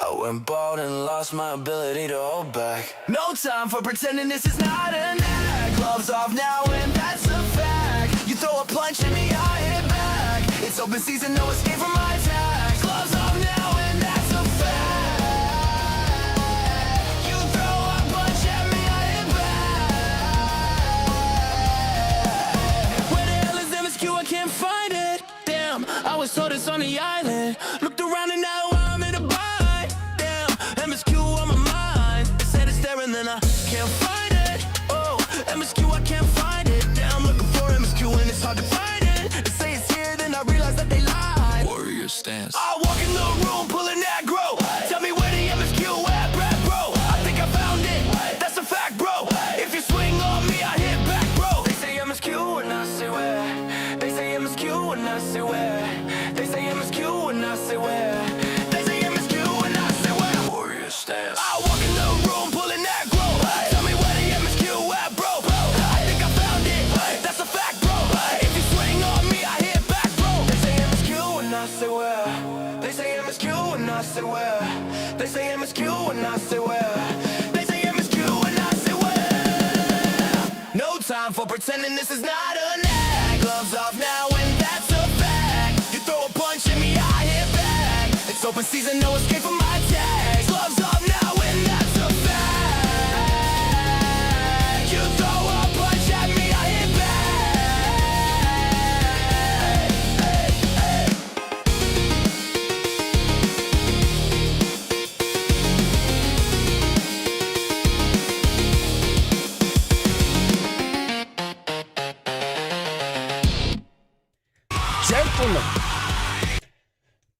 I went bald and lost my ability to hold back. No time for pretending this is not an act. Gloves off now and that's a fact. You throw a punch at me, I hit back. It's open season, no escape from my attacks. Gloves off now and that's a fact. You throw a punch at me, I hit back. Where the hell is MSQ? I can't find it. Damn, I was told it's on the island. Looked around and now I'm in a bind. MSQ on my mind. They said it's there and then I can't find it. Oh, MSQ, I can't find it. Now I'm looking for MSQ and it's hard to find it. They say it's here, then I realize that they lied. Warrior stance. I walk in the room pulling aggro. Tell me where the MSQ at, Brad, bro. I think I found it. That's a fact, bro. If you swing on me, I hit back, bro. They say MSQ and I say where. They say MSQ and I say where. They say MSQ and I say where. I walk in the room pulling aggro. Tell me where the MSQ at, bro. I think I found it. That's a fact, bro. If you swing on me, I hit back, bro. They say MSQ and I say where. They say MSQ and I say where. They say MSQ and I say where. They say MSQ and I say where. No time for pretending this is not an act. Gloves off now and that's a fact. You throw a punch at me, I hit back. It's open season, no escape from my tags. Gloves off now and that's a fact. You throw a punch at me, I hit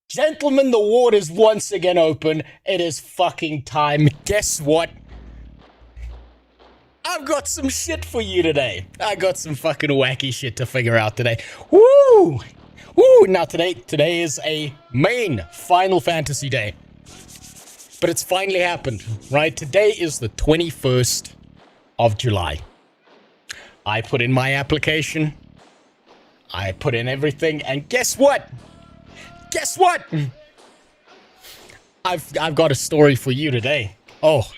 Gentlemen, the ward is once again open. It is fucking time. Guess what? I've got some shit for you today. I got some fucking wacky shit to figure out today. Woo! Woo! Now today is a main Final Fantasy day. But it's finally happened, right? Today is the 21st of July. I put in my application. I put in everything, and guess what? Guess what? I've got a story for you today. Oh.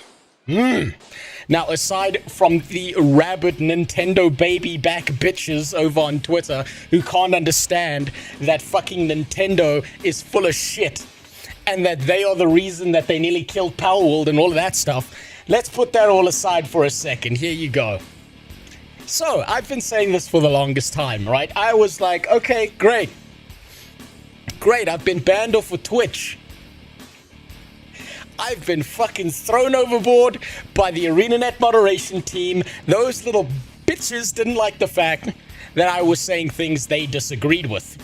Now, aside from the rabid Nintendo baby back bitches over on Twitter who can't understand that fucking Nintendo is full of shit and that they are the reason that they nearly killed Palworld and all of that stuff, let's put that all aside for a second. Here you go. So, I've been saying this for the longest time, right? I was like, okay, great. Great, I've been banned off of Twitch. I've been fucking thrown overboard by the ArenaNet moderation team. Those little bitches didn't like the fact that I was saying things they disagreed with.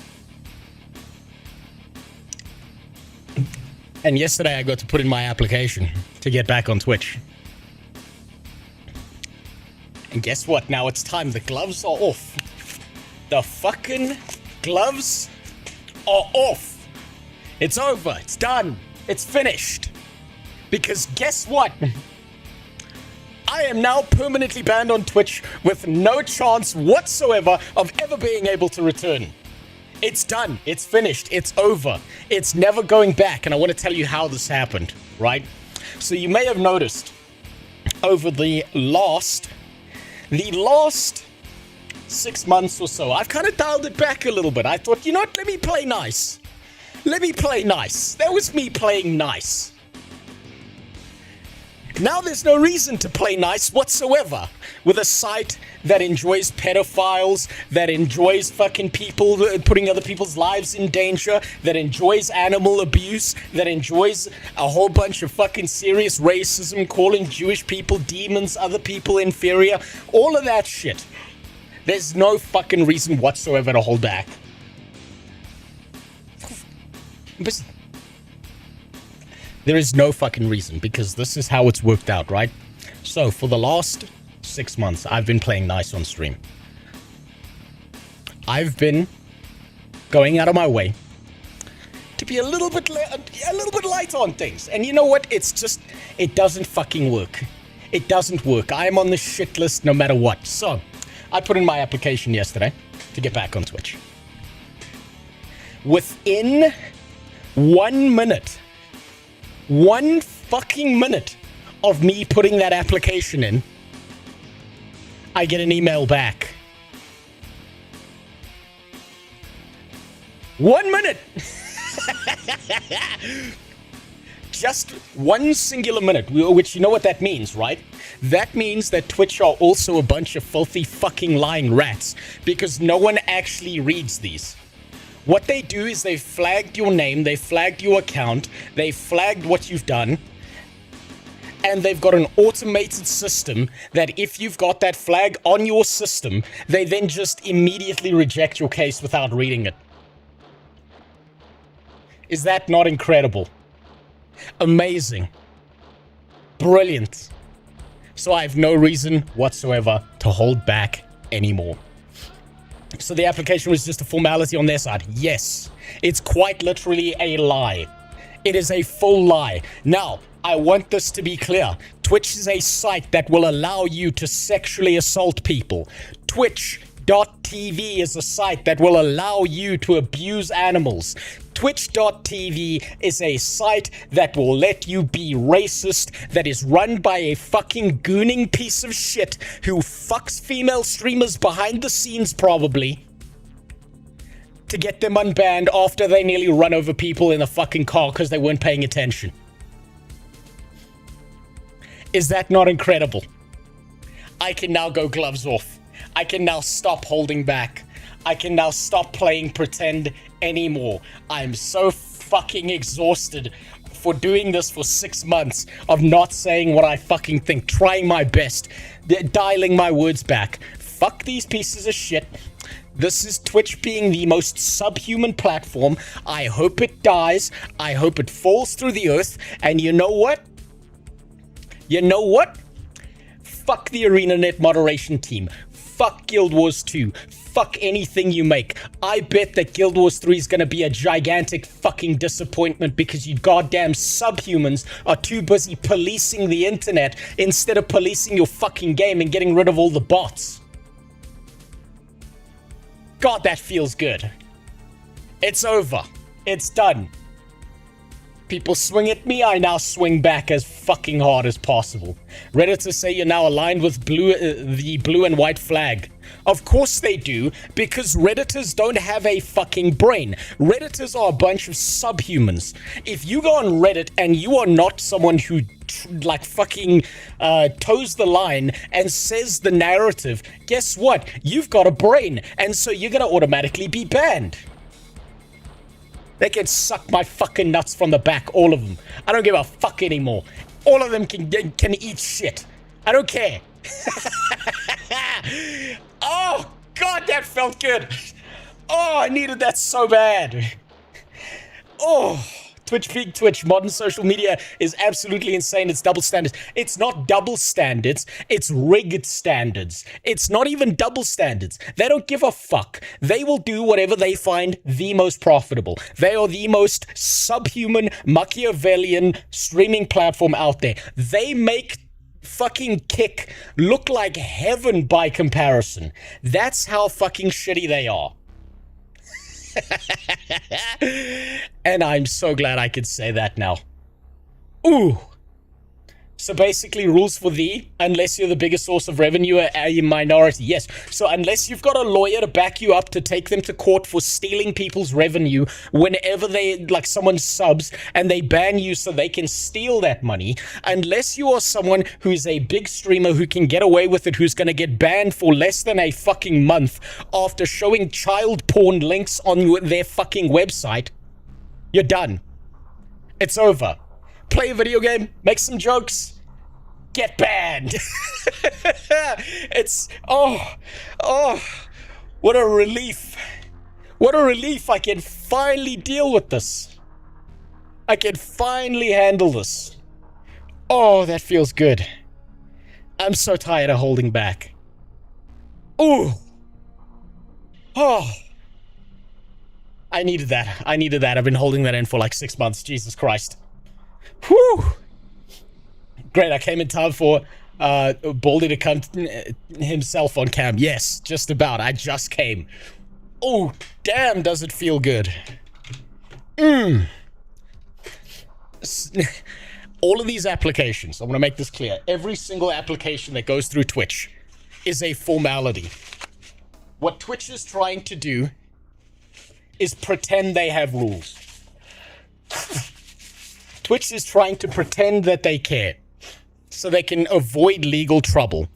And yesterday I got to put in my application to get back on Twitch. And guess what? Now it's time. The gloves are off. The fucking gloves are off. It's over. It's done. It's finished. Because guess what? I am now permanently banned on Twitch with no chance whatsoever of ever being able to return. It's done. It's finished. It's over. It's never going back. And I want to tell you how this happened, right? So you may have noticed over the last 6 months or so, I've kind of dialed it back a little bit. I thought, you know what? Let me play nice. Let me play nice. That was me playing nice. Now there's no reason to play nice whatsoever with a site that enjoys pedophiles, that enjoys fucking people putting other people's lives in danger, that enjoys animal abuse, that enjoys a whole bunch of fucking serious racism, calling Jewish people demons, other people inferior, all of that shit. There's no fucking reason whatsoever to hold back. There is no fucking reason, because this is how it's worked out, right? So, for the last 6 months, I've been playing nice on stream. I've been going out of my way to be a little bit light on things. And you know what? It's just, it doesn't fucking work. It doesn't work. I am on the shit list no matter what. So, I put in my application yesterday to get back on Twitch. Within 1 minute 1 fucking minute of me putting that application in, I get an email back. 1 minute! Just 1 singular minute, which you know what that means, right? That means that Twitch are also a bunch of filthy fucking lying rats, because no one actually reads these. What they do is they flagged your name, they flagged your account, they flagged what you've done, and they've got an automated system that if you've got that flag on your system, they then just immediately reject your case without reading it. Is that not incredible? Amazing. Brilliant. So I have no reason whatsoever to hold back anymore. So the application was just a formality on their side. Yes, it's quite literally a lie. It is a full lie. Now, I want this to be clear. Twitch is a site that will allow you to sexually assault people. Twitch.tv is a site that will allow you to abuse animals. Twitch.tv is a site that will let you be racist, that is run by a fucking gooning piece of shit who fucks female streamers behind the scenes probably to get them unbanned after they nearly run over people in a fucking car because they weren't paying attention. Is that not incredible? I can now go gloves off. I can now stop holding back. I can now stop playing pretend anymore. I'm so fucking exhausted for doing this for 6 months of not saying what I fucking think, trying my best, dialing my words back. Fuck these pieces of shit. This is Twitch being the most subhuman platform. I hope it dies. I hope it falls through the earth. And you know what? You know what? Fuck the ArenaNet moderation team. Fuck Guild Wars 2. Fuck anything you make. I bet that Guild Wars 3 is gonna be a gigantic fucking disappointment because you goddamn subhumans are too busy policing the internet instead of policing your fucking game and getting rid of all the bots. God, that feels good. It's over. It's done. People swing at me, I now swing back as fucking hard as possible. Redditors say you're now aligned with the blue and white flag. Of course they do, because Redditors don't have a fucking brain. Redditors are a bunch of subhumans. If you go on Reddit and you are not someone who like fucking toes the line and says the narrative, guess what? You've got a brain, and so you're gonna automatically be banned. They can suck my fucking nuts from the back, all of them. I don't give a fuck anymore. All of them can eat shit. I don't care. Oh, God, that felt good. Oh, I needed that so bad. Oh, Twitch being Twitch. Modern social media is absolutely insane. It's double standards. It's not double standards. It's rigged standards. It's not even double standards. They don't give a fuck. They will do whatever they find the most profitable. They are the most subhuman, Machiavellian streaming platform out there. They make fucking Kick look like heaven by comparison. That's how fucking shitty they are. And I'm so glad I could say that now. Ooh. So basically, rules for thee, unless you're the biggest source of revenue, a minority. Yes. So unless you've got a lawyer to back you up to take them to court for stealing people's revenue whenever they, like someone subs and they ban you so they can steal that money, unless you are someone who's a big streamer who can get away with it, who's going to get banned for less than a fucking month after showing child porn links on their fucking website, you're done. It's over. Play a video game, make some jokes, get banned. It's, oh, what a relief. What a relief. I can finally deal with this. I can finally handle this. Oh, that feels good. I'm so tired of holding back. Ooh. Oh. I needed that. I needed that. I've been holding that in for like 6 months. Jesus Christ. Whew. Great, I came in time for Baldy to come himself on cam. Yes, just about. I just came. Oh, damn, does it feel good. All of these applications, I want to make this clear, every single application that goes through Twitch is a formality. What Twitch is trying to do is pretend they have rules. Twitch is trying to pretend that they care so they can avoid legal trouble.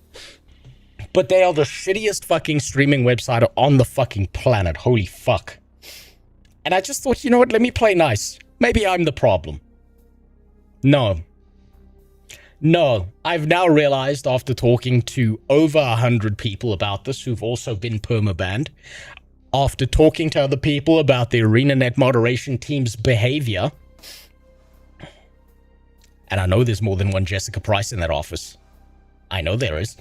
But they are the shittiest fucking streaming website on the fucking planet. Holy fuck. And I just thought, you know what, let me play nice. Maybe I'm the problem. No. No. I've now realized after talking to over 100 people about this who've also been permabanned, after talking to other people about the ArenaNet moderation team's behavior, and I know there's more than one Jessica Price in that office. I know there is.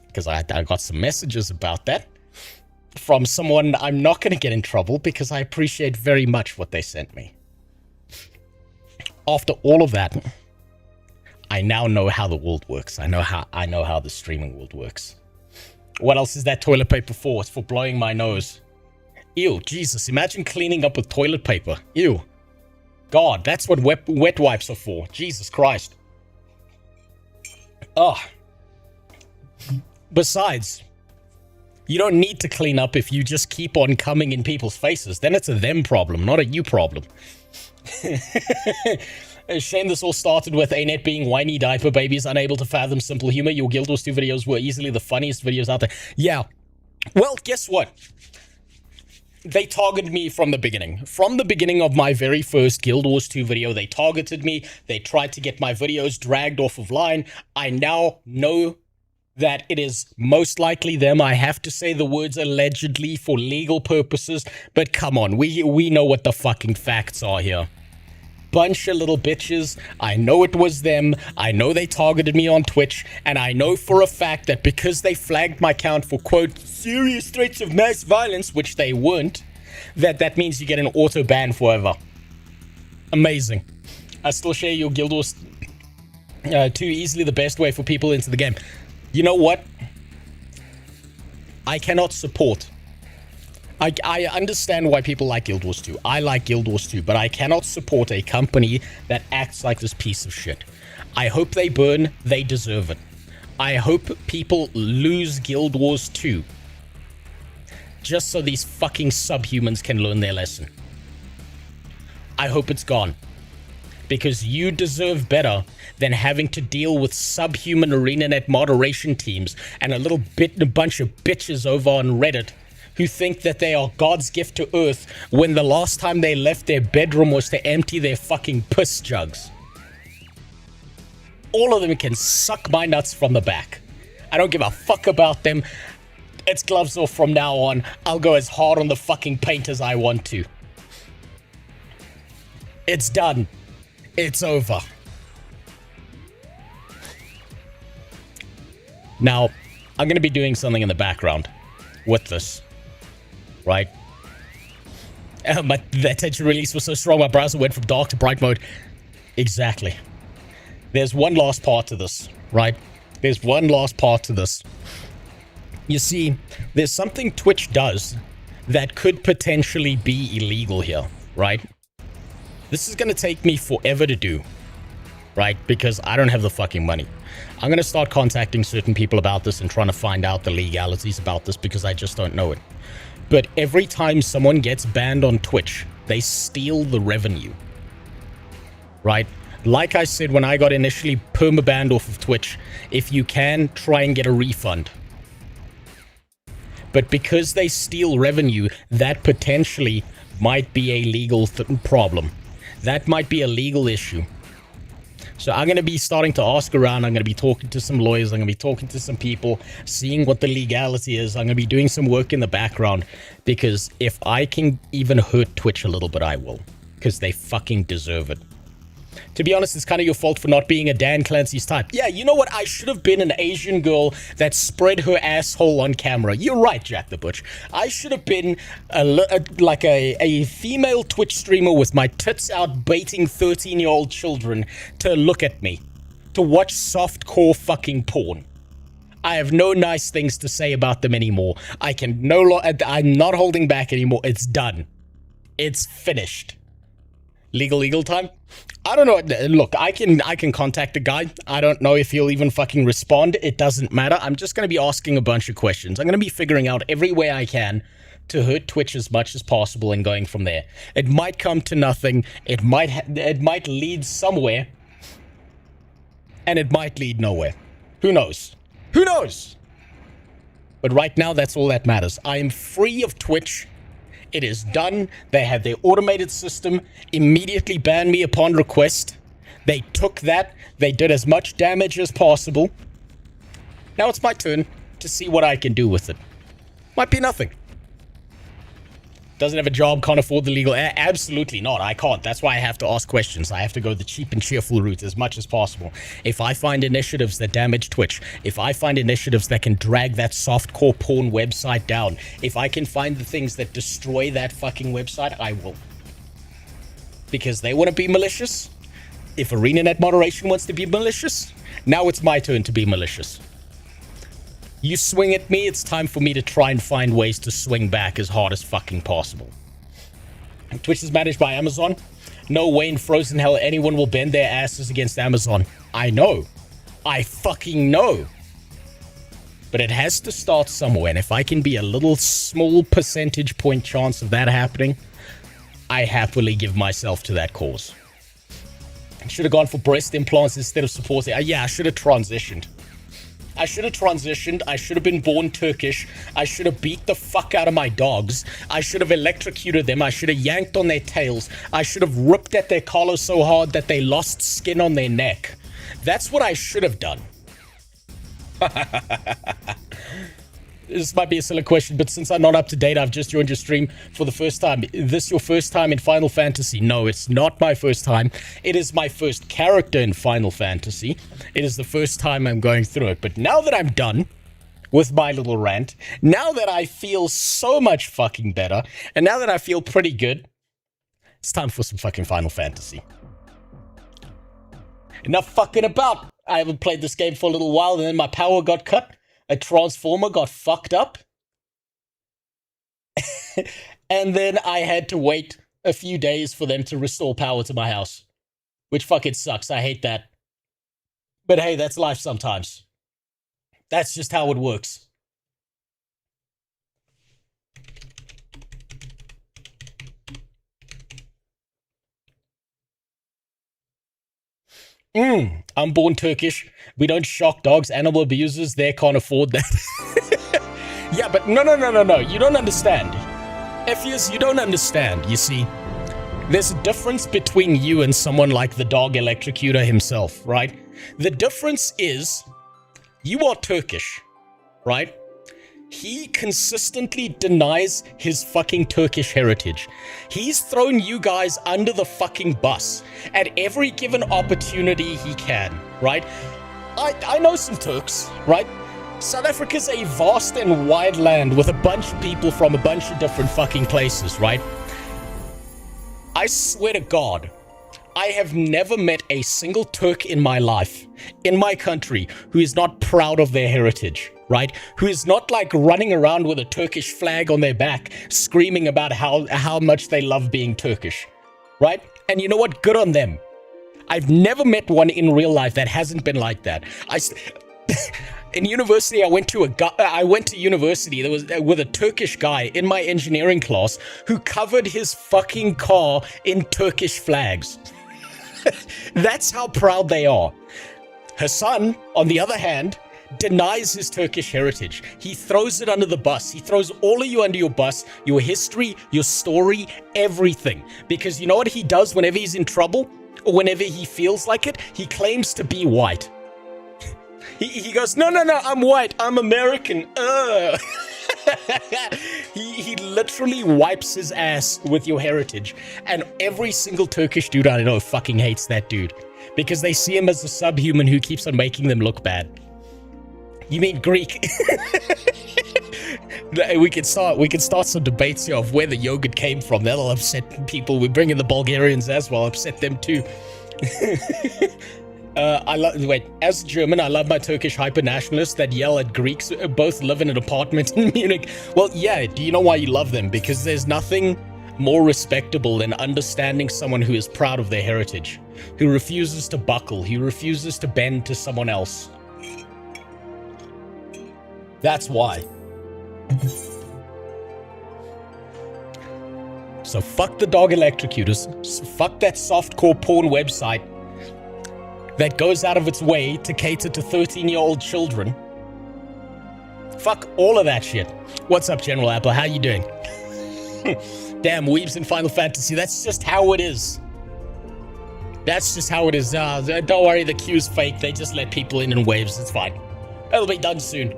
Because I got some messages about that from someone. I'm not going to get in trouble because I appreciate very much what they sent me. After all of that, I now know how the world works. I know how the streaming world works. What else is that toilet paper for? It's for blowing my nose. Ew, Jesus, imagine cleaning up with toilet paper. Ew. God, that's what wet wipes are for. Jesus Christ. Ugh. Besides, you don't need to clean up if you just keep on coming in people's faces. Then it's a them problem, not a you problem. A shame this all started with ANET being whiny diaper babies, unable to fathom simple humor. Your Guild Wars 2 videos were easily the funniest videos out there. Yeah. Well, guess what? They targeted me from the beginning. From the beginning of my very first Guild Wars 2 video, they targeted me. They tried to get my videos dragged off of line. I now know that it is most likely them. I have to say the words allegedly for legal purposes, but come on, we know what the fucking facts are here. Bunch of little bitches. I know it was them. I know they targeted me on Twitch, and I know for a fact that because they flagged my account for, quote, serious threats of mass violence, which they weren't, that means you get an auto ban forever. Amazing. I still share your Guild Wars 2, easily the best way for people into the game. You know what? I cannot support. I understand why people like Guild Wars 2. I like Guild Wars 2, but I cannot support a company that acts like this piece of shit. I hope they burn. They deserve it. I hope people lose Guild Wars 2 just so these fucking subhumans can learn their lesson. I hope it's gone. Because you deserve better than having to deal with subhuman ArenaNet moderation teams and a bunch of bitches over on Reddit who think that they are God's gift to Earth when the last time they left their bedroom was to empty their fucking piss jugs. All of them can suck my nuts from the back. I don't give a fuck about them. It's gloves off from now on. I'll go as hard on the fucking paint as I want to. It's done. It's over. Now, I'm going to be doing something in the background with this, right? The attention release was so strong, my browser went from dark to bright mode. Exactly. There's one last part to this, right? There's one last part to this. You see, there's something Twitch does that could potentially be illegal here, right? This is going to take me forever to do, right? Because I don't have the fucking money. I'm going to start contacting certain people about this and trying to find out the legalities about this because I just don't know it. But every time someone gets banned on Twitch, they steal the revenue, right? Like I said, when I got initially permabanned off of Twitch, if you can, try and get a refund. But because they steal revenue, that potentially might be a legal problem. That might be a legal issue. So I'm going to be starting to ask around. I'm going to be talking to some lawyers. I'm going to be talking to some people, seeing what the legality is. I'm going to be doing some work in the background. Because if I can even hurt Twitch a little bit, I will. Because they fucking deserve it. To be honest, it's kind of your fault for not being a Dan Clancy's type. Yeah, you know what? I should have been an Asian girl that spread her asshole on camera. You're right, Jack the Butch. I should have been like a female Twitch streamer with my tits out baiting 13-year-old children to look at me. To watch softcore fucking porn. I have no nice things to say about them anymore. I'm not holding back anymore. It's done. It's finished. Legal time? I don't know. Look, I can contact the guy. I don't know if he'll even fucking respond. It doesn't matter. I'm just going to be asking a bunch of questions. I'm going to be figuring out every way I can to hurt Twitch as much as possible and going from there. It might come to nothing. It might lead somewhere. And it might lead nowhere. Who knows? Who knows? But right now, that's all that matters. I am free of Twitch. It is done. They had their automated system immediately ban me upon request. They took that. They did as much damage as possible. Now it's my turn to see what I can do with it. Might be nothing. Doesn't have a job, can't afford the legal... Absolutely not. I can't. That's why I have to ask questions. I have to go the cheap and cheerful route as much as possible. If I find initiatives that damage Twitch, if I find initiatives that can drag that softcore porn website down, if I can find the things that destroy that fucking website, I will. Because they want to be malicious. If ArenaNet moderation wants to be malicious, now it's my turn to be malicious. You swing at me, it's time for me to try and find ways to swing back as hard as fucking possible. Twitch is managed by Amazon. No way in frozen hell anyone will bend their asses against Amazon. I know. I fucking know. But it has to start somewhere, and if I can be a little small percentage point chance of that happening, I happily give myself to that cause. I should have gone for breast implants instead of supporting. Yeah, I should have transitioned. I should have transitioned. I should have been born Turkish. I should have beat the fuck out of my dogs. I should have electrocuted them. I should have yanked on their tails. I should have ripped at their collar so hard that they lost skin on their neck. That's what I should have done. This might be a silly question, but since I'm not up to date, I've just joined your stream for the first time. Is this your first time in Final Fantasy? No, it's not my first time. It is my first character in Final Fantasy. It is the first time I'm going through it. But now that I'm done with my little rant, now that I feel so much fucking better, and now that I feel pretty good, it's time for some fucking Final Fantasy. Enough fucking about. I haven't played this game for a little while, and then my power got cut. A transformer got fucked up. And then I had to wait a few days for them to restore power to my house. Which fucking sucks. I hate that. But hey, that's life sometimes. That's just how it works. I'm born Turkish. We don't shock dogs, animal abusers. They can't afford that. Yeah, but no. You don't understand. Ffxiv, you don't understand. You see, there's a difference between you and someone like the dog electrocutor himself, right? The difference is you are Turkish, right? He consistently denies his fucking Turkish heritage. He's thrown you guys under the fucking bus at every given opportunity he can, right? I know some Turks, right? South Africa's a vast and wide land with a bunch of people from a bunch of different fucking places, right? I swear to God, I have never met a single Turk in my life, in my country, who is not proud of their heritage, right? Who is not like running around with a Turkish flag on their back, screaming about how much they love being Turkish, right? And you know what? Good on them. I've never met one in real life that hasn't been like that. In university, I went to university. There was with a Turkish guy in my engineering class who covered his fucking car in Turkish flags. That's how proud they are. Hassan, on the other hand, denies his Turkish heritage. He throws it under the bus. He throws all of you under your bus, your history, your story, everything. Because you know what he does whenever he's in trouble? Or whenever he feels like it? He claims to be white. He goes, no, I'm white. I'm American. He literally wipes his ass with your heritage. And every single Turkish dude I know fucking hates that dude. Because they see him as a subhuman who keeps on making them look bad. You mean Greek? We can start some debates here of where the yogurt came from. That'll upset people. We bring in the Bulgarians as well, upset them too. As a German, I love my Turkish hyper-nationalists that yell at Greeks both live in an apartment in Munich. Well, yeah, do you know why you love them? Because there's nothing more respectable than understanding someone who is proud of their heritage, who refuses to buckle, who refuses to bend to someone else. That's why. So fuck the dog electrocutors, fuck that softcore porn website that goes out of its way to cater to 13-year-old children. Fuck all of that shit. What's up, General Apple? How you doing? Damn, weebs in Final Fantasy. That's just how it is. That's just how it is. Don't worry, the queue's fake. They just let people in waves. It's fine. It'll be done soon.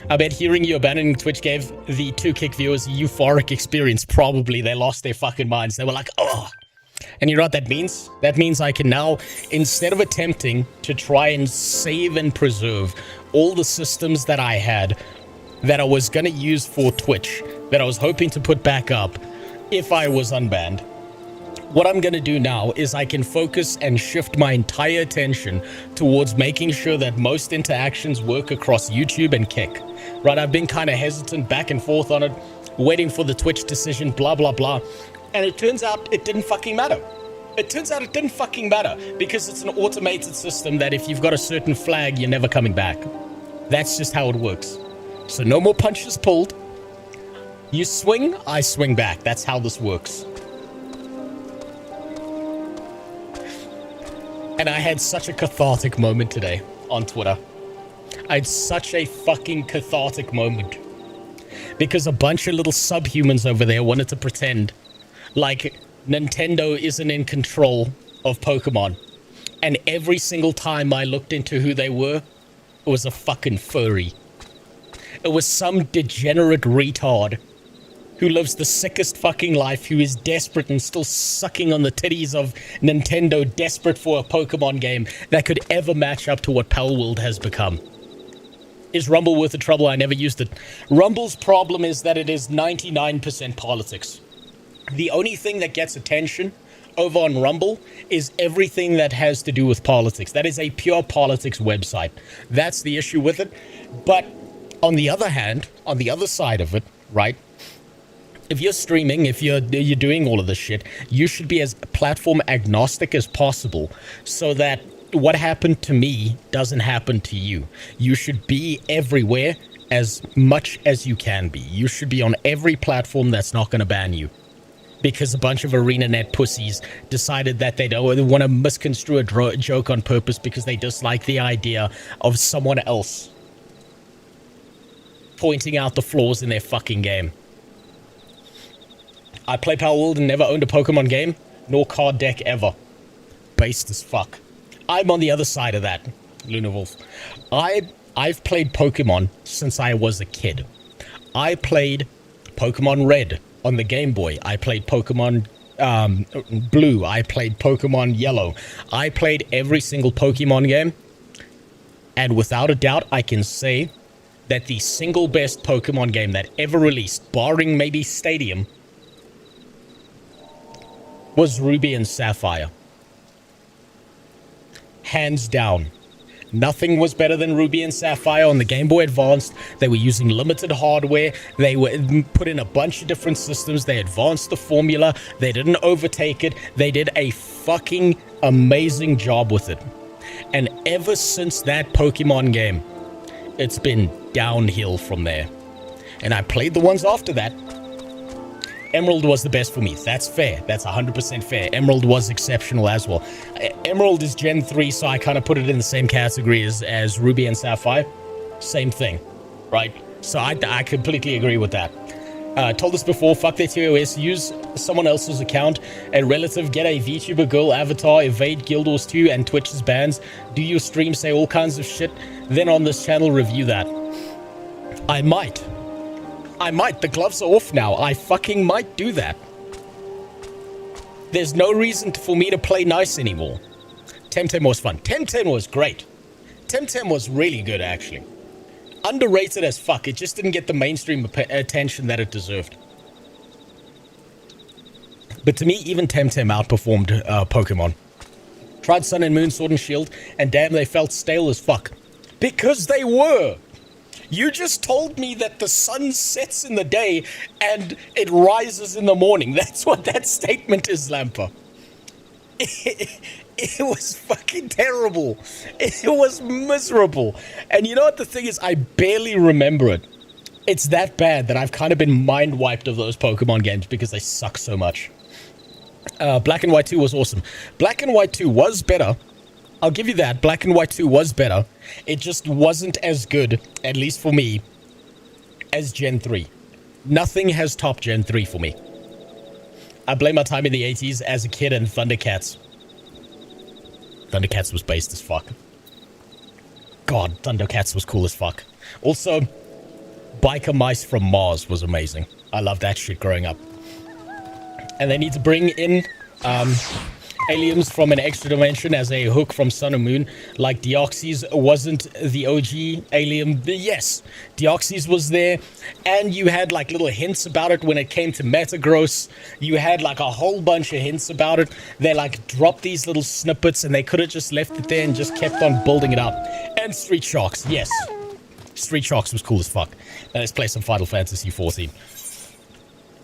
I bet hearing you abandoning Twitch gave the 2Kick viewers a euphoric experience. Probably. They lost their fucking minds. They were like, oh. And you know what that means? That means I can now, instead of attempting to try and save and preserve all the systems that I had that I was going to use for Twitch, that I was hoping to put back up if I was unbanned, what I'm going to do now is I can focus and shift my entire attention towards making sure that most interactions work across YouTube and Kick. Right, I've been kind of hesitant back and forth on it, waiting for the Twitch decision, blah, blah, blah. And it turns out it didn't fucking matter. It turns out it didn't fucking matter because it's an automated system that if you've got a certain flag, you're never coming back. That's just how it works. So no more punches pulled. You swing, I swing back. That's how this works. And I had such a cathartic moment today on Twitter. I had such a fucking cathartic moment. Because a bunch of little subhumans over there wanted to pretend like Nintendo isn't in control of Pokemon. And every single time I looked into who they were, it was a fucking furry. It was some degenerate retard who lives the sickest fucking life, who is desperate and still sucking on the titties of Nintendo, desperate for a Pokemon game that could ever match up to what Palworld has become. Is Rumble worth the trouble? I never used it. Rumble's problem is that it is 99% politics. The only thing that gets attention over on Rumble is everything that has to do with politics. That is a pure politics website. That's the issue with it. But on the other hand, on the other side of it, right? If you're streaming, if you're doing all of this shit, you should be as platform agnostic as possible so that what happened to me doesn't happen to you. You should be everywhere as much as you can be. You should be on every platform that's not going to ban you. Because a bunch of ArenaNet pussies decided that they don't want to misconstrue a joke on purpose because they dislike the idea of someone else pointing out the flaws in their fucking game. I play Palworld and never owned a Pokemon game, nor card deck ever. Based as fuck. I'm on the other side of that, Luna Wolf. I've played Pokemon since I was a kid. I played Pokemon Red on the Game Boy. I played Pokemon Blue. I played Pokemon Yellow. I played every single Pokemon game. And without a doubt, I can say that the single best Pokemon game that ever released, barring maybe Stadium, was Ruby and Sapphire. Hands down. Nothing was better than Ruby and Sapphire on the Game Boy Advance. They were using limited hardware. They were put in a bunch of different systems. They advanced the formula. They didn't overtake it. They did a fucking amazing job with it. And ever since that Pokemon game, it's been downhill from there. And I played the ones after that. Emerald was the best for me. That's fair. That's 100% fair. Emerald was exceptional as well. Emerald is Gen 3, so I kind of put it in the same category as Ruby and Sapphire. Same thing, right? So I completely agree with that. Told this before, fuck their TOS, use someone else's account, a relative, get a VTuber girl avatar, evade Guild Wars 2 and Twitch's bans, do your stream, say all kinds of shit, then on this channel review that. I might. The gloves are off now. I fucking might do that. There's no reason for me to play nice anymore. Temtem was fun. Temtem was great. Temtem was really good, actually. Underrated as fuck. It just didn't get the mainstream attention that it deserved. But to me, even Temtem outperformed Pokemon. Tried Sun and Moon, Sword and Shield, and damn, they felt stale as fuck. Because they were! You just told me that the sun sets in the day and it rises in the morning. That's what that statement is, Lamper. It was fucking terrible. It was miserable. And you know what the thing is? I barely remember it. It's that bad that I've kind of been mind wiped of those Pokemon games because they suck so much. Black and White 2 was awesome. Black and White 2 was better. I'll give you that. Black and White 2 was better. It just wasn't as good, at least for me, as Gen 3. Nothing has topped Gen 3 for me. I blame my time in the 80s as a kid and Thundercats. Thundercats was based as fuck. God, Thundercats was cool as fuck. Also, Biker Mice from Mars was amazing. I loved that shit growing up. And they need to bring in aliens from an extra dimension as a hook from Sun and Moon, like Deoxys wasn't the OG alien. Yes, Deoxys was there, and you had like little hints about it when it came to Metagross. You had like a whole bunch of hints about it. They like dropped these little snippets, and they could have just left it there and just kept on building it up. And Street Sharks, yes, Street Sharks was cool as fuck. Now let's play some Final Fantasy 14.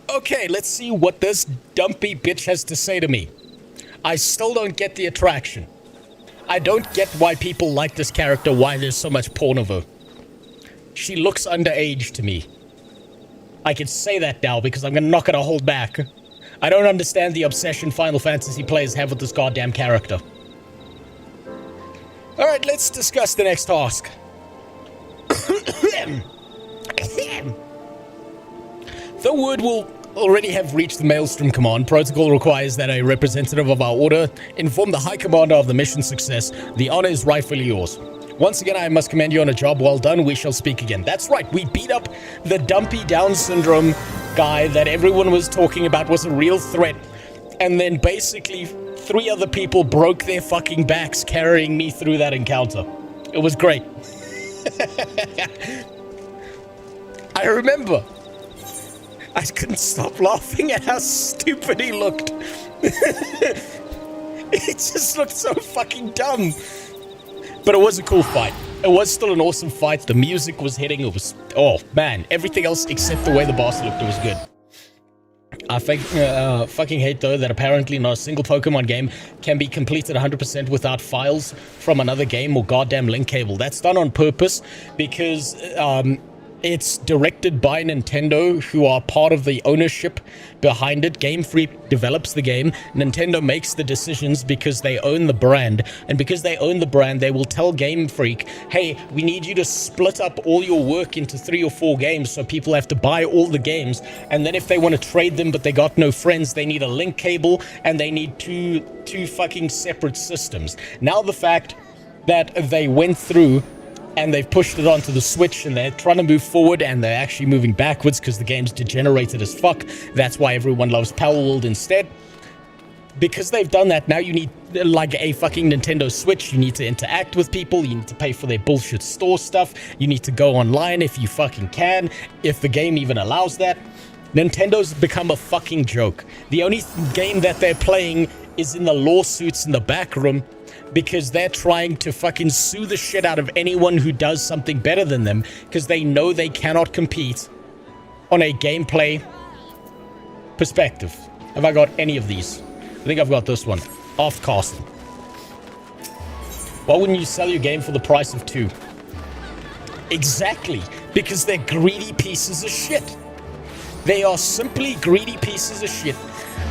Okay, let's see what this dumpy bitch has to say to me. I still don't get the attraction. I don't get why people like this character, why there's so much porn of her. She looks underage to me. I can say that now because I'm not gonna hold back. I don't understand the obsession Final Fantasy players have with this goddamn character. Alright, let's discuss the next task. The word will already have reached the Maelstrom Command. Protocol requires that a representative of our order inform the High Commander of the mission's success. The honor is rightfully yours. Once again, I must commend you on a job well done. We shall speak again. That's right, we beat up the dumpy Down syndrome guy that everyone was talking about was a real threat. And then basically 3 other people broke their fucking backs carrying me through that encounter. It was great. I remember. I couldn't stop laughing at how stupid he looked. It just looked so fucking dumb. But it was a cool fight. It was still an awesome fight. The music was hitting. It was... Oh, man. Everything else except the way the boss looked, it was good. I fucking hate, though, that apparently not a single Pokemon game can be completed 100% without files from another game or goddamn link cable. That's done on purpose because... it's directed by Nintendo, who are part of the ownership behind it. Game Freak develops the game. Nintendo makes the decisions because they own the brand. And because they own the brand, they will tell Game Freak, hey, we need you to split up all your work into 3 or 4 games so people have to buy all the games. And then if they want to trade them but they got no friends, they need a link cable and they need two fucking separate systems. Now the fact that they went through and they've pushed it onto the Switch, and they're trying to move forward, and they're actually moving backwards because the game's degenerated as fuck. That's why everyone loves Palworld instead. Because they've done that, now you need, like, a fucking Nintendo Switch. You need to interact with people. You need to pay for their bullshit store stuff. You need to go online if you fucking can, if the game even allows that. Nintendo's become a fucking joke. The only game that they're playing is in the lawsuits in the back room, because they're trying to fucking sue the shit out of anyone who does something better than them, because they know they cannot compete on a gameplay perspective. Have I got any of these? I think I've got this one. Off Castle. Why wouldn't you sell your game for the price of 2? Exactly, because they're greedy pieces of shit. They are simply greedy pieces of shit,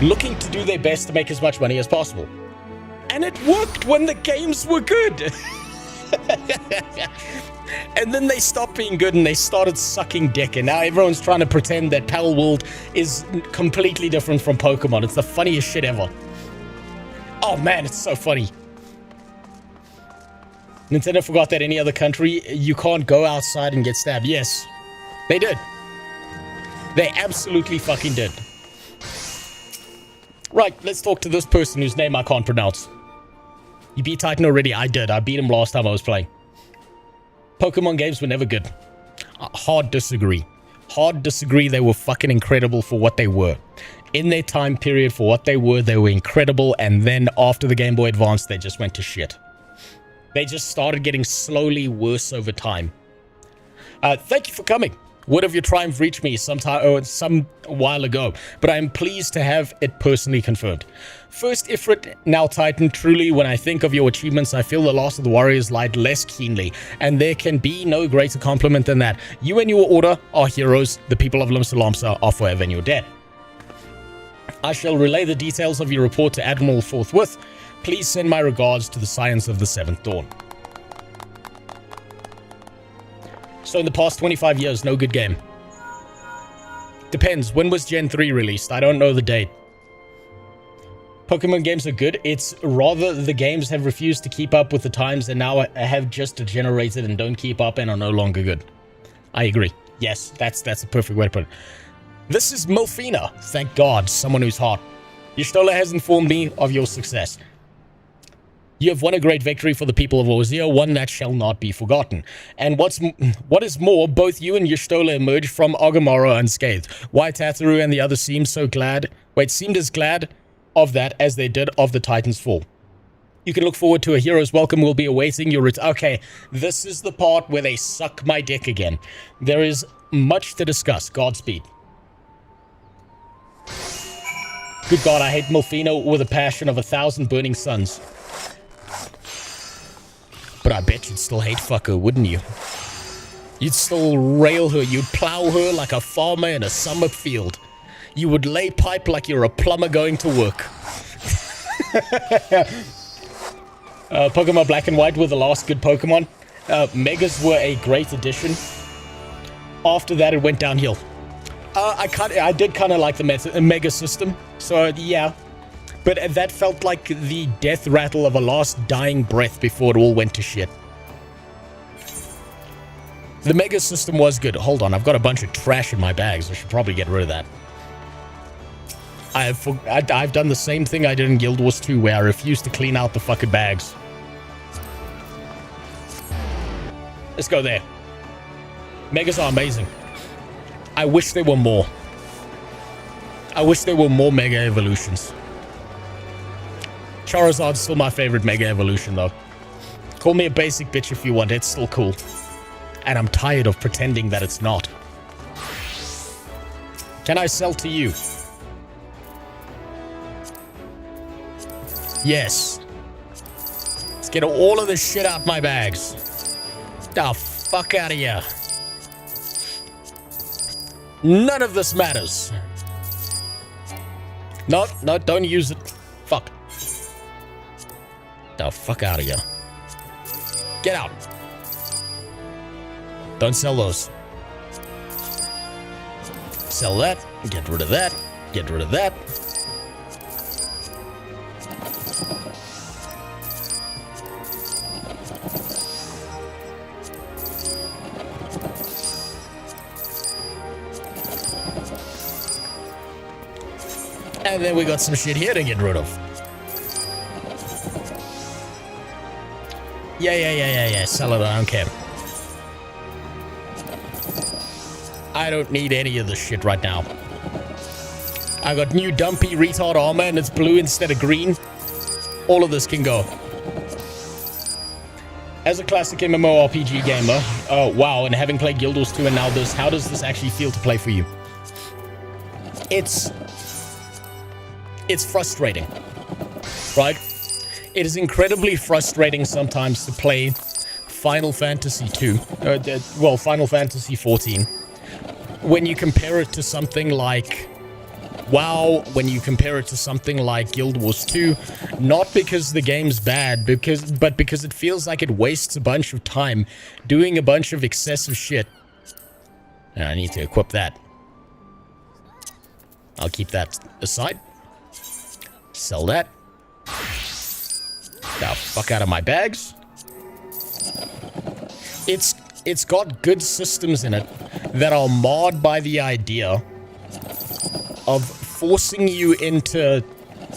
looking to do their best to make as much money as possible. And it worked when the games were good. And then they stopped being good and they started sucking dick. And now everyone's trying to pretend that Palworld is completely different from Pokemon. It's the funniest shit ever. Oh man, it's so funny. Nintendo forgot that any other country, you can't go outside and get stabbed. Yes, they did. They absolutely fucking did. Right, let's talk to this person whose name I can't pronounce. You beat Titan already? I did. I beat him last time I was playing. Pokemon games were never good. Hard disagree. Hard disagree. They were fucking incredible for what they were. In their time period, for what they were incredible. And then after the Game Boy Advance, they just went to shit. They just started getting slowly worse over time. Thank you for coming. Word of your triumph reached me some while ago, but I am pleased to have it personally confirmed. First Ifrit, now Titan, truly when I think of your achievements, I feel the loss of the Warriors light less keenly, and there can be no greater compliment than that. You and your order are heroes, the people of Limsa Lomsa are forever in your debt. I shall relay the details of your report to Admiral forthwith. Please send my regards to the Science of the Seventh Dawn. So in the past 25 years, no good game. Depends. When was Gen 3 released? I don't know the date. Pokemon games are good. It's rather the games have refused to keep up with the times and now have just degenerated and don't keep up and are no longer good. I agree. Yes, that's a perfect way to put it. This is Milfina. Thank God, someone who's hot. Y'shtola has informed me of your success. You have won a great victory for the people of Ozia, one that shall not be forgotten. And what is more, both you and Y'shtola emerged from Agamara unscathed. Why Tataru and the others seemed as glad of that as they did of the Titan's fall. You can look forward to a hero's welcome. We'll be awaiting your okay, this is the part where they suck my dick again. There is much to discuss. Godspeed. Good God, I hate Milfina with a passion of 1,000 burning suns. But I bet you'd still hate fuck her, wouldn't you? You'd still rail her. You'd plow her like a farmer in a summer field. You would lay pipe like you're a plumber going to work. Pokemon Black and White were the last good Pokemon. Megas were a great addition. After that, it went downhill. I did kind of like the Mega system. So, yeah. But that felt like the death rattle of a last dying breath before it all went to shit. The Mega system was good. Hold on, I've got a bunch of trash in my bags. I should probably get rid of that. I've done the same thing I did in Guild Wars 2, where I refused to clean out the fucking bags. Let's go there. Megas are amazing. I wish there were more. I wish there were more Mega Evolutions. Charizard's still my favorite Mega Evolution, though. Call me a basic bitch if you want, it's still cool. And I'm tired of pretending that it's not. Can I sell to you? Yes. Let's get all of this shit out my bags. The fuck out of here. None of this matters. No, don't use it. Fuck. The fuck out of here. Get out. Don't sell those. Sell that. Get rid of that. Get rid of that. And then we got some shit here to get rid of. Yeah. Sell it, I don't care. I don't need any of this shit right now. I got new dumpy retard armor and it's blue instead of green. All of this can go. As a classic MMORPG gamer, wow, and having played Guild Wars 2 and now this, how does this actually feel to play for you? It's frustrating, right? It is incredibly frustrating sometimes to play Final Fantasy 2, Final Fantasy 14, when you compare it to something like WoW, when you compare it to something like Guild Wars 2, not because the game's bad, but because it feels like it wastes a bunch of time doing a bunch of excessive shit. And I need to equip that. I'll keep that aside. Sell that. The fuck out of my bags. It's got good systems in it that are marred by the idea of forcing you into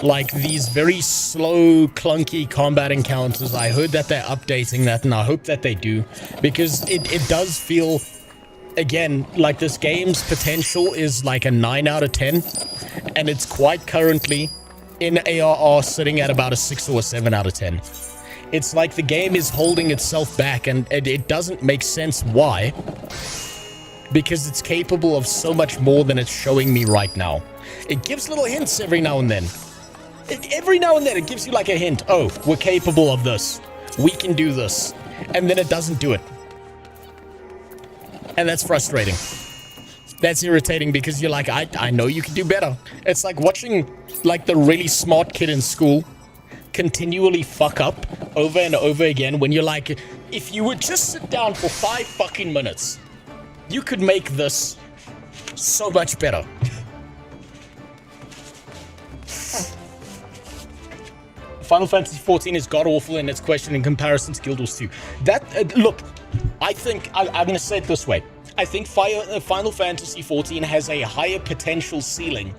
like these very slow, clunky combat encounters. I heard that they're updating that, and I hope that they do, because it does feel, again, like this game's potential is like a 9 out of 10, and it's quite currently in ARR sitting at about a 6 or a 7 out of 10. It's like the game is holding itself back, and it doesn't make sense why. Because it's capable of so much more than it's showing me right now. It gives little hints every now and then. Every now and then it gives you like a hint. Oh, we're capable of this. We can do this. And then it doesn't do it. And that's frustrating. That's irritating because you're like, I know you can do better. It's like watching like the really smart kid in school continually fuck up over and over again when you're like, if you would just sit down for 5 fucking minutes, you could make this so much better. Final Fantasy XIV is god-awful in its question in comparison to Guild Wars 2. That, look, I think, I'm going to say it this way. I think Final Fantasy XIV has a higher potential ceiling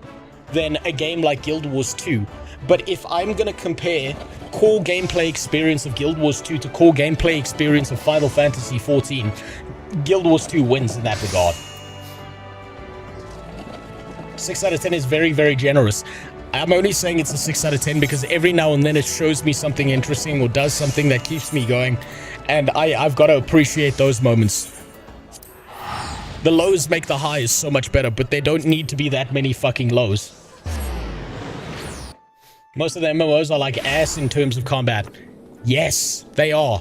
than a game like Guild Wars 2. But if I'm going to compare core gameplay experience of Guild Wars 2 to core gameplay experience of Final Fantasy XIV, Guild Wars 2 wins in that regard. 6 out of 10 is very, very generous. I'm only saying it's a 6 out of 10 because every now and then it shows me something interesting or does something that keeps me going. And I've got to appreciate those moments. The lows make the highs so much better, but they don't need to be that many fucking lows. Most of the MMOs are like ass in terms of combat. Yes, they are.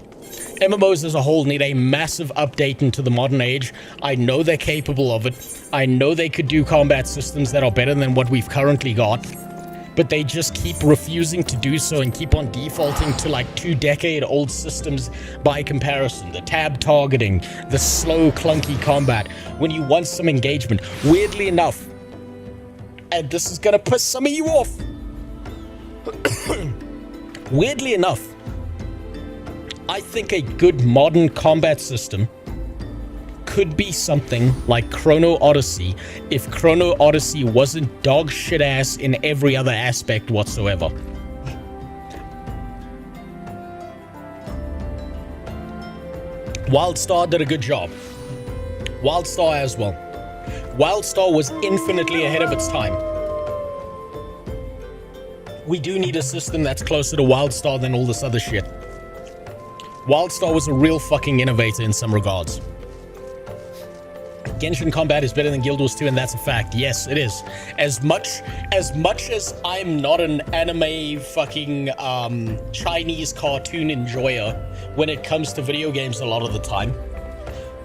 MMOs as a whole need a massive update into the modern age. I know they're capable of it. I know they could do combat systems that are better than what we've currently got. But they just keep refusing to do so and keep on defaulting to like 2-decade-old systems by comparison. The tab targeting, the slow, clunky combat. When you want some engagement, weirdly enough, and this is gonna piss some of you off. Weirdly enough, I think a good modern combat system could be something like Chrono Odyssey if Chrono Odyssey wasn't dog shit ass in every other aspect whatsoever. WildStar did a good job. WildStar as well. WildStar was infinitely ahead of its time. We do need a system that's closer to WildStar than all this other shit. WildStar was a real fucking innovator in some regards. Genshin Combat is better than Guild Wars 2, and that's a fact. Yes, it is. As much as I'm not an anime fucking Chinese cartoon enjoyer when it comes to video games a lot of the time,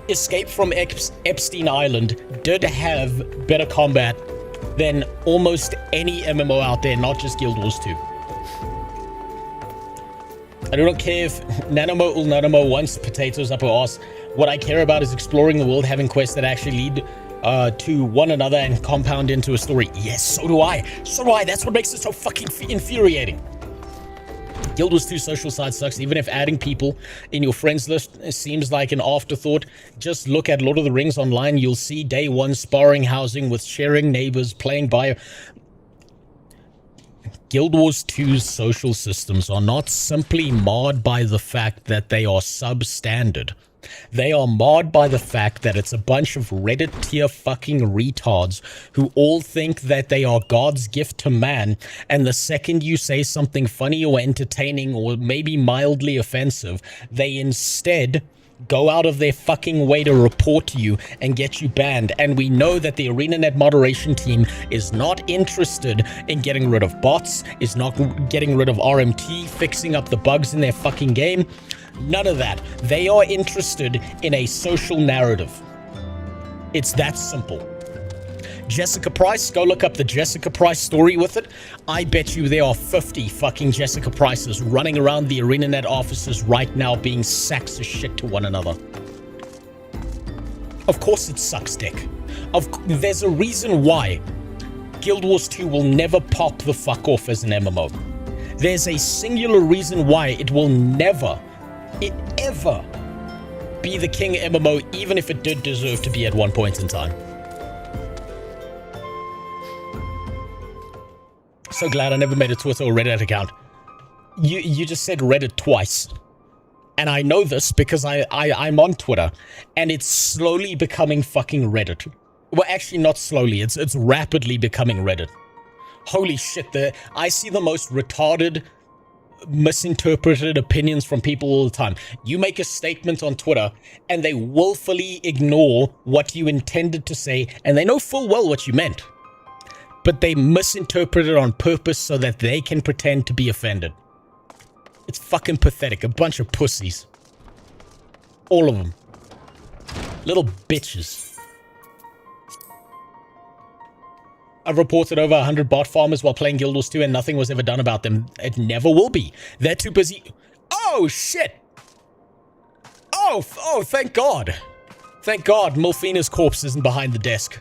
Escape from Epstein Island did have better combat than almost any MMO out there, not just Guild Wars 2. I don't care if Nanamo or Nanamo wants potatoes up her ass. What I care about is exploring the world, having quests that actually lead to one another and compound into a story. Yes, so do I. So do I. That's what makes it so fucking infuriating. Guild Wars 2 social side sucks. Even if adding people in your friends list seems like an afterthought, just look at Lord of the Rings Online. You'll see day one sparring housing with sharing neighbors, playing bio. Guild Wars 2's social systems are not simply marred by the fact that they are substandard. They are marred by the fact that it's a bunch of Reddit tier fucking retards who all think that they are God's gift to man, and the second you say something funny or entertaining or maybe mildly offensive, they instead go out of their fucking way to report you and get you banned. And we know that the ArenaNet moderation team is not interested in getting rid of bots, is not getting rid of RMT, fixing up the bugs in their fucking game. None of that. They are interested in a social narrative. It's that simple. Jessica Price, go look up the Jessica Price story with it. I bet you there are 50 fucking Jessica Prices running around the ArenaNet offices right now being sacks of shit to one another. Of course it sucks dick. There's a reason why Guild Wars 2 will never pop the fuck off as an MMO. There's a singular reason why it will never, ever be the king MMO, even if it did deserve to be at one point in time. So glad I never made a Twitter or Reddit account. You just said Reddit twice. And I know this because I'm on Twitter. And it's slowly becoming fucking Reddit. Well, actually not slowly. It's rapidly becoming Reddit. Holy shit, I see the most retarded misinterpreted opinions from people all the time. You make a statement on Twitter and they willfully ignore what you intended to say, and they know full well what you meant, but they misinterpret it on purpose so that they can pretend to be offended. It's fucking pathetic. A bunch of pussies. All of them. Little bitches. I've reported over 100 bot farmers while playing Guild Wars 2 and nothing was ever done about them. It never will be. They're too busy. Oh, shit. Oh, thank God. Thank God Milfina's corpse isn't behind the desk.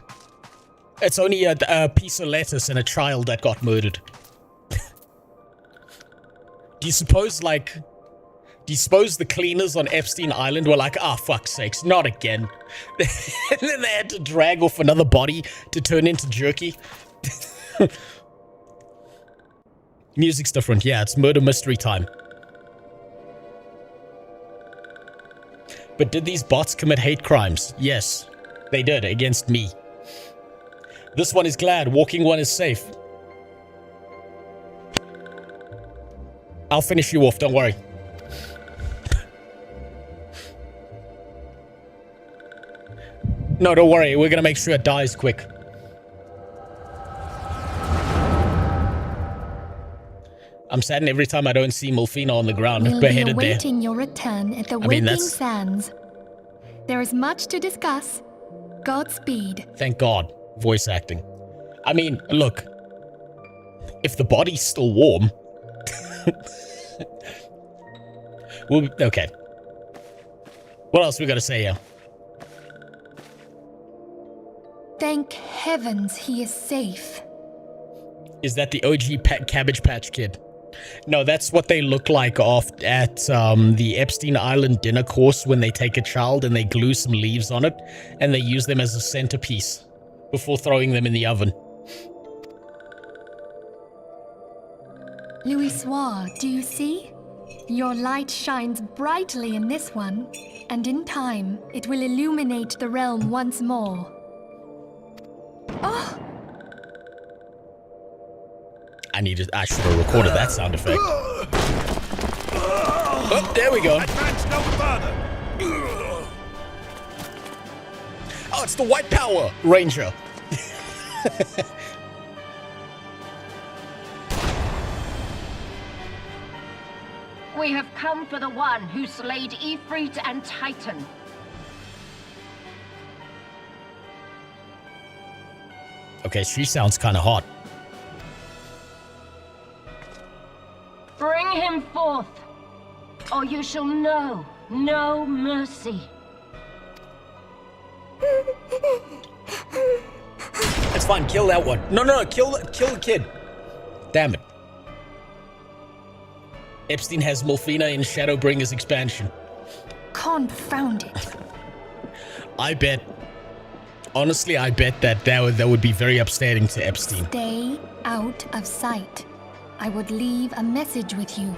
It's only a piece of lettuce and a child that got murdered. Do you suppose the cleaners on Epstein Island were like, ah, fuck's sakes, not again. And then they had to drag off another body to turn into jerky. Music's different. Yeah, it's murder mystery time. But did these bots commit hate crimes? Yes, they did, against me. This one is glad. Walking one is safe. I'll finish you off, don't worry. No, don't worry. We're gonna make sure it dies quick. I'm saddened every time I don't see Milfina on the ground, beheaded there. Awaiting your return at the Waking Sands. There is much to discuss. Godspeed. Thank God. Voice acting. I mean, look. If the body's still warm... well, okay. What else we gotta say here? Thank heavens he is safe. Is that the OG Cabbage Patch Kid? No, that's what they look like at the Epstein Island dinner course when they take a child and they glue some leaves on it and they use them as a centerpiece before throwing them in the oven. Louisoire, do you see? Your light shines brightly in this one, and in time, it will illuminate the realm once more. Oh! I should have recorded that sound effect. Oh, there we go. Advance no further. Oh, it's the White Power Ranger. We have come for the one who slayed Ifrit and Titan. Okay, she sounds kind of hot. Bring him forth, or you shall know no mercy. It's fine, kill that one. No, kill the kid. Damn it. Epstein has Milfina in Shadowbringers expansion. Confound it. I bet. Honestly, I bet that would be very upsetting to Epstein. Stay out of sight. I would leave a message with you.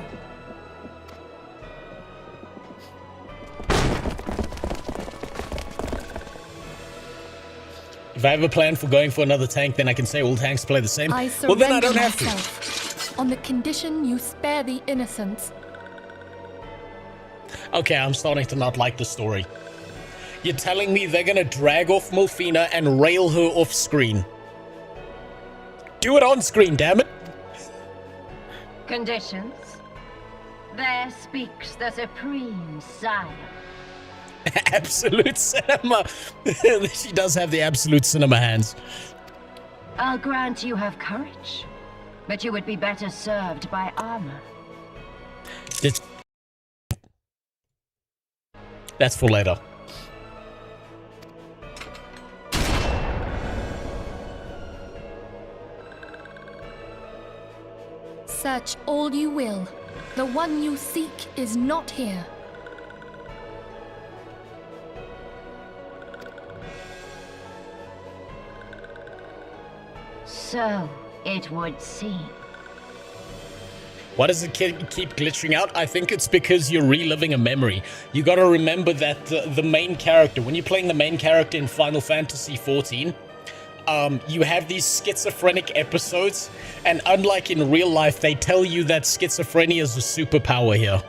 If I have a plan for going for another tank, then I can say all tanks play the same. Well, then I don't have to. On the condition you spare the innocents. Okay, I'm starting to not like the story. You're telling me they're gonna drag off Milfina and rail her off screen. Do it on screen, damn it. Conditions. There speaks the supreme sire. Absolute cinema. She does have the absolute cinema hands. I'll grant you have courage, but you would be better served by armor. That's for later. Search all you will. The one you seek is not here. So it would seem. Why does it keep glitching out? I think it's because you're reliving a memory. You gotta remember that the main character, when you're playing the main character in Final Fantasy XIV, you have these schizophrenic episodes, and unlike in real life, they tell you that schizophrenia is a superpower here.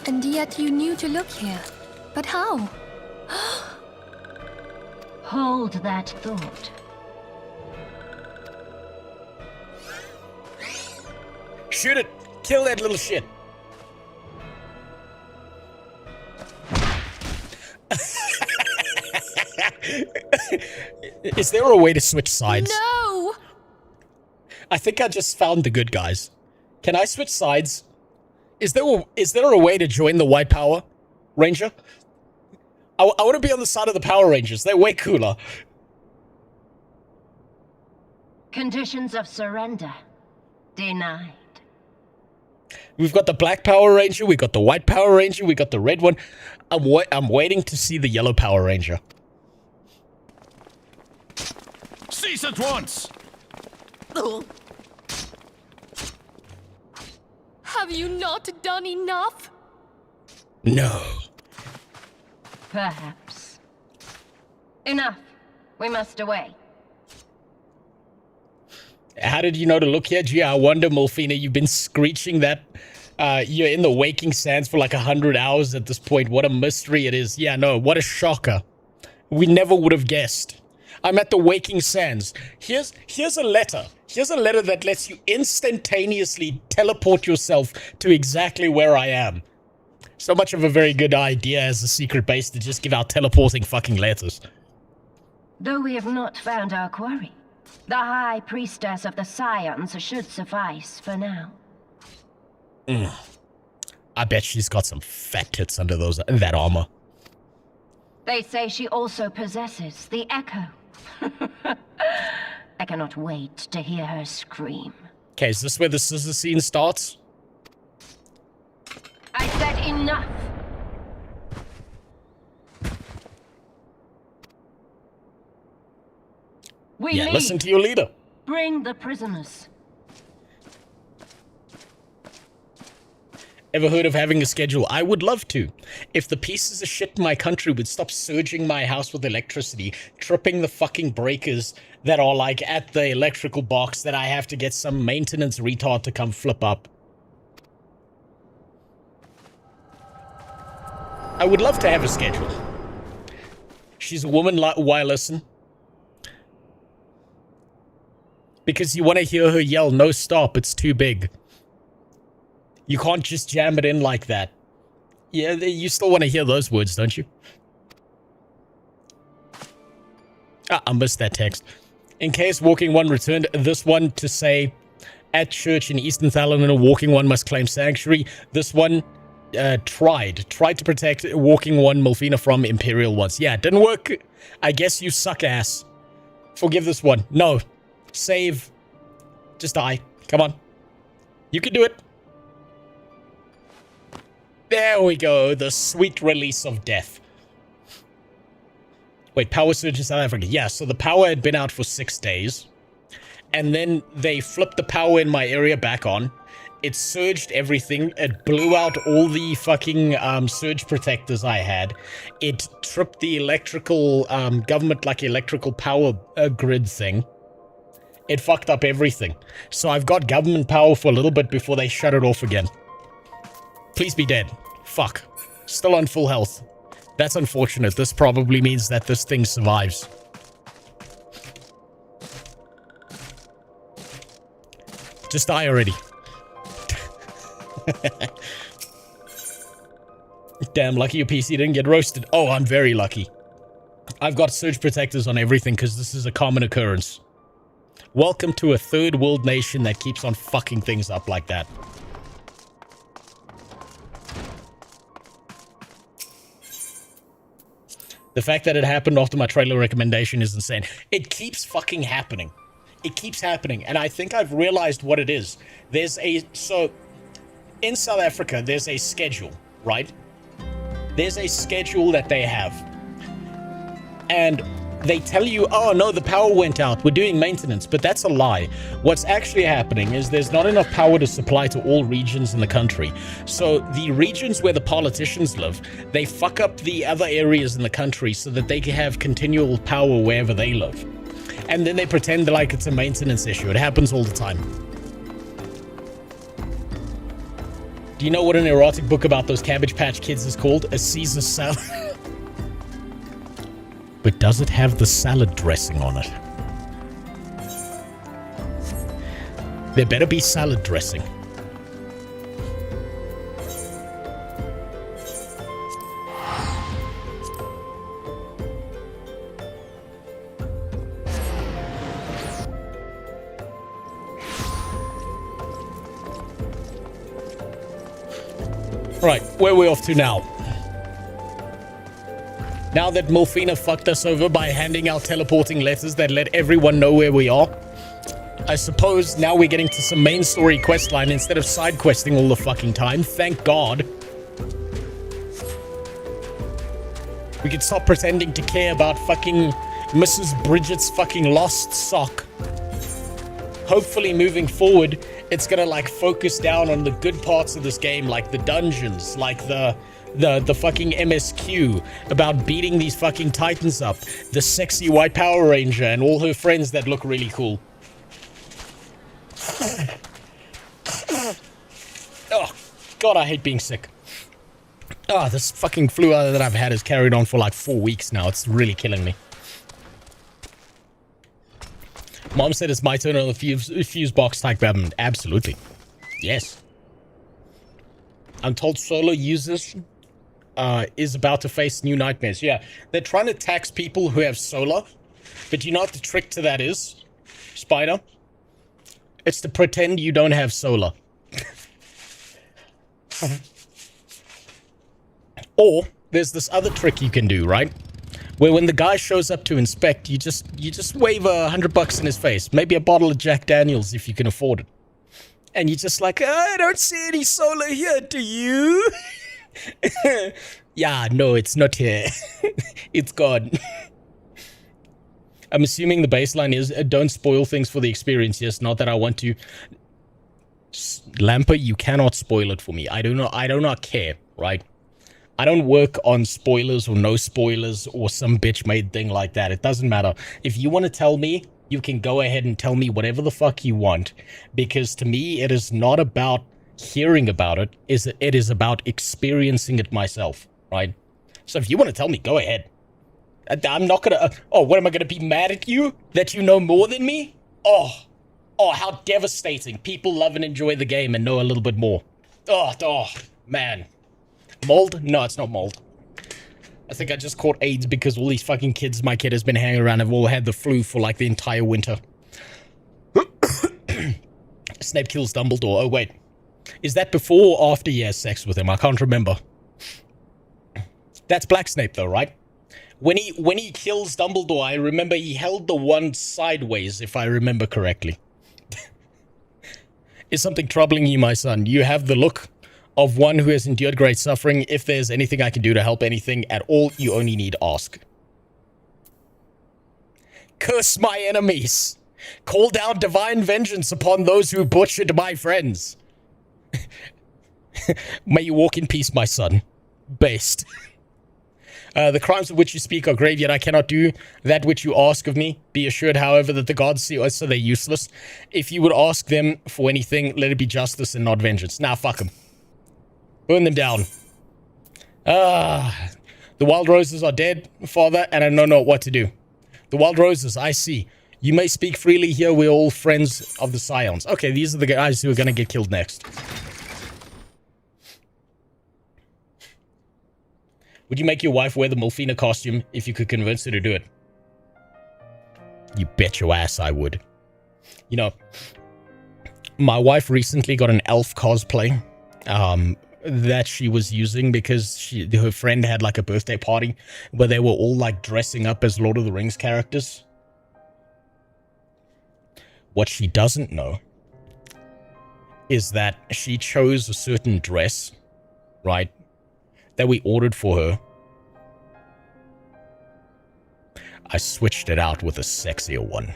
And yet you knew to look here. But how? Hold that thought. Shoot it! Kill that little shit! Is there a way to switch sides? No! I think I just found the good guys. Can I switch sides? Is there a way to join the White Power Ranger? I want to be on the side of the Power Rangers. They're way cooler. Conditions of surrender. Denied. We've got the Black Power Ranger, we got the White Power Ranger, we got the red one. I'm waiting to see the Yellow Power Ranger. Cease at once! Have you not done enough? No. Perhaps. Enough. We must away. How did you know to look here? Gee, I wonder, Molfina, you've been screeching that you're in the waking sands for like 100 hours at this point. What a mystery it is. Yeah, no, what a shocker. We never would have guessed. I'm at the waking sands. Here's a letter. Here's a letter that lets you instantaneously teleport yourself to exactly where I am. So much of a very good idea as a secret base to just give out teleporting fucking letters. Though we have not found our quarry, the High Priestess of the Scions should suffice for now. I bet she's got some fat tits under that armor. They say she also possesses the Echo. I cannot wait to hear her scream. Okay, is this where the scissor scene starts? I said enough! We Yeah, leave. listen to your leader. Bring the prisoners. Ever heard of having a schedule? I would love to. If the pieces of shit in my country would stop surging my house with electricity, tripping the fucking breakers that are like at the electrical box that I have to get some maintenance retard to come flip up. I would love to have a schedule. She's a woman, why listen? Because you want to hear her yell, no stop, it's too big. You can't just jam it in like that. Yeah, you still want to hear those words, don't you? Ah, I missed that text. In case Walking One returned, this one to say, at church in Eastern Thalana, Walking One must claim sanctuary. This one tried to protect Walking One Molfina from Imperial ones. Yeah, it didn't work. I guess you suck ass. Forgive this one. No. Save. Just die. Come on. You can do it. There we go. The sweet release of death. Wait, power surge in South Africa. Yeah, so the power had been out for 6 days. And then they flipped the power in my area back on. It surged everything. It blew out all the fucking surge protectors I had. It tripped the electrical, government, like electrical power grid thing. It fucked up everything. So I've got government power for a little bit before they shut it off again. Please be dead. Fuck. Still on full health. That's unfortunate. This probably means that this thing survives. Just die already. Damn, lucky your PC didn't get roasted. Oh, I'm very lucky. I've got surge protectors on everything because this is a common occurrence. Welcome to a third world nation that keeps on fucking things up like that. The fact that it happened after my trailer recommendation is insane. It keeps fucking happening. It keeps happening. And I think I've realized what it is. So, in South Africa, there's a schedule, right? There's a schedule that they have. And they tell you, oh no, the power went out, we're doing maintenance, but that's a lie. What's actually happening is there's not enough power to supply to all regions in the country. So the regions where the politicians live, they fuck up the other areas in the country so that they can have continual power wherever they live. And then they pretend like it's a maintenance issue. It happens all the time. Do you know what an erotic book about those Cabbage Patch Kids is called? A Caesar salad. But does it have the salad dressing on it? There better be salad dressing. Right, where are we off to now? Now that Morphina fucked us over by handing out teleporting letters that let everyone know where we are, I suppose now we're getting to some main story questline instead of side questing all the fucking time. Thank God. We could stop pretending to care about fucking Mrs. Bridget's fucking lost sock. Hopefully moving forward, it's gonna like focus down on the good parts of this game, like the dungeons, like the fucking MSQ, about beating these fucking titans up, the sexy white Power Ranger and all her friends that look really cool. Oh God, I hate being sick. Oh, this fucking flu that I've had has carried on for like 4 weeks now. It's really killing me. Mom said it's my turn on the fuse box type weapon. Absolutely. Yes. I'm told solo users is about to face new nightmares. Yeah, they're trying to tax people who have solar. But you know what the trick to that is, Spider? It's to pretend you don't have solar. Or there's this other trick you can do, right? Where when the guy shows up to inspect, you just wave $100 in his face. Maybe a bottle of Jack Daniels if you can afford it. And you're just like, I don't see any solar here, do you? Yeah, no, it's not here. It's gone. I'm assuming the baseline is don't spoil things for the experience. Yes, not that I want to. Lamper, you cannot spoil it for me. I do not care, right? I don't work on spoilers or no spoilers or some bitch made thing like that. It doesn't matter. If you want to tell me, you can go ahead and tell me whatever the fuck you want. Because to me, it is not about hearing about it. It is about experiencing it myself, right? So if you want to tell me, go ahead. I'm not gonna... oh, what am I gonna be mad at you? That you know more than me? Oh, how devastating. People love and enjoy the game and know a little bit more. Oh, man. Mold? No, it's not mold. I think I just caught AIDS because all these fucking kids my kid has been hanging around have all had the flu for like the entire winter. Snape kills Dumbledore. Oh, wait. Is that before or after he has sex with him? I can't remember. That's Black Snape though, right? When he kills Dumbledore, I remember he held the wand sideways, if I remember correctly. Is something troubling you, my son? You have the look of one who has endured great suffering. If there's anything I can do to help anything at all, you only need ask. Curse my enemies. Call down divine vengeance upon those who butchered my friends. May you walk in peace, my son. Based. The crimes of which you speak are grave, yet I cannot do that which you ask of me. Be assured, however, that the gods see us, so they're useless. If you would ask them for anything, let it be justice and not vengeance. Nah, fuck them. Burn them down. The wild roses are dead, father, and I know not what to do. The wild roses, I see. You may speak freely here. We're all friends of the Scions. Okay, these are the guys who are going to get killed next. Would you make your wife wear the Morphina costume if you could convince her to do it? You bet your ass I would. You know, my wife recently got an elf cosplay that she was using because her friend had like a birthday party where they were all like dressing up as Lord of the Rings characters. What she doesn't know is that she chose a certain dress, right, that we ordered for her. I switched it out with a sexier one.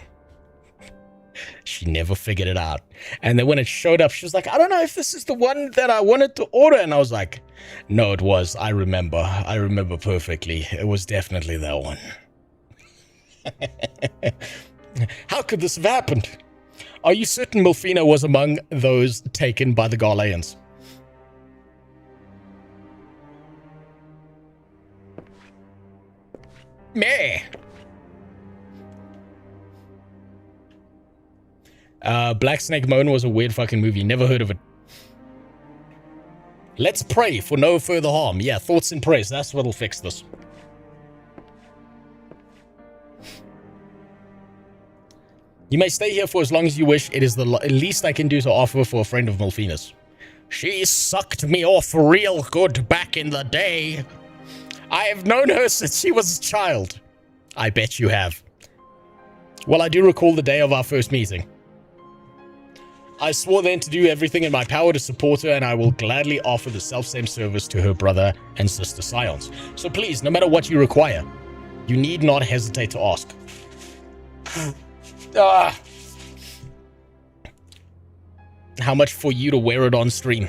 She never figured it out. And then when it showed up, she was like, I don't know if this is the one that I wanted to order. And I was like, no, it was. I remember. I remember perfectly. It was definitely that one. How could this have happened? Are you certain Milfina was among those taken by the Garleans? Meh. Black Snake Moan was a weird fucking movie. Never heard of it. Let's pray for no further harm. Yeah, thoughts and prayers. That's what'll fix this. You may stay here for as long as you wish. It is the least I can do to offer for a friend of Milfina's. She sucked me off real good back in the day. I have known her since she was a child. I bet you have. Well, I do recall the day of our first meeting. I swore then to do everything in my power to support her, and I will gladly offer the self-same service to her brother and sister Scions. So please, no matter what you require, you need not hesitate to ask. How much for you to wear it on stream?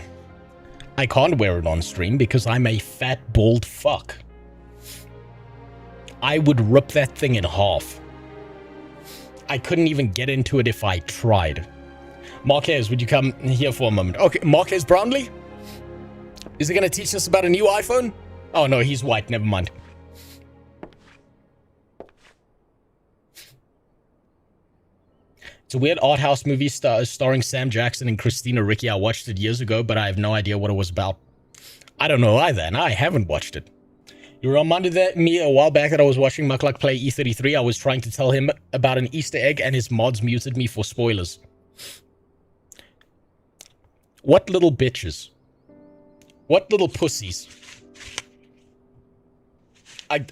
I can't wear it on stream because I'm a fat, bald fuck. I would rip that thing in half. I couldn't even get into it if I tried. Marquez, would you come here for a moment? Okay, Marquez Brownlee? Is he going to teach us about a new iPhone? Oh no, he's white, never mind. It's a weird art house movie starring Sam Jackson and Christina Ricci. I watched it years ago, but I have no idea what it was about. I don't know either, and I haven't watched it. You reminded me a while back that I was watching Muckluck play E33. I was trying to tell him about an Easter egg, and his mods muted me for spoilers. What little bitches. What little pussies.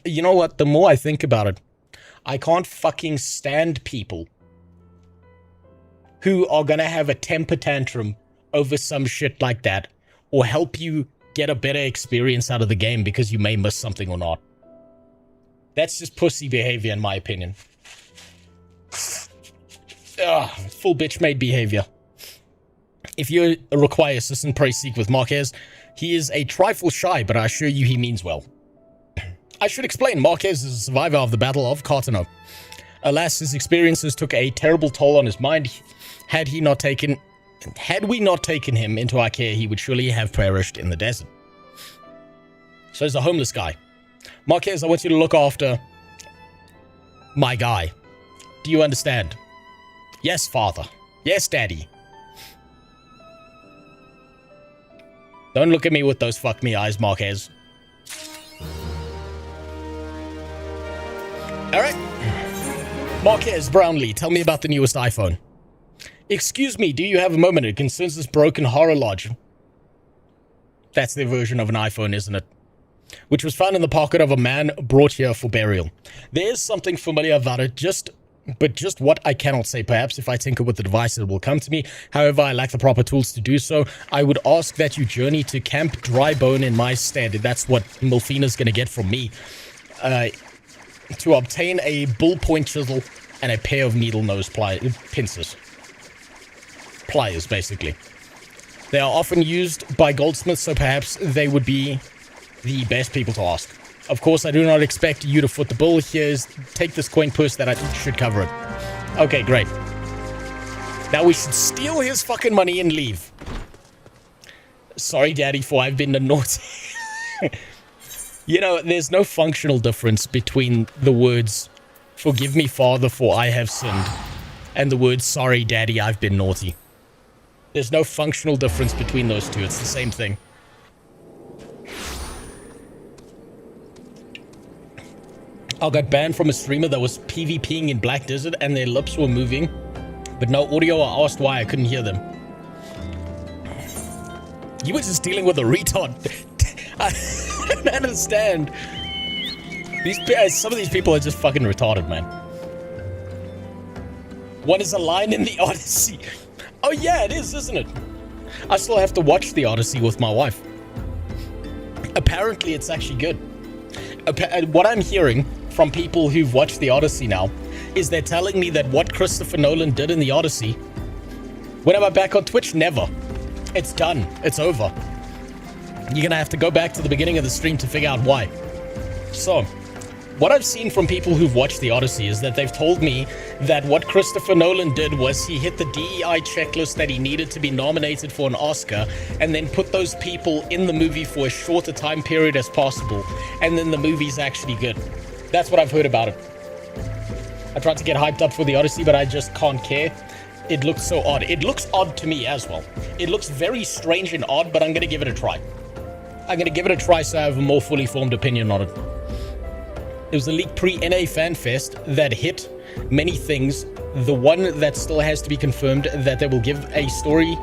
You know what? The more I think about it, I can't fucking stand people who are gonna have a temper tantrum over some shit like that, or help you get a better experience out of the game because you may miss something or not. That's just pussy behavior in my opinion. Full bitch made behavior. If you require assistant, pray seek with Marquez. He is a trifle shy, but I assure you he means well. I should explain, Marquez is a survivor of the Battle of Cartano. Alas, his experiences took a terrible toll on his mind. Had we not taken him into our care, he would surely have perished in the desert. So he's a homeless guy. Marquez, I want you to look after my guy. Do you understand? Yes, father. Yes, daddy. Don't look at me with those fuck me eyes, Marquez. Alright. Marquez Brownlee, tell me about the newest iPhone. Excuse me, do you have a moment? It concerns this broken horror lodge. That's their version of an iPhone, isn't it? Which was found in the pocket of a man brought here for burial. There is something familiar about it, but just what I cannot say. Perhaps if I tinker with the device, it will come to me. However, I lack the proper tools to do so. I would ask that you journey to Camp Drybone in my stead. That's what Milfina's going to get from me. To obtain a bullpoint chisel and a pair of needle nose pincers. Pliers, basically. They are often used by goldsmiths, so perhaps they would be the best people to ask. Of course, I do not expect you to foot the bill. Take this coin purse that I should cover it. Okay, great. Now we should steal his fucking money and leave. Sorry, Daddy, for I've been a naughty. You know, there's no functional difference between the words, forgive me, Father, for I have sinned, and the words, sorry, Daddy, I've been naughty. There's no functional difference between those two. It's the same thing. I got banned from a streamer that was PvPing in Black Desert and their lips were moving, but no audio. I asked why. I couldn't hear them. You were just dealing with a retard. I don't understand. Some of these people are just fucking retarded, man. One is a line in the Odyssey. Oh yeah, it is, isn't it? I still have to watch the Odyssey with my wife. Apparently, it's actually good. What I'm hearing from people who've watched the Odyssey now is they're telling me that what Christopher Nolan did in the Odyssey, when am I back on Twitch? Never. It's done. It's over. You're gonna have to go back to the beginning of the stream to figure out why. So, what I've seen from people who've watched the Odyssey is that they've told me that what Christopher Nolan did was he hit the DEI checklist that he needed to be nominated for an Oscar, and then put those people in the movie for as short a time period as possible, and then the movie's actually good. That's what I've heard about it. I tried to get hyped up for the Odyssey, but I just can't care. It looks so odd. It looks odd to me as well. It looks very strange and odd, but I'm gonna give it a try. I'm gonna give it a try so I have a more fully formed opinion on it. It was the leaked pre-NA FanFest that hit many things. The one that still has to be confirmed, that they will give a story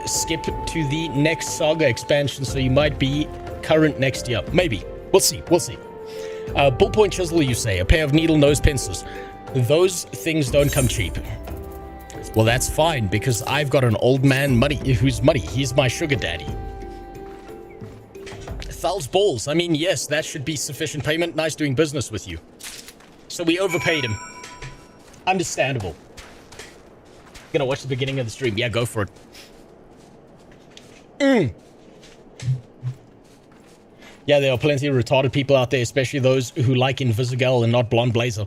skip to the next Saga expansion, so you might be current next year. Maybe. We'll see. We'll see. Ballpoint chisel, you say. A pair of needle nose pencils. Those things don't come cheap. Well, that's fine, because I've got an old man who's money. He's my sugar daddy. Thal's balls. I mean, yes, that should be sufficient payment. Nice doing business with you. So we overpaid him. Understandable. Gonna watch the beginning of the stream. Yeah, go for it. Yeah, there are plenty of retarded people out there, especially those who like Invisigal and not Blonde Blazer.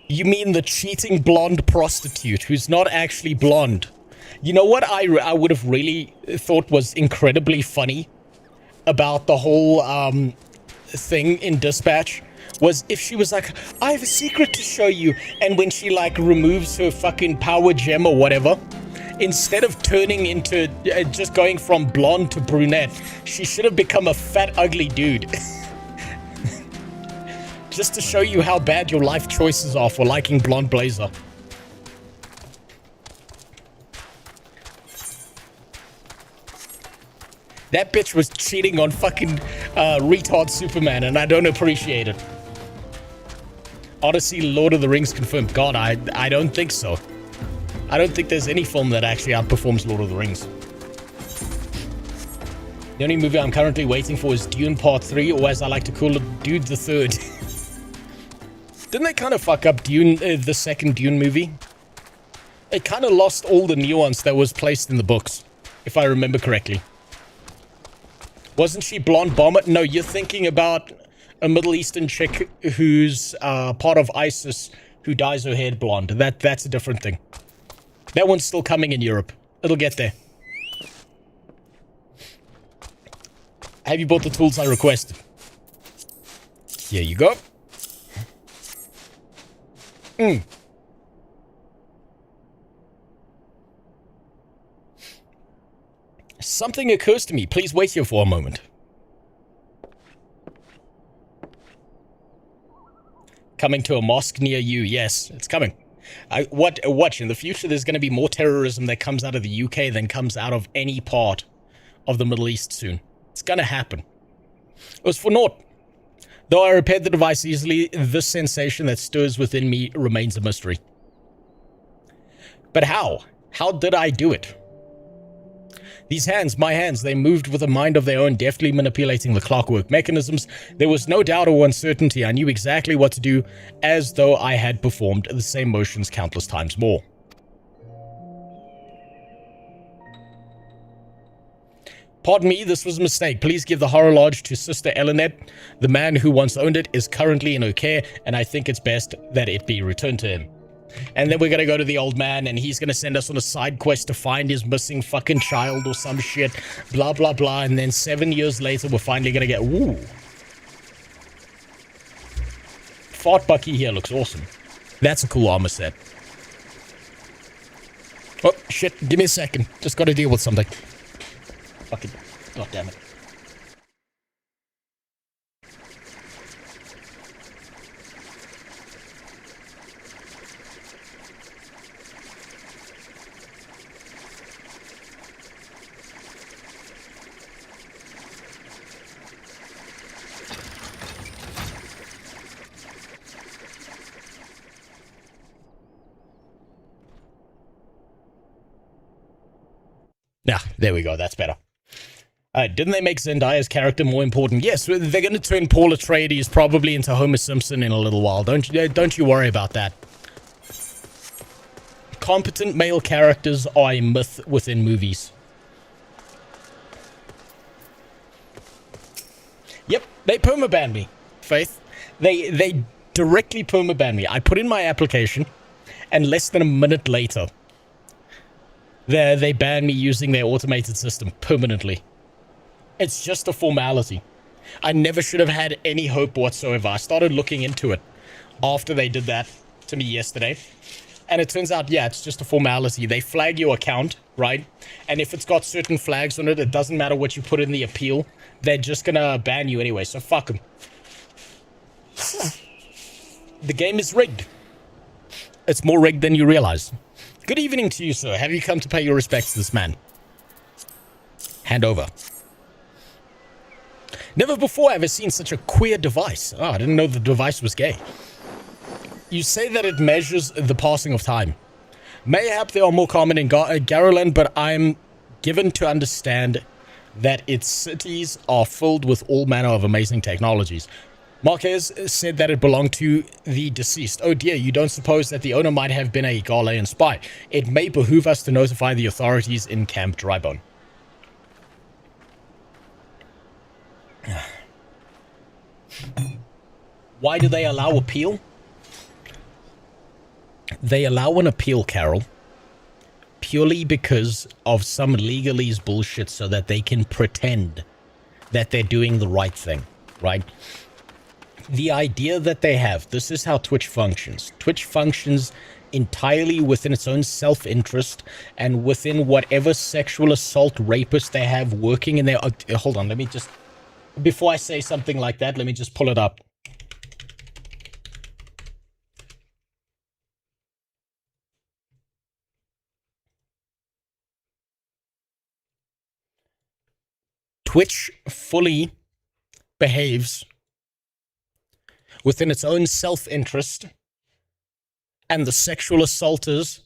You mean the cheating blonde prostitute who's not actually blonde? You know what I would have really thought was incredibly funny about the whole thing in Dispatch was if she was like, I have a secret to show you, and when she like removes her fucking power gem or whatever, instead of turning into just going from blonde to brunette, she should have become a fat ugly dude. Just to show you how bad your life choices are for liking Blonde Blazer. That bitch was cheating on fucking retard Superman, and I don't appreciate it. Odyssey, Lord of the Rings confirmed. God, I don't think so. I don't think there's any film that actually outperforms Lord of the Rings. The only movie I'm currently waiting for is Dune Part 3, or as I like to call it, Dude the Third. Didn't they kind of fuck up Dune, the second Dune movie? It kind of lost all the nuance that was placed in the books, if I remember correctly. Wasn't she blonde bomber? No, you're thinking about a Middle Eastern chick who's part of ISIS who dyes her hair blonde. That's a different thing. That one's still coming in Europe. It'll get there. Have you bought the tools I requested? Here you go. Something occurs to me. Please wait here for a moment. Coming to a mosque near you. Yes, it's coming. Watch, in the future there's going to be more terrorism that comes out of the UK than comes out of any part of the Middle East soon. It's going to happen. It was for naught. Though I repaired the device easily, this sensation that stirs within me remains a mystery. But how? How did I do it? These hands, my hands, they moved with a mind of their own, deftly manipulating the clockwork mechanisms. There was no doubt or uncertainty. I knew exactly what to do, as though I had performed the same motions countless times more. Pardon me, this was a mistake. Please give the Horror Lodge to Sister Elenet. The man who once owned it is currently in her care, and I think it's best that it be returned to him. And then we're gonna go to the old man, and he's gonna send us on a side quest to find his missing fucking child or some shit. Blah, blah, blah. And then 7 years later, we're finally gonna get... Ooh. Fart Bucky here looks awesome. That's a cool armor set. Oh, shit. Give me a second. Just gotta deal with something. Fucking... God damn it. Yeah, there we go. That's better. Didn't they make Zendaya's character more important? Yes, they're going to turn Paul Atreides probably into Homer Simpson in a little while. Don't you worry about that. Competent male characters are a myth within movies. Yep, they permabanned me, Faith. They directly permabanned me. I put in my application, and less than a minute later, they banned me using their automated system permanently. It's just a formality. I never should have had any hope whatsoever. I started looking into it after they did that to me yesterday. And it turns out, yeah, it's just a formality. They flag your account, right? And if it's got certain flags on it, it doesn't matter what you put in the appeal. They're just gonna ban you anyway, so fuck them. The game is rigged. It's more rigged than you realize. Good evening to you, sir. Have you come to pay your respects to this man? Hand over. Never before have I seen such a queer device. Oh, I didn't know the device was gay. You say that it measures the passing of time. Mayhap they are more common in Garuland, but I'm given to understand that its cities are filled with all manner of amazing technologies. Marquez said that it belonged to the deceased. Oh dear, you don't suppose that the owner might have been a Ghanaian spy? It may behoove us to notify the authorities in Camp Drybone. Why do they allow appeal? They allow an appeal, Carol, purely because of some legalese bullshit so that they can pretend that they're doing the right thing, right? The idea that they have, this is how Twitch functions. Twitch functions entirely within its own self-interest and within whatever sexual assault rapist they have working in their... hold on, let me just... Before I say something like that, let me just pull it up. Twitch fully behaves within its own self-interest, and the sexual assaulters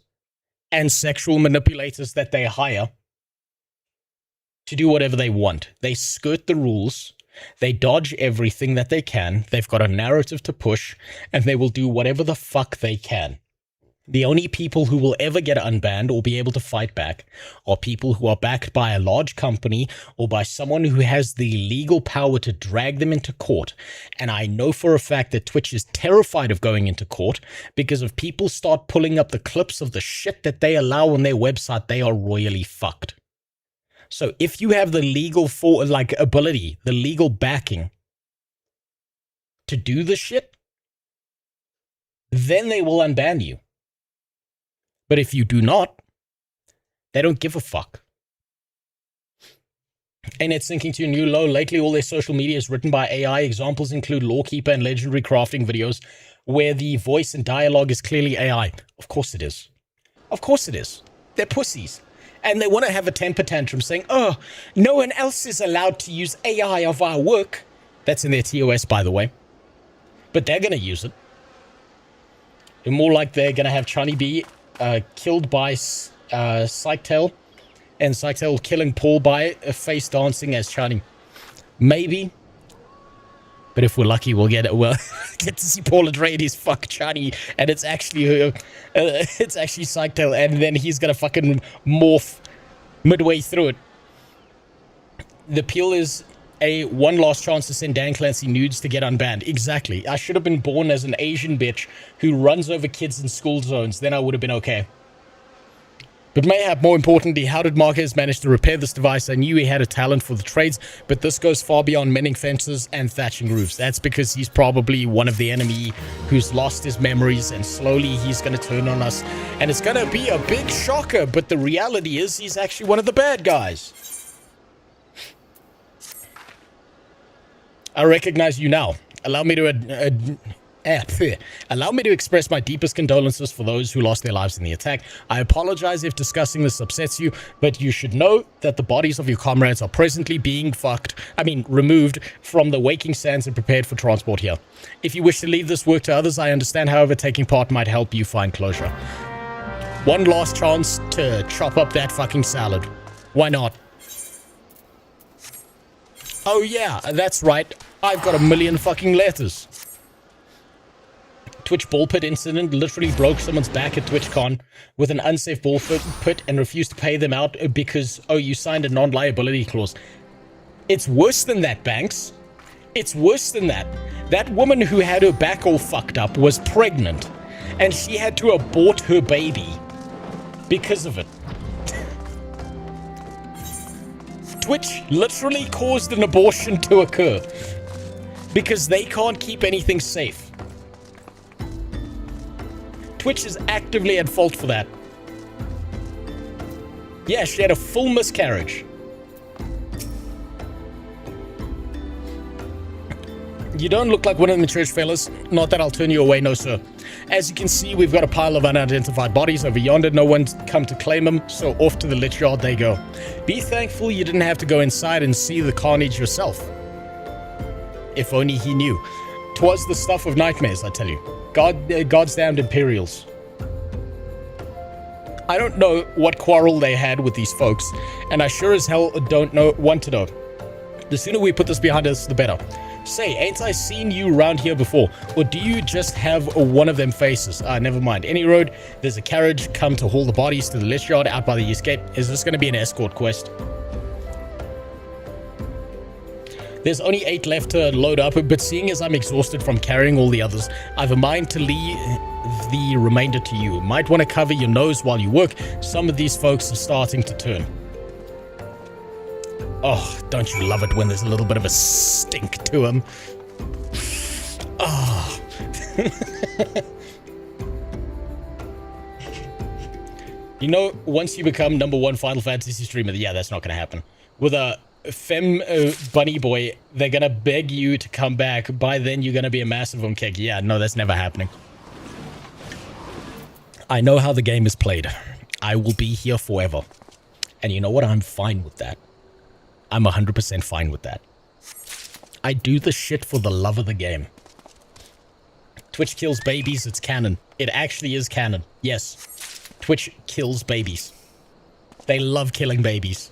and sexual manipulators that they hire to do whatever they want. They skirt the rules, they dodge everything that they can, they've got a narrative to push, and they will do whatever the fuck they can. The only people who will ever get unbanned or be able to fight back are people who are backed by a large company or by someone who has the legal power to drag them into court. And I know for a fact that Twitch is terrified of going into court because if people start pulling up the clips of the shit that they allow on their website, they are royally fucked. So if you have the legal ability, the legal backing to do the shit, then they will unban you. But if you do not, they don't give a fuck. And it's sinking to a new low. Lately, all their social media is written by AI. Examples include Lawkeeper and Legendary Crafting videos where the voice and dialogue is clearly AI. Of course it is. Of course it is. They're pussies. And they want to have a temper tantrum saying, oh, no one else is allowed to use AI of our work. That's in their TOS, by the way. But they're going to use it. They're more like they're going to have Chani be killed by Sidequest, and Sidequest killing Paul by face dancing as Chani. Maybe. But if we're lucky, we'll get get to see Paul Atreides fuck Chani, and it's actually Sidequest, and then he's gonna fucking morph midway through it. The appeal is a one last chance to send Dan Clancy nudes to get unbanned. Exactly. I should have been born as an Asian bitch who runs over kids in school zones. Then I would have been okay. But mayhap more importantly, how did Marquez manage to repair this device? I knew he had a talent for the trades, but this goes far beyond mending fences and thatching roofs. That's because he's probably one of the enemy who's lost his memories, and slowly he's going to turn on us. And it's going to be a big shocker, but the reality is he's actually one of the bad guys. I recognize you now. Allow me to express my deepest condolences for those who lost their lives in the attack. I apologize if discussing this upsets you, but you should know that the bodies of your comrades are presently being removed from the waking sands and prepared for transport here. If you wish to leave this work to others, I understand, however, taking part might help you find closure. One last chance to chop up that fucking salad. Why not? Oh yeah, that's right. I've got a million fucking letters. Twitch ball pit incident literally broke someone's back at TwitchCon with an unsafe ball pit and refused to pay them out because, oh, you signed a non-liability clause. It's worse than that, Banks. It's worse than that. That woman who had her back all fucked up was pregnant, and she had to abort her baby because of it. Twitch literally caused an abortion to occur because they can't keep anything safe. Twitch is actively at fault for that. Yeah, she had a full miscarriage. You don't look like one of the church fellas. Not that I'll turn you away, no sir. As you can see, we've got a pile of unidentified bodies over yonder. No one's come to claim them, so off to the lich yard they go. Be thankful you didn't have to go inside and see the carnage yourself. If only he knew. 'Twas the stuff of nightmares, I tell you. God's damned Imperials. I don't know what quarrel they had with these folks, and I sure as hell want to know. The sooner we put this behind us, the better. Say, ain't I seen you around here before? Or do you just have one of them faces? Never mind. Any road, there's a carriage come to haul the bodies to the lich yard out by the east gate. Is this going to be an escort quest? There's only 8 left to load up, but seeing as I'm exhausted from carrying all the others, I've a mind to leave the remainder to you. Might want to cover your nose while you work. Some of these folks are starting to turn. Oh, don't you love it when there's a little bit of a stink to them? Oh. You know, once you become #1 Final Fantasy streamer, yeah, that's not going to happen. With a femme bunny boy, they're going to beg you to come back. By then, you're going to be a massive on kick. Yeah, no, that's never happening. I know how the game is played. I will be here forever. And you know what? I'm fine with that. I'm 100% fine with that. I do this shit for the love of the game. Twitch kills babies, it's canon. It actually is canon. Yes. Twitch kills babies. They love killing babies.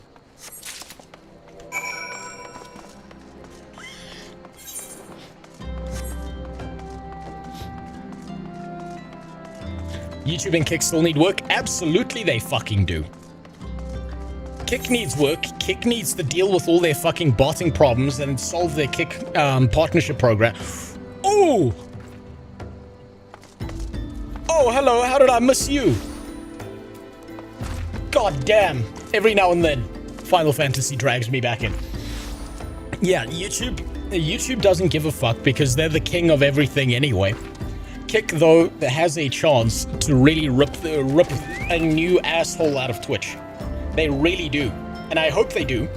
YouTube and Kick still need work? Absolutely they fucking do. Kick needs work. Kick needs to deal with all their fucking botting problems and solve their Kick partnership program. Oh! Oh, hello, how did I miss you? God damn. Every now and then, Final Fantasy drags me back in. Yeah, YouTube doesn't give a fuck because they're the king of everything anyway. Kick, though, has a chance to really rip a new asshole out of Twitch. They really do. And I hope they do.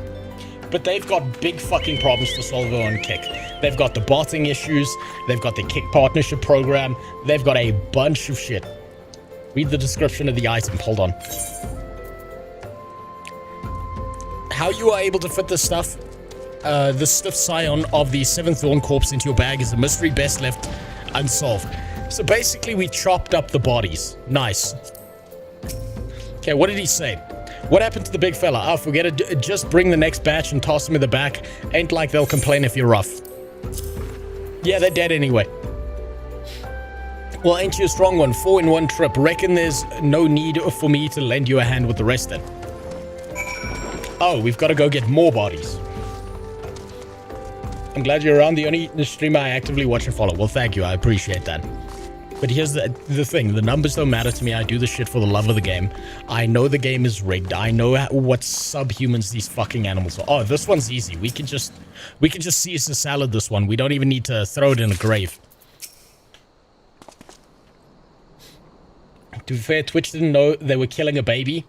But they've got big fucking problems to solve on Kick. They've got the botting issues. They've got the Kick partnership program. They've got a bunch of shit. Read the description of the item. Hold on. How you are able to fit this stuff, the stiff scion of the 7th Dawn corpse into your bag is a mystery best left unsolved. So basically we chopped up the bodies. Nice. Okay, what did he say? What happened to the big fella? Oh, forget it. Just bring the next batch and toss him in the back. Ain't like they'll complain if you're rough. Yeah, they're dead anyway. Well, ain't you a strong one? 4 in 1 trip. Reckon there's no need for me to lend you a hand with the rest then. Oh, we've got to go get more bodies. I'm glad you're around. The only streamer I actively watch and follow. Well, thank you. I appreciate that. But here's the thing. The numbers don't matter to me. I do this shit for the love of the game. I know the game is rigged. I know what subhumans these fucking animals are. Oh, this one's easy. We can just Caesar salad this one. We don't even need to throw it in a grave. To be fair, Twitch didn't know they were killing a baby.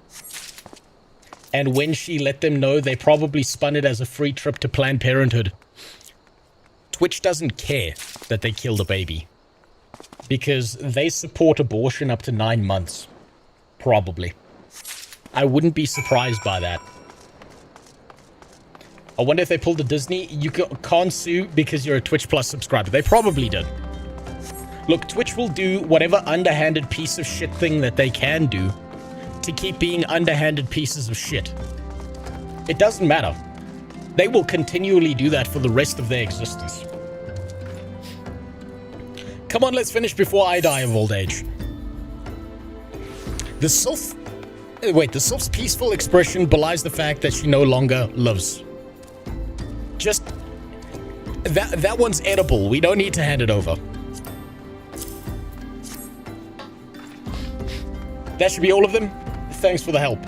And when she let them know, they probably spun it as a free trip to Planned Parenthood. Twitch doesn't care that they killed a baby. Because they support abortion up to 9 months. Probably. I wouldn't be surprised by that. I wonder if they pulled a Disney. You can't sue because you're a Twitch Plus subscriber. They probably did. Look, Twitch will do whatever underhanded piece of shit thing that they can do to keep being underhanded pieces of shit. It doesn't matter. They will continually do that for the rest of their existence. Come on, let's finish before I die of old age. The sylph... Wait, the sylph's peaceful expression belies the fact that she no longer lives. Just... That one's edible. We don't need to hand it over. That should be all of them. Thanks for the help.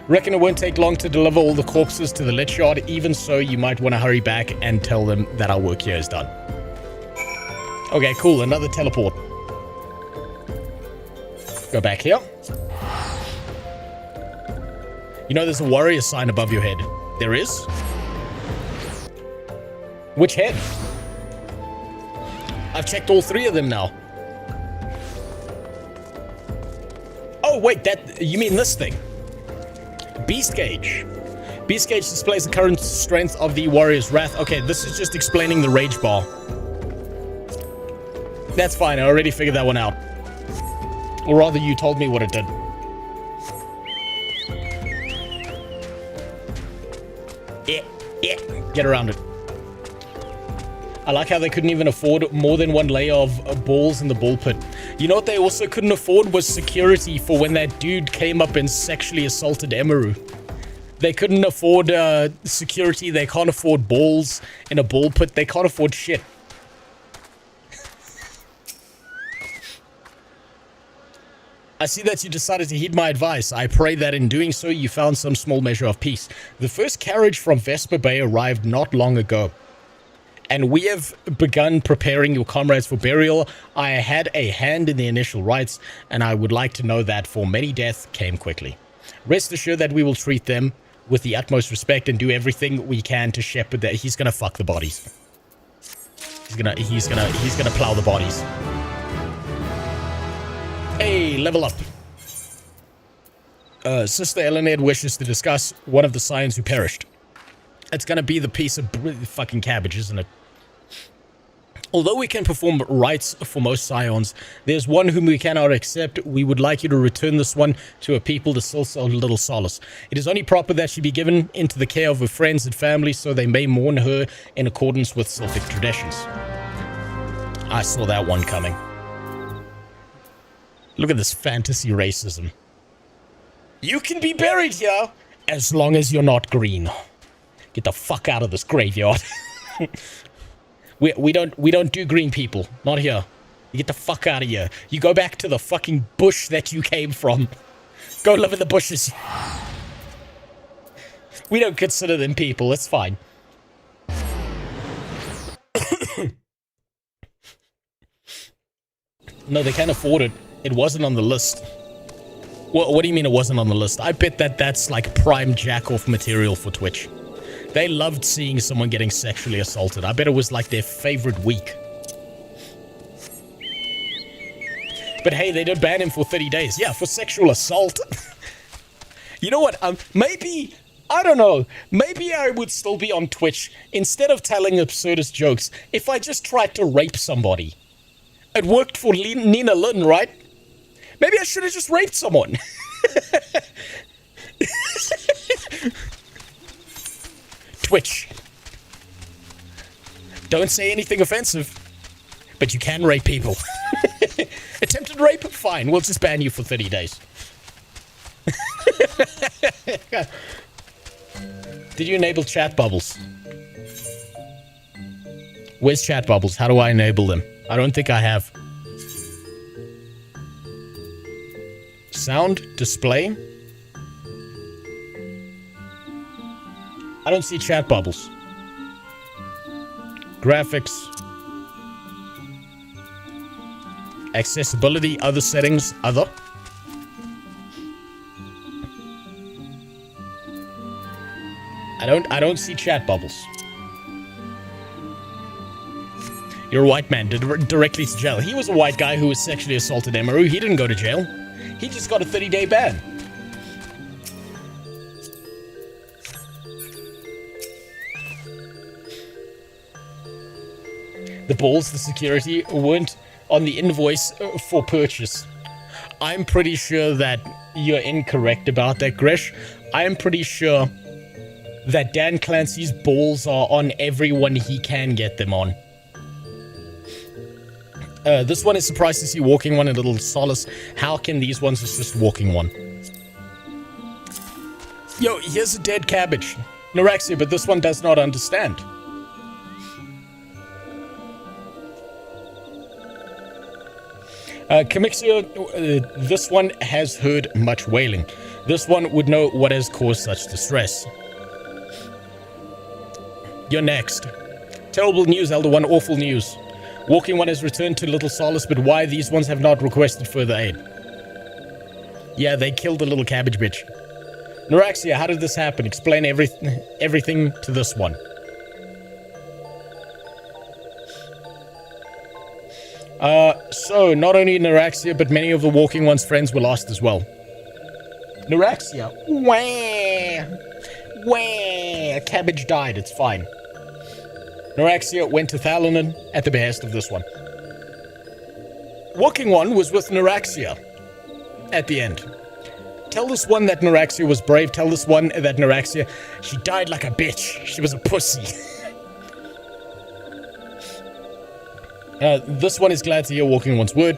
Reckon it won't take long to deliver all the corpses to the lich yard. Even so, you might want to hurry back and tell them that our work here is done. Okay, cool. Another teleport. Go back here. You know there's a warrior sign above your head. There is? Which head? I've checked all three of them now. Oh, wait, that... You mean this thing? Beast Gauge. Beast Gauge displays the current strength of the warrior's wrath. Okay, this is just explaining the rage bar. That's fine, I already figured that one out. Or rather, you told me what it did. Yeah, get around it. I like how they couldn't even afford more than one layer of balls in the ball pit. You know what they also couldn't afford was security for when that dude came up and sexually assaulted Emaru. They couldn't afford security, they can't afford balls in a ball pit, they can't afford shit. I see that you decided to heed my advice. I pray that in doing so you found some small measure of peace. The first carriage from Vesper Bay arrived not long ago, and we have begun preparing your comrades for burial. I had a hand in the initial rites, and I would like to know that for many deaths came quickly. Rest assured that we will treat them with the utmost respect and do everything we can to shepherd that. He's gonna fuck the bodies. He's gonna plow the bodies. Hey, level up. Sister Elened wishes to discuss one of the scions who perished. It's gonna be the piece of fucking cabbage, isn't it? Although we can perform rites for most scions, there's one whom we cannot accept. We would like you to return this one to a people to still a little solace. It is only proper that she be given into the care of her friends and family so they may mourn her in accordance with Sylphic traditions. I saw that one coming. Look at this fantasy racism. You can be buried here as long as you're not green. Get the fuck out of this graveyard. we don't do green people. Not here. You get the fuck out of here. You go back to the fucking bush that you came from. Go live in the bushes. We don't consider them people. It's fine. No, they can't afford it. It wasn't on the list. What do you mean it wasn't on the list? I bet that that's like prime jack-off material for Twitch. They loved seeing someone getting sexually assaulted. I bet it was like their favorite week. But hey, they did ban him for 30 days. Yeah, for sexual assault. You know what? Maybe, I don't know. Maybe I would still be on Twitch instead of telling absurdist jokes if I just tried to rape somebody. It worked for Nina Lynn, right? Maybe I should have just raped someone. Twitch. Don't say anything offensive, but you can rape people. Attempted rape? Fine, we'll just ban you for 30 days. Did you enable chat bubbles? Where's chat bubbles? How do I enable them? I don't think I have. Sound display. I don't see chat bubbles. Graphics. Accessibility, other settings, other. I don't see chat bubbles. You're a white man, directly to jail. He was a white guy who was sexually assaulted Emaru. He didn't go to jail. He just got a 30-day ban. The balls, the security, weren't on the invoice for purchase. I'm pretty sure that you're incorrect about that, Gresh. I'm pretty sure that Dan Clancy's balls are on everyone he can get them on. This one is surprised to see walking one and a little solace. How can these ones assist walking one? Yo, here's a dead cabbage. Neuraxia, but this one does not understand. Camixia, this one has heard much wailing. This one would know what has caused such distress. You're next. Terrible news, Elder One, awful news. Walking One has returned to Little Solace, but why these ones have not requested further aid? Yeah, they killed the little cabbage bitch. Neuraxia, how did this happen? Explain everything to this one. So, not only Neuraxia, but many of the Walking One's friends were lost as well. Neuraxia, wah! Wah! A cabbage died, it's fine. Neuraxia went to Thalanon at the behest of this one. Walking One was with Neuraxia at the end. Tell this one that Neuraxia was brave. Tell this one that Neuraxia, she died like a bitch. She was a pussy. This one is glad to hear Walking One's word.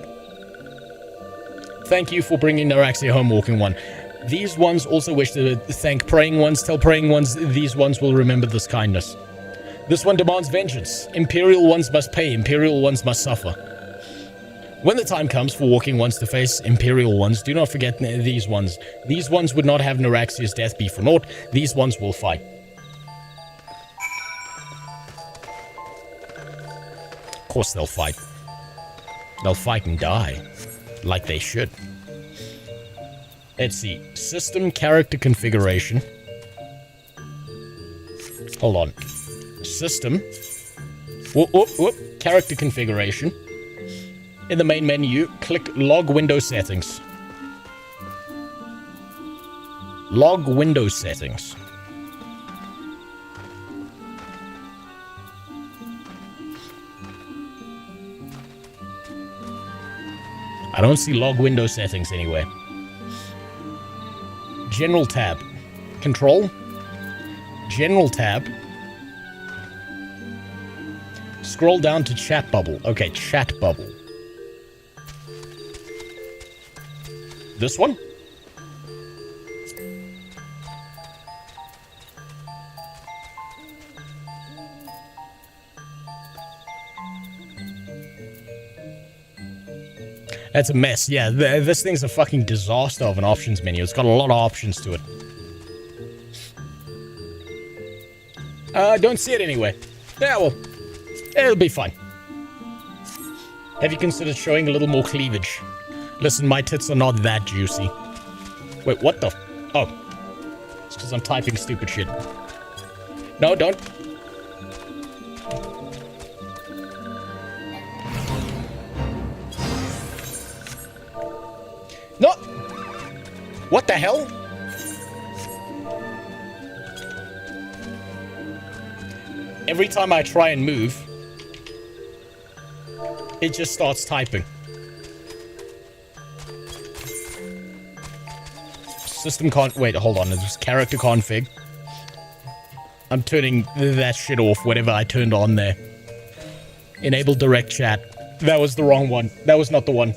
Thank you for bringing Neuraxia home, Walking One. These ones also wish to thank Praying Ones. Tell Praying Ones these ones will remember this kindness. This one demands vengeance. Imperial ones must pay. Imperial ones must suffer. When the time comes for Walking Ones to face Imperial ones, do not forget these ones. These ones would not have Neuraxia's death be for naught. These ones will fight. Of course they'll fight. They'll fight and die. Like they should. Let's see. System character configuration. Hold on. System. Character configuration. In the main menu, click Log Window Settings. Log Window Settings. I don't see Log Window Settings anywhere. General tab. Control. General tab. Scroll down to Chat Bubble. Okay, Chat Bubble. This one? That's a mess. Yeah, this thing's a fucking disaster of an options menu. It's got a lot of options to it. Don't see it anywhere. Yeah, well, it'll be fine. Have you considered showing a little more cleavage? Listen, my tits are not that juicy. Wait, what the? Oh. It's because I'm typing stupid shit. No, don't. No! What the hell? Every time I try and move, it just starts typing. System wait, hold on. It's character config. I'm turning that shit off, whatever I turned on there. Enable direct chat. That was the wrong one. That was not the one.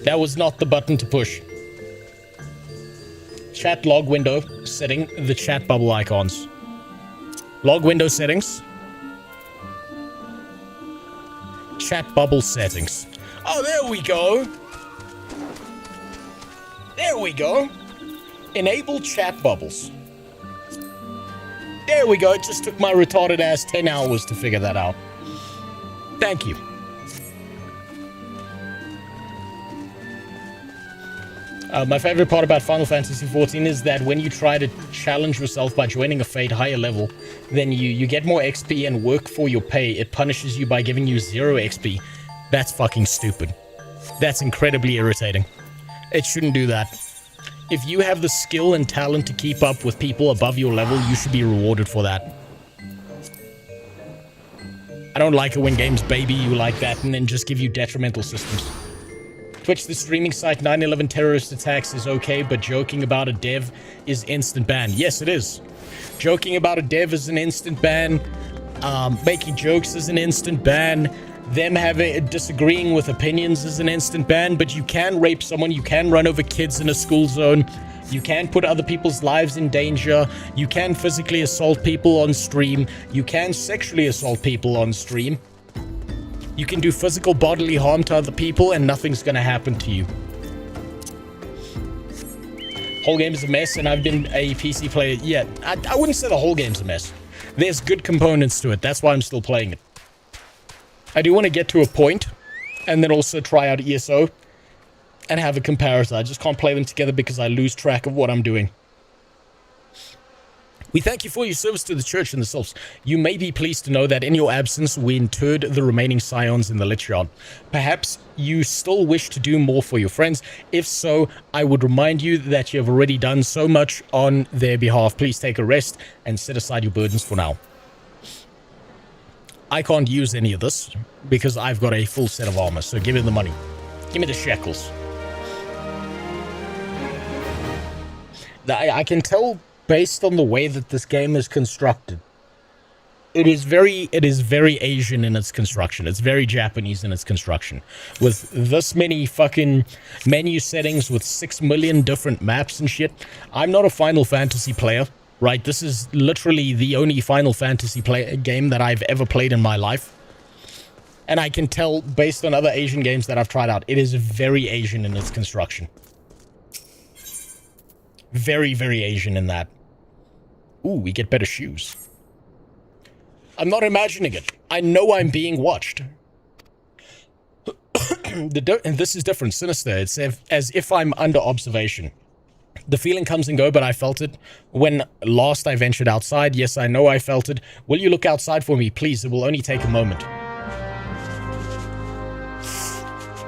That was not the button to push. Chat log window setting the chat bubble icons. Log window settings. Chat bubble settings. Oh, there we go. There we go. Enable chat bubbles. There we go. It just took my retarded ass 10 hours to figure that out. Thank you. My favorite part about Final Fantasy XIV is that when you try to challenge yourself by joining a Fate higher level, then you get more XP and work for your pay. It punishes you by giving you 0 XP. That's fucking stupid. That's incredibly irritating. It shouldn't do that. If you have the skill and talent to keep up with people above your level, you should be rewarded for that. I don't like it when games baby you like that and then just give you detrimental systems. Twitch, the streaming site 9/11 terrorist attacks is okay, but joking about a dev is instant ban. Yes, it is. Joking about a dev is an instant ban. Making jokes is an instant ban. Them disagreeing with opinions is an instant ban. But you can rape someone. You can run over kids in a school zone. You can put other people's lives in danger. You can physically assault people on stream. You can sexually assault people on stream. You can do physical bodily harm to other people and nothing's gonna happen to you. Whole game is a mess and I've been a PC player. Yeah, I wouldn't say the whole game's a mess. There's good components to it. That's why I'm still playing it. I do want to get to a point and then also try out ESO and have a comparison. I just can't play them together because I lose track of what I'm doing. We thank you for your service to the church and the selves. You may be pleased to know that in your absence, we interred the remaining scions in the lich yard. Perhaps you still wish to do more for your friends. If so, I would remind you that you have already done so much on their behalf. Please take a rest and set aside your burdens for now. I can't use any of this because I've got a full set of armor, so give me the money. Give me the shekels. I can tell based on the way that this game is constructed. It is very Asian in its construction. It's very Japanese in its construction. With this many fucking menu settings with 6 million different maps and shit. I'm not a Final Fantasy player, right? This is literally the only Final Fantasy game that I've ever played in my life. And I can tell based on other Asian games that I've tried out, it is very Asian in its construction. Very, very Asian in that. Ooh, we get better shoes. I'm not imagining it. I know I'm being watched. And this is different. Sinister. It's as if I'm under observation. The feeling comes and go, but I felt it when last I ventured outside. Yes, I know I felt it. Will you look outside for me, please? It will only take a moment.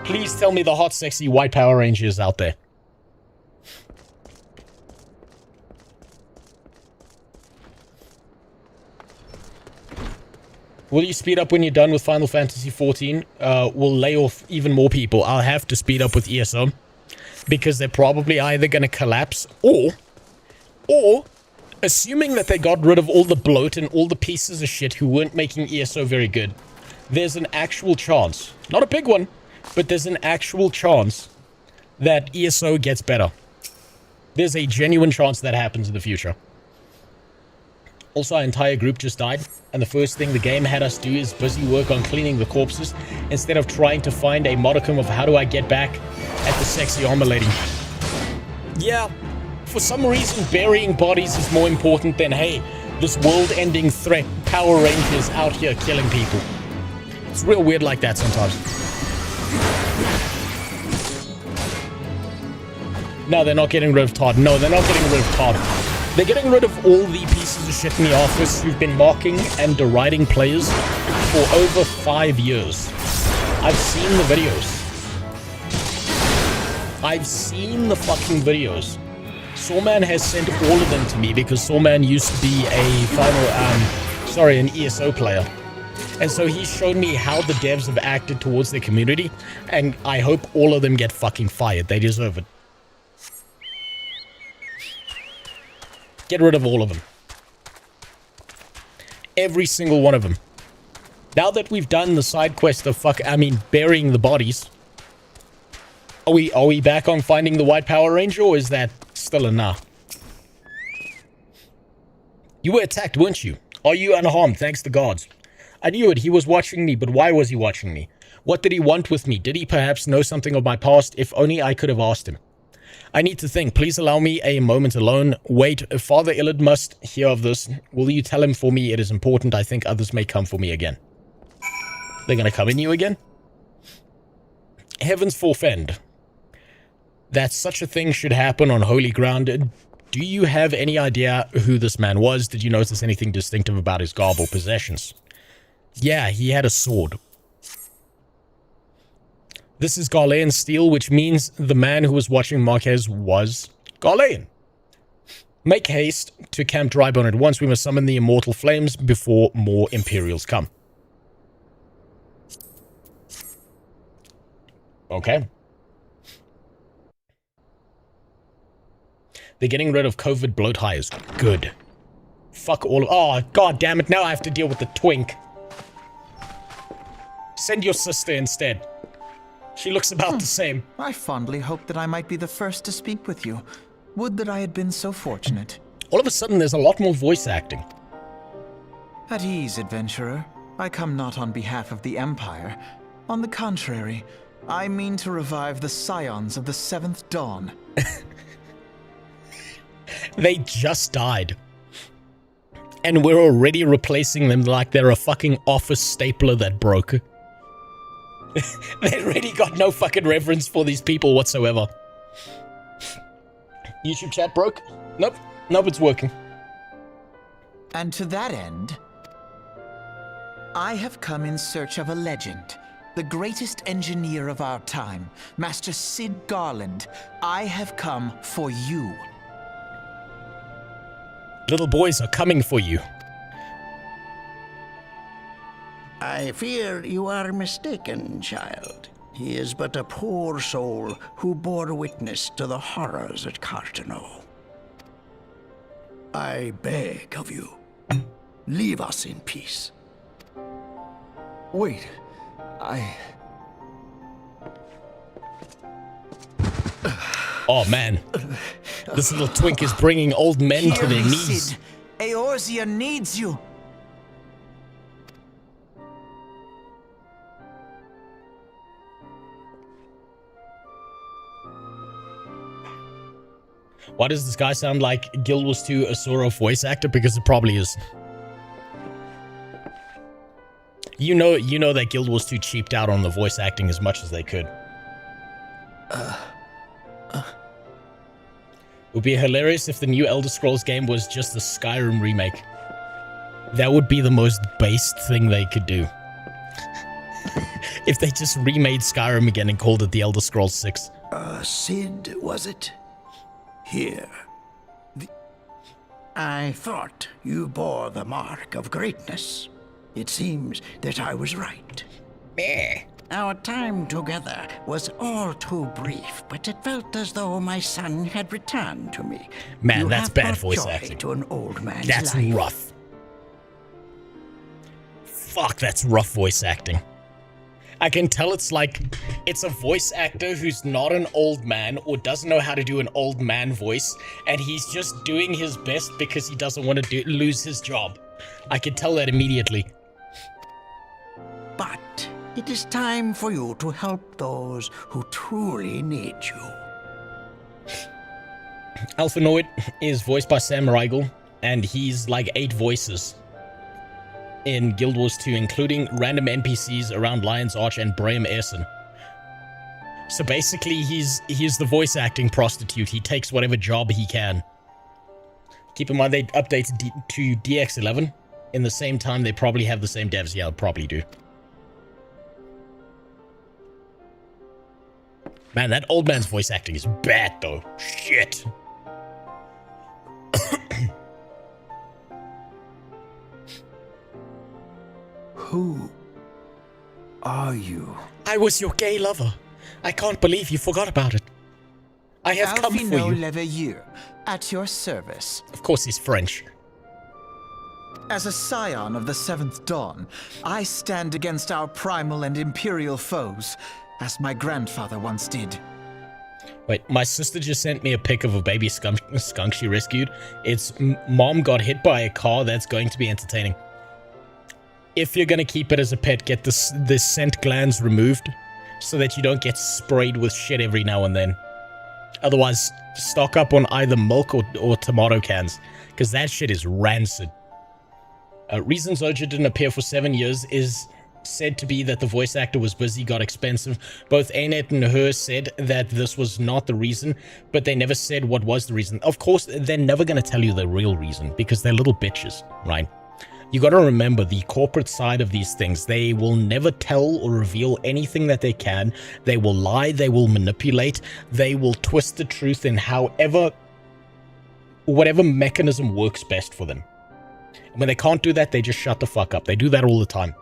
Please tell me the hot, sexy white Power Ranger is out there. Will you speed up when you're done with Final Fantasy XIV? We'll lay off even more people. I'll have to speed up with ESO. Because they're probably either going to collapse or, assuming that they got rid of all the bloat and all the pieces of shit who weren't making ESO very good, there's an actual chance, not a big one, but there's an actual chance that ESO gets better. There's a genuine chance that happens in the future. Also, our entire group just died, and the first thing the game had us do is busy work on cleaning the corpses, instead of trying to find a modicum of how do I get back at the sexy armor lady. Yeah, for some reason burying bodies is more important than, hey, this world-ending threat, Power Rangers out here killing people. It's real weird like that sometimes. No, they're not getting rid of Todd. No, they're not getting rid of Todd. They're getting rid of all the pieces of shit in the office who've been mocking and deriding players for over 5 years. I've seen the videos. I've seen the fucking videos. Sawman has sent all of them to me because Sawman used to be an ESO player. And so he showed me how the devs have acted towards their community, and I hope all of them get fucking fired. They deserve it. Get rid of all of them. Every single one of them. Now that we've done the side quest of burying the bodies, are we back on finding the white Power Ranger, or is that still a nah? You were attacked, weren't you? Are you unharmed? Thanks to gods. I knew it. He was watching me, but why was he watching me? What did he want with me? Did he perhaps know something of my past? If only I could have asked him. I need to think. Please allow me a moment alone. Wait, Father Illid must hear of this. Will you tell him for me? It is important. I think others may come for me again. They're gonna come in you again? Heavens forfend. That such a thing should happen on holy ground. Do you have any idea who this man was? Did you notice anything distinctive about his garb or possessions? Yeah, he had a sword. This is Ghanaian steel, which means the man who was watching Marquez was Ghanaian. Make haste to Camp Drybone at once. We must summon the immortal flames before more Imperials come. Okay. They're getting rid of COVID bloat hires. Good. Fuck all of... Oh, god damn it. Now I have to deal with the twink. Send your sister instead. She looks about the same. I fondly hoped that I might be the first to speak with you. Would that I had been so fortunate. All of a sudden, there's a lot more voice acting. At ease, adventurer. I come not on behalf of the Empire. On the contrary, I mean to revive the scions of the 7th Dawn. They just died. And we're already replacing them like they're a fucking office stapler that broke. They already got no fucking reverence for these people whatsoever. YouTube chat broke? Nope. Nope, it's working. And to that end, I have come in search of a legend. The greatest engineer of our time, Master Sid Garland. I have come for you. Little boys are coming for you. I fear you are mistaken, child. He is but a poor soul who bore witness to the horrors at Cartano. I beg of you, leave us in peace. Wait, Oh man, this little twink is bringing old men to their knees. Sid. Eorzea needs you. Why does this guy sound like Guild Wars 2 Asura voice actor? Because it probably is. You know that Guild Wars 2 cheaped out on the voice acting as much as they could. It would be hilarious if the new Elder Scrolls game was just the Skyrim remake. That would be the most based thing they could do. If they just remade Skyrim again and called it the Elder Scrolls 6. Sid, was it? Here. I thought you bore the mark of greatness. It seems that I was right. Meh. Our time together was all too brief, but it felt as though my son had returned to me. Man, You that's have bad brought voice joy acting. to an old man's That's life. rough. Fuck, that's rough voice acting. I can tell it's a voice actor who's not an old man or doesn't know how to do an old man voice, and he's just doing his best because he doesn't want to lose his job. I can tell that immediately. But it is time for you to help those who truly need you. Alphanoid is voiced by Sam Riegel, and he's like 8 voices in Guild Wars 2, including random NPCs around Lion's Arch and Braham Essen. So basically, he's the voice acting prostitute. He takes whatever job he can. Keep in mind, they updated to DX11 in the same time. They probably have the same devs. Yeah, probably do. Man, that old man's voice acting is bad, though. Shit. Who are you? I was your gay lover. I can't believe you forgot about it. I have come for you. Leveilleur, at your service. Of course he's French. As a scion of the 7th Dawn, I stand against our primal and imperial foes, as my grandfather once did. Wait, my sister just sent me a pic of a baby skunk she rescued. Its mom got hit by a car. That's going to be entertaining. If you're going to keep it as a pet, get the scent glands removed so that you don't get sprayed with shit every now and then. Otherwise, stock up on either milk or tomato cans, because that shit is rancid. Reason Zoja didn't appear for 7 years is said to be that the voice actor was busy, got expensive. Both Anet and her said that this was not the reason, but they never said what was the reason. Of course, they're never going to tell you the real reason, because they're little bitches, right? You got to remember the corporate side of these things. They will never tell or reveal anything that they can. They will lie, they will manipulate, they will twist the truth in whatever mechanism works best for them. And when they can't do that, they just shut the fuck up. They do that all the time.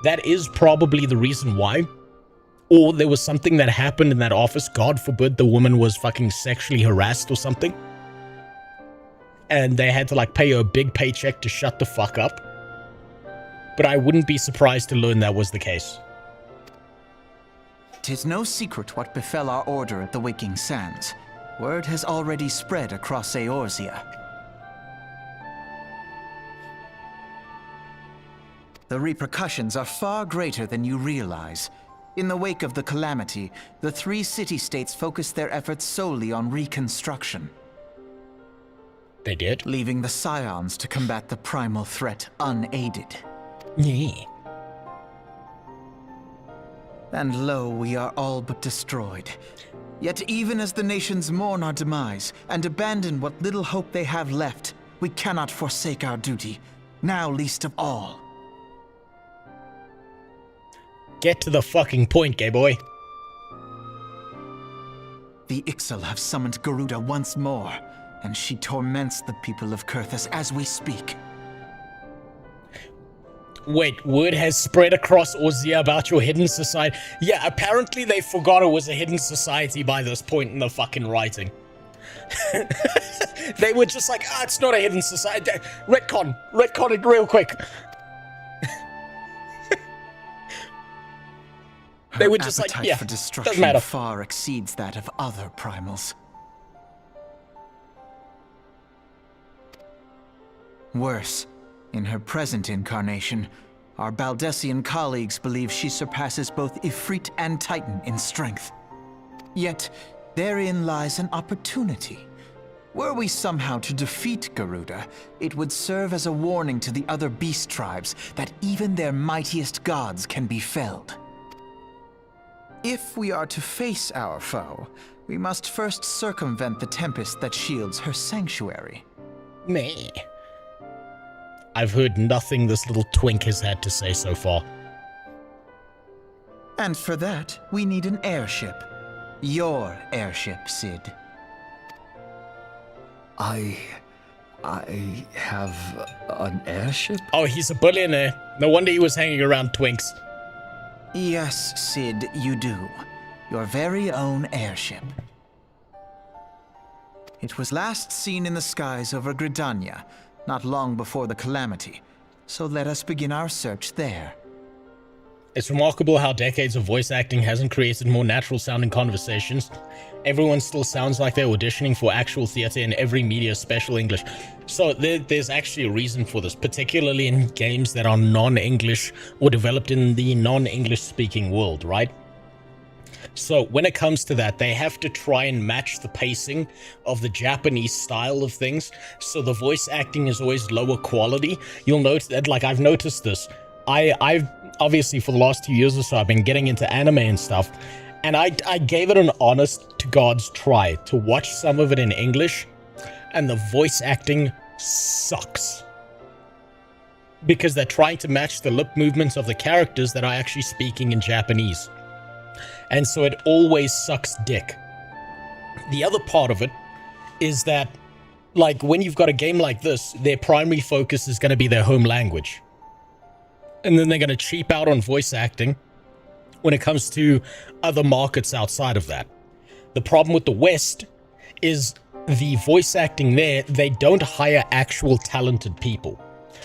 That is probably the reason why. Or there was something that happened in that office. God forbid the woman was fucking sexually harassed or something. and they had to like pay you a big paycheck to shut the fuck up. But I wouldn't be surprised to learn that was the case. 'Tis no secret what befell our order at the Waking Sands. Word has already spread across Eorzea. The repercussions are far greater than you realize. In the wake of the calamity, the 3 city-states focused their efforts solely on reconstruction. They did? Leaving the Scions to combat the primal threat unaided. Yeah. And lo, we are all but destroyed. Yet even as the nations mourn our demise and abandon what little hope they have left, we cannot forsake our duty, now least of all. Get to the fucking point, gay boy. The Ixal have summoned Garuda once more, and she torments the people of Kurthus as we speak. Wait, word has spread across Eorzea about your hidden society? Yeah, apparently they forgot it was a hidden society by this point in the fucking writing. They were just like, it's not a hidden society. Retcon it real quick. They were just like, appetite yeah, for doesn't destruction matter. far exceeds that of other primals. Worse, in her present incarnation, our Baldessian colleagues believe she surpasses both Ifrit and Titan in strength. Yet, therein lies an opportunity. Were we somehow to defeat Garuda, it would serve as a warning to the other beast tribes that even their mightiest gods can be felled. If we are to face our foe, we must first circumvent the tempest that shields her sanctuary. Me. I've heard nothing this little twink has had to say so far. And for that, we need an airship. Your airship, Sid. I have an airship? Oh, he's a billionaire. No wonder he was hanging around twinks. Yes, Sid, you do. Your very own airship. It was last seen in the skies over Gridania, not long before the calamity. So let us begin our search there. It's remarkable how decades of voice acting hasn't created more natural sounding conversations. Everyone still sounds like they're auditioning for actual theater in every media special English. So there's actually a reason for this, particularly in games that are non-English or developed in the non-English speaking world, right? So when it comes to that, they have to try and match the pacing of the Japanese style of things. So the voice acting is always lower quality. You'll note that, like, I've noticed this. I've obviously for the last 2 years or so, I've been getting into anime and stuff. And I gave it an honest to God's try to watch some of it in English. And the voice acting sucks. Because they're trying to match the lip movements of the characters that are actually speaking in Japanese. And so it always sucks dick. The other part of it is that, like, when you've got a game like this, their primary focus is going to be their home language. And then they're going to cheap out on voice acting when it comes to other markets outside of that. The problem with the West is the voice acting there, they don't hire actual talented people.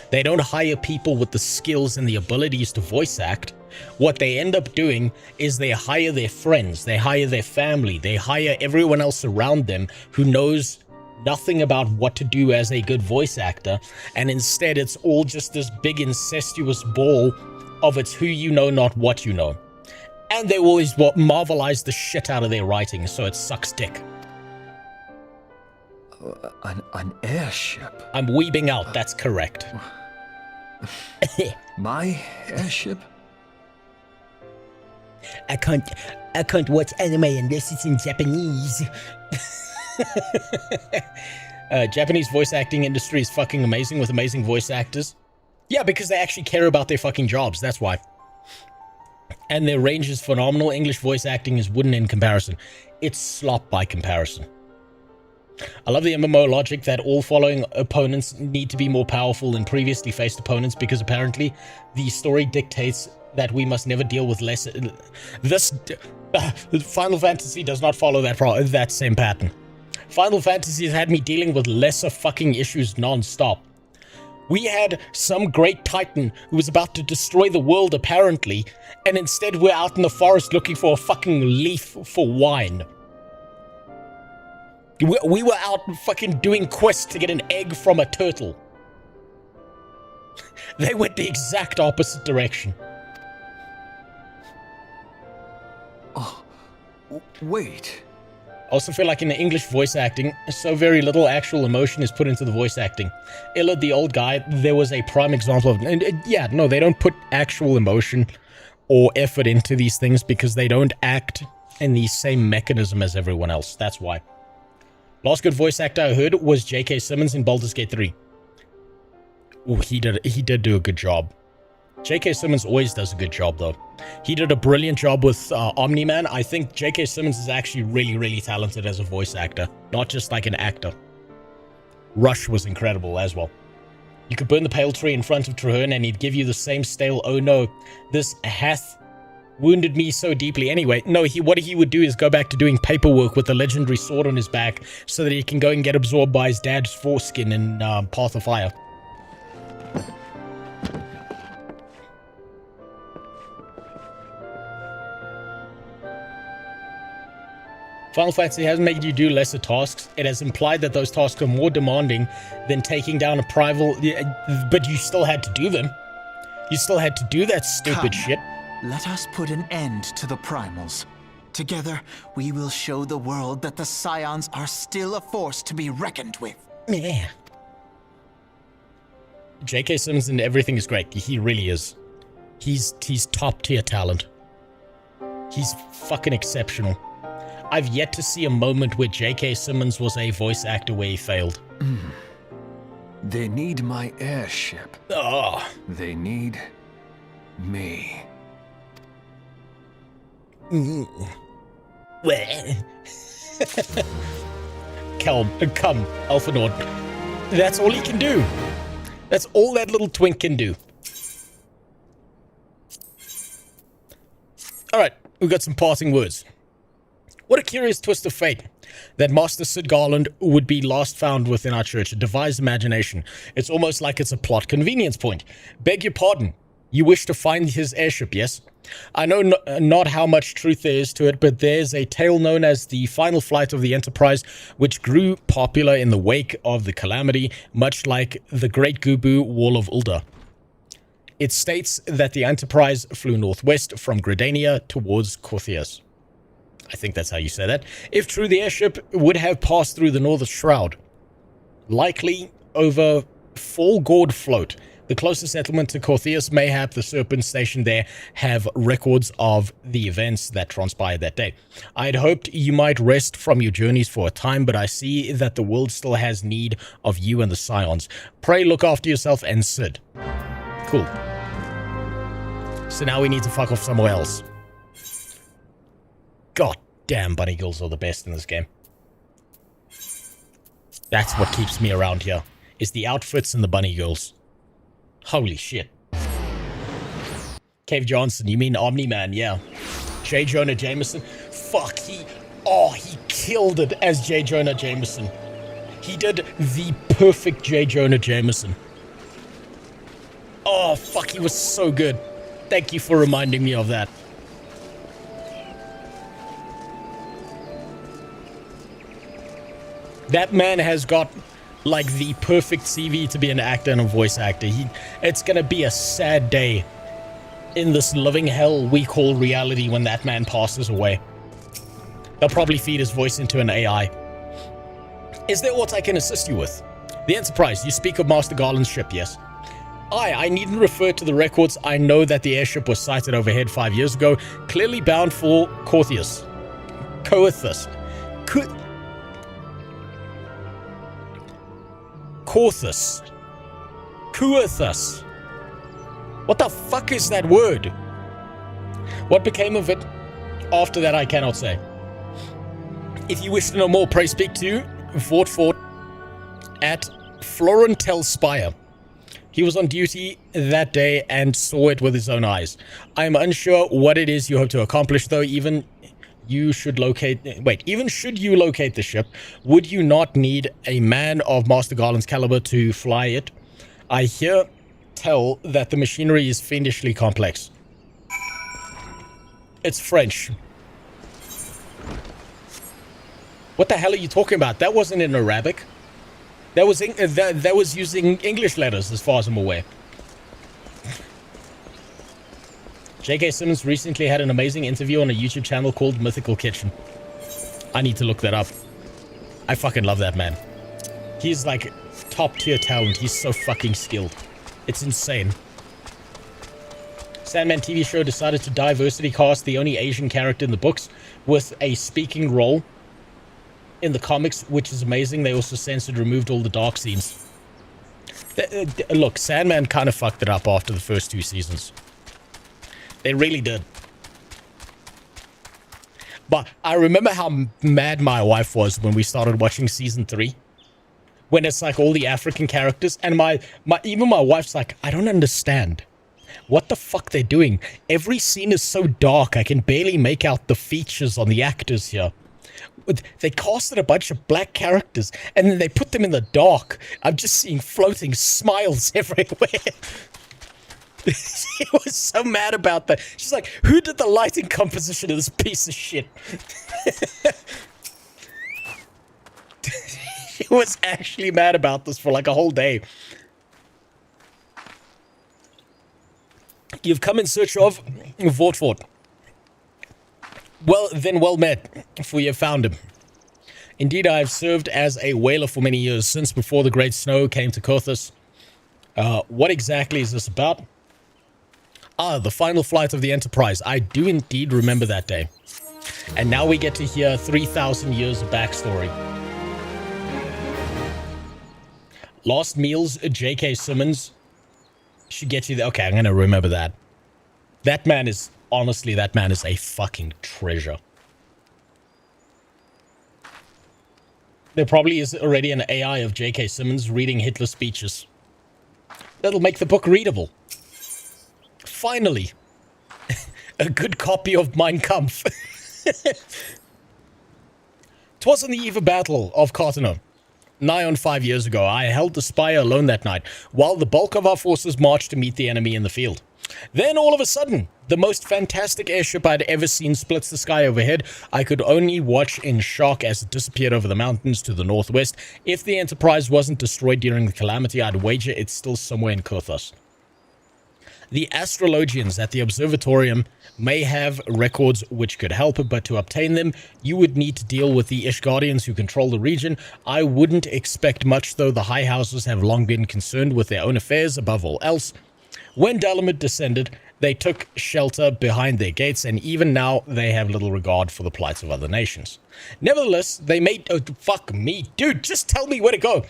They don't hire people with the skills and the abilities to voice act. What they end up doing is they hire their friends, they hire their family, they hire everyone else around them who knows nothing about what to do as a good voice actor, and instead it's all just this big incestuous ball of it's who you know, not what you know. And they always marvelize the shit out of their writing, so it sucks dick. An airship? I'm weebing out, that's correct. My airship? I can't watch anime unless it's in Japanese. Japanese voice acting industry is fucking amazing with amazing voice actors. Yeah, because they actually care about their fucking jobs, that's why. And their range is phenomenal. English voice acting is wooden in comparison. It's slop by comparison. I love the MMO logic that all following opponents need to be more powerful than previously faced opponents, because apparently the story dictates that we must never deal with less. Final Fantasy does not follow that same pattern. Final Fantasy has had me dealing with lesser fucking issues non-stop. We had some great titan who was about to destroy the world apparently, and instead we're out in the forest looking for a fucking leaf for wine. We were out fucking doing quests to get an egg from a turtle. They went the exact opposite direction. Oh, wait. I also feel like in the English voice acting, so very little actual emotion is put into the voice acting. Illard, the old guy, there was a prime example of... And yeah, no, they don't put actual emotion or effort into these things because they don't act in the same mechanism as everyone else. That's why. Last good voice actor I heard was J.K. Simmons in Baldur's Gate 3. Ooh, he did do a good job. J.K. Simmons always does a good job, though. He did a brilliant job with Omni-Man. I think J.K. Simmons is actually really, really talented as a voice actor, not just like an actor. Rush was incredible as well. You could burn the pale tree in front of Traherne and he'd give you the same stale, oh no, this hath wounded me so deeply. Anyway, no, what he would do is go back to doing paperwork with the legendary sword on his back so that he can go and get absorbed by his dad's foreskin in Path of Fire. Final Fantasy hasn't made you do lesser tasks. It has implied that those tasks are more demanding than taking down a rival, but you still had to do them. You still had to do that stupid shit. Let us put an end to the primals. Together, we will show the world that the Scions are still a force to be reckoned with. Yeah. J.K. Simmons and everything is great. He really is. He's top tier talent. He's fucking exceptional. I've yet to see a moment where J.K. Simmons was a voice actor where he failed. They need my airship. Oh. They need me. Come, Alpha Nord. That's all he can do. That's all that little twink can do. Alright, we've got some parting words. What a curious twist of fate that Master Sid Garland would be last found within our church, a devised imagination. It's almost like it's a plot convenience point. Beg your pardon, you wish to find his airship, yes? I know not how much truth there is to it, but there's a tale known as the final flight of the Enterprise, which grew popular in the wake of the Calamity, much like the Great Gubu Wall of Ulda. It states that the Enterprise flew northwest from Gridania towards Corthias. I think that's how you say that. If true, the airship would have passed through the Northern Shroud, likely over Fall Gourd Float. The closest settlement to Corthias, mayhap the Serpent Station there, have records of the events that transpired that day. I had hoped you might rest from your journeys for a time, but I see that the world still has need of you and the Scions. Pray look after yourself and Sid. Cool. So now we need to fuck off somewhere else. God damn, bunny girls are the best in this game. That's what keeps me around here, is the outfits and the bunny girls. Holy shit. Cave Johnson, you mean Omni-Man, yeah. J. Jonah Jameson. Fuck, he killed it as J. Jonah Jameson. He did the perfect J. Jonah Jameson. Oh, fuck, he was so good. Thank you for reminding me of that. That man has got, like, the perfect CV to be an actor and a voice actor. It's gonna be a sad day in this living hell we call reality when that man passes away. They'll probably feed his voice into an AI. Is there aught I can assist you with? The Enterprise, you speak of Master Garland's ship, yes? I needn't refer to the records. I know that the airship was sighted overhead 5 years ago, clearly bound for Corthias. Corthus. Corthus. What the fuck is that word? What became of it? After that, I cannot say. If you wish to know more, pray speak to Fort at Florentel Spire. He was on duty that day and saw it with his own eyes. I am unsure what it is you hope to accomplish, though. Even you should locate... Wait, even should you locate the ship, would you not need a man of Master Garland's caliber to fly it? I hear tell that the machinery is fiendishly complex. It's French. What the hell are you talking about? That wasn't in Arabic. That was that was using English letters, as far as I'm aware. J.K. Simmons recently had an amazing interview on a YouTube channel called Mythical Kitchen. I need to look that up. I fucking love that man. He's like top tier talent. He's so fucking skilled. It's insane. Sandman TV show decided to diversity cast the only Asian character in the books with a speaking role in the comics, which is amazing. They also removed all the dark scenes. Look, Sandman kind of fucked it up after the first 2 seasons. They really did. But I remember how mad my wife was when we started watching season 3. When it's like all the African characters, and even my wife's like, I don't understand what the fuck they're doing. Every scene is so dark, I can barely make out the features on the actors here. They casted a bunch of black characters, and then they put them in the dark. I'm just seeing floating smiles everywhere. She was so mad about that. She's like, who did the lighting composition of this piece of shit? She was actually mad about this for like a whole day. You've come in search of Vortfort. Well, then well met, for you have found him. Indeed, I have served as a whaler for many years, since before the Great Snow came to Kothas. What exactly is this about? Ah, the final flight of the Enterprise. I do indeed remember that day. And now we get to hear 3,000 years of backstory. Last meals, J.K. Simmons should get you there. Okay, I'm going to remember that. That man is, honestly, that man is a fucking treasure. There probably is already an AI of J.K. Simmons reading Hitler's speeches. That'll make the book readable. Finally, a good copy of Mein Kampf. 'Twas on the eve of battle of Cartano. Nigh on 5 years ago, I held the spire alone that night, while the bulk of our forces marched to meet the enemy in the field. Then, all of a sudden, the most fantastic airship I'd ever seen splits the sky overhead. I could only watch in shock as it disappeared over the mountains to the northwest. If the Enterprise wasn't destroyed during the calamity, I'd wager it's still somewhere in Kothas. The astrologians at the observatorium may have records which could help, but to obtain them, you would need to deal with the Ishgardians who control the region. I wouldn't expect much, though the high houses have long been concerned with their own affairs above all else. When Dalamud descended, they took shelter behind their gates, and even now they have little regard for the plights of other nations. Nevertheless, they may... Oh, fuck me. Dude, just tell me where to go.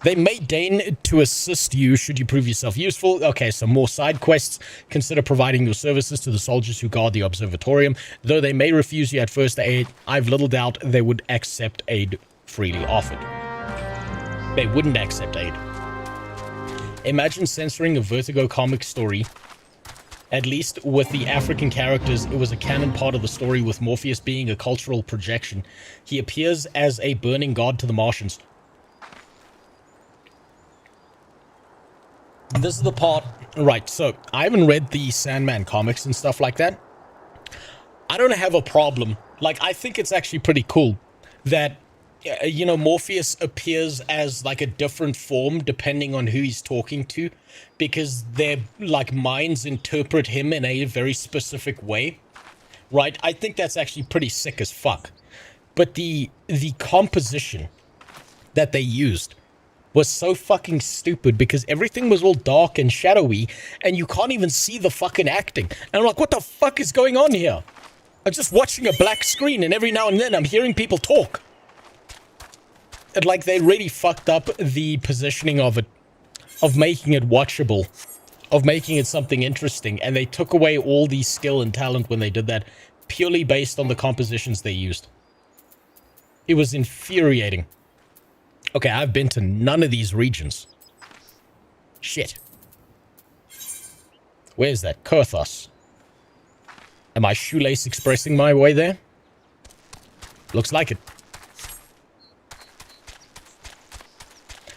They may deign to assist you should you prove yourself useful. Okay, so more side quests. Consider providing your services to the soldiers who guard the observatorium. Though they may refuse you at first aid, I've little doubt they would accept aid freely offered. They wouldn't accept aid. Imagine censoring a Vertigo comic story. At least with the African characters, it was a canon part of the story, with Morpheus being a cultural projection. He appears as a burning god to the Martians. This is the part, right, so I haven't read the Sandman comics and stuff like that. I don't have a problem. Like, I think it's actually pretty cool that, you know, Morpheus appears as like a different form depending on who he's talking to, because their like minds interpret him in a very specific way, right? I think that's actually pretty sick as fuck. But the composition that they used was so fucking stupid, because everything was all dark and shadowy and you can't even see the fucking acting. And I'm like, what the fuck is going on here? I'm just watching a black screen and every now and then I'm hearing people talk. And like, they really fucked up the positioning of it, of making it watchable, of making it something interesting, and they took away all the skill and talent when they did that, purely based on the compositions they used. It was infuriating. Okay, I've been to none of these regions. Shit. Where's that? Kothas. Am I shoelace expressing my way there? Looks like it.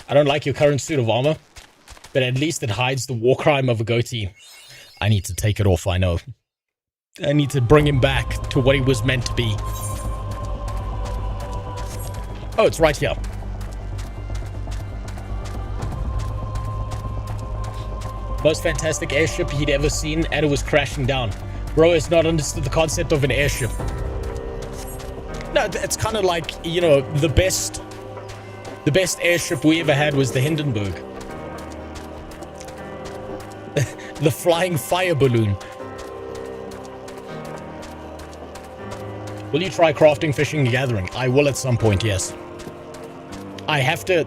I don't like your current suit of armor, but at least it hides the war crime of a goatee. I need to take it off, I know. I need to bring him back to what he was meant to be. Oh, it's right here. Most fantastic airship he'd ever seen, and it was crashing down. Bro has not understood the concept of an airship. No, it's kind of like, you know, the best airship we ever had was the Hindenburg. The flying fire balloon. Will you try crafting, fishing, and gathering? I will at some point, yes. I have to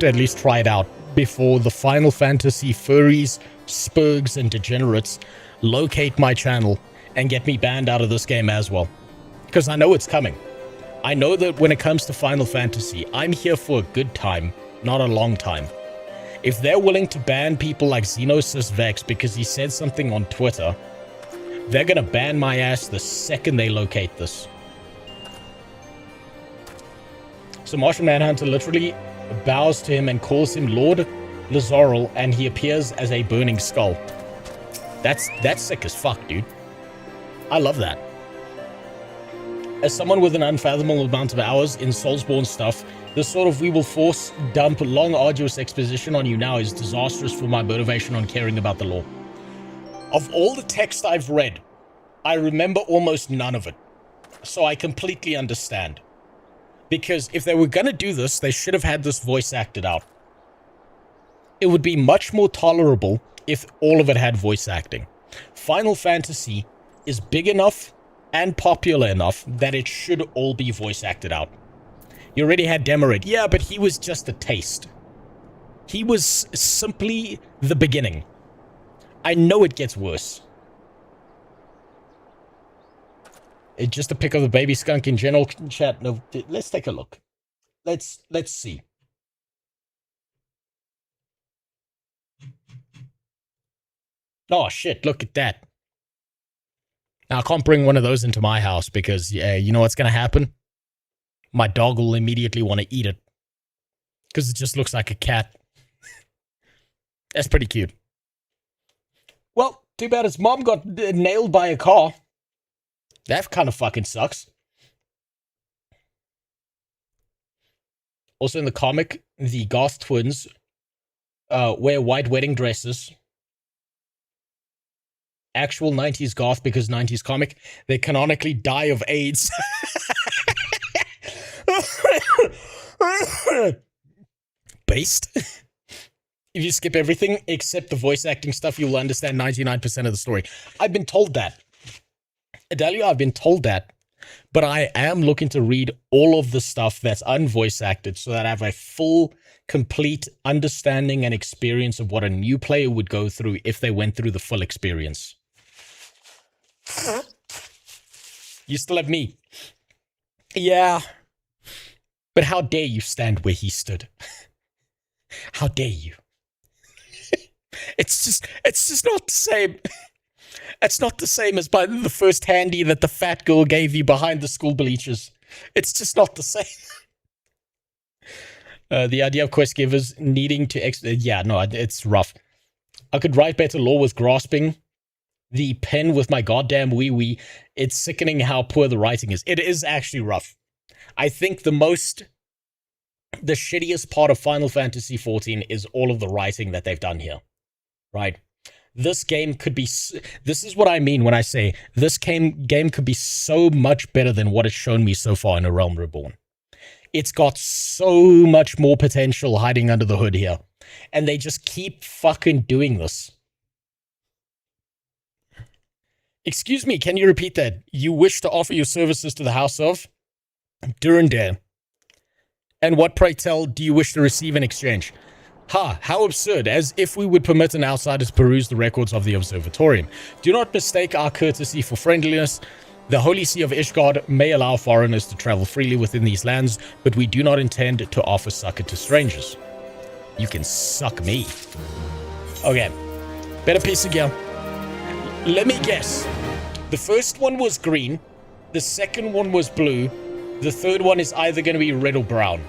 at least try it out before the Final Fantasy furries, spurgs, and degenerates locate my channel and get me banned out of this game as well. Because I know it's coming. I know that when it comes to Final Fantasy, I'm here for a good time, not a long time. If they're willing to ban people like Xenosis Vex because he said something on Twitter, they're gonna ban my ass the second they locate this. So Martian Manhunter literally bows to him and calls him Lord Lazoral, and he appears as a burning skull. That's sick as fuck, dude. I love that. As someone with an unfathomable amount of hours in Soulsborne stuff, this sort of we will force dump long arduous exposition on you now is disastrous for my motivation on caring about the lore. Of all the text I've read, I remember almost none of it. So I completely understand. Because if they were gonna do this, they should have had this voice acted out. It would be much more tolerable if all of it had voice acting. Final Fantasy is big enough and popular enough that it should all be voice acted out. You already had Demerid. Yeah, but he was just a taste. He was simply the beginning. I know it gets worse. It's just a pic of the baby skunk in general chat. No, let's take a look. Let's see. Oh shit, look at that. Now, I can't bring one of those into my house because, yeah, you know what's going to happen? My dog will immediately want to eat it. Because it just looks like a cat. That's pretty cute. Well, too bad his mom got nailed by a car. That kind of fucking sucks. Also in the comic, the Goth twins wear white wedding dresses. Actual 90s goth because 90s comic, they canonically die of AIDS. Based. If you skip everything except the voice acting stuff, you'll understand 99% of the story. I've been told that. Adelia, I've been told that. But I am looking to read all of the stuff that's unvoice acted so that I have a full, complete understanding and experience of what a new player would go through if they went through the full experience. You still have me. Yeah. But how dare you stand where he stood? How dare you? It's just not the same. It's not the same as by the first handy that the fat girl gave you behind the school bleachers. It's just not the same. The idea of quest givers needing to... yeah, no, it's rough. I could write better lore with grasping the pen with my goddamn wee-wee. It's sickening how poor the writing is. It is actually rough. I think the shittiest part of Final Fantasy XIV is all of the writing that they've done here. Right? This game could be... This is what I mean when I say this game could be so much better than what it's shown me so far in A Realm Reborn. It's got so much more potential hiding under the hood here. And they just keep fucking doing this. Excuse me, can you repeat that? You wish to offer your services to the House of Durandare. And what, pray tell, do you wish to receive in exchange? Ha, how absurd, as if we would permit an outsider to peruse the records of the Observatorium. Do not mistake our courtesy for friendliness. The Holy See of Ishgard may allow foreigners to travel freely within these lands, but we do not intend to offer succor to strangers. You can suck me. Okay, better piece of gear. Let me guess. The first one was green, the second one was blue, The third one is either going to be red or brown.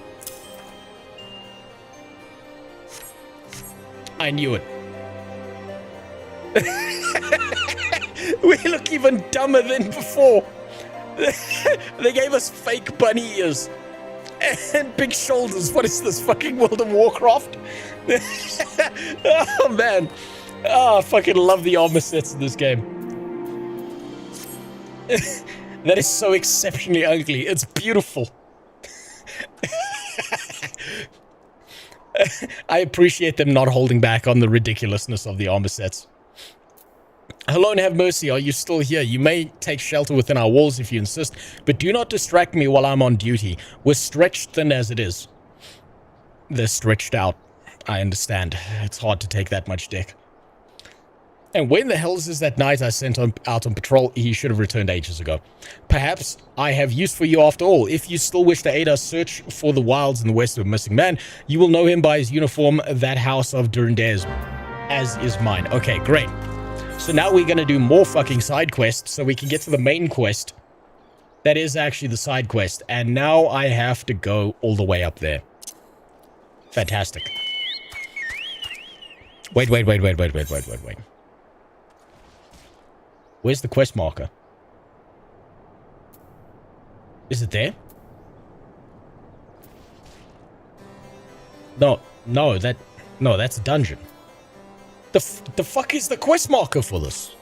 I knew it. We look even dumber than before. They gave us fake bunny ears and big shoulders. What is this, fucking World of Warcraft? Oh man. Oh, I fucking love the armor sets in this game. That is so exceptionally ugly. It's beautiful. I appreciate them not holding back on the ridiculousness of the armor sets. Hello and have mercy, are you still here? You may take shelter within our walls if you insist, but do not distract me while I'm on duty. We're stretched thin as it is. They're stretched out. I understand. It's hard to take that much dick. And when the hell is that knight I sent out on patrol? He should have returned ages ago. Perhaps I have use for you after all. If you still wish to aid us search for the wilds in the west of a missing man, you will know him by his uniform, that house of Durandez, as is mine. Okay, great. So now we're going to do more fucking side quests so we can get to the main quest. That is actually the side quest. And now I have to go all the way up there. Fantastic. Wait. Where's the quest marker? Is it there? No, that's a dungeon. The fuck is the quest marker for this?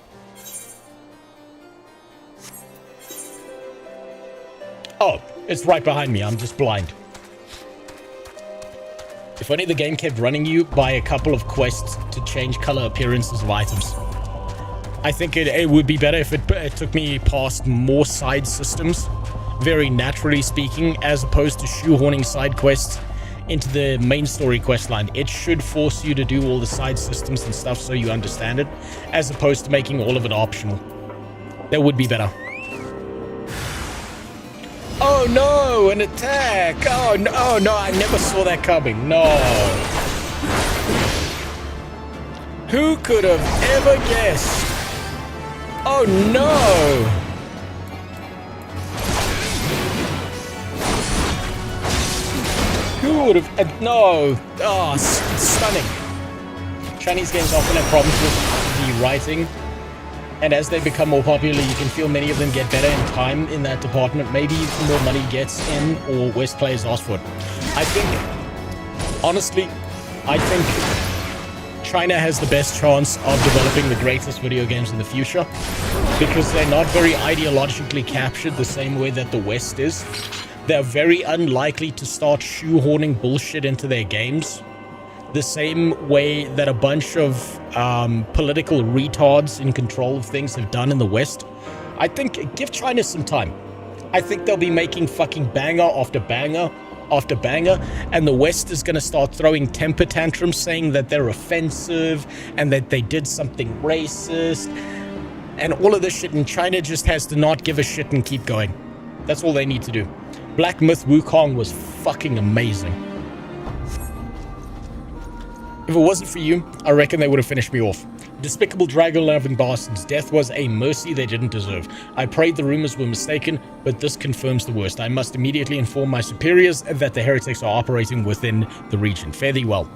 Oh, it's right behind me. I'm just blind. If only the game kept running you by a couple of quests to change color appearances of items. I think it would be better if it took me past more side systems, very naturally speaking, as opposed to shoehorning side quests into the main story quest line. It should force you to do all the side systems and stuff so you understand it, as opposed to making all of it optional. That would be better. Oh no, an attack! Oh no, I never saw that coming. No. Who could have ever guessed? Oh no! Who would have... no! Oh, stunning. Chinese games often have problems with the writing, and as they become more popular, you can feel many of them get better in time in that department. Maybe more money gets in, or West players ask for it. I think, honestly, China has the best chance of developing the greatest video games in the future, because they're not very ideologically captured the same way that the West is. They're very unlikely to start shoehorning bullshit into their games the same way that a bunch of political retards in control of things have done in the West. I think, give China some time. I think they'll be making fucking banger after banger after banger, and the West is going to start throwing temper tantrums saying that they're offensive and that they did something racist and all of this shit, and China just has to not give a shit and keep going. That's all they need to do. Black Myth Wukong was fucking amazing. If it wasn't for you, I reckon they would have finished me off. Despicable dragon-loving bastards. Death was a mercy they didn't deserve. I prayed the rumors were mistaken, but this confirms the worst. I must immediately inform my superiors that the heretics are operating within the region. Fare thee well.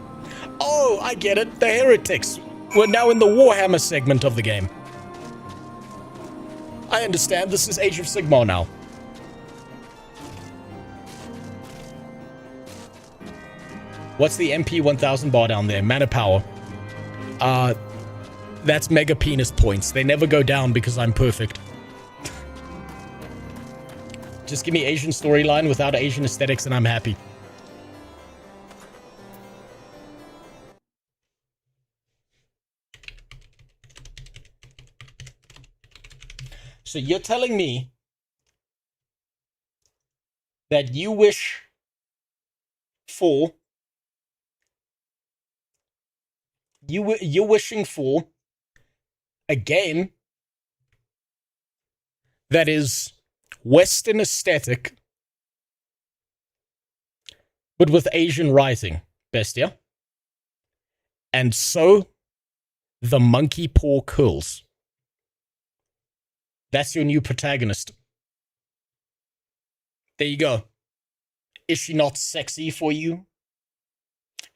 Oh, I get it. The heretics. We're now in the Warhammer segment of the game. I understand. This is Age of Sigmar now. What's the MP 1000 bar down there? Mana power. That's mega penis points. They never go down because I'm perfect. Just give me Asian storyline without Asian aesthetics and I'm happy. So you're telling me that you wish for... You're wishing for a game that is Western aesthetic, but with Asian writing, bestia. And so, the monkey paw curls. That's your new protagonist. There you go. Is she not sexy for you?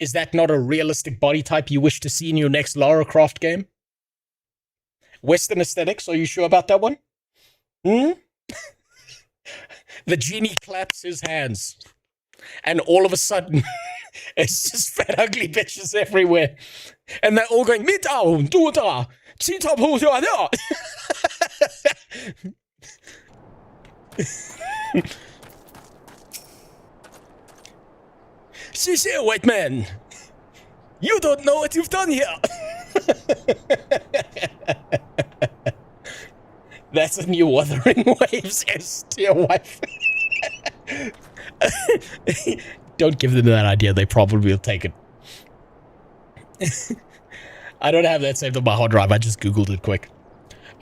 Is that not a realistic body type you wish to see in your next Lara Croft game? Western aesthetics, are you sure about that one? Hmm? The genie claps his hands. And all of a sudden, it's just fat, ugly bitches everywhere. And they're all going, Midao, Duda, Chitop, She's here, white man. You don't know what you've done here. That's a new Wuthering Waves S to your wife. Don't give them that idea. They probably will take it. I don't have that saved on my hard drive. I just Googled it quick.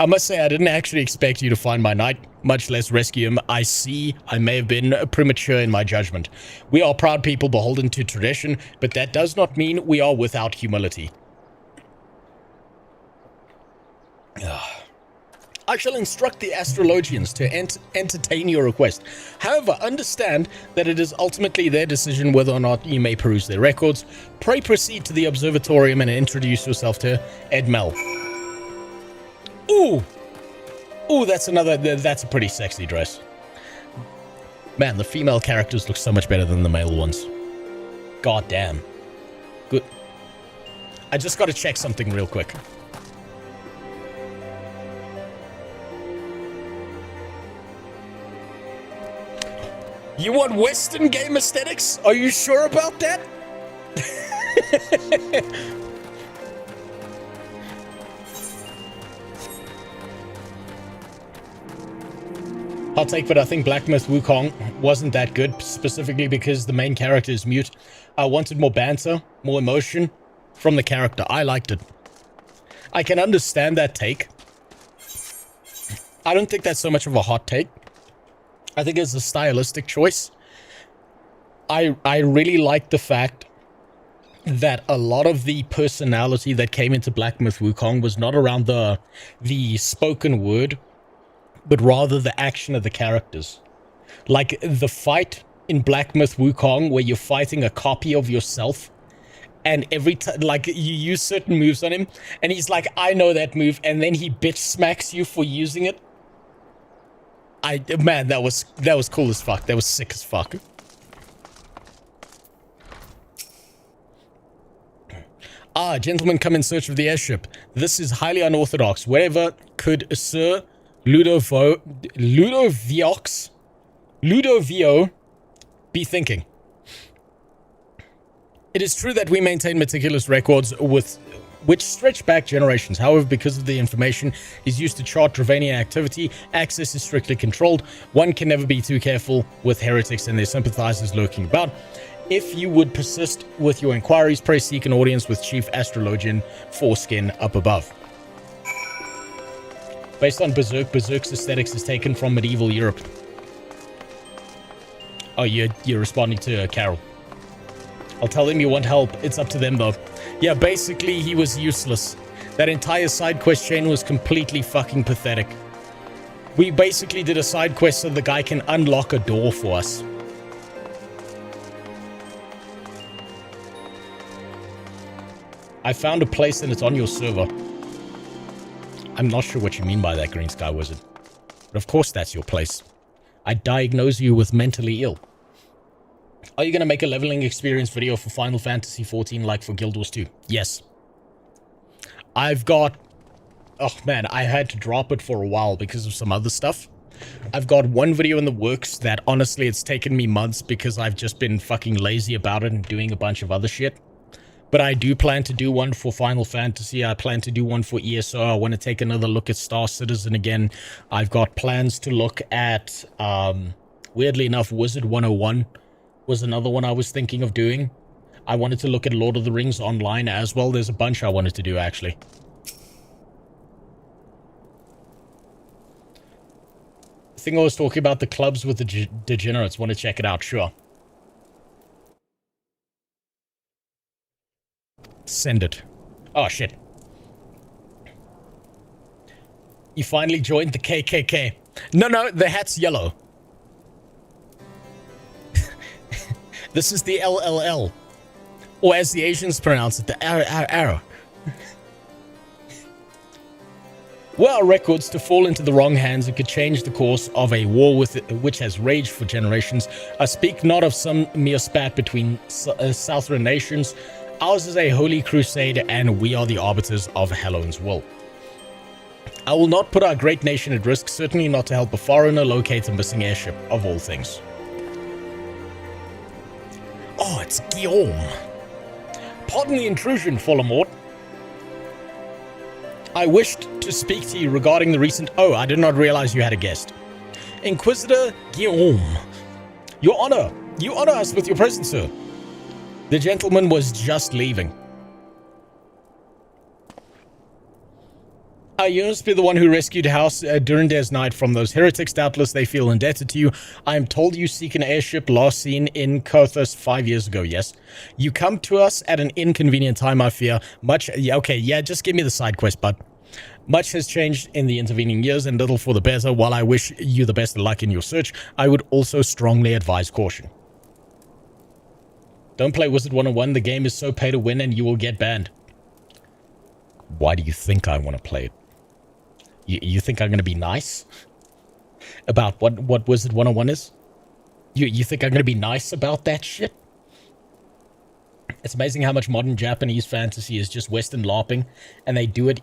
I must say, I didn't actually expect you to find my knight, much less rescue him. I see I may have been premature in my judgment. We are proud people beholden to tradition, but that does not mean we are without humility. I shall instruct the astrologians to entertain your request. However, understand that it is ultimately their decision whether or not you may peruse their records. Pray proceed to the observatorium and introduce yourself to Edmel. Ooh! Ooh, that's a pretty sexy dress. Man, the female characters look so much better than the male ones. God damn. Good. I just gotta check something real quick. You want Western game aesthetics? Are you sure about that? I'll take, but I think Black Myth Wukong wasn't that good, specifically because the main character is mute. I wanted more banter, more emotion from the character. I liked it. I can understand that take. I don't think that's so much of a hot take. I think it's a stylistic choice. I really like the fact that a lot of the personality that came into Black Myth Wukong was not around the spoken word, but rather the action of the characters. Like the fight in Black Myth Wukong where you're fighting a copy of yourself, and every time, like, you use certain moves on him, and he's like, I know that move, and then he bitch smacks you for using it. Man, that was cool as fuck. That was sick as fuck. Ah, gentlemen come in search of the airship. This is highly unorthodox. Wherever could Sir Ludovio be thinking? It is true that we maintain meticulous records which stretch back generations. However, because of the information is used to chart Dravanian activity, access is strictly controlled. One can never be too careful with heretics and their sympathizers lurking about. If you would persist with your inquiries, pray seek an audience with Chief Astrologian Foreskin up above. Based on Berserk, Berserk's aesthetics is taken from medieval Europe. Oh, you're responding to Carol. I'll tell them you want help. It's up to them, though. Yeah, basically, he was useless. That entire side quest chain was completely fucking pathetic. We basically did a side quest so the guy can unlock a door for us. I found a place and it's on your server. I'm not sure what you mean by that, Green Sky Wizard. But of course that's your place. I diagnose you with mentally ill. Are you going to make a leveling experience video for Final Fantasy XIV like for Guild Wars 2? Yes. I've got... Oh man, I had to drop it for a while because of some other stuff. I've got one video in the works that honestly it's taken me months because I've just been fucking lazy about it and doing a bunch of other shit. But I do plan to do one for Final Fantasy. I plan to do one for ESO. I want to take another look at Star Citizen again. I've got plans to look at, weirdly enough, Wizard 101 was another one I was thinking of doing. I wanted to look at Lord of the Rings online as well. There's a bunch I wanted to do, actually. I think I was talking about the clubs with the degenerates. Want to check it out? Sure. Send it. Oh, shit. You finally joined the KKK. No, the hat's yellow. This is the LLL. Or as the Asians pronounce it, the arrow. Were our records to fall into the wrong hands, it could change the course of a war which has raged for generations. I speak not of some mere spat between southern nations. Ours is a holy crusade, and we are the arbiters of Halloween's will. I will not put our great nation at risk, certainly not to help a foreigner locate a missing airship, of all things. Oh, it's Guillaume. Pardon the intrusion, Voldemort. I wished to speak to you regarding the recent... Oh, I did not realize you had a guest. Inquisitor Guillaume. Your Honor, you honor us with your presence, sir. The gentleman was just leaving. You must be the one who rescued House Durinder's Knight from those heretics. Doubtless they feel indebted to you. I am told you seek an airship last seen in Kothos 5 years ago, yes? You come to us at an inconvenient time, I fear. Much... Okay, yeah, just give me the side quest, bud. Much has changed in the intervening years, and little for the better. While I wish you the best of luck in your search, I would also strongly advise caution. Don't play Wizard 101. The game is so pay to win, and you will get banned. Why do you think I want to play it? You think I'm going to be nice about what Wizard 101 is? You think I'm going to be nice about that shit? It's amazing how much modern Japanese fantasy is just Western LARPing, and they do it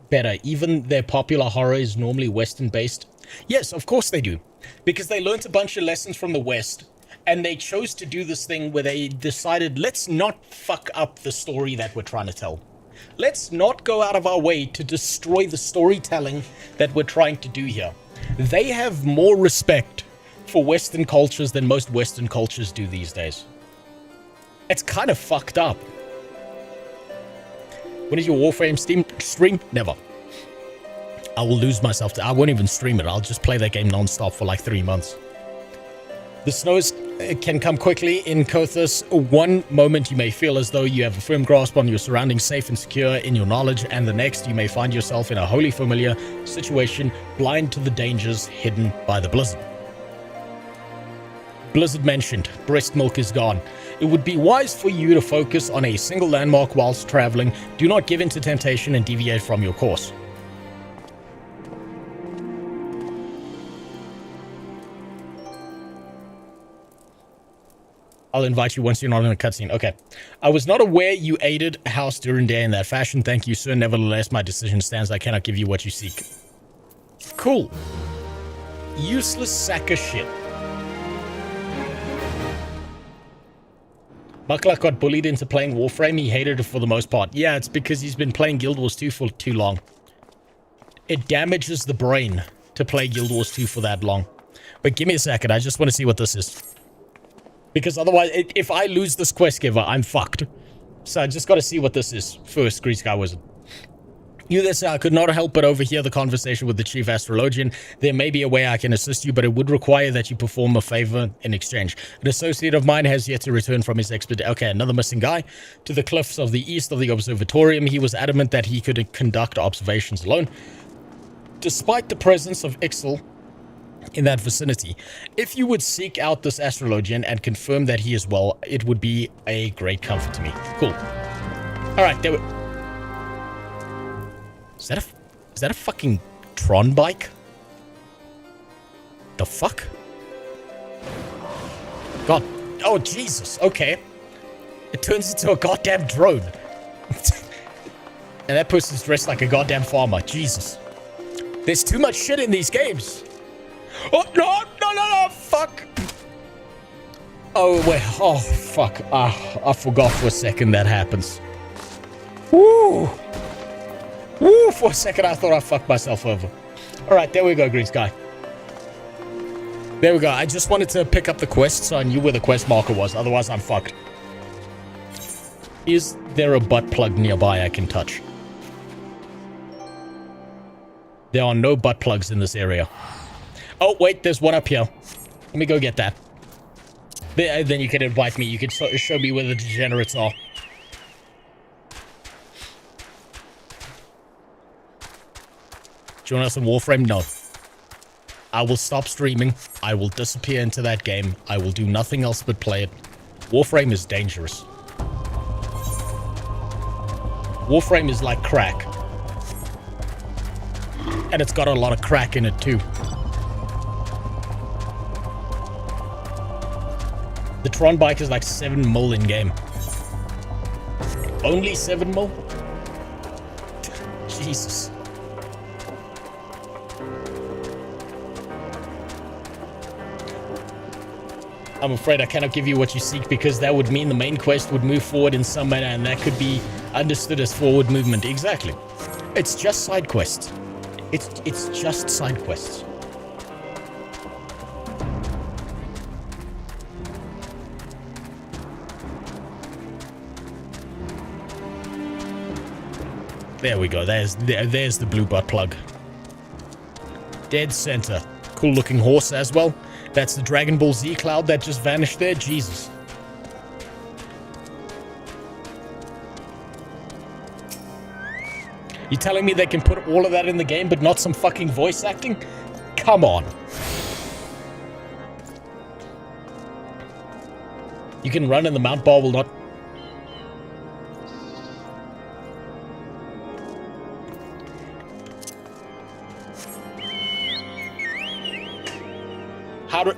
better. Even their popular horror is normally Western based. Yes, of course they do. Because they learnt a bunch of lessons from the West, and they chose to do this thing where they decided, let's not fuck up the story that we're trying to tell. Let's not go out of our way to destroy the storytelling that we're trying to do here. They have more respect for Western cultures than most Western cultures do these days. It's kind of fucked up. When is your Warframe stream? Never. I will lose myself. I won't even stream it. I'll just play that game non-stop for like 3 months. The snows can come quickly in Kothos. One moment you may feel as though you have a firm grasp on your surroundings, safe and secure in your knowledge, and the next you may find yourself in a wholly familiar situation, blind to the dangers hidden by the blizzard. Blizzard mentioned. Breast milk is gone. It would be wise for you to focus on a single landmark whilst traveling. Do not give in to temptation and deviate from your course. I'll invite you once you're not in a cutscene. Okay. I was not aware you aided House Durandare in that fashion. Thank you, sir. Nevertheless, my decision stands. I cannot give you what you seek. Cool. Useless sack of shit. Buckluck got bullied into playing Warframe. He hated it for the most part. Yeah, it's because he's been playing Guild Wars 2 for too long. It damages the brain to play Guild Wars 2 for that long. But give me a second. I just want to see what this is. Because otherwise, if I lose this quest giver, I'm fucked. So I just got to see what this is first, Green Sky Wizard. You there, sir, I could not help but overhear the conversation with the chief astrologian. There may be a way I can assist you, but it would require that you perform a favor in exchange. An associate of mine has yet to return from his expedition. Okay, another missing guy. To the cliffs of the east of the observatorium. He was adamant that he could conduct observations alone. Despite the presence of Ffxiv in that vicinity. If you would seek out this astrologian and confirm that he is well, it would be a great comfort to me. Cool. Alright, there we... Is that a fucking Tron bike? The fuck? God. Oh, Jesus. Okay. It turns into a goddamn drone. And that person's dressed like a goddamn farmer. Jesus. There's too much shit in these games. Oh, no, fuck. Oh, wait. Oh, fuck. I forgot for a second that happens. Woo. Woo, for a second I thought I fucked myself over. Alright, there we go, Green Sky. There we go. I just wanted to pick up the quest so I knew where the quest marker was. Otherwise, I'm fucked. Is there a butt plug nearby I can touch? There are no butt plugs in this area. Oh, wait, there's one up here. Let me go get that. Then you can invite me. You can show me where the degenerates are. Do you want some Warframe? No. I will stop streaming. I will disappear into that game. I will do nothing else but play it. Warframe is dangerous. Warframe is like crack. And it's got a lot of crack in it too. The Tron bike is like 7 mil in game. Only 7 mil? Jesus. I'm afraid I cannot give you what you seek because that would mean the main quest would move forward in some manner and that could be understood as forward movement. Exactly. It's just side quests. It's just side quests. There we go. There's the blue butt plug. Dead center. Cool looking horse as well. That's the Dragon Ball Z cloud that just vanished there. Jesus. You telling me they can put all of that in the game but not some fucking voice acting? Come on. You can run and the mount bar will not...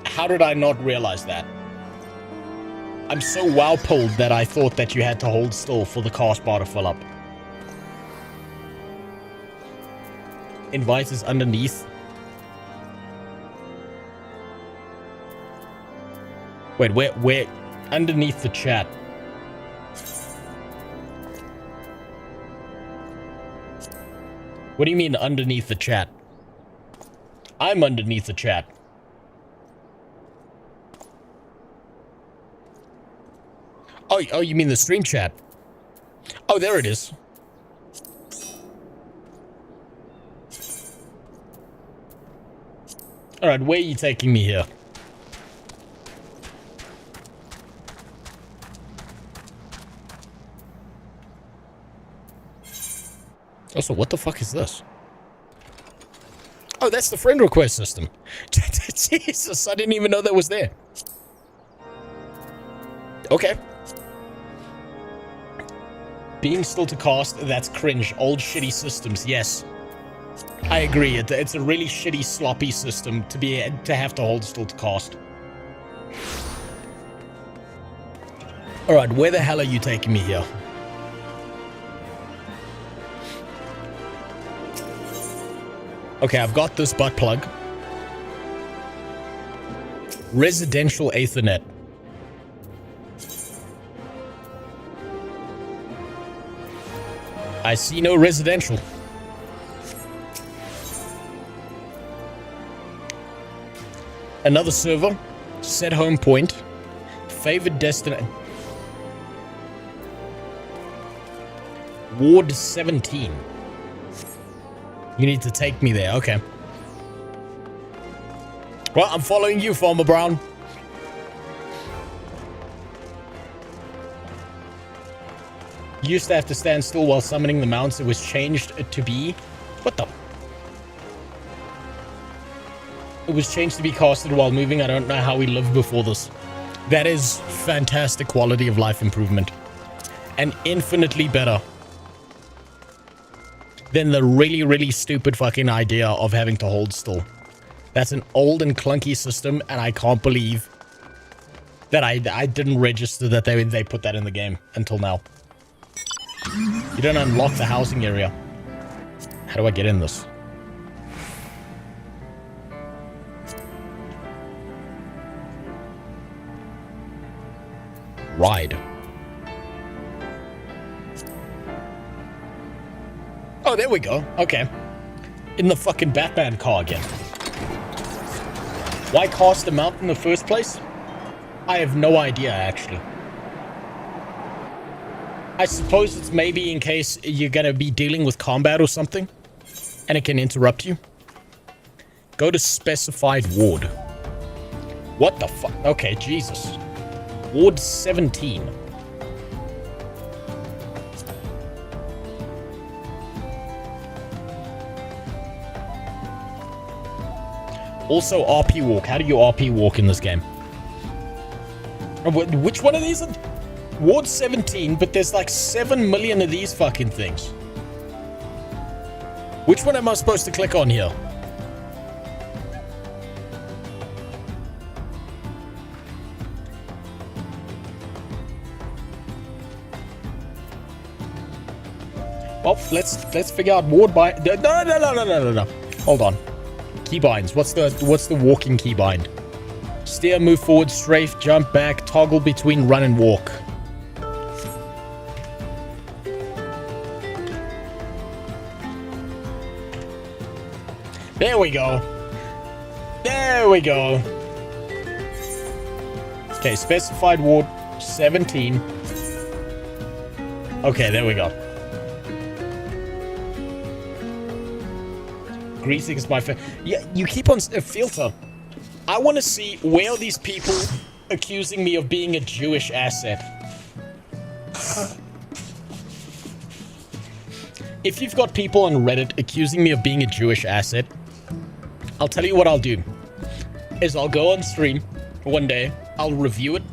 How did I not realize that? I'm so wow-pulled that I thought that you had to hold still for the cast bar to fill up. Invite is underneath. Wait, where? Underneath the chat. What do you mean underneath the chat? I'm underneath the chat. Oh, you mean the stream chat? Oh, there it is. Alright, where are you taking me here? Also, what the fuck is this? Oh, that's the friend request system. Jesus, I didn't even know that was there. Okay. Being still to cast, that's cringe. Old shitty systems, yes. I agree, it's a really shitty, sloppy system to have to hold still to cast. Alright, where the hell are you taking me here? Okay, I've got this butt plug. Residential Ethernet. I see no residential. Another server. Set home point. Favored destination. Ward 17. You need to take me there. Okay. Well, I'm following you, Farmer Brown. You used to have to stand still while summoning the mounts. It was changed to be... What the... It was changed to be casted while moving. I don't know how we lived before this. That is fantastic quality of life improvement. And infinitely better than the really, really stupid fucking idea of having to hold still. That's an old and clunky system, and I can't believe that I didn't register that they put that in the game until now. You don't unlock the housing area. How do I get in this? Ride. Oh, there we go. Okay. In the fucking Batman car again. Why cast the mount in the first place? I have no idea, actually. I suppose it's maybe in case you're gonna be dealing with combat or something, and it can interrupt you. Go to specified ward. What the fuck? Okay, Jesus. Ward 17. Also, RP walk. How do you RP walk in this game? Which one of these? Ward 17, but there's like 7 million of these fucking things. Which one am I supposed to click on here? Well, let's figure out ward by. No. Hold on. Keybinds. What's the walking keybind? Steer, move forward, strafe, jump back, toggle between run and walk. There we go. There we go. Okay, specified ward 17. Okay, there we go. Greetings, my friend. Yeah, you keep on filter. I want to see where are these people accusing me of being a Jewish asset. If you've got people on Reddit accusing me of being a Jewish asset, I'll tell you what I'll do. Is I'll go on stream one day, I'll review it,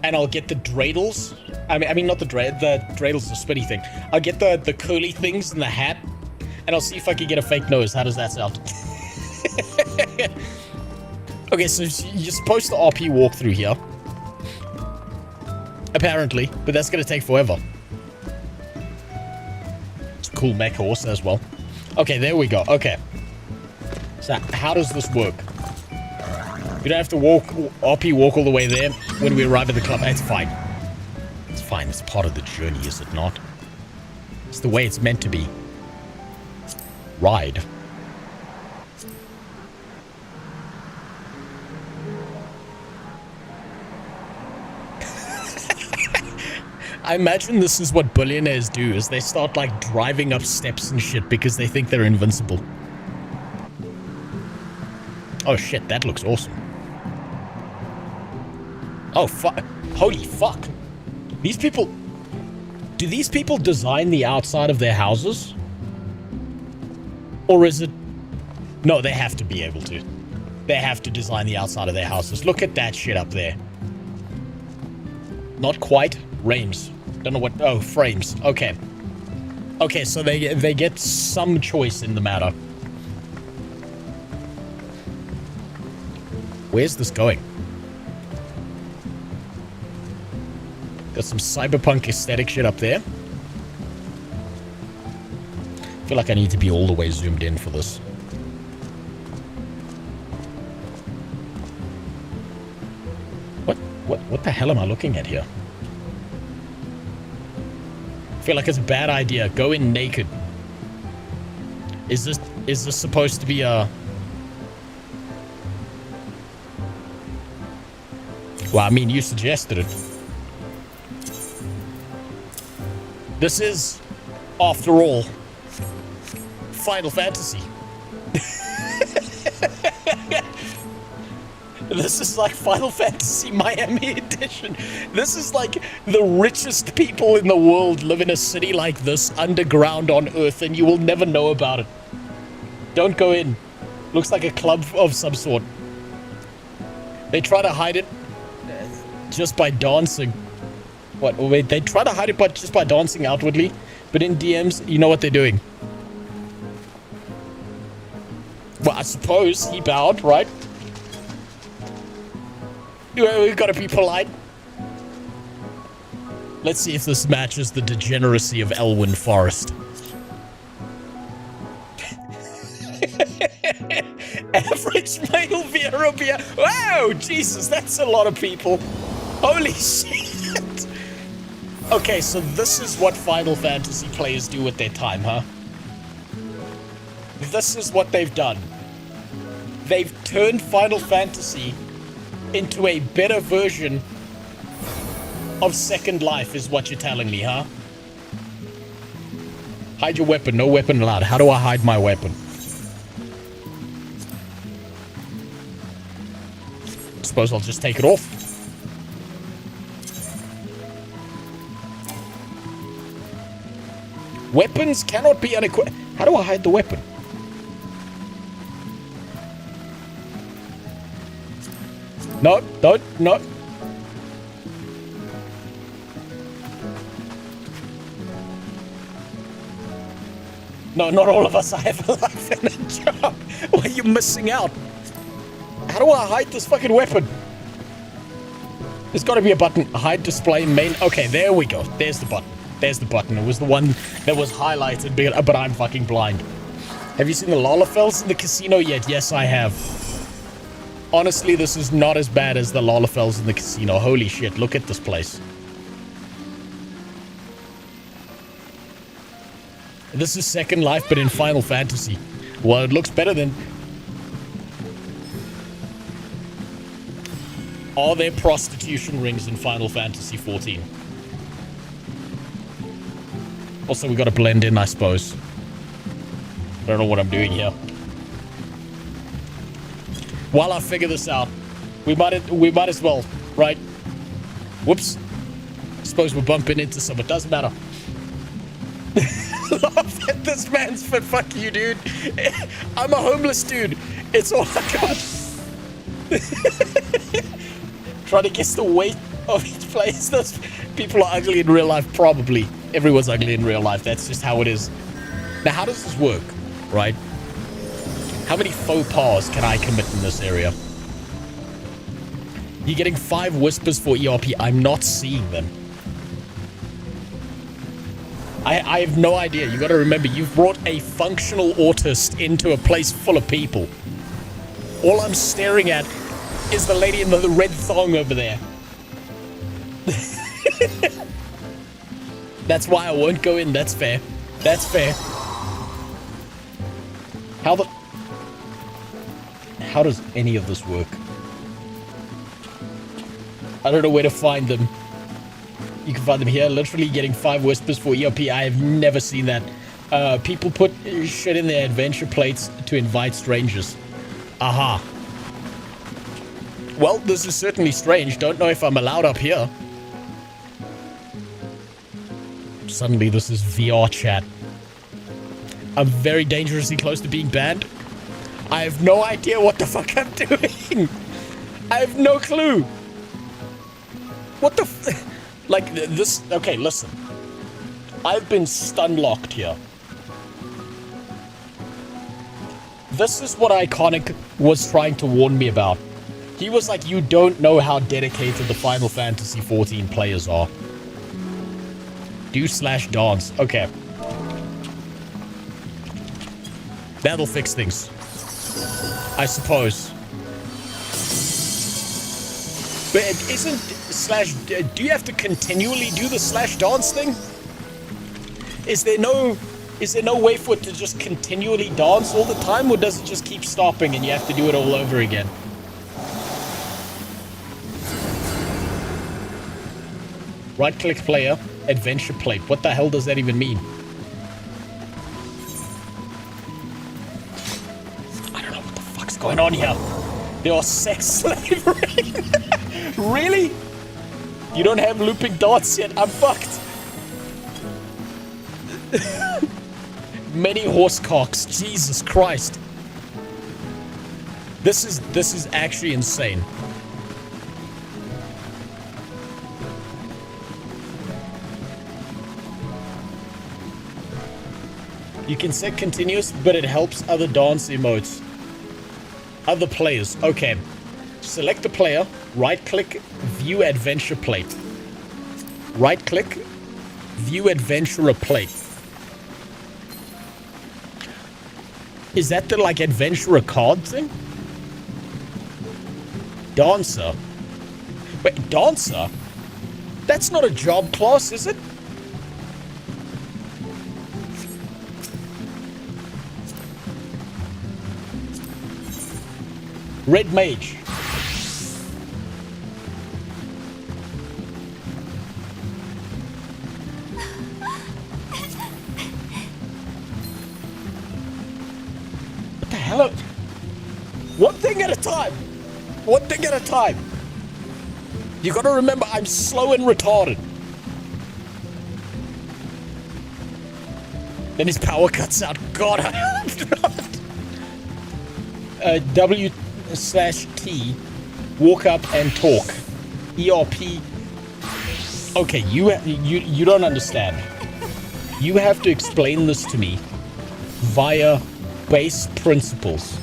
and I'll get the dreidels. I mean not the dreidels, the spitty thing. I'll get the curly things in the hat, and I'll see if I can get a fake nose. How does that sound? Okay, so you're supposed to RP walk through here. Apparently, but that's gonna take forever. It's a cool mech horse as well. Okay, there we go. Okay. So how does this work? We don't have to RP walk all the way there when we arrive at the club. It's fine. It's fine. It's part of the journey, is it not? It's the way it's meant to be. Ride. I imagine this is what billionaires do, is they start like driving up steps and shit because they think they're invincible. Oh shit, that looks awesome. Oh fuck. Holy fuck. These people... Do these people design the outside of their houses? Or is it... No, they have to be able to. They have to design the outside of their houses. Look at that shit up there. Not quite. Frames. Don't know what... Oh, frames. Okay. Okay, so they get some choice in the matter. Where's this going? Got some cyberpunk aesthetic shit up there. I feel like I need to be all the way zoomed in for this. What the hell am I looking at here? I feel like it's a bad idea. Go in naked. Is this supposed to be a... Well, I mean, you suggested it. This is, after all, Final Fantasy. This is like Final Fantasy Miami Edition. This is like the richest people in the world live in a city like this, underground on Earth, and you will never know about it. Don't go in. Looks like a club of some sort. They try to hide it just by dancing. What? Oh, wait, they try to hide it just by dancing outwardly, but in DMs, you know what they're doing. Well, I suppose he bowed, right? We've got to be polite. Let's see if this matches the degeneracy of Elwyn Forest. Average male Vera beer. Wow, Jesus, that's a lot of people. Holy shit. Okay, so this is what Final Fantasy players do with their time, huh? This is what they've done. They've turned Final Fantasy into a better version of Second Life, is what you're telling me, huh? Hide your weapon. No weapon allowed. How do I hide my weapon? Suppose I'll just take it off. Weapons cannot be unequipped. How do I hide the weapon? No, don't, no. No, not all of us. I have a life and a job. Why are you missing out? How do I hide this fucking weapon? There's got to be a button. Hide display main. Okay, there we go. There's the button. There's the button. It was the one that was highlighted, but I'm fucking blind. Have you seen the Lalafels in the casino yet? Yes, I have. Honestly, this is not as bad as the Lalafels in the casino. Holy shit, look at this place. This is Second Life, but in Final Fantasy. Well, it looks better than... Are there prostitution rings in Final Fantasy 14? Also, we gotta blend in, I suppose. I don't know what I'm doing here. While I figure this out, we might as well, right? Whoops. Suppose we're bumping into someone. Doesn't matter. Laugh at this man's fit. Fuck you, dude. I'm a homeless dude. It's all I got. Trying to guess the weight of each place. Those people are ugly in real life. Probably. Everyone's ugly in real life. That's just how it is. Now, how does this work, right? How many faux pas can I commit in this area? You're getting 5 whispers for ERP. I'm not seeing them. I have no idea. You got to remember, you've brought a functional autist into a place full of people. All I'm staring at is the lady in the red thong over there. That's why I won't go in. That's fair. That's fair. How does any of this work? I don't know where to find them. You can find them here. Literally getting 5 whispers for ERP. I have never seen that. People put shit in their adventure plates to invite strangers. Aha. Well, this is certainly strange. Don't know if I'm allowed up here. Suddenly, this is VR chat. I'm very dangerously close to being banned. I have no idea what the fuck I'm doing. I have no clue. What the like this? Okay, listen. I've been stun locked here. This is what Iconic was trying to warn me about. He was like, you don't know how dedicated the Final Fantasy 14 players are. Do/dance. Okay. That'll fix things, I suppose. But isn't do you have to continually do the /dance thing? Is there no way for it to just continually dance all the time, or does it just keep stopping and you have to do it all over again? Right click player, adventure plate. What the hell does that even mean? I don't know what the fuck's going on here. There are sex slavery. Really? You don't have looping darts yet? I'm fucked. Many horse cocks. Jesus Christ. This is actually insane. You can set continuous, but it helps other dance emotes. Other players. Okay. Select the player. Right-click. View adventure plate. Right-click. View adventurer plate. Is that the, like, adventurer card thing? Dancer. Wait, dancer? That's not a job class, is it? Red mage. What the hell? One thing at a time. One thing at a time. You gotta remember, I'm slow and retarded. Then his power cuts out. God, I hope not. W/T, walk up and talk. ERP. Okay, you don't understand. You have to explain this to me via base principles.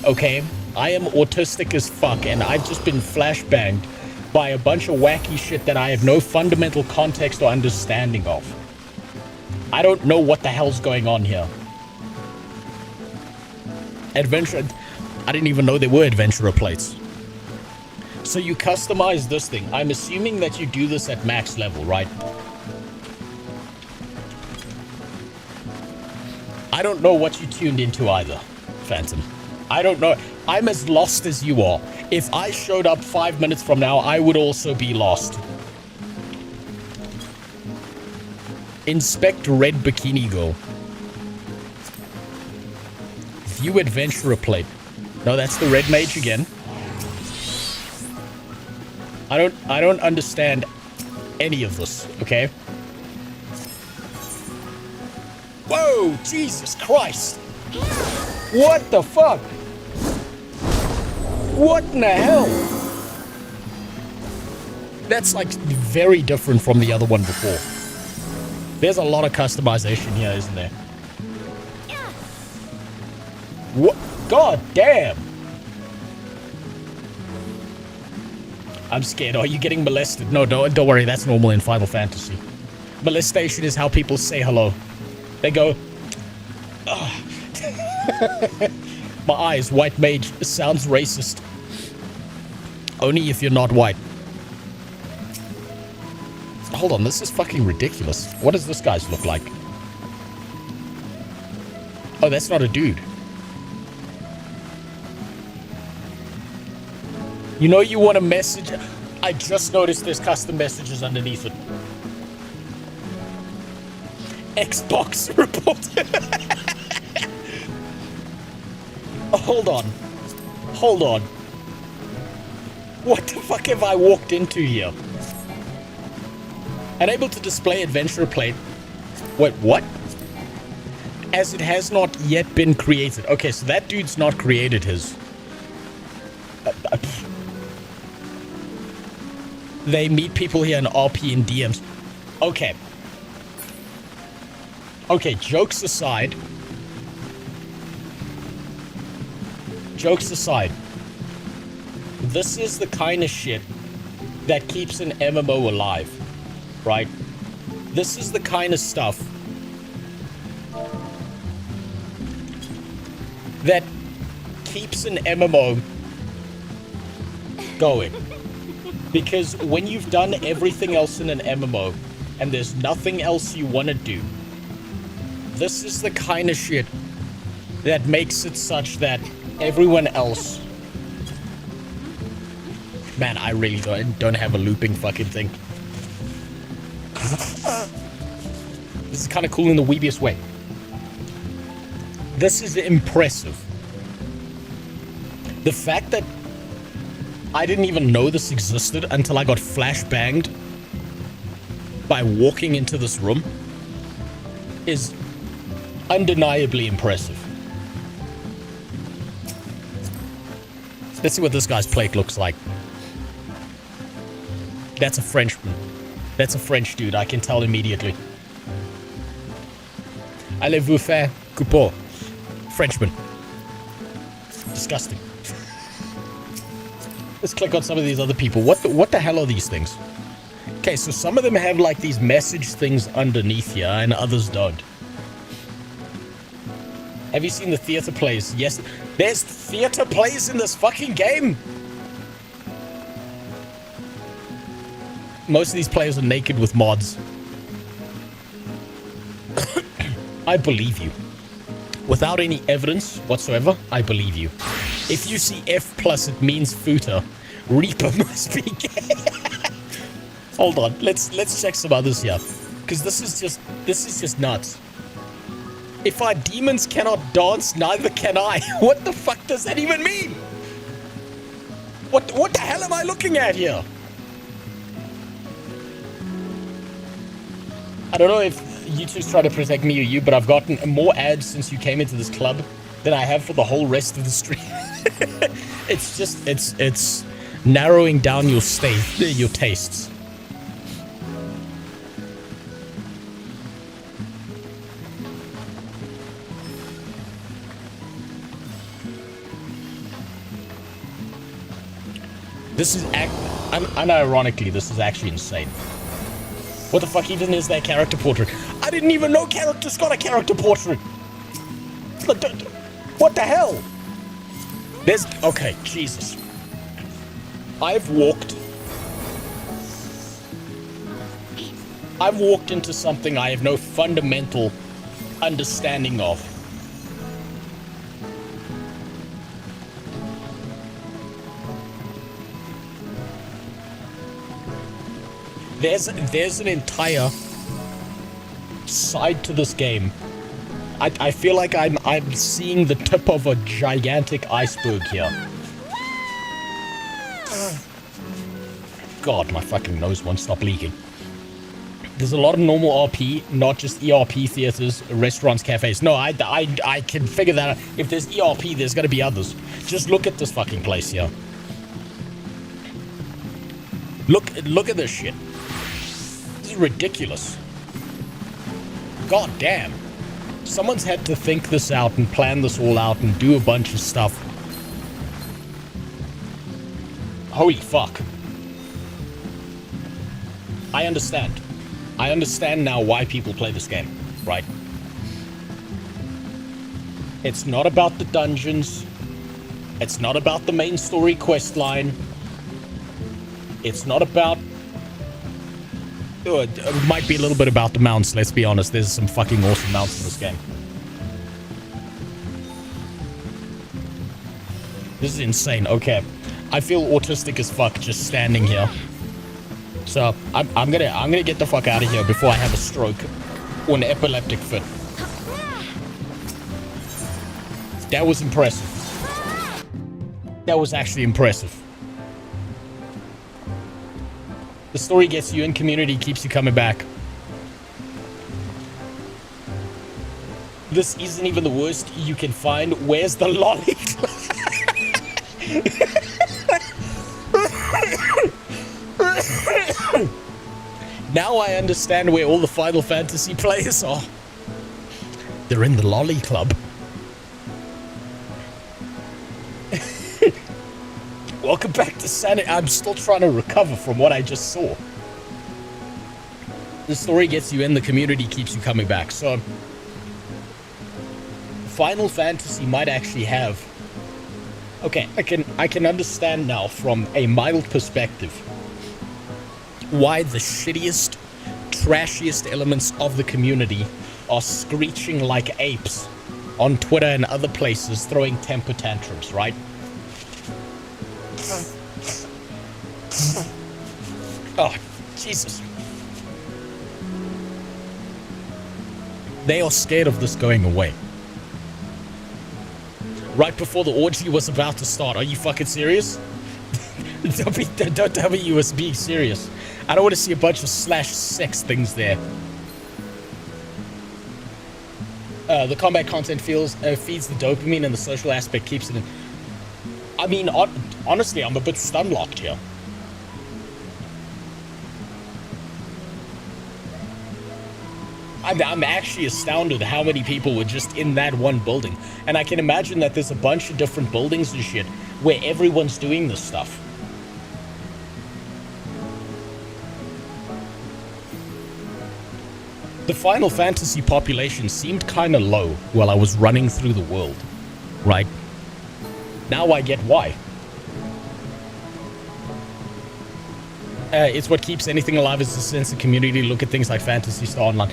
Okay, I am autistic as fuck, and I've just been flashbanged by a bunch of wacky shit that I have no fundamental context or understanding of. I don't know what the hell's going on here. Adventure... I didn't even know there were adventurer plates. So you customize this thing. I'm assuming that you do this at max level, right? I don't know what you tuned into either, Phantom. I don't know. I'm as lost as you are. If I showed up 5 minutes from now, I would also be lost. Inspect red bikini girl. View adventurer plate. No, that's the red mage again. I don't understand any of this, okay? Whoa, Jesus Christ. What the fuck? What in the hell? That's like very different from the other one before. There's a lot of customization here, isn't there? What? God damn. I'm scared. Are you getting molested? No, don't worry. That's normal in Final Fantasy. Molestation is how people say hello. They go, my eyes, white mage, sounds racist. Only if you're not white. Hold on, this is fucking ridiculous. What does this guy's look like? Oh, that's not a dude. You know you want a message? I just noticed there's custom messages underneath it. Xbox report. Hold on. Hold on. What the fuck have I walked into here? Unable to display adventurer plate. Wait, what? As it has not yet been created. Okay, so that dude's not created his. They meet people here in RP and DMs. Okay. Okay, jokes aside. Jokes aside. This is the kind of shit that keeps an MMO alive, right? This is the kind of stuff that keeps an MMO going. Because when you've done everything else in an MMO and there's nothing else you want to do, this is the kind of shit that makes it such that everyone else... Man, I really don't have a looping fucking thing. This is kind of cool in the weebiest way. This is impressive. The fact that I didn't even know this existed until I got flashbanged by walking into this room is undeniably impressive. Let's see what this guy's plate looks like. That's a Frenchman. That's a French dude, I can tell immediately. Allez-vous faire couper? Frenchman. Disgusting. Let's click on some of these other people. What the hell are these things? Okay, so some of them have like these message things underneath here and others don't. Have you seen the theater plays? Yes, there's theater plays in this fucking game. Most of these players are naked with mods. I believe you. Without any evidence whatsoever, I believe you. If you see F+, it means footer. Reaper must be gay. Hold on, let's check some others here. Because this is just nuts. If our demons cannot dance, neither can I. What the fuck does that even mean? What the hell am I looking at here? I don't know if YouTube's trying to protect me or you, but I've gotten more ads since you came into this club than I have for the whole rest of the stream. It's just, it's narrowing down your tastes. This is unironically, this is actually insane. What the fuck even is their character portrait? I didn't even know characters got a character portrait. What the hell? There's... Okay, Jesus. I've walked into something I have no fundamental understanding of. There's an entire side to this game. I feel like I'm seeing the tip of a gigantic iceberg here. God, my fucking nose won't stop leaking. There's a lot of normal RP, not just ERP theaters, restaurants, cafes. No, I can figure that out. If there's ERP, there's gonna be others. Just look at this fucking place here. Look at this shit. This is ridiculous. God damn. Someone's had to think this out and plan this all out and do a bunch of stuff. Holy fuck. I understand. I understand now why people play this game, right? It's not about the dungeons. It's not about the main story quest line. It's not about... it might be a little bit about the mounts, let's be honest. There's some fucking awesome mounts in this game. This is insane. Okay. I feel autistic as fuck just standing here. So, I'm gonna get the fuck out of here before I have a stroke or an epileptic fit. That was impressive. That was actually impressive. The story gets you in, community keeps you coming back. This isn't even the worst you can find. Where's the lolly? Now I understand where all the Final Fantasy players are. They're in the lolly club. Welcome back to Sanity. I'm still trying to recover from what I just saw. The story gets you in, the community keeps you coming back. So, Final Fantasy might actually have... Okay, I can understand now from a mild perspective why the shittiest, trashiest elements of the community are screeching like apes on Twitter and other places, throwing temper tantrums, right? Oh, Jesus. They are scared of this going away. Right before the orgy was about to start. Are you fucking serious? Don't tell me you was being serious. I don't want to see a bunch of /sex things there. The combat content feeds the dopamine and the social aspect keeps it in. I mean, honestly, I'm a bit stun-locked here. I'm actually astounded how many people were just in that one building. And I can imagine that there's a bunch of different buildings and shit where everyone's doing this stuff. The Final Fantasy population seemed kind of low while I was running through the world, right? Now I get why. It's what keeps anything alive is the sense of community. Look at things like Phantasy Star Online.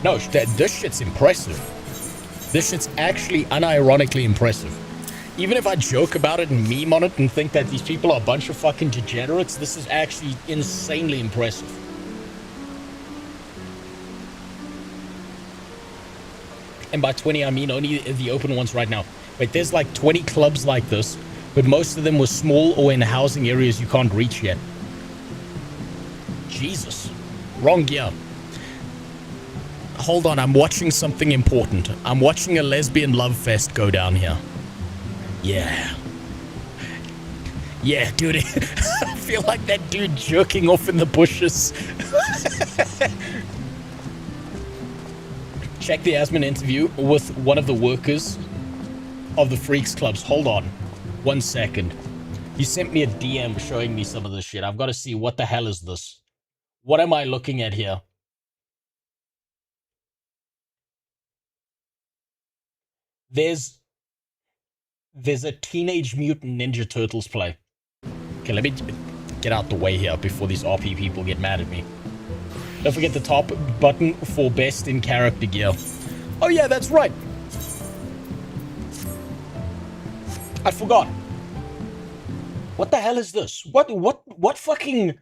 No, this shit's impressive. This shit's actually unironically impressive. Even if I joke about it and meme on it and think that these people are a bunch of fucking degenerates, this is actually insanely impressive. And by 20, I mean only the open ones right now. Wait, there's like 20 clubs like this, but most of them were small or in housing areas you can't reach yet. Jesus. Wrong gear. Hold on, I'm watching something important. I'm watching a lesbian love fest go down here. Yeah. Yeah, dude. I feel like that dude jerking off in the bushes. Check the Asmin interview with one of the workers of the Freaks clubs. Hold on. 1 second. You sent me a DM showing me some of this shit. I've got to see what the hell is this. What am I looking at here? There's a Teenage Mutant Ninja Turtles play. Okay, let me get out the way here before these RP people get mad at me. Don't forget the top button for best in character gear. Oh yeah, that's right. I forgot. What the hell is this? What fucking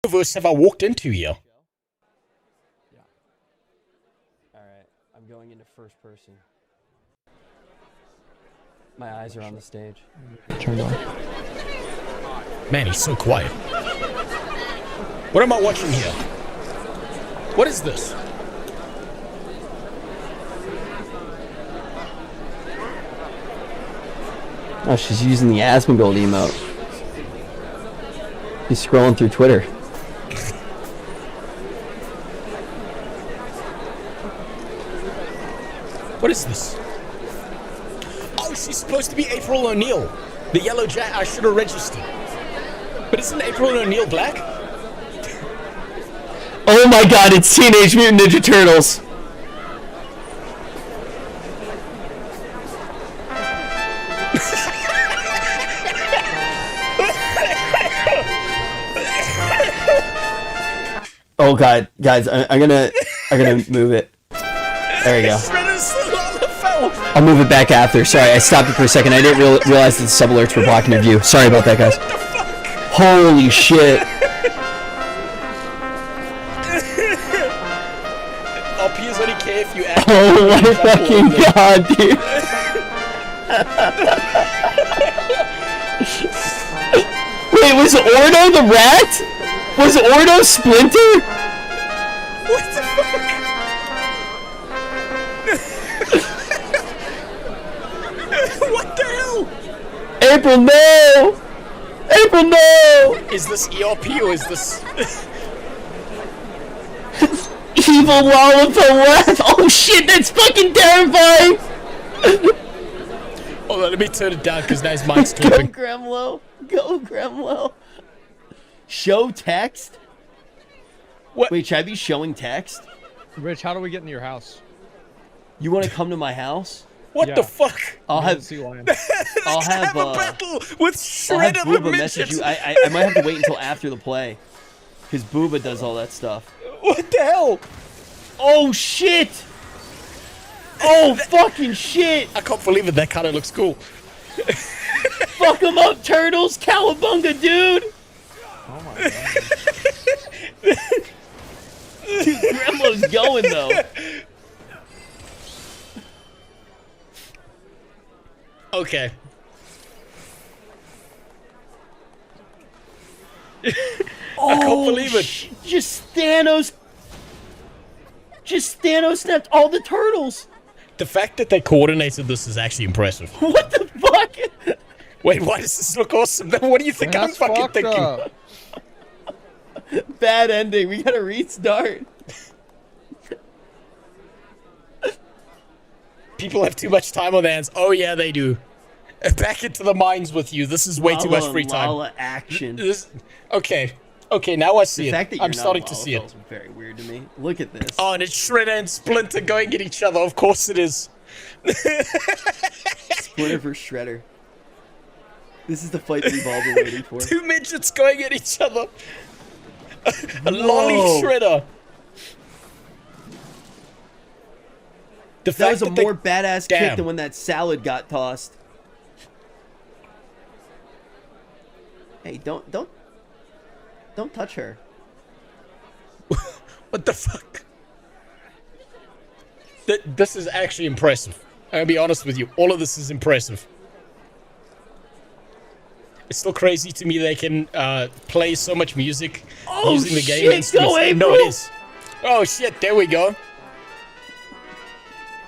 universe have I walked into here? Yeah. Alright, I'm going into first person. My eyes are on the stage. Turned on. Man, he's so quiet. What am I watching here? What is this? Oh, she's using the Asmongold emote. He's scrolling through Twitter. What is this? Oh, she's supposed to be April O'Neil. The yellow jacket. I should have registered. But isn't April O'Neil black? Oh my god, it's Teenage Mutant Ninja Turtles! Oh god, guys, I'm gonna move it. There we go. I'll move it back after. Sorry, I stopped it for a second. I didn't realize that the sub alerts were blocking the view. Sorry about that, guys. Holy shit. RPs only care if you act. Oh my fucking god, dude. Wait, was Ordo the rat? Was Ordo Splinter? What the fuck? What the hell? April, no! April, no! Is this ERP or is this... Evil Lollipop laugh! Oh shit, that's fucking terrifying! Hold on, let me turn it down because now his mic's Go clipping. Gremlo! Go Gremlo! Show text? What? Wait, should I be showing text? Rich, how do we get into your house? You want to come to my house? What Yeah. the fuck? I'll have I'll have a battle with Shredder the Booba message midget. you. I might have to wait until after the play, because Booba does all that stuff. What the hell? Oh shit! Oh fucking shit! I can't believe it. That kind of looks cool. Fuck 'em up, turtles! Cowabunga, dude! Oh my god. Dude, Gremlo's going though. Okay. I can't believe it. Just Thanos snapped all the turtles. The fact that they coordinated this is actually impressive. What the fuck? Wait, why does this look awesome? What do you think I'm That's fucking fucked thinking? up. Bad ending. We gotta restart. People have too much time on their hands. Oh yeah, they do. Back into the mines with you. This is way too much free time. Lala action. Okay, now I see The it. fact that you're I'm not starting Lala to see it. felt very weird to me. Look at this. Oh, and it's Shredder and Splinter going at each other. Of course it is. Splinter versus Shredder. This is the fight that we've all been waiting for. Two midgets going at each other. A lolly Shredder. The That fact was a they- more badass Damn. kick than when that salad got tossed. Hey, don't touch her. What the fuck? This is actually impressive. I'm gonna be honest with you. All of this is impressive. It's still crazy to me they can play so much music using the game shit, instance. go April! No, it is. Oh shit, there we go.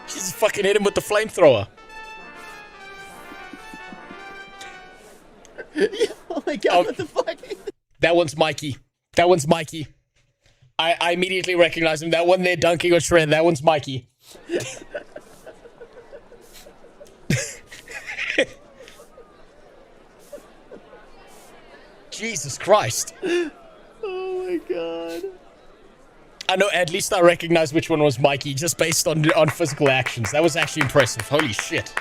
She's fucking hit him with the flamethrower. Oh my god, Oh. what the fuck? That one's Mikey. That one's Mikey. I immediately recognize him. That one there dunking on Shred. That one's Mikey. Jesus Christ. Oh my god. I know, at least I recognize which one was Mikey, just based on physical actions. That was actually impressive. Holy shit.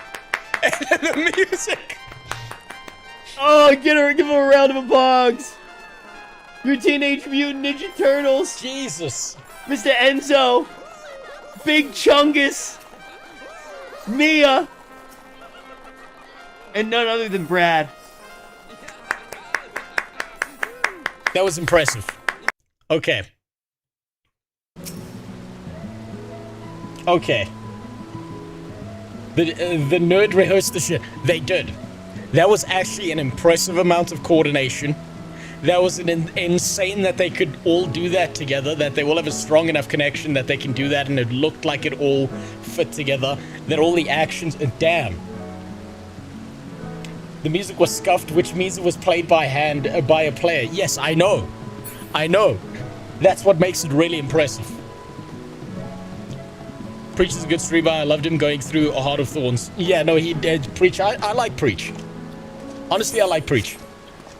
And the music. Oh, give him a round of applause. Your Teenage Mutant Ninja Turtles. Jesus. Mr. Enzo. Big Chungus. Mia. And none other than Brad. That was impressive. Okay. Okay. The nerd rehearsed the shit. They did. That was actually an impressive amount of coordination. That was an insane that they could all do that together, that they all have a strong enough connection that they can do that, and it looked like it all fit together, that all the actions... damn. The music was scuffed, which means it was played by hand, by a player. Yes, I know. I know. That's what makes it really impressive. Preach is a good streamer. I loved him going through A Heart of Thorns. Yeah, no, he did. Preach. I like Preach. Honestly, I like Preach.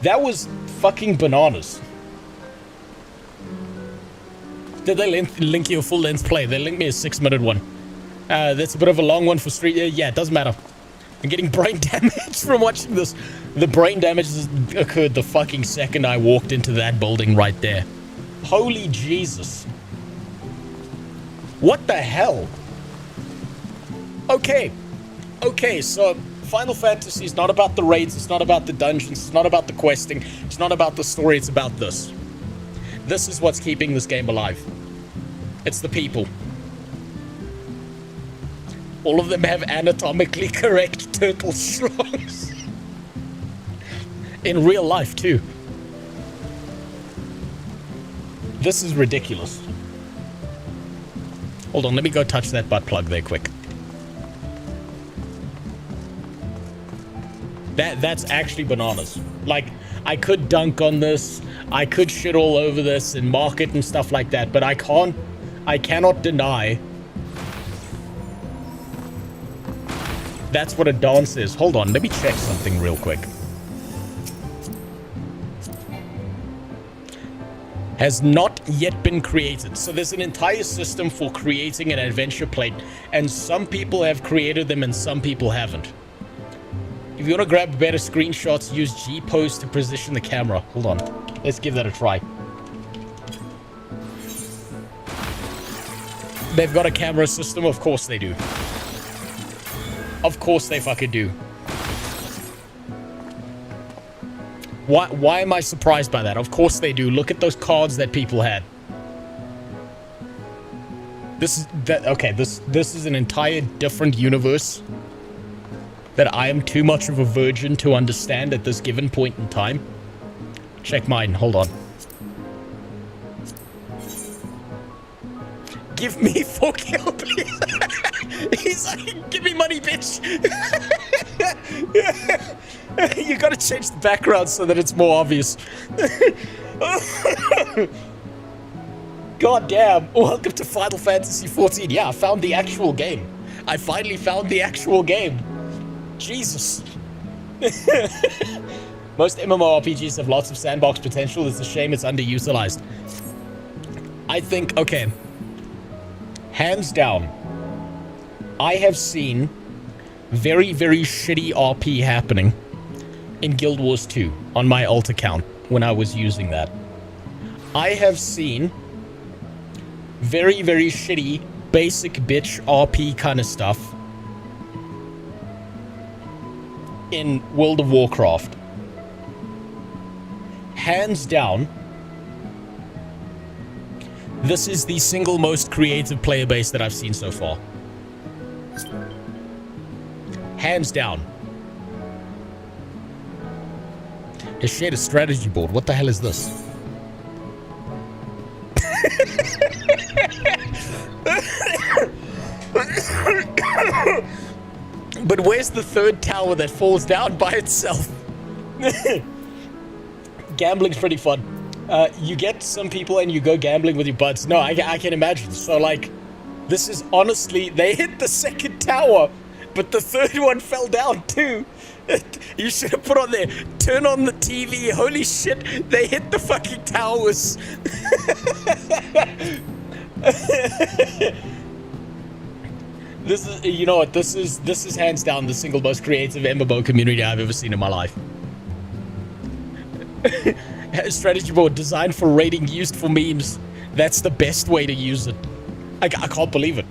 That was fucking bananas. Did they link you a full-length play? They linked me a 6-minute one. That's a bit of a long one for street. Yeah, it doesn't matter. I'm getting brain damage from watching this. The brain damage occurred the fucking second I walked into that building right there. Holy Jesus. What the hell? Okay. Okay, so Final Fantasy is not about the raids, it's not about the dungeons, it's not about the questing, it's not about the story, it's about this. This is what's keeping this game alive. It's the people. All of them have anatomically correct turtle schlongs. In real life, too. This is ridiculous. Hold on, let me go touch that butt plug there quick. That's actually bananas. Like, I could dunk on this, I could shit all over this and mark it and stuff like that, but I cannot deny that's what a dance is. Hold on, let me check something real quick. Has not yet been created. So there's an entire system for creating an adventure plate, and some people have created them and some people haven't. If you want to grab better screenshots, use G-pose to position the camera. Hold on, let's give that a try. They've got a camera system, of course they do. Of course they fucking do. Why am I surprised by that? Of course they do. Look at those cards that people had. This is an entire different universe that I am too much of a virgin to understand at this given point in time. Check mine, hold on. Give me 4 kill, please. He's like, give me money, bitch. You gotta change the background so that it's more obvious. God damn. Welcome to Final Fantasy 14. Yeah, I found the actual game. I finally found the actual game. Jesus. Most MMORPGs have lots of sandbox potential. It's a shame it's underutilized. I think, okay. Hands down, I have seen very, very shitty RP happening in Guild Wars 2 on my alt account when I was using that. I have seen very, very shitty basic bitch RP kind of stuff in World of Warcraft. Hands down, this is the single most creative player base that I've seen so far. Hands down. Has shared a strategy board. What the hell is this? But where's the third tower that falls down by itself? Gambling's pretty fun. You get some people and you go gambling with your buds. No, I can imagine. So, like, this is honestly... They hit the second tower, but the third one fell down too. You should have put on there, turn on the TV, holy shit, they hit the fucking towers. This is, you know what, this is hands down the single most creative MMO community I've ever seen in my life. Strategy board designed for raiding, used for memes. That's the best way to use it. I can't believe it.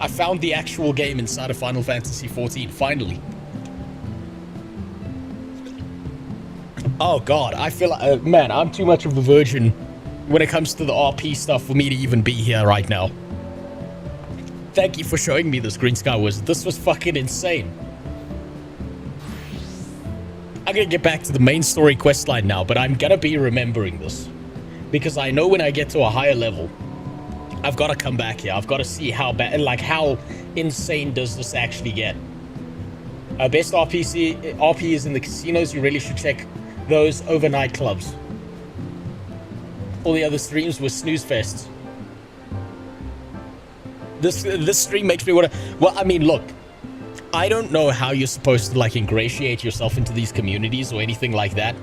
I found the actual game inside of Final Fantasy XIV, finally. Oh god, I feel like, man, I'm too much of a virgin when it comes to the RP stuff for me to even be here right now. Thank you for showing me this, Green Sky Wizard. This was fucking insane. I'm gonna get back to the main story questline now, but I'm gonna be remembering this. Because I know when I get to a higher level, I've got to come back here. I've got to see how bad, like, how insane does this actually get. Best RP is in the casinos. You really should check those overnight clubs. All the other streams were snooze fests. This stream makes me want to... Well, I mean, look. I don't know how you're supposed to, like, ingratiate yourself into these communities or anything like that.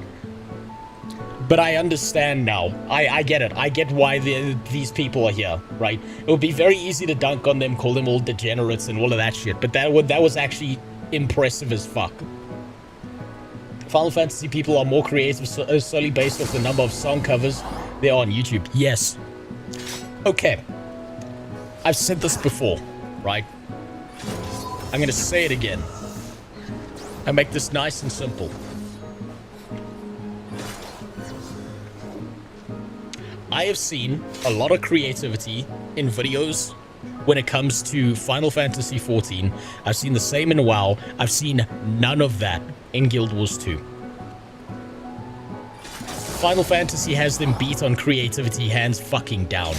But I understand now. I get it. I get why these people are here, right? It would be very easy to dunk on them, call them all degenerates and all of that shit. But that was actually impressive as fuck. Final Fantasy people are more creative solely based off the number of song covers they are on YouTube. Yes. Okay. I've said this before, right? I'm gonna say it again. I make this nice and simple. I have seen a lot of creativity in videos when it comes to Final Fantasy XIV. I've seen the same in WoW. I've seen none of that in Guild Wars 2. Final Fantasy has them beat on creativity hands fucking down.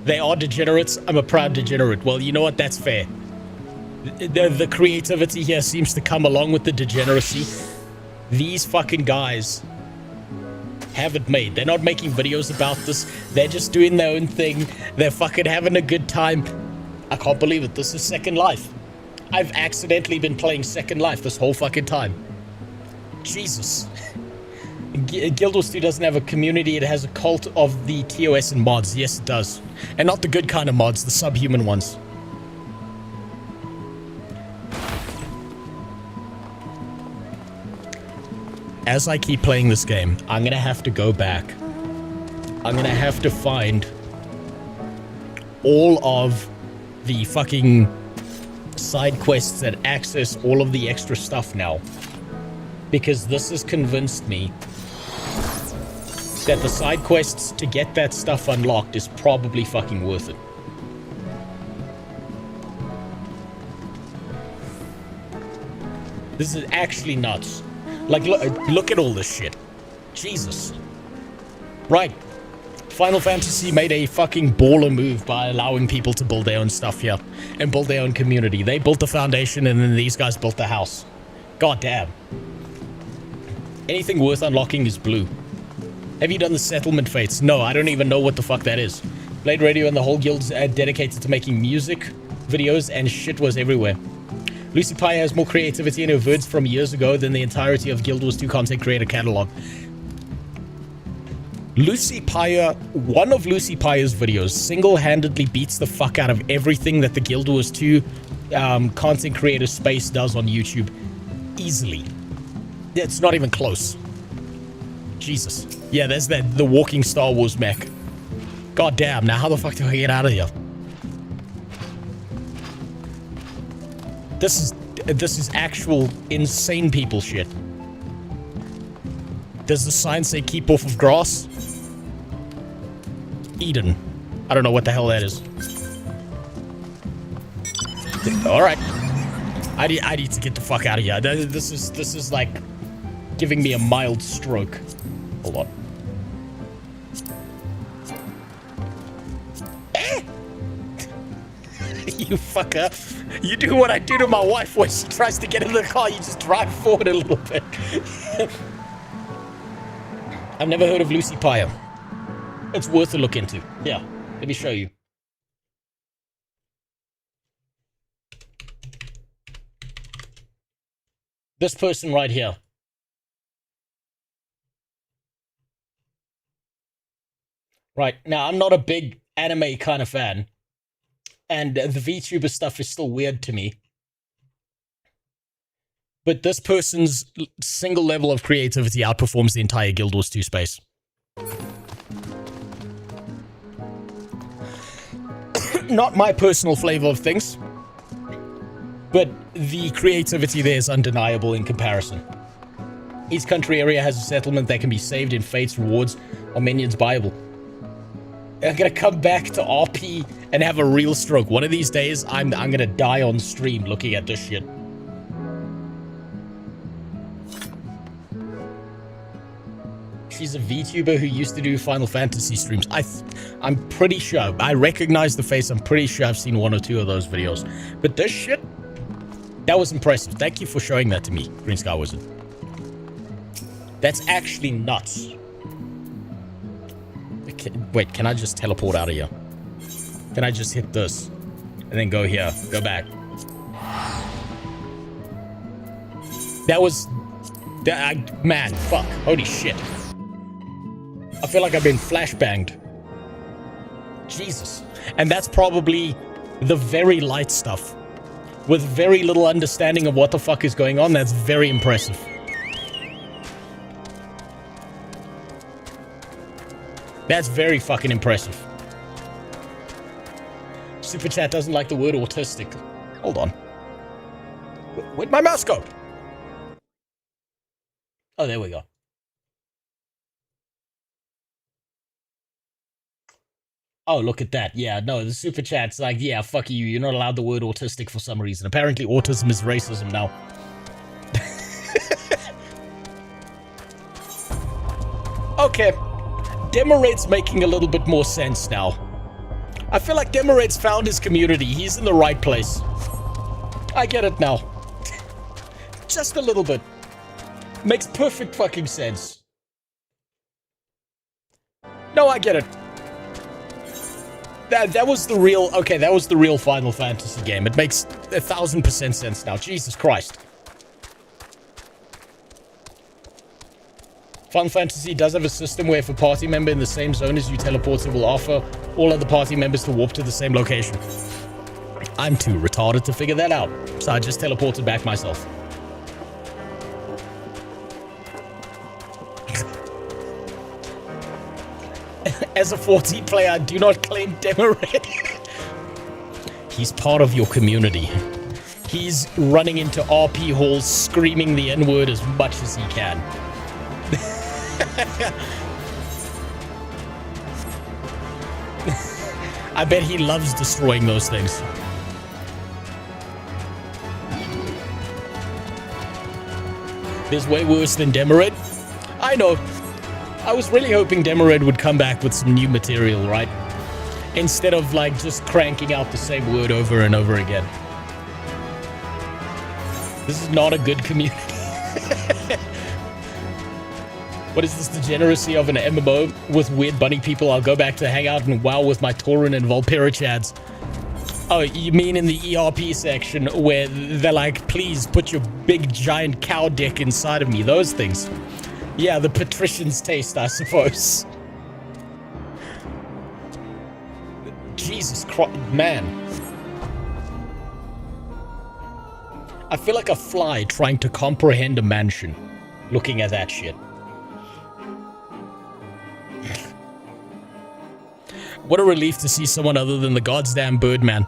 They are degenerates. I'm a proud degenerate. Well, you know what? That's fair. The creativity here seems to come along with the degeneracy. These fucking guys have it made. They're not making videos about this. They're just doing their own thing. They're fucking having a good time. I can't believe it. This is Second Life. I've accidentally been playing Second Life this whole fucking time. Jesus. Guild Wars 2 doesn't have a community. It has a cult of the TOS and mods. Yes, it does. And not the good kind of mods, the subhuman ones. As I keep playing this game, I'm gonna have to go back. I'm gonna have to find all of the fucking side quests that access all of the extra stuff now. Because this has convinced me that the side quests to get that stuff unlocked is probably fucking worth it. This is actually nuts. Like, look at all this shit. Jesus. Right. Final Fantasy made a fucking baller move by allowing people to build their own stuff here and build their own community. They built the foundation and then these guys built the house. God damn. Anything worth unlocking is blue. Have you done the settlement fates? No, I don't even know what the fuck that is. Blade Radio and the whole guild's dedicated to making music, videos, and shit was everywhere. Lucy Pie has more creativity in her words from years ago than the entirety of Guild Wars 2 content creator catalog. Lucy Pie, one of Lucy Pie's videos single-handedly beats the fuck out of everything that the Guild Wars 2 content creator space does on YouTube. Easily. It's not even close. Jesus. Yeah, there's the walking Star Wars mech. God damn, now how the fuck do I get out of here? This is actual insane people shit. Does the sign say keep off of grass? Eden. I don't know what the hell that is. Alright. I need to get the fuck out of here. This is like giving me a mild stroke. Hold on. You fucker. You do what I do to my wife when she tries to get in the car. You just drive forward a little bit. I've never heard of Lucy Pie. It's worth a look into. Yeah, let me show you. This person right here. Right, now I'm not a big anime kind of fan, and the VTuber stuff is still weird to me. But this person's single level of creativity outperforms the entire Guild Wars 2 space. Not my personal flavor of things, but the creativity there is undeniable in comparison. Each country area has a settlement that can be saved in Fate's rewards or minions buyable. I'm gonna come back to RP and have a real stroke. One of these days, I'm gonna die on stream looking at this shit. She's a VTuber who used to do Final Fantasy streams. I'm pretty sure. I recognize the face. I'm pretty sure I've seen 1 or 2 of those videos. But this shit, that was impressive. Thank you for showing that to me, Green Sky Wizard. That's actually nuts. Wait, can I just teleport out of here? Can I just hit this? And then go here. Go back. That was... man, fuck. Holy shit. I feel like I've been flashbanged. Jesus. And that's probably the very light stuff. With very little understanding of what the fuck is going on, that's very impressive. That's very fucking impressive. Super Chat doesn't like the word autistic. Hold on. Where'd my mouse go? Oh, there we go. Oh, look at that. Yeah, no, the Super Chat's like, yeah, fuck you. You're not allowed the word autistic for some reason. Apparently, autism is racism now. Okay. Demorate's making a little bit more sense now. I feel like Demorate's found his community. He's in the right place. I get it now. Just a little bit. Makes perfect fucking sense. No, I get it. That was the real... Okay, that was the real Final Fantasy game. It makes 1000% sense now. Jesus Christ. Final Fantasy does have a system where if a party member in the same zone as you teleports, it will offer all other party members to warp to the same location. I'm too retarded to figure that out, so I just teleported back myself. As a 14 player, do not claim Demored. He's part of your community. He's running into RP halls screaming the N-word as much as he can. I bet he loves destroying those things. There's way worse than Demored. I know. I was really hoping Demored would come back with some new material, right? Instead of, like, just cranking out the same word over and over again. This is not a good community. What is this degeneracy of an MMO with weird bunny people? I'll go back to hang out and WoW with my Tauren and Volpera chads. Oh, you mean in the ERP section where they're like, please put your big giant cow dick inside of me. Those things. Yeah, the patrician's taste, I suppose. Jesus Christ, man. I feel like a fly trying to comprehend a mansion, looking at that shit. What a relief to see someone other than the goddamn Birdman.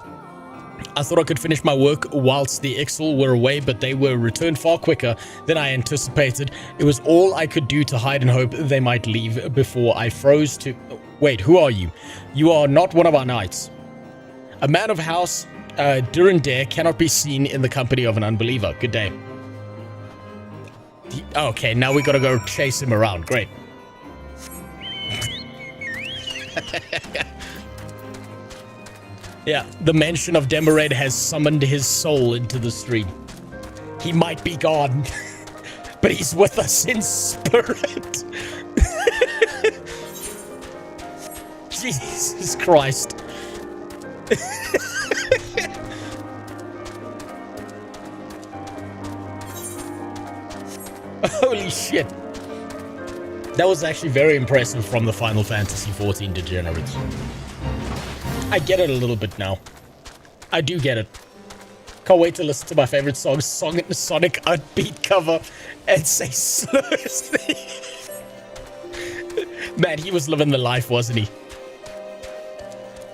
I thought I could finish my work whilst the Ixal were away, but they were returned far quicker than I anticipated. It was all I could do to hide and hope they might leave before I froze to... Wait, who are you? You are not one of our knights. A man of house, Durandare, cannot be seen in the company of an unbeliever. Good day. Okay, now we gotta go chase him around. Great. Yeah, the mention of Demored has summoned his soul into the stream. He might be gone, but he's with us in spirit. Jesus Christ. Holy shit. That was actually very impressive from the Final Fantasy XIV degenerates. I get it a little bit now. I do get it. Can't wait to listen to my favorite Sonic Upbeat cover and say slurs. Man, he was living the life, wasn't he?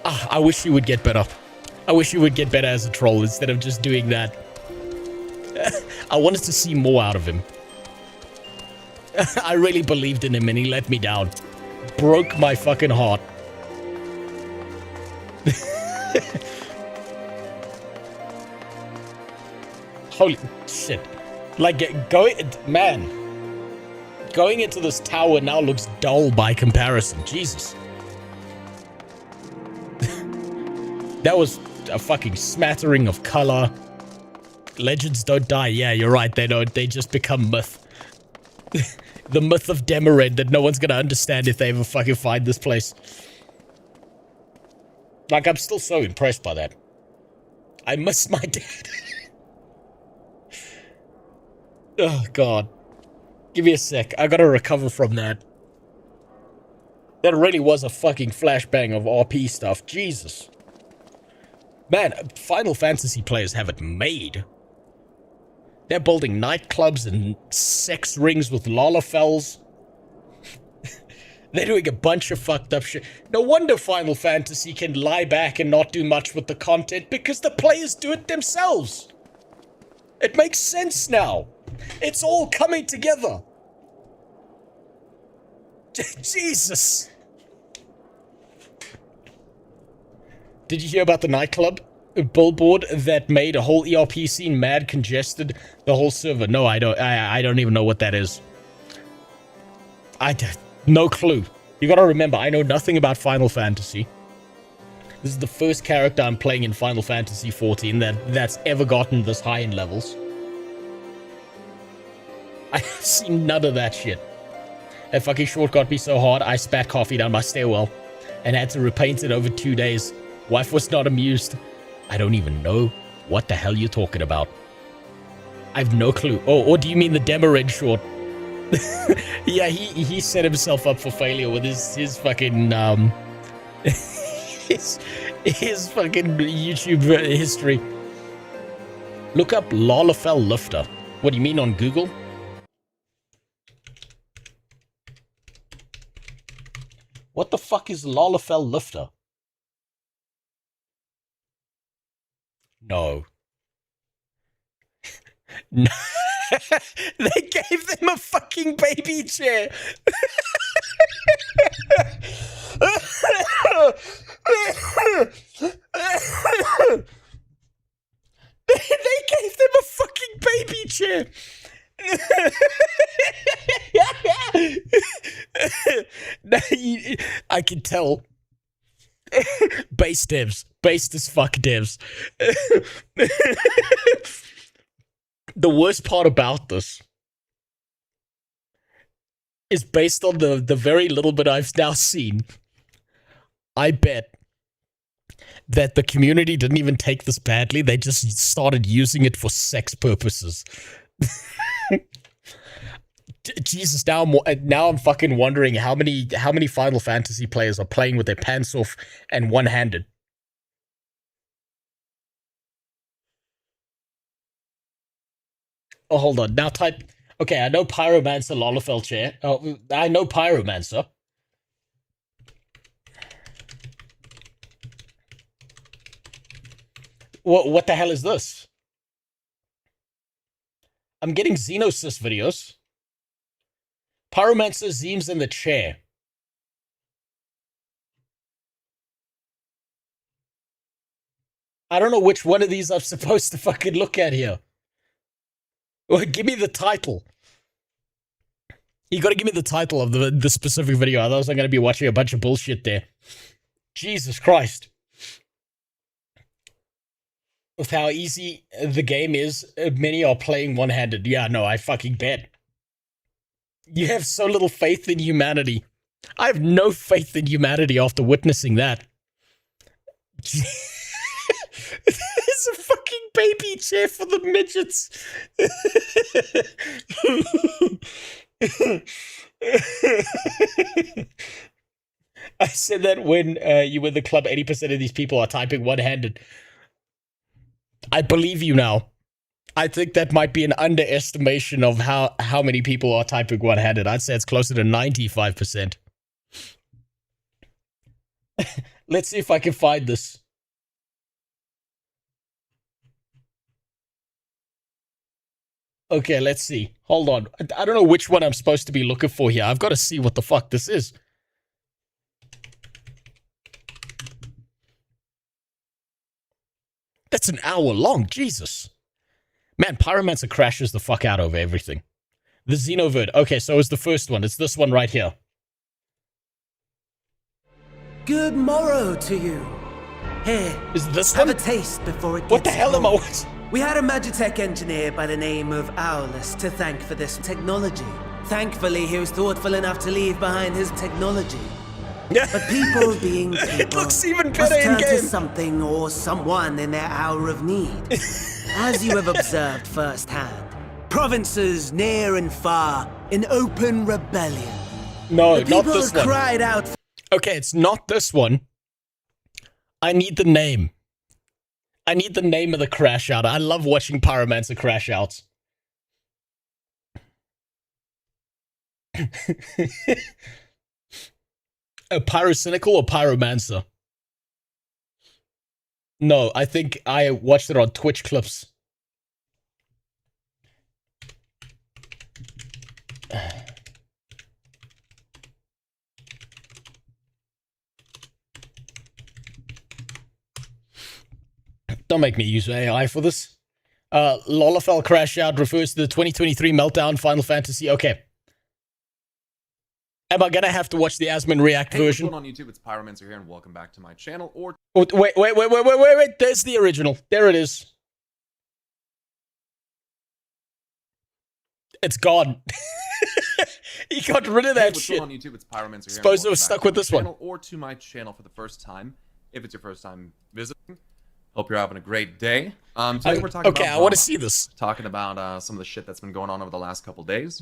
Ah, I wish he would get better. I wish he would get better as a troll instead of just doing that. I wanted to see more out of him. I really believed in him and he let me down. Broke my fucking heart. Holy shit. Like, going into this tower now looks dull by comparison. Jesus. That was a fucking smattering of color. Legends don't die. Yeah, you're right. They don't. They just become myth. The myth of Demered that no one's gonna understand if they ever fucking find this place. Like, I'm still so impressed by that. I miss my dad. Oh, God. Give me a sec. I gotta recover from that. That really was a fucking flashbang of RP stuff. Jesus. Man, Final Fantasy players have it made. They're building nightclubs and sex rings with Lalafels. They're doing a bunch of fucked up shit. No wonder Final Fantasy can lie back and not do much with the content, because the players do it themselves. It makes sense now. It's all coming together. Jesus. Did you hear about the nightclub billboard that made a whole ERP scene mad congested the whole server? No, I don't even know what that is. No clue. You gotta remember, I know nothing about Final Fantasy. This is the first character I'm playing in Final Fantasy XIV that's ever gotten this high in levels. I've seen none of that shit. That fucking short got me so hard, I spat coffee down my stairwell and had to repaint it over 2 days. Wife was not amused. I don't even know what the hell you're talking about. I have no clue. Oh, or do you mean the Demered short? Yeah, he set himself up for failure with his fucking his fucking YouTube history. Look up Lalafell Lifter. What do you mean, on Google? What the fuck is Lalafell Lifter? No. No. They gave them a fucking baby chair. They gave them a fucking baby chair. I can tell. Base devs. Based as fuck devs. The worst part about this is based on the very little bit I've now seen. I bet that the community didn't even take this badly. They just started using it for sex purposes. Jesus, now I'm fucking wondering how many Final Fantasy players are playing with their pants off and one-handed. Oh, hold on. Now type... Okay, I know Pyromancer Lalafell chair. Oh, I know Pyromancer. What the hell is this? I'm getting Xenosys videos. Pyromancer Zeem's in the chair. I don't know which one of these I'm supposed to fucking look at here. Well, give me the title. You gotta give me the title of the specific video, otherwise I'm gonna be watching a bunch of bullshit there. Jesus Christ. With how easy the game is, many are playing one-handed. Yeah, no, I fucking bet. You have so little faith in humanity. I have no faith in humanity after witnessing that. This There's a fucking baby chair for the midgets. I said that when you were in the club, 80% of these people are typing one-handed. I believe you now. I think that might be an underestimation of how many people are typing one-handed. I'd say it's closer to 95%. Let's see if I can find this. Okay, let's see. Hold on. I don't know which one I'm supposed to be looking for here. I've got to see what the fuck this is. That's an hour long. Jesus. Man, Pyromancer crashes the fuck out over everything. The Xenovert. Okay, so it's the first one. It's this one right here. Good morrow to you. Here, Is this have one? a taste before it gets What the hell am I... cold. We had a Magitech engineer by the name of Owlus to thank for this technology. Thankfully, he was thoughtful enough to leave behind his technology. But people being people It looks even must better turn to in-game. something or someone in their hour of need. As you have observed firsthand, provinces near and far in open rebellion. No, The not people this one. cried out for Okay, it's not this one. I need the name. I need the name of the crash out. I love watching Pyromancer crash outs. A Pyrocynical or Pyromancer? No, I think I watched it on Twitch clips. Don't make me use AI for this. Lolafel crash out refers to the 2023 Meltdown Final Fantasy. Okay. Am I gonna have to watch the Asmon React version? Hey, what's going on YouTube? It's Pyromancer here, and welcome back to my channel. Or Oh, wait. There's the original. There it is. It's gone. He got rid of that hey, what's shit. going on YouTube? It's Pyromancer here. Suppose and it was welcome stuck back with to my this one. channel or to my channel for the first time. If it's your first time visiting, hope you're having a great day. Today we're talking about I want to drama. see this. Talking about some of the shit that's been going on over the last couple days.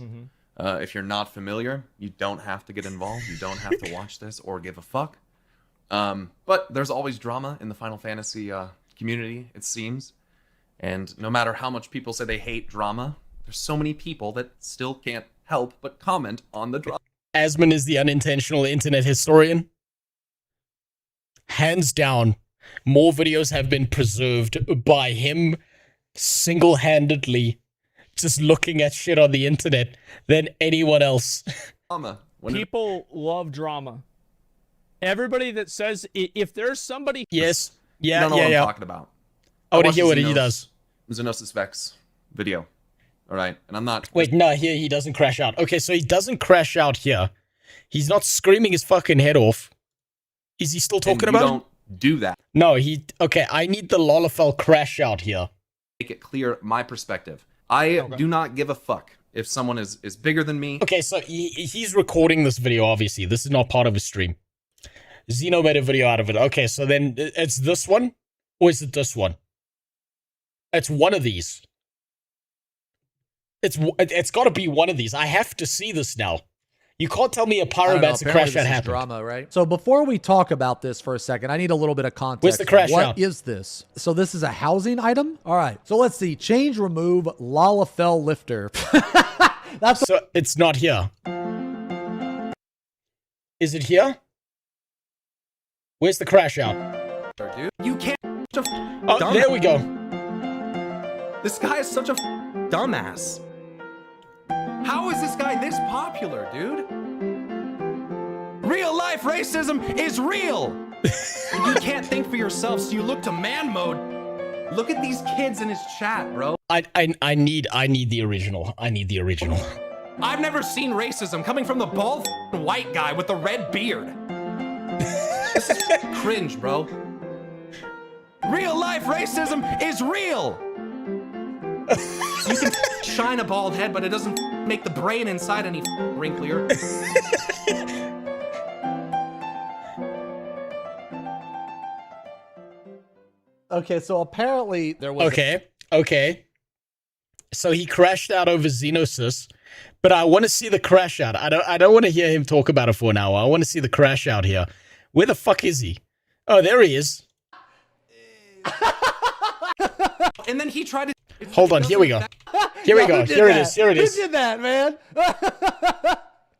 If you're not familiar, you don't have to get involved. You don't have to watch this or give a fuck. But there's always drama in the Final Fantasy community, it seems. And no matter how much people say they hate drama, there's so many people that still can't help but comment on the drama. Asmon is the unintentional internet historian. Hands down, more videos have been preserved by him single-handedly just looking at shit on the internet than anyone else. Drama. People love drama. Everybody that says if there's somebody, Yes. You Yeah, don't know yeah, what yeah. I'm talking about. I want to watched hear the what he does. Xenosis Vex video. Alright, and I'm not... Wait, no, here he doesn't crash out. Okay, so he doesn't crash out here. He's not screaming his fucking head off. Is he still talking and you about it? don't do that. No, he... Okay, I need the Lolafel crash out here. Make it clear my perspective. I do not give a fuck if someone is bigger than me. Okay, so he's recording this video, obviously. This is not part of his stream. Xeno made a video out of it. Okay, so then it's this one? Or is it this one? It's one of these. It's got to be one of these. I have to see this now. You can't tell me a Pyromancer crash that happened. Drama, right? So before we talk about this for a second, I need a little bit of context. Where's the crash What out? is this? So this is a housing item? All right. So let's see. Change, remove, Lalafell lifter. That's So it's not here. Is it here? Where's the crash out? Dude, you can't... Oh, there we go. This guy is such a dumbass. How is this guy this popular, dude? Real life racism is real. You can't think for yourself, so you look to man mode. Look at these kids in his chat, bro. I need the original. I need the original. I've never seen racism coming from the bald white guy with the red beard. This is cringe, bro. Real life racism is real. You can shine a bald head, but it doesn't make the brain inside any wrinklier. Okay, so apparently there was. Okay. So he crashed out over Xenosis, but I want to see the crash out. I don't want to hear him talk about it for an hour. I want to see the crash out here. Where the fuck is he? Oh, there he is. And then he tried to... Hold on, here we go. Here we go. Here it is. Here it is. Who did that, man?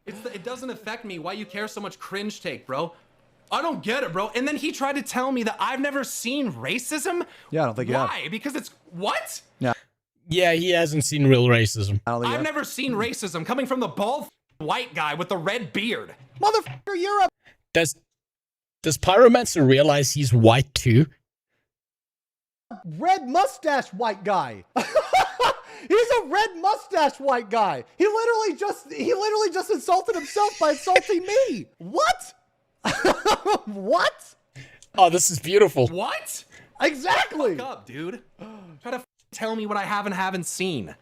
It doesn't affect me. Why you care so much? Cringe take, bro. I don't get it, bro. And then he tried to tell me that I've never seen racism. Yeah, I don't think you have. Why? Because it's what? Yeah. Yeah, he hasn't seen real racism. I've never seen racism coming from the bald white guy with the red beard. Motherfucker, you're a... Does Pyromancer realize he's white too? red mustache white guy. He's a red mustache white guy. He literally just insulted himself by insulting me. What? What? Oh, this is beautiful. What? Exactly. Fuck up, dude. Try to tell me what I haven't seen.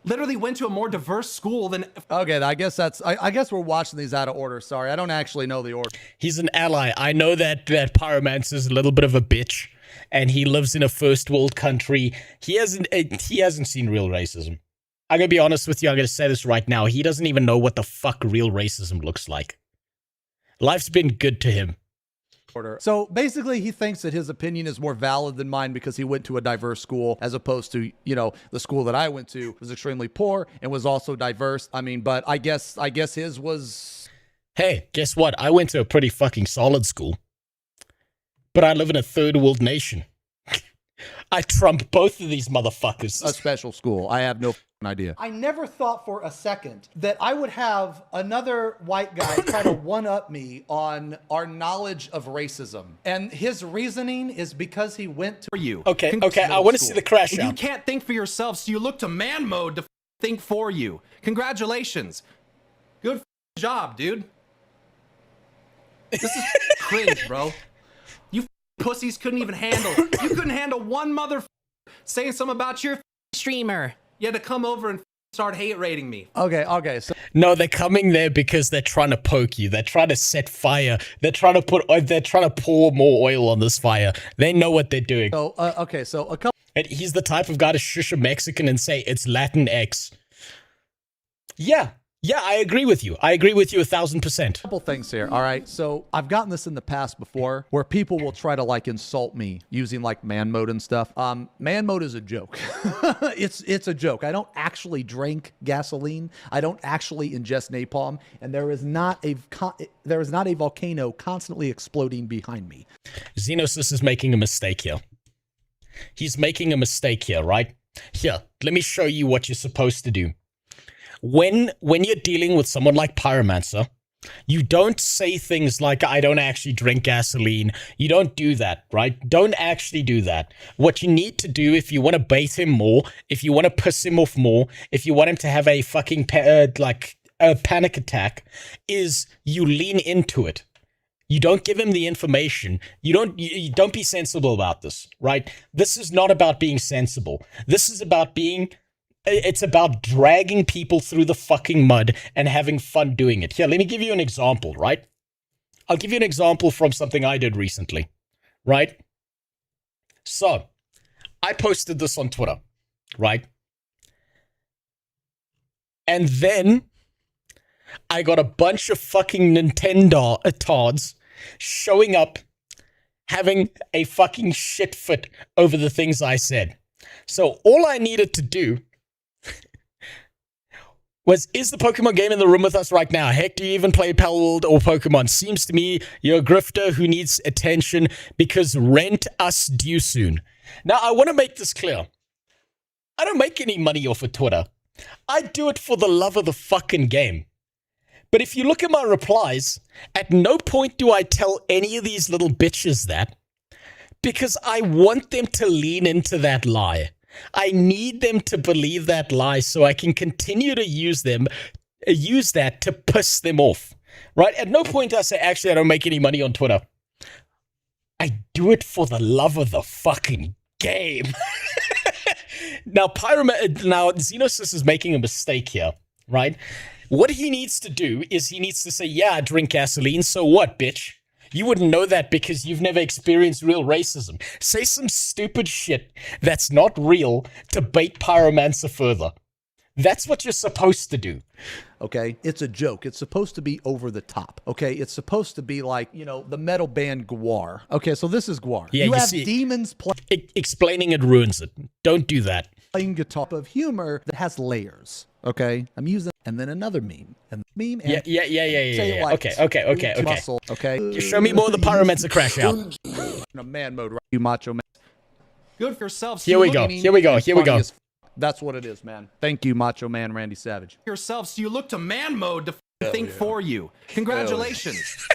Literally went to a more diverse school than... Okay, I guess that's... I guess we're watching these out of order. Sorry, I don't actually know the order. He's an ally. I know that Pyromancer is a little bit of a bitch, and he lives in a first world country. He hasn't seen real racism. I'm gonna be honest with you. I'm gonna say this right now. He doesn't even know what the fuck real racism looks like. Life's been good to him. So basically, he thinks that his opinion is more valid than mine because he went to a diverse school, as opposed to, you know, the school that I went to was extremely poor and was also diverse. I mean, but I guess his was... Hey, guess what? I went to a pretty fucking solid school. But I live in a third world nation. I trump both of these motherfuckers. A special school. I have no idea. I never thought for a second that I would have another white guy try to one-up me on our knowledge of racism. And his reasoning is because he went to... you. Okay, I want to see the crash out. You can't think for yourself, so you look to man mode to think for you. Congratulations. Good job, dude. This is cringe, bro. You pussies couldn't even handle... You couldn't handle one mother saying something about your streamer. You had to come over and start hate rating me. Okay, so... No, they're coming there because they're trying to poke you. They're trying to set fire. They're trying to pour more oil on this fire. They know what they're doing. So, okay, so a couple... And he's the type of guy to shush a Mexican and say, it's Latin X. Yeah, I agree with you. I agree with you 1,000%. Couple things here, all right? So I've gotten this in the past before where people will try to like insult me using like man mode and stuff. Man mode is a joke. It's a joke. I don't actually drink gasoline. I don't actually ingest napalm, and there is not a volcano constantly exploding behind me. Xenosis is making a mistake here. He's making a mistake here, right? Here, let me show you what you're supposed to do. When you're dealing with someone like Pyromancer, you don't say things like, I don't actually drink gasoline. You don't do that, right? Don't actually do that. What you need to do, if you want to bait him more, if you want to piss him off more, if you want him to have a fucking panic attack, is you lean into it. You don't give him the information. You don't be sensible about this, right? This is not about being sensible. This is about being... It's about dragging people through the fucking mud and having fun doing it. Here, let me give you an example, right? I'll give you an example from something I did recently, right? So, I posted this on Twitter, right? And then I got a bunch of fucking Nintendo tards showing up having a fucking shit fit over the things I said. So, all I needed to do is the Pokemon game in the room with us right now? Heck, do you even play Palworld or Pokemon? Seems to me you're a grifter who needs attention because rent us due soon. Now, I want to make this clear. I don't make any money off of Twitter. I do it for the love of the fucking game. But if you look at my replies, at no point do I tell any of these little bitches that, because I want them to lean into that lie. I need them to believe that lie so I can continue to use that to piss them off, right? At no point do I say, actually, I don't make any money on Twitter. I do it for the love of the fucking game. Now, Xenosis is making a mistake here, right? What he needs to do is he needs to say, yeah, I drink gasoline, so what, bitch? You wouldn't know that because you've never experienced real racism. Say some stupid shit that's not real to bait Pyromancer further. That's what you're supposed to do. Okay, it's a joke. It's supposed to be over the top. Okay, it's supposed to be like, you know, the metal band Gwar. Okay, so this is Gwar. Yeah, you have see, demons explaining it ruins it. Don't do that. playing guitar of humor that has layers. Okay, I'm using, and then another meme, and meme. And Yeah. Like Okay. Muscle, okay. Just show me more of the Pyromancer crash out. In a man mode, right? You macho man. Good for yourself. Here we go. That's what it is, man. Thank you, Macho Man Randy Savage. Yourself, so you look to man mode to think for you. Congratulations.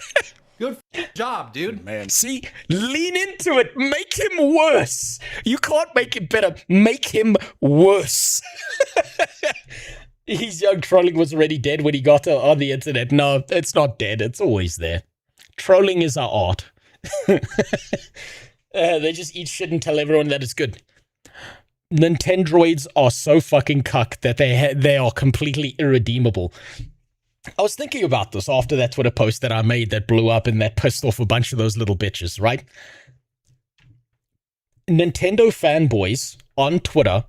Good job, dude. Man, see, lean into it. Make him worse. You can't make it better. Make him worse. His young trolling was already dead when he got on the internet. No, it's not dead. It's always there. Trolling is our art. They just eat shit and tell everyone that it's good. Nintendroids are so fucking cuck that they are completely irredeemable. I was thinking about this after that Twitter post that I made that blew up and that pissed off a bunch of those little bitches, right? Nintendo fanboys on Twitter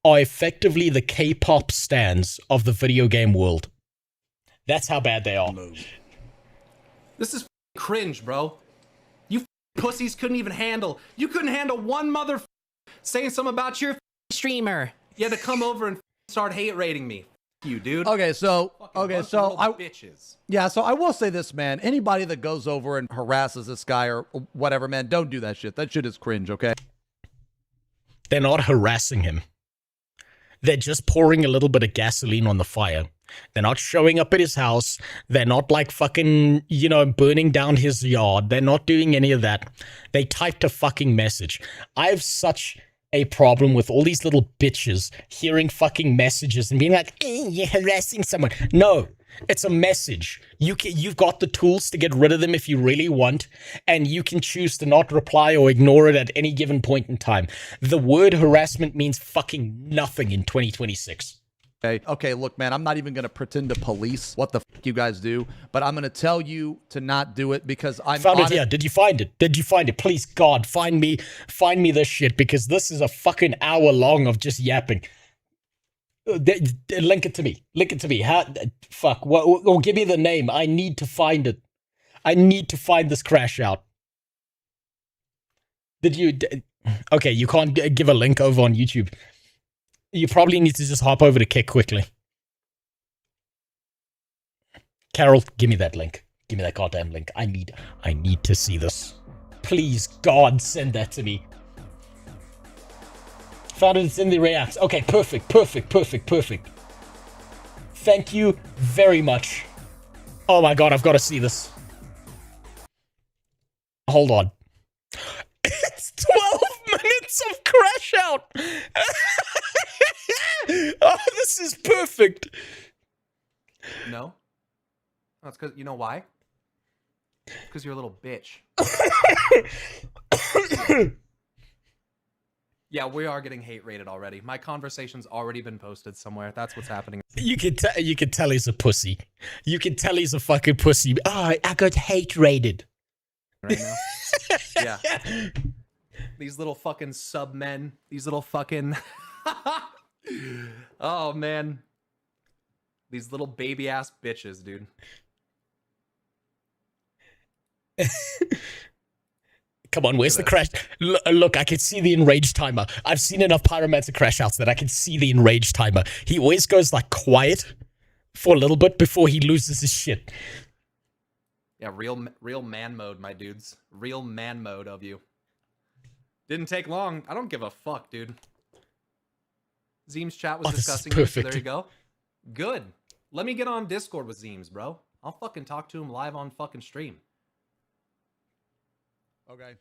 are effectively the K-pop stans of the video game world. That's how bad they are. This is cringe, bro. You pussies couldn't even handle. You couldn't handle one mother saying something about your streamer. You had to come over and start hate rating me. You, dude. Okay, so bitches. Yeah, so I will say this, man. Anybody that goes over and harasses this guy or whatever, man, don't do that shit. That shit is cringe, okay? They're not harassing him. They're just pouring a little bit of gasoline on the fire. They're not showing up at his house. They're not like fucking, you know, burning down his yard. They're not doing any of that. They typed a fucking message. I have such a problem with all these little bitches hearing fucking messages and being like, you're harassing someone. No, it's a message. You've got the tools to get rid of them if you really want, and you can choose to not reply or ignore it at any given point in time. The word harassment means fucking nothing in 2026. Okay, look, man, I'm not even going to pretend to police what the fuck you guys do, but I'm going to tell you to not do it because I'm found it here. Did you find it? Did you find it? Please, God, find me this shit, because this is a fucking hour long of just yapping. Link it to me. Link it to me. Fuck. Well, give me the name. I need to find it. I need to find this crash out. Did you? Okay, you can't give a link over on YouTube. You probably need to just hop over to Kick quickly. Carol, give me that link. Give me that goddamn link. I need to see this. Please, God, send that to me. Found it, it's in the reacts. Okay, perfect. Thank you very much. Oh my God, I've got to see this. Hold on. It's 12 minutes of crash out. Oh, this is perfect. No. That's because, you know why? Because you're a little bitch. Yeah, we are getting hate rated already. My conversation's already been posted somewhere. That's what's happening. You can tell he's a pussy. You can tell he's a fucking pussy. Oh, I got hate rated. Right now? Yeah. These little fucking sub men. These little fucking... Oh, man. These little baby ass bitches, dude. Come on, where's the crash? Look, I can see the enraged timer. I've seen enough Pyromancer crash outs that I can see the enraged timer. He always goes like quiet for a little bit before he loses his shit. Yeah, real man mode, my dudes. Real man mode of you. Didn't take long. I don't give a fuck, dude. Zeem's chat was discussing this, so there you go. Good. Let me get on Discord with Zeems, bro. I'll fucking talk to him live on fucking stream. Okay.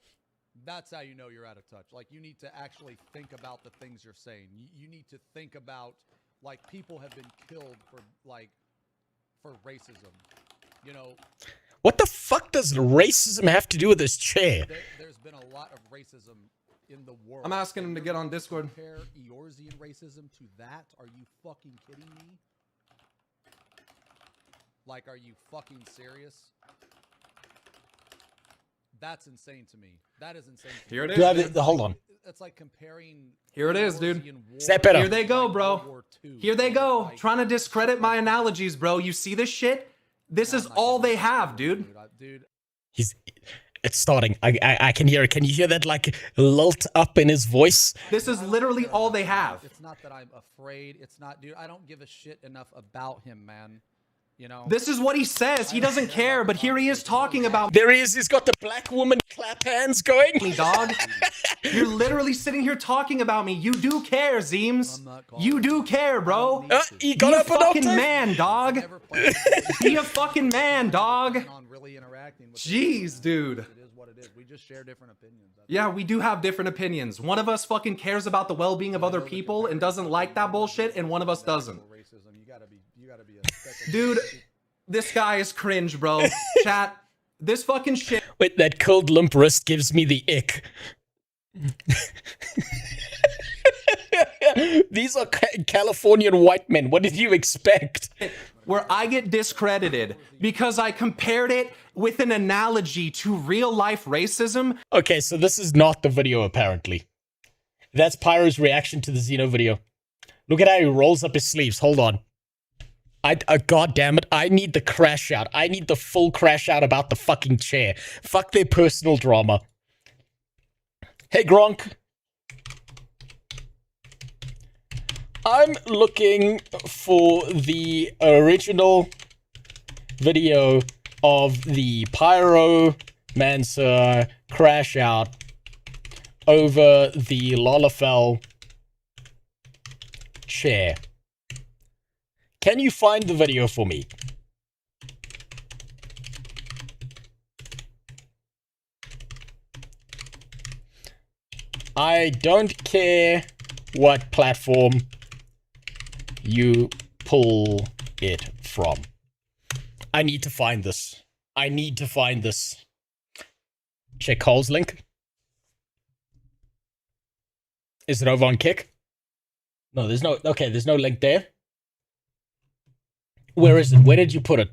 That's how you know you're out of touch. Like, you need to actually think about the things you're saying. You need to think about, like, people have been killed for racism. You know. What the fuck does racism have to do with this chair? There's been a lot of racism in the world. I'm asking him to get on Discord. Compare Eorzean racism to that? Are you fucking kidding me? Like, are you fucking serious? That's insane to me. That is insane. To Here me. it Do I have is. it? Hold on. It's like comparing. Here it is, dude. Is that better? Here they go, bro. Here they go. Trying to discredit my analogies, bro. You see this shit? This is all they have, dude. Dude. It's starting. I can hear it. Can you hear that like lilt up in his voice? This is literally all they have. It's not that I'm afraid. It's not, dude. I don't give a shit enough about him, man. You know. This is what he says. He doesn't care, but here he is talking about There he is. He's got the black woman clap hands going. me, dog. You're literally sitting here talking about me. You do care, Zeems. You do care, bro. He got Be a up an fucking octave. man, dog. Be a fucking man, dog. Jeez, dude. It is what it is. We just share different opinions. Yeah, we do have different opinions. One of us fucking cares about the well-being of other people and doesn't like that bullshit, and one of us doesn't. Dude, this guy is cringe, bro. Chat, this fucking shit. Wait, that cold limp wrist gives me the ick. These are Californian white men. What did you expect? Where I get discredited because I compared it with an analogy to real-life racism. Okay, so this is not the video, apparently. That's Pyro's reaction to the Xeno video. Look at how he rolls up his sleeves. Hold on. God damn it. I need the crash out. I need the full crash out about the fucking chair. Fuck their personal drama. Hey, Gronk. I'm looking for the original video of the Pyromancer crash out over the Lalafell chair. Can you find the video for me? I don't care what platform you pull it from. I need to find this. I need to find this. Check Cole's link. Is it over on Kick? No, there's no... Okay, there's no link there. Where is it? Where did you put it?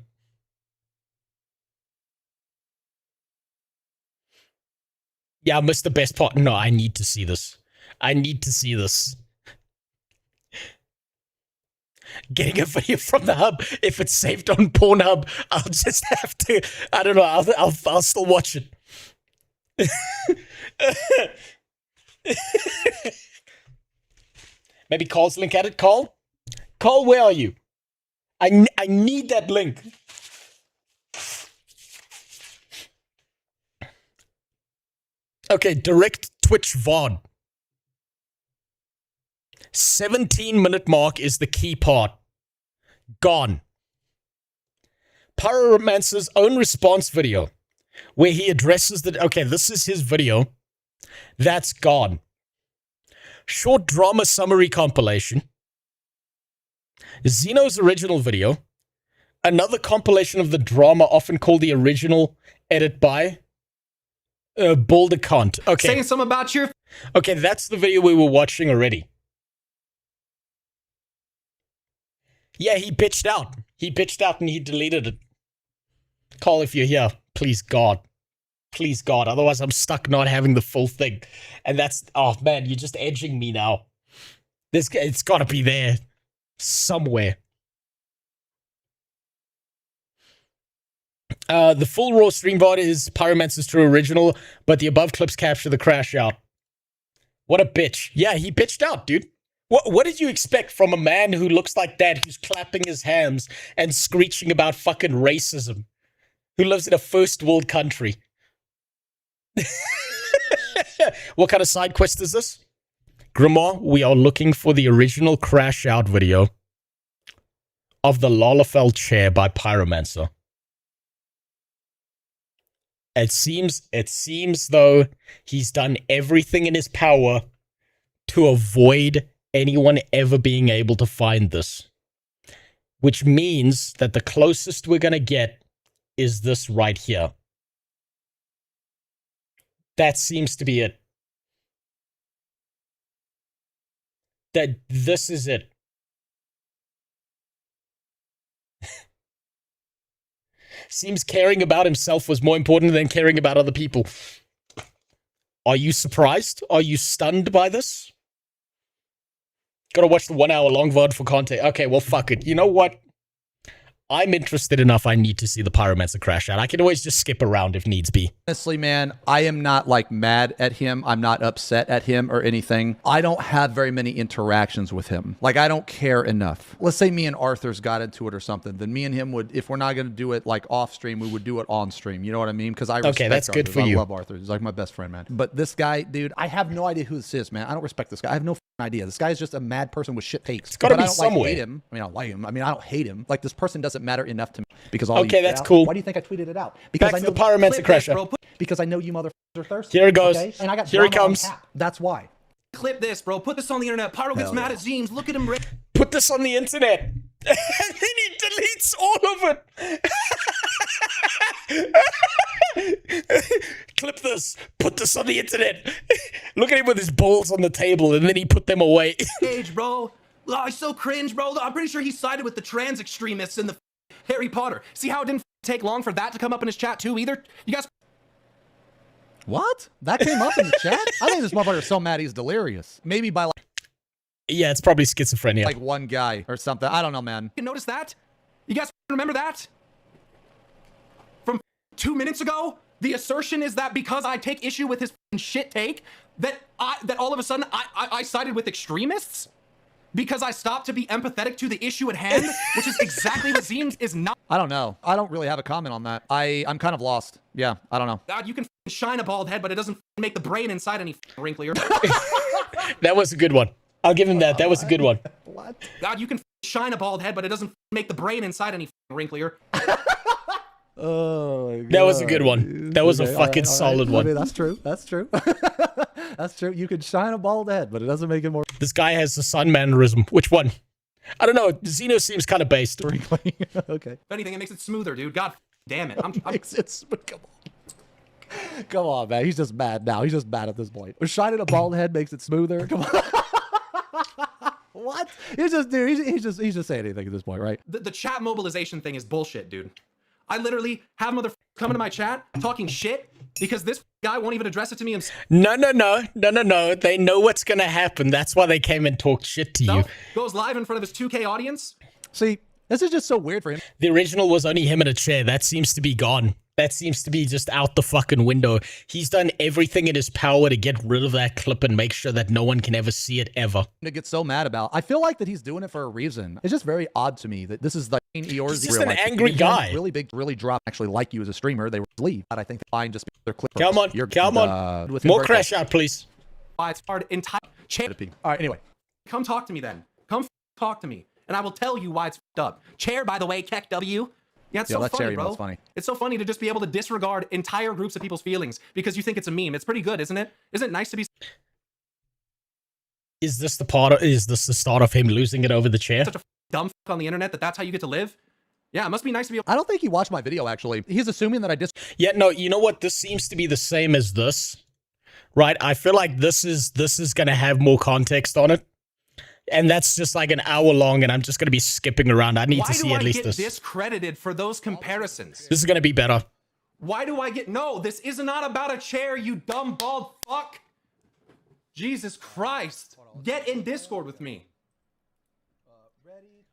Yeah, I missed the best part. No, I need to see this. I need to see this. Getting a video from the hub. If it's saved on Pornhub, I'll just have to... I don't know. I'll still watch it. Maybe Cole's link at it. Cole? Cole, where are you? I need that link. Okay, direct Twitch VOD. 17-minute mark is the key part. Gone. Pyromancer's own response video, where he addresses that. Okay, this is his video. That's gone. Short drama summary compilation. Xeno's original video. Another compilation of the drama, often called the original edit by Baldecant. Okay. Saying something about your... Okay, that's the video we were watching already. Yeah, he bitched out. He bitched out and he deleted it. Call if you're here. Please, God. Please, God. Otherwise, I'm stuck not having the full thing. And that's... Oh, man, you're just edging me now. It's got to be there. Somewhere. The full raw stream VOD is Pyromancer's true original, but the above clips capture the crash out. What a bitch. Yeah, he bitched out, dude. What did you expect from a man who looks like that, who's clapping his hands and screeching about fucking racism, who lives in a first world country? What kind of side quest is this? Grimoire, we are looking for the original crash out video of the Lalafell chair by Pyromancer. It seems though he's done everything in his power to avoid anyone ever being able to find this. Which means that the closest we're gonna get is this right here. That seems to be it. That this is it. Seems caring about himself was more important than caring about other people. Are you surprised? Are you stunned by this? Gotta watch the 1 hour long VOD for content. Okay, well, fuck it. You know what? I'm interested enough. I need to see the Pyromancer crash out. I can always just skip around if needs be. Honestly, man, I am not like mad at him. I'm not upset at him or anything. I don't have very many interactions with him. Like, I don't care enough. Let's say me and Arthur's got into it or something. Then me and him would, if we're not going to do it like off stream, we would do it on stream. You know what I mean? Because I respect okay, that's Arthur. good for you. I love Arthur. He's like my best friend, man. But this guy, dude, I have no idea who this is, man. I don't respect this guy. I have no idea. This guy is just a mad person with shit takes. It's gotta but be I don't somewhere. like hate him. I mean, I don't like him. I mean, I don't hate him. Like, this person doesn't matter enough to me because all okay, that's cool. Why do you think I tweeted it out? Because Back I to know the Pyromancer crash out. because I know you motherfuckers are thirsty. Here it goes. Okay? And I got Here he drama on comes. tap. That's why. Clip this, bro. Put this on the internet. Pyro gets mad at Zeems. Look at him. Put this on the internet. And then he deletes all of it. Clip this. Put this on the internet. Look at him with his balls on the table, and then he put them away. Age, bro. Oh, he's so cringe, bro. I'm pretty sure he sided with the trans extremists in the Harry Potter. See how it didn't take long for that to come up in his chat too either? You guys... What? That came up in the chat? I think this motherfucker is so mad he's delirious. Maybe by like... Yeah, it's probably schizophrenia. Like one guy or something. I don't know, man. You notice that? You guys remember that? From 2 minutes ago? The assertion is that because I take issue with his shit take, that all of a sudden I sided with extremists? Because I stopped to be empathetic to the issue at hand, which is exactly what Zeems is not. I don't know. I don't really have a comment on that. I'm kind of lost. Yeah, I don't know. God, you can shine a bald head, but it doesn't make the brain inside any wrinklier. That was a good one. I'll give him that. That was a good one. What? God, you can shine a bald head, but it doesn't make the brain inside any wrinklier. Oh, my God. That was a good one. That was a fucking solid one. I mean, that's true. That's true. That's true. You can shine a bald head, but it doesn't make it more... This guy has the sun mannerism. Which one? I don't know. Xeno seems kind of based. Okay. If anything, it makes it smoother, dude. God damn it. Makes it smooth. Come on. Come on, man. He's just mad now. He's just mad at this point. Shining a bald head makes it smoother. Come on. What? He's just, dude, he's just saying anything at this point, right? The chat mobilization thing is bullshit, dude. I literally have mother come into my chat talking shit because this guy won't even address it to me himself. No. They know what's going to happen. That's why they came and talked shit to you. Goes live in front of his 2K audience. See, this is just so weird for him. The original was only him in a chair. That seems to be gone. That seems to be just out the fucking window. He's done everything in his power to get rid of that clip and make sure that no one can ever see it ever. To get so mad about. I feel like that he's doing it for a reason. It's just very odd to me that this is like Eeyore. He's just an angry guy. Really big, really drop. Actually, like you as a streamer, they would leave. But I think fine, just their clip. Come on, come on. More crash out, please. Why it's hard entire. All right. Anyway, come talk to me then. Come talk to me, and I will tell you why it's up. Chair, by the way, Keck W. Yeah, it's so funny, bro. Funny. It's so funny to just be able to disregard entire groups of people's feelings because you think it's a meme. It's pretty good, isn't it? Isn't it nice to be... Is this the start of him losing it over the chair? Such a dumb fuck on the internet that's how you get to live? Yeah, it must be nice to be... I don't think he watched my video, actually. He's assuming that I just... Yeah, no, you know what? This seems to be the same as this, right? I feel like this is going to have more context on it. And that's just like an hour long, and I'm just going to be skipping around. I need to see at least this. Why do I get discredited for those comparisons? This is going to be better. Why do I get... No, this is not about a chair, you dumb bald fuck. Jesus Christ. Get in Discord with me.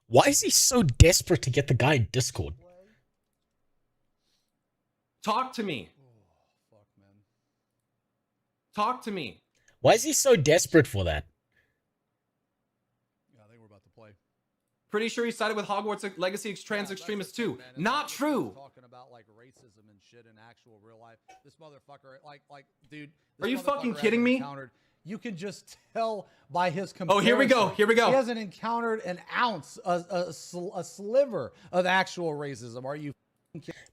Why is he so desperate to get the guy in Discord? Talk to me. Talk to me. Why is he so desperate for that? Pretty sure he sided with Hogwarts Legacy trans extremists too. Not true. Talking about like racism and shit in actual real life. This motherfucker, like, dude. Are you fucking kidding me? You can just tell by his comparison. Oh, here we go. Here we go. He hasn't encountered an ounce, a sliver of actual racism. Are you?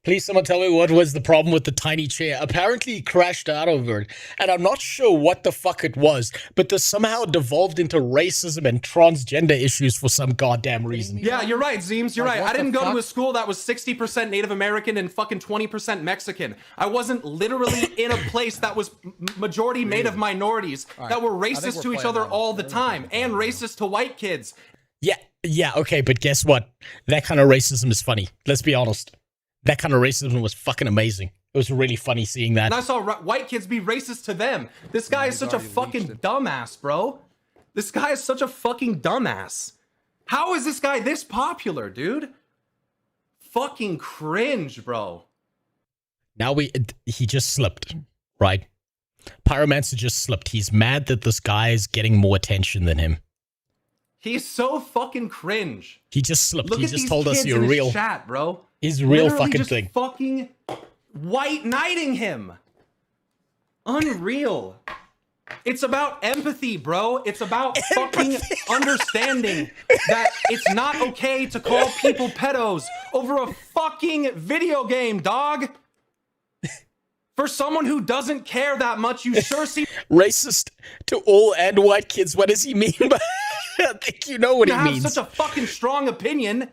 Please, someone tell me what was the problem with the tiny chair. Apparently, he crashed out over it, and I'm not sure what the fuck it was, but this somehow devolved into racism and transgender issues for some goddamn reason. Yeah, you're right, Zeems. You're right. I didn't go to a school that was 60% Native American and fucking 20% Mexican. I wasn't literally in a place that was majority made of minorities that were racist to each other all the time and racist to white kids. Yeah, okay, but guess what? That kind of racism is funny. Let's be honest. That kind of racism was fucking amazing. It was really funny seeing that. And I saw white kids be racist to them. This guy is such a fucking dumbass, bro. This guy is such a fucking dumbass. How is this guy this popular, dude? Fucking cringe, bro. Now he just slipped, right? Pyromancer just slipped. He's mad that this guy is getting more attention than him. He's so fucking cringe. He just slipped. Look He at just these told us kids you're in his real. chat, bro. He's real Literally fucking just thing. Fucking white knighting him. Unreal. It's about empathy, bro. It's about fucking understanding that it's not okay to call people pedos over a fucking video game, dog. For someone who doesn't care that much, you sure seem racist to all and white kids. What does he mean by I think you know what he means. Have such a fucking strong opinion.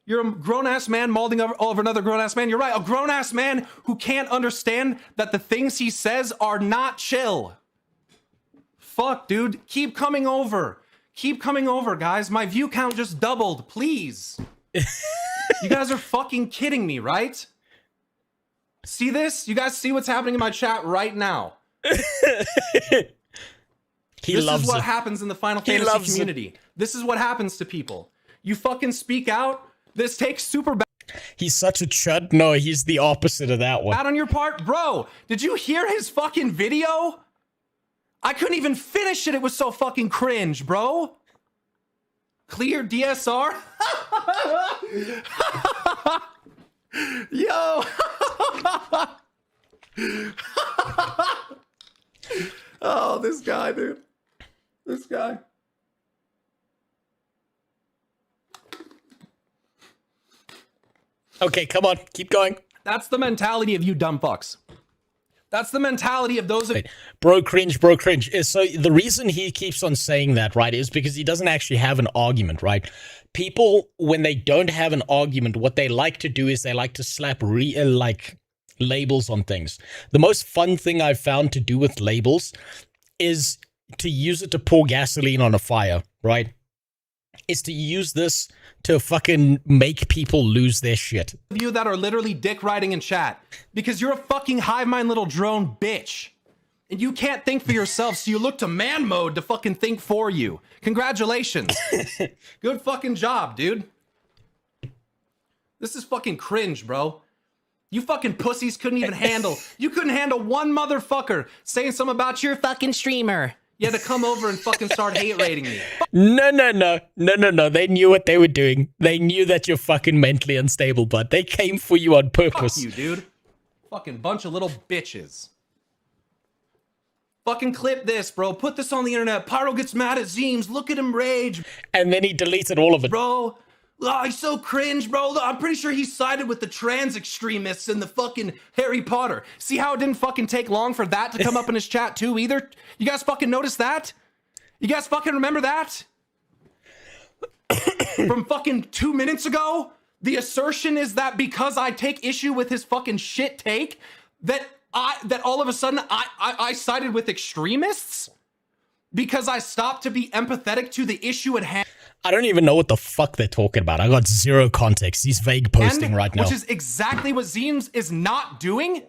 You're a grown-ass man mauling over another grown-ass man. You're right, a grown-ass man who can't understand that the things he says are not chill. Fuck, dude. Keep coming over. Keep coming over, guys. My view count just doubled, please. You guys are fucking kidding me, right? See this? You guys see what's happening in my chat right now? This is what happens in the Final Fantasy community. This is what happens to people. You fucking speak out. This takes super bad. He's such a chud. No, he's the opposite of that one. Bad on your part, bro. Did you hear his fucking video? I couldn't even finish it. It was so fucking cringe, bro. Clear DSR. Yo. Oh, this guy, dude. This guy. Okay, come on. Keep going. That's the mentality of you dumb fucks. That's the mentality of those. Bro cringe, bro cringe. So the reason he keeps on saying that, right, is because he doesn't actually have an argument, right? People, when they don't have an argument, what they like to do is they like to slap labels on things. The most fun thing I've found to do with labels is to use it to pour gasoline on a fire, right? Is to use this to fucking make people lose their shit. You that are literally dick riding in chat because you're a fucking hive mind little drone bitch and you can't think for yourself, so you look to man mode to fucking think for you. Congratulations. Good fucking job, dude. This is fucking cringe, bro. You fucking pussies couldn't even handle. You couldn't handle one motherfucker saying something about your fucking streamer. You had to come over and fucking start hate rating me. No. They knew what they were doing. They knew that you're fucking mentally unstable, but they came for you on purpose. Fuck you, dude. Fucking bunch of little bitches. Fucking clip this, bro. Put this on the internet. Pyro gets mad at Zeems. Look at him rage. And then he deleted all of it. Bro. Oh, he's so cringe, bro. I'm pretty sure he sided with the trans extremists in the fucking Harry Potter. See how it didn't fucking take long for that to come up in his chat too either? You guys fucking notice that? You guys fucking remember that? From fucking 2 minutes ago? The assertion is that because I take issue with his fucking shit take, that all of a sudden I sided with extremists? Because I stopped to be empathetic to the issue at hand. I don't even know what the fuck they're talking about. I got zero context. He's vague posting right now. Which is exactly what Zeems is not doing.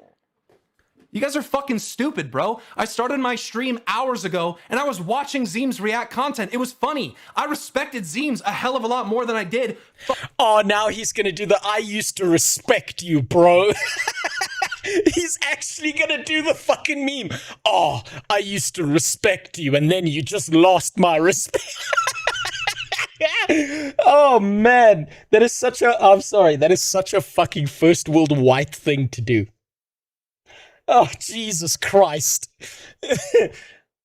You guys are fucking stupid, bro. I started my stream hours ago, and I was watching Zeems react content. It was funny. I respected Zeems a hell of a lot more than I did. Oh, now he's gonna do the I used to respect you, bro. He's actually gonna do the fucking meme. Oh, I used to respect you, and then you just lost my respect. Oh man, that is such a, I'm sorry, that is such a fucking first world white thing to do. Oh, Jesus Christ.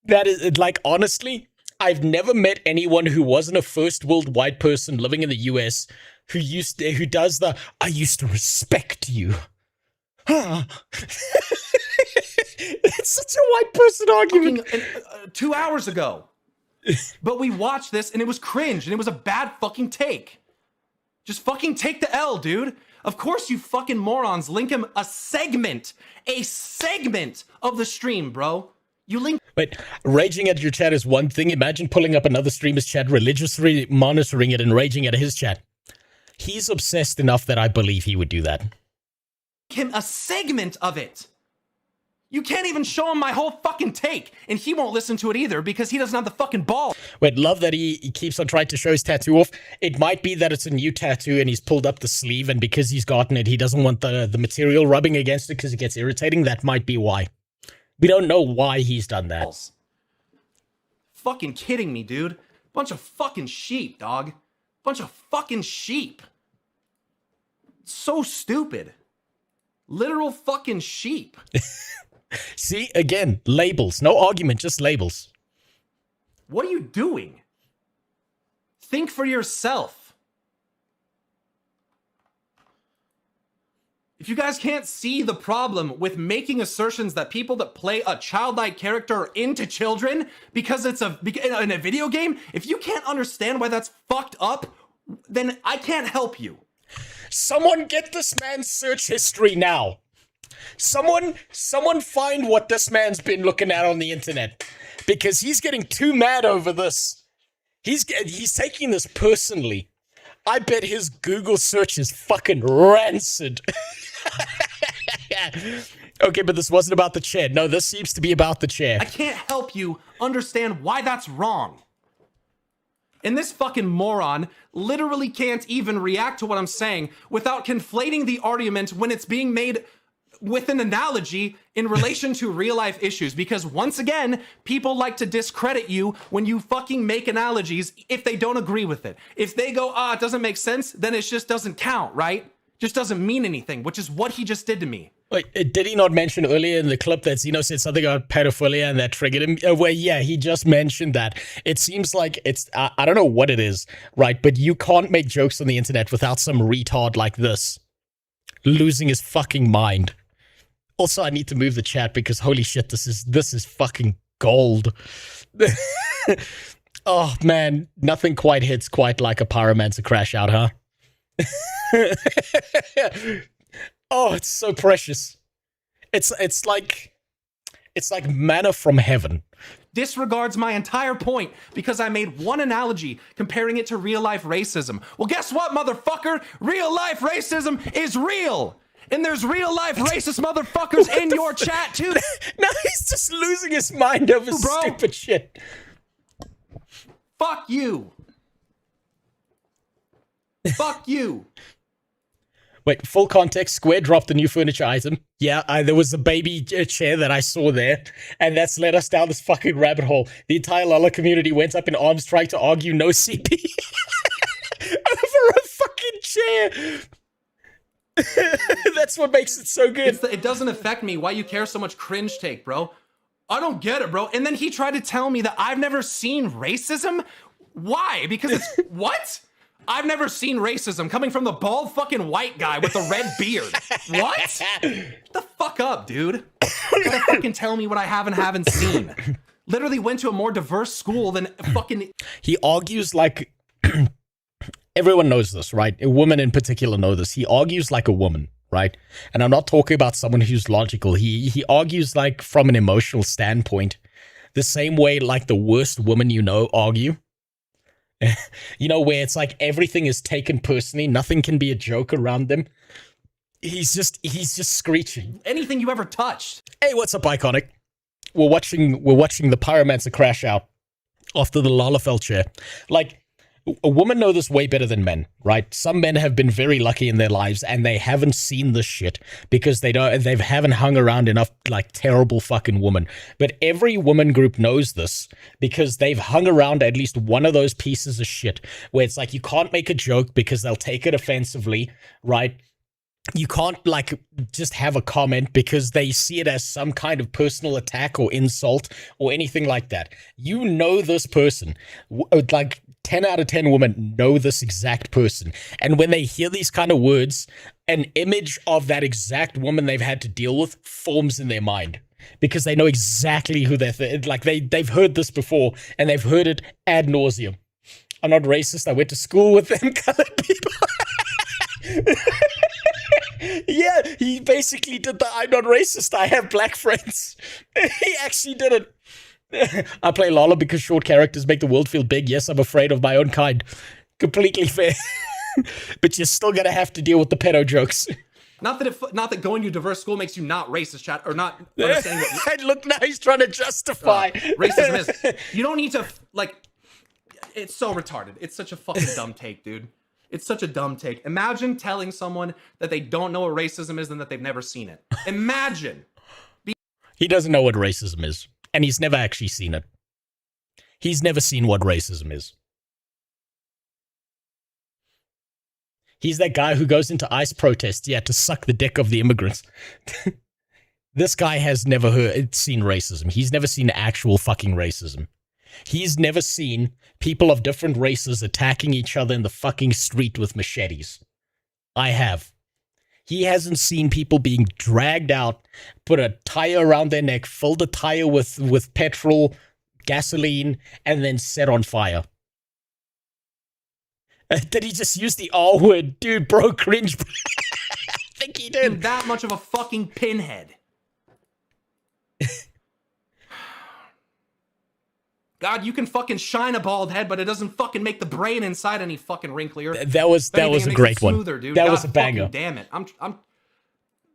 That is, like, honestly, I've never met anyone who wasn't a first world white person living in the US who does the, I used to respect you. It's such a white person argument. 2 hours ago. But we watched this and it was cringe and it was a bad fucking take. Just fucking take the L, dude. Of course you fucking morons link him a segment of the stream, bro. You link. Wait, raging at your chat is one thing. Imagine pulling up another streamer's chat, religiously monitoring it and raging at his chat. He's obsessed enough that I believe he would do that. Him a segment of it. You can't even show him my whole fucking take, and he won't listen to it either because he doesn't have the fucking ball. Wait, love that he keeps on trying to show his tattoo off. It might be that it's a new tattoo and he's pulled up the sleeve, and because he's gotten it, he doesn't want the material rubbing against it because it gets irritating. That might be why. We don't know why he's done that. Fucking kidding me, dude. Bunch of fucking sheep, dog. Bunch of fucking sheep. So stupid. Literal fucking sheep. See, again, labels. No argument, just labels. What are you doing? Think for yourself. If you guys can't see the problem with making assertions that people that play a childlike character are into children because it's in a video game, if you can't understand why that's fucked up, then I can't help you. Someone get this man's search history now. Someone find what this man's been looking at on the internet, because he's getting too mad over this. He's taking this personally. I bet his Google search is fucking rancid. Okay, but this wasn't about the chair. No, this seems to be about the chair. I can't help you understand why that's wrong. And this fucking moron literally can't even react to what I'm saying without conflating the argument when it's being made with an analogy in relation to real life issues. Because once again, people like to discredit you when you fucking make analogies if they don't agree with it. If they go, it doesn't make sense, then it just doesn't count, right? Just doesn't mean anything, which is what he just did to me. Wait, did he not mention earlier in the clip that Zeno said something about pedophilia and that triggered him? Well, yeah, he just mentioned that. It seems like it's, I don't know what it is, right? But you can't make jokes on the internet without some retard like this losing his fucking mind. Also, I need to move the chat because holy shit, this is fucking gold. Oh man, nothing quite hits quite like a pyromancer crash out, huh? Oh, it's so precious. It's like manna from heaven. Disregards my entire point because I made one analogy comparing it to real life racism. Well, guess what, motherfucker? Real life racism is real. And there's real life racist motherfuckers in your chat too. Now he's just losing his mind over stupid shit. Fuck you. Fuck you. Wait, full context, Square dropped a new furniture item. Yeah, there was a baby chair that I saw there, and that's led us down this fucking rabbit hole. The entire Lala community went up in arms trying to argue no CP over a fucking chair. That's what makes it so good. It doesn't affect me why you care so much cringe take, bro. I don't get it, bro. And then he tried to tell me that I've never seen racism? Why? Because it's what? I've never seen racism coming from the bald fucking white guy with the red beard. What? The fuck up, dude. Gotta fucking tell me what I haven't seen. Literally went to a more diverse school than fucking... He argues like... Everyone knows this, right? Women in particular know this. He argues like a woman, right? And I'm not talking about someone who's logical. He argues like from an emotional standpoint. The same way like the worst woman you know argue. You know, where it's like everything is taken personally. Nothing can be a joke around them. He's just screeching. Anything you ever touched. Hey, what's up, Iconic? We're watching the Pyromancer crash out after the Lalafell chair. Like, a woman know this way better than men, right? Some men have been very lucky in their lives and they haven't seen this shit because they haven't hung around enough like terrible fucking women. But every woman group knows this because they've hung around at least one of those pieces of shit where it's like you can't make a joke because they'll take it offensively, right? You can't like just have a comment because they see it as some kind of personal attack or insult or anything like that. You know this person, like 10 out of 10 women know this exact person. And when they hear these kind of words, an image of that exact woman they've had to deal with forms in their mind because they know exactly who they've heard this before and they've heard it ad nauseum. I'm not racist. I went to school with them colored people. Yeah, he basically did the I'm not racist, I have black friends. He actually did it. I play Lala because short characters make the world feel big. Yes, I'm afraid of my own kind. Completely fair. But you're still gonna have to deal with the pedo jokes. Not that going to a diverse school makes you not racist, chat, or not understanding what Look, now he's trying to justify racism is. You don't need to, like, it's so retarded. It's such a fucking dumb take, dude. It's such a dumb take. Imagine telling someone that they don't know what racism is and that they've never seen it. Imagine. He doesn't know what racism is, and he's never actually seen it. He's never seen what racism is. He's that guy who goes into ICE protests, to suck the dick of the immigrants. This guy has never seen racism. He's never seen actual fucking racism. He's never seen people of different races attacking each other in the fucking street with machetes. I have. He hasn't seen people being dragged out, put a tire around their neck, fill the tire with petrol, gasoline, and then set on fire. Did he just use the R word? Dude, bro, cringe. I think he did. That much of a fucking pinhead. God, you can fucking shine a bald head, but it doesn't fucking make the brain inside any fucking wrinklier. That was a great one. Dude. That God, was a banger. Damn it.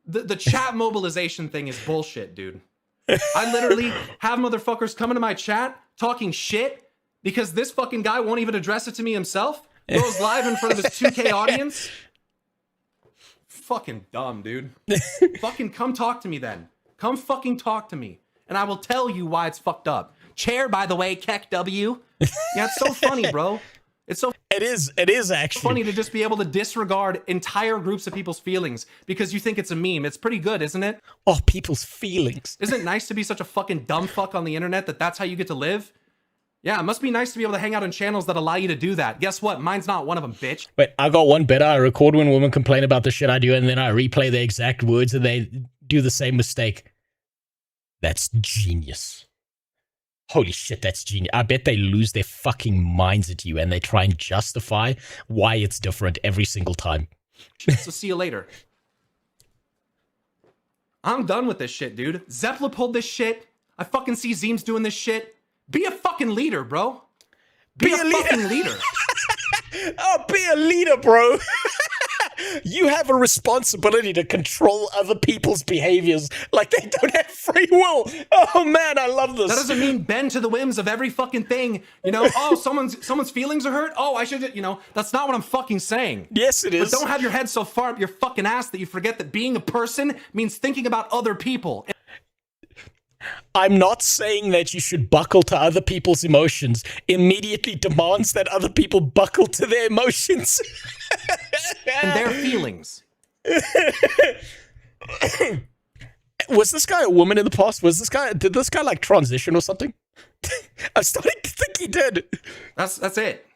The chat mobilization thing is bullshit, dude. I literally have motherfuckers coming to my chat talking shit because this fucking guy won't even address it to me himself. Goes live in front of his 2K audience. Fucking dumb, dude. Fucking come talk to me then. Come fucking talk to me. And I will tell you why it's fucked up. Chair, by the way, Keck W. Yeah, it's so funny, bro. It's so It is actually funny to just be able to disregard entire groups of people's feelings because you think it's a meme. It's pretty good, isn't it? Oh, people's feelings. Isn't it nice to be such a fucking dumb fuck on the internet that's how you get to live? Yeah, it must be nice to be able to hang out on channels that allow you to do that. Guess what? Mine's not one of them, bitch. Wait, I got one better. I record when women complain about the shit I do, and then I replay the exact words, and they do the same mistake. That's genius. Holy shit, that's genius. I bet they lose their fucking minds at you, and they try and justify why it's different every single time. So see you later. I'm done with this shit, dude. Zeppla pulled this shit. I fucking see Zeems doing this shit. Be a fucking leader, bro. Be a fucking leader. Oh, be a leader, bro. You have a responsibility to control other people's behaviors like they don't have free will. Oh, man, I love this. That doesn't mean bend to the whims of every fucking thing. You know, oh, someone's feelings are hurt. Oh, I should, you know, that's not what I'm fucking saying. Yes, it is. But don't have your head so far up your fucking ass that you forget that being a person means thinking about other people. I'm not saying that you should buckle to other people's emotions. Immediately demands that other people buckle to their emotions. And their feelings. Was this guy a woman in the past? Did this guy like transition or something? I'm starting to think he did. That's it.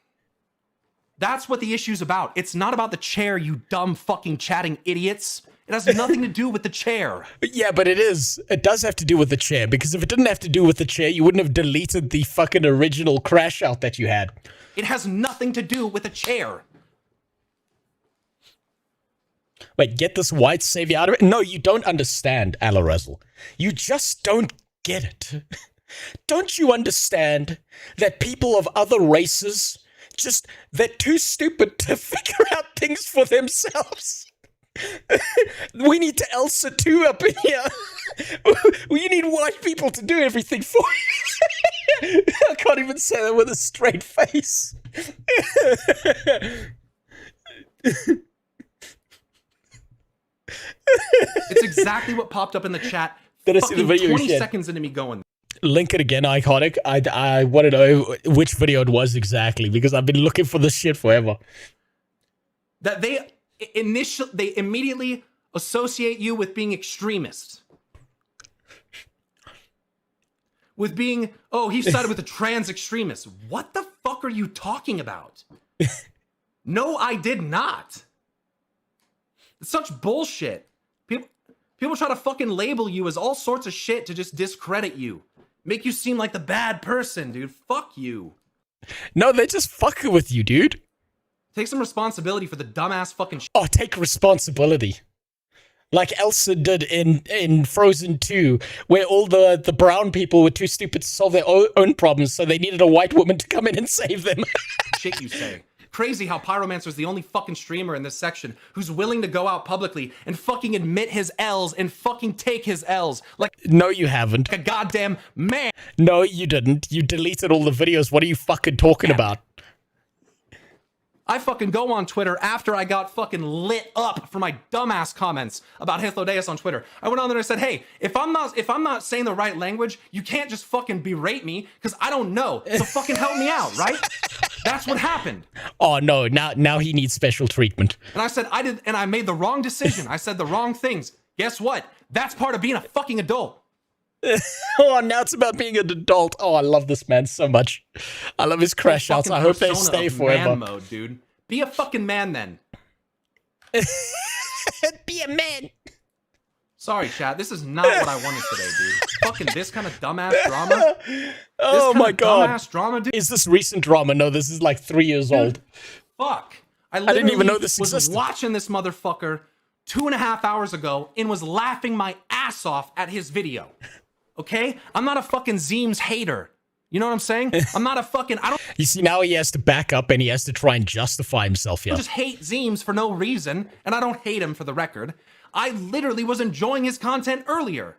That's what the issue's about. It's not about the chair, you dumb fucking chatting idiots. It has nothing to do with the chair. Yeah, but it is. It does have to do with the chair, because if it didn't have to do with the chair, you wouldn't have deleted the fucking original crash out that you had. It has nothing to do with the chair. Wait, get this white savior out of it? No, you don't understand, Alarezel. You just don't get it. Don't you understand that people of other races they're too stupid to figure out things for themselves? We need to Elsa 2 up in here. We need white people to do everything for you. I can't even say that with a straight face. It's exactly what popped up in the chat. Did I see the video? 20 seconds into me going. Link it again, Iconic. I want to know which video it was exactly, because I've been looking for this shit forever. That they immediately associate you with being extremist. With being, oh, he sided with a trans extremist. What the fuck are you talking about? No, I did not. It's such bullshit. People try to fucking label you as all sorts of shit to just discredit you. Make you seem like the bad person, dude. Fuck you. No, they're just fucking with you, dude. Take some responsibility for the dumbass fucking shit. Oh, take responsibility. Like Elsa did in Frozen 2, where all the brown people were too stupid to solve their own problems, so they needed a white woman to come in and save them. Shit you say. crazy how Pyromancer's the only fucking streamer in this section who's willing to go out publicly and fucking admit his L's and fucking take his L's. Like, no, you haven't. A goddamn man. No, you didn't. You deleted all the videos. What are you fucking talking about? I fucking go on Twitter after I got fucking lit up for my dumbass comments about Hythlodeus on Twitter. I went on there and I said, hey, if I'm not saying the right language, you can't just fucking berate me because I don't know. So fucking help me out, right? That's what happened. Oh no, now he needs special treatment. And I said I made the wrong decision. I said the wrong things. Guess what? That's part of being a fucking adult. Oh, now it's about being an adult. Oh, I love this man so much. I love his crash outs. I hope they stay forever. Man mode, dude. Be a fucking man then. Be a man. Sorry, chat. This is not what I wanted today, dude. Fucking this kind of dumbass drama. Oh my god. Dumbass drama, dude. Is this recent drama? No, this is like 3 years old. Fuck. I didn't even know this was existed. Watching this motherfucker 2.5 hours ago and was laughing my ass off at his video. Okay? I'm not a fucking Zeems hater. You know what I'm saying? I'm not a fucking... You see, now he has to back up and he has to try and justify himself here. I just hate Zeems for no reason, and I don't hate him for the record. I literally was enjoying his content earlier.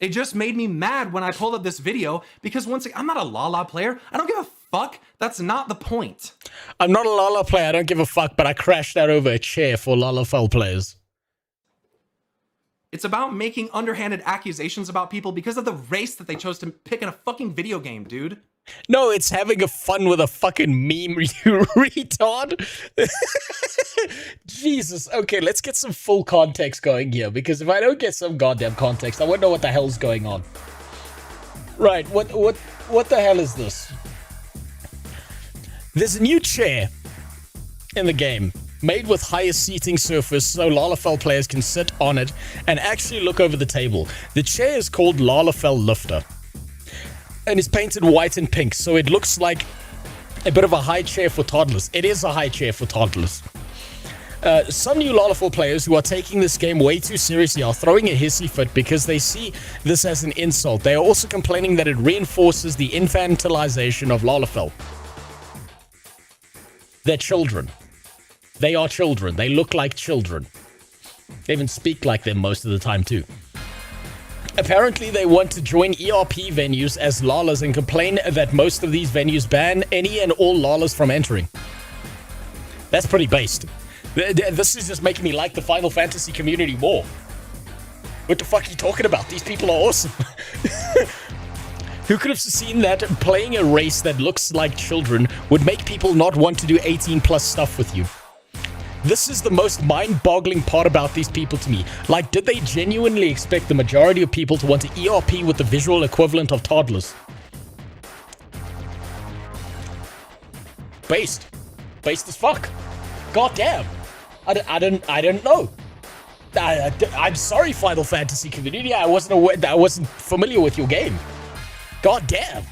It just made me mad when I pulled up this video because once again, I'm not a Lala player. I don't give a fuck. That's not the point. I'm not a Lala player. I don't give a fuck, but I crashed out over a chair for Lalafell players. It's about making underhanded accusations about people because of the race that they chose to pick in a fucking video game, dude. No, it's having a fun with a fucking meme, you retard. Jesus. Okay, let's get some full context going here, because if I don't get some goddamn context, I won't know what the hell's going on. Right, what the hell is this? There's a new chair in the game, made with higher seating surface so Lalafell players can sit on it and actually look over the table. The chair is called Lalafell Lifter and is painted white and pink, so it looks like a bit of a high chair for toddlers. It is a high chair for toddlers. Some new Lalafell players who are taking this game way too seriously are throwing a hissy fit because they see this as an insult. They are also complaining that it reinforces the infantilization of Lalafell. They're children. They are children. They look like children. They even speak like them most of the time too. Apparently, they want to join ERP venues as Lalas and complain that most of these venues ban any and all Lalas from entering. That's pretty based. This is just making me like the Final Fantasy community more. What the fuck are you talking about? These people are awesome. Who could have seen that playing a race that looks like children would make people not want to do 18+ stuff with you? This is the most mind-boggling part about these people to me. Like, did they genuinely expect the majority of people to want to ERP with the visual equivalent of toddlers? Based. Based as fuck. God damn. I don't know. I'm sorry, Final Fantasy community. I wasn't familiar with your game. God damn.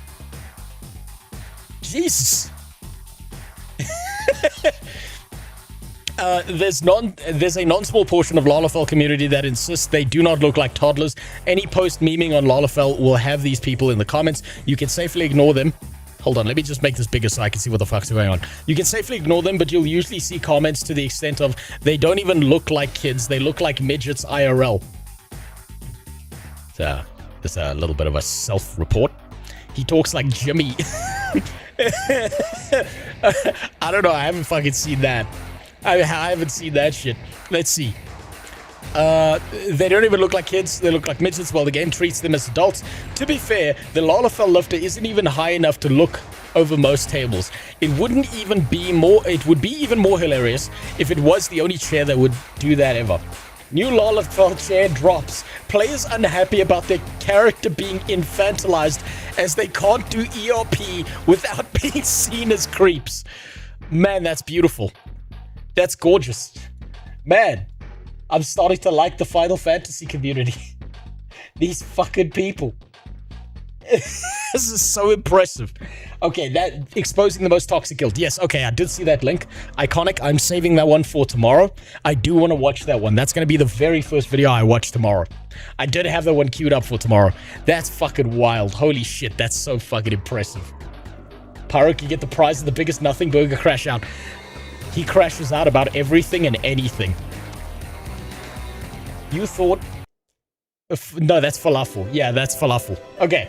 Jesus. There's a non-small portion of Lalafell community that insists they do not look like toddlers. Any post memeing on Lalafell will have these people in the comments. You can safely ignore them. Hold on, let me just make this bigger so I can see what the fuck's going on. You can safely ignore them, but you'll usually see comments to the extent of, they don't even look like kids, they look like midgets IRL. So, there's a little bit of a self-report. He talks like Jimmy. I don't know, I haven't fucking seen that. I haven't seen that shit. Let's see. They don't even look like kids. They look like midgets while the game treats them as adults. To be fair, the Lalafell Lifter isn't even high enough to look over most tables. It would be even more hilarious if it was the only chair that would do that ever. New Lalafell chair drops. Players unhappy about their character being infantilized as they can't do ERP without being seen as creeps. Man, that's beautiful. That's gorgeous. Man, I'm starting to like the Final Fantasy community. These fucking people. This is so impressive. Okay, that exposing the most toxic guild. Yes, okay, I did see that link. Iconic. I'm saving that one for tomorrow. I do want to watch that one. That's going to be the very first video I watch tomorrow. I did have that one queued up for tomorrow. That's fucking wild. Holy shit, that's so fucking impressive. Pyro can get the prize of the biggest nothing burger crash out. He crashes out about everything and anything. You thought... No, that's falafel. Yeah, that's falafel. Okay.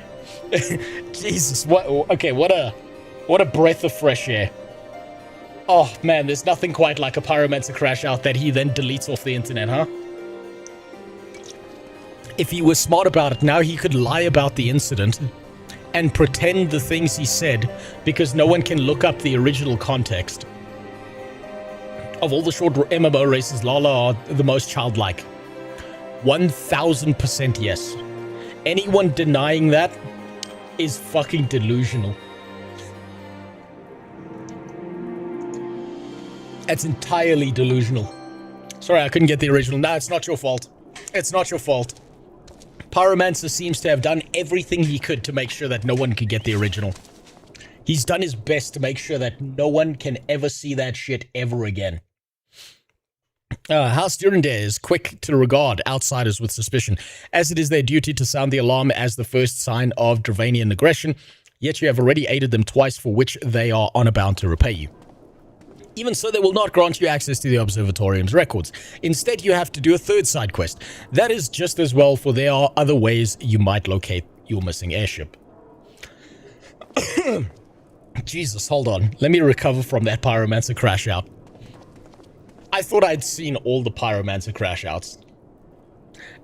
Jesus, what... Okay, what a breath of fresh air. Oh, man, there's nothing quite like a pyromancer crash out that he then deletes off the internet, huh? If he was smart about it, now he could lie about the incident and pretend the things he said because no one can look up the original context. Of all the short MMO races, Lala are the most childlike. 1000% yes. Anyone denying that is fucking delusional. That's entirely delusional. Sorry, I couldn't get the original. No, it's not your fault. It's not your fault. Pyromancer seems to have done everything he could to make sure that no one could get the original. He's done his best to make sure that no one can ever see that shit ever again. House Durandare is quick to regard outsiders with suspicion, as it is their duty to sound the alarm as the first sign of Dravanian aggression, yet you have already aided them twice, for which they are honor-bound to repay you. Even so, they will not grant you access to the Observatorium's records. Instead, you have to do a third side quest. That is just as well, for there are other ways you might locate your missing airship. Jesus, hold on. Let me recover from that Pyromancer crash out. I thought I'd seen all the Pyromancer crash outs.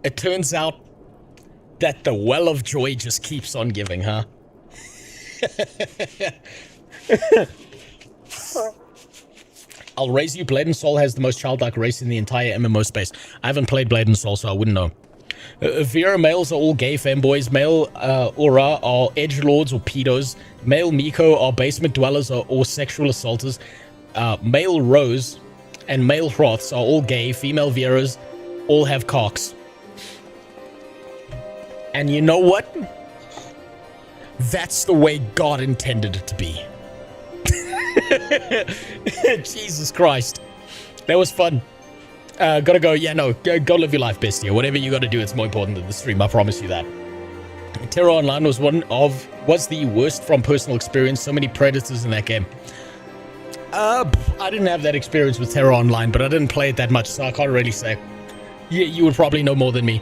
It turns out that the well of joy just keeps on giving, huh? I'll raise you. Blade and Soul has the most childlike race in the entire MMO space. I haven't played Blade and Soul, so I wouldn't know. Vera males are all gay femboys. Male Aura are edgelords or pedos. Male Miko are basement dwellers or sexual assaulters. Male Rose and male Hroths are all gay. Female Veras all have cocks. And you know what? That's the way God intended it to be. Jesus Christ. That was fun. Gotta go. Yeah, no. Go live your life, bestie. Whatever you gotta do, it's more important than the stream. I promise you that. Terra Online was was the worst from personal experience. So many predators in that game. I didn't have that experience with Terra Online, but I didn't play it that much, so I can't really say. You would probably know more than me.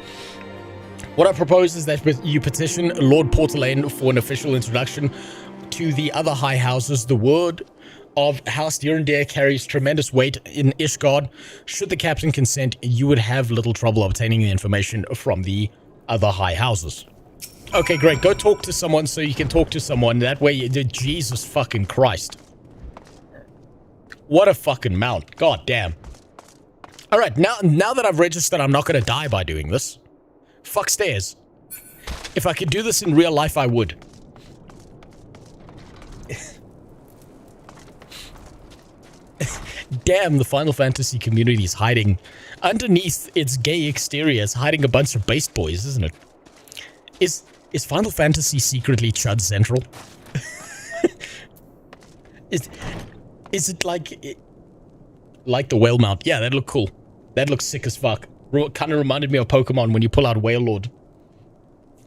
What I propose is that you petition Lord Portalain for an official introduction to the other high houses. The word of House Durandare carries tremendous weight in Ishgard. Should the captain consent, you would have little trouble obtaining the information from the other high houses. Okay, great. Go talk to someone so you can talk to someone. That way you did. Jesus fucking Christ. What a fucking mount. God damn. Alright, now that I've registered, I'm not going to die by doing this. Fuck stairs. If I could do this in real life, I would. Damn, the Final Fantasy community is hiding. Underneath its gay exterior is hiding a bunch of based boys, isn't it? Is Final Fantasy secretly Chud Central? Is it like the whale mount? Yeah, that looked cool. That looks sick as fuck. Kind of reminded me of Pokemon when you pull out Whale Lord.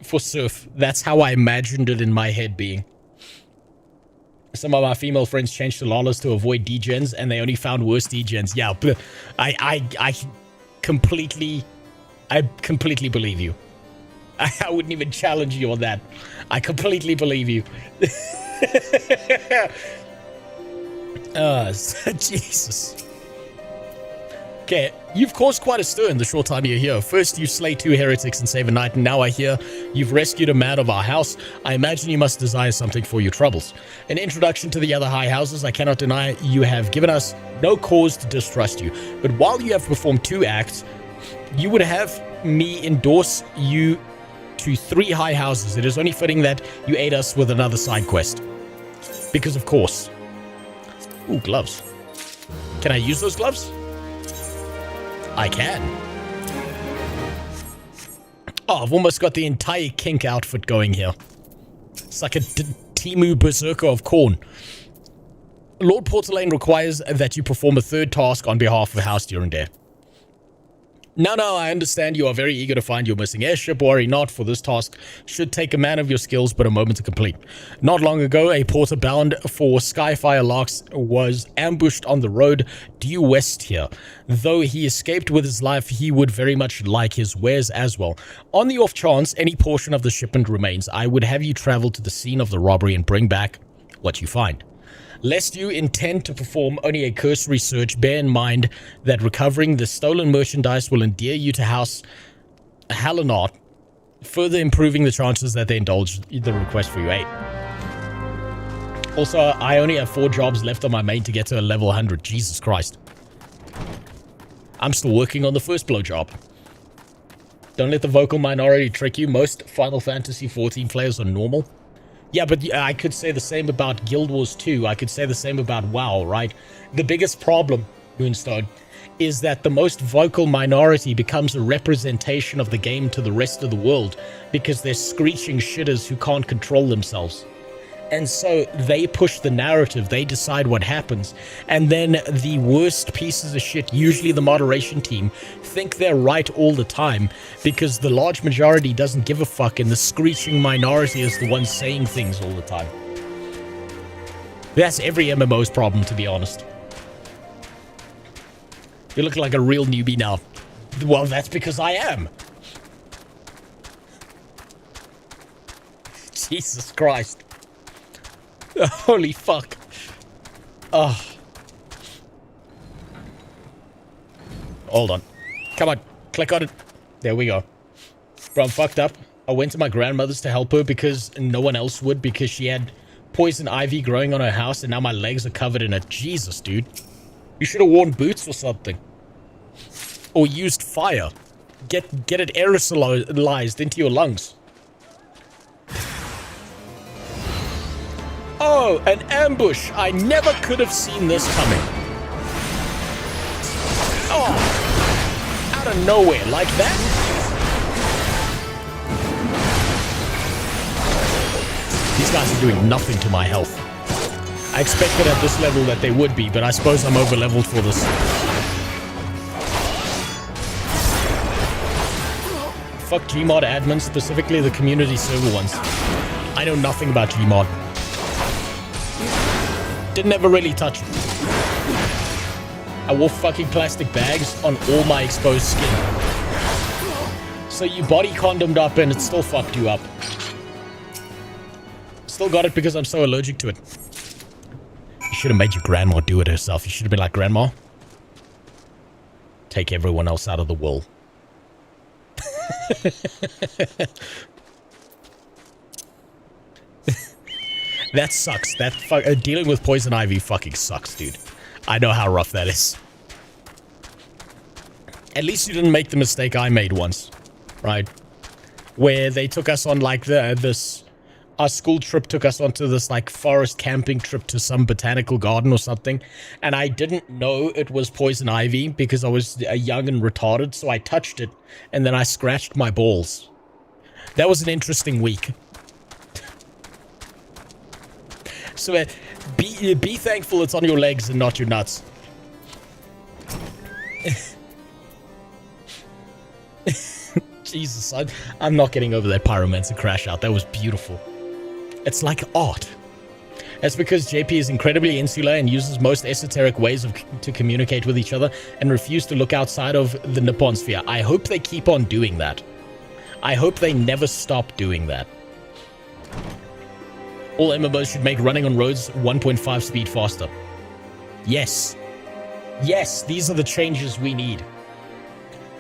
For surf. That's how I imagined it in my head being. Some of my female friends changed to Lalas to avoid degens, and they only found worse degens. Yeah, I completely believe you. I wouldn't even challenge you on that. I completely believe you. Jesus. Okay, you've caused quite a stir in the short time you're here. First, you slay 2 heretics and save a knight, and now I hear you've rescued a man of our house. I imagine you must desire something for your troubles. An introduction to the other high houses, I cannot deny you have given us no cause to distrust you. But while you have performed 2 acts, you would have me endorse you to 3 high houses. It is only fitting that you aid us with another side quest. Because of course. Ooh, gloves. Can I use those gloves? I can. Oh, I've almost got the entire kink outfit going here. It's like a Timu Berserker of Khorne. Lord Portalain requires that you perform a 3rd task on behalf of House Durandare. No, I understand you are very eager to find your missing airship. Worry not, for this task should take a man of your skills but a moment to complete. Not long ago, a porter bound for Skyfire Larks was ambushed on the road due west here. Though he escaped with his life, he would very much like his wares as well. On the off chance any portion of the shipment remains, I would have you travel to the scene of the robbery and bring back what you find. Lest you intend to perform only a cursory search, bear in mind that recovering the stolen merchandise will endear you to House Hallinot, further improving the chances that they indulge the request for your aid. Also, I only have 4 jobs left on my main to get to a level 100. Jesus Christ. I'm still working on the first blowjob. Don't let the vocal minority trick you. Most Final Fantasy XIV players are normal. Yeah, but I could say the same about Guild Wars 2. I could say the same about WoW, right? The biggest problem, Moonstone, is that the most vocal minority becomes a representation of the game to the rest of the world because they're screeching shitters who can't control themselves. And so they push the narrative, they decide what happens, and then the worst pieces of shit, usually the moderation team, think they're right all the time because the large majority doesn't give a fuck and the screeching minority is the one saying things all the time. That's every MMO's problem, to be honest. You look like a real newbie now. Well, that's because I am. Jesus Christ. Holy fuck. Oh. Hold on. Come on. Click on it. There we go. Bro, I'm fucked up. I went to my grandmother's to help her because no one else would because she had poison ivy growing on her house and now my legs are covered in it. Jesus, dude. You should have worn boots or something. Or used fire. Get it aerosolized into your lungs. Oh, an ambush! I never could have seen this coming. Oh! Out of nowhere, like that? These guys are doing nothing to my health. I expected at this level that they would be, but I suppose I'm over-leveled for this. Fuck Gmod admins, specifically the community server ones. I know nothing about Gmod. Didn't ever really touch it. I wore fucking plastic bags on all my exposed skin. So you body condomed up and it still fucked you up. Still got it because I'm so allergic to it. You should have made your grandma do it herself. You should have been like, Grandma, take everyone else out of the wool. That sucks. That dealing with poison ivy fucking sucks, dude. I know how rough that is. At least you didn't make the mistake I made once, right? Where they took us on like our school trip took us onto this like forest camping trip to some botanical garden or something, and I didn't know it was poison ivy because I was young and retarded, so I touched it and then I scratched my balls. That was an interesting week. So be thankful it's on your legs and not your nuts. Jesus, I'm not getting over that pyromancer crash out. That was beautiful. It's like art. That's because JP is incredibly insular and uses most esoteric ways to communicate with each other and refuse to look outside of the Nippon sphere. I hope they keep on doing that. I hope they never stop doing that. All MMOs should make running on roads 1.5 speed faster. Yes. Yes, these are the changes we need.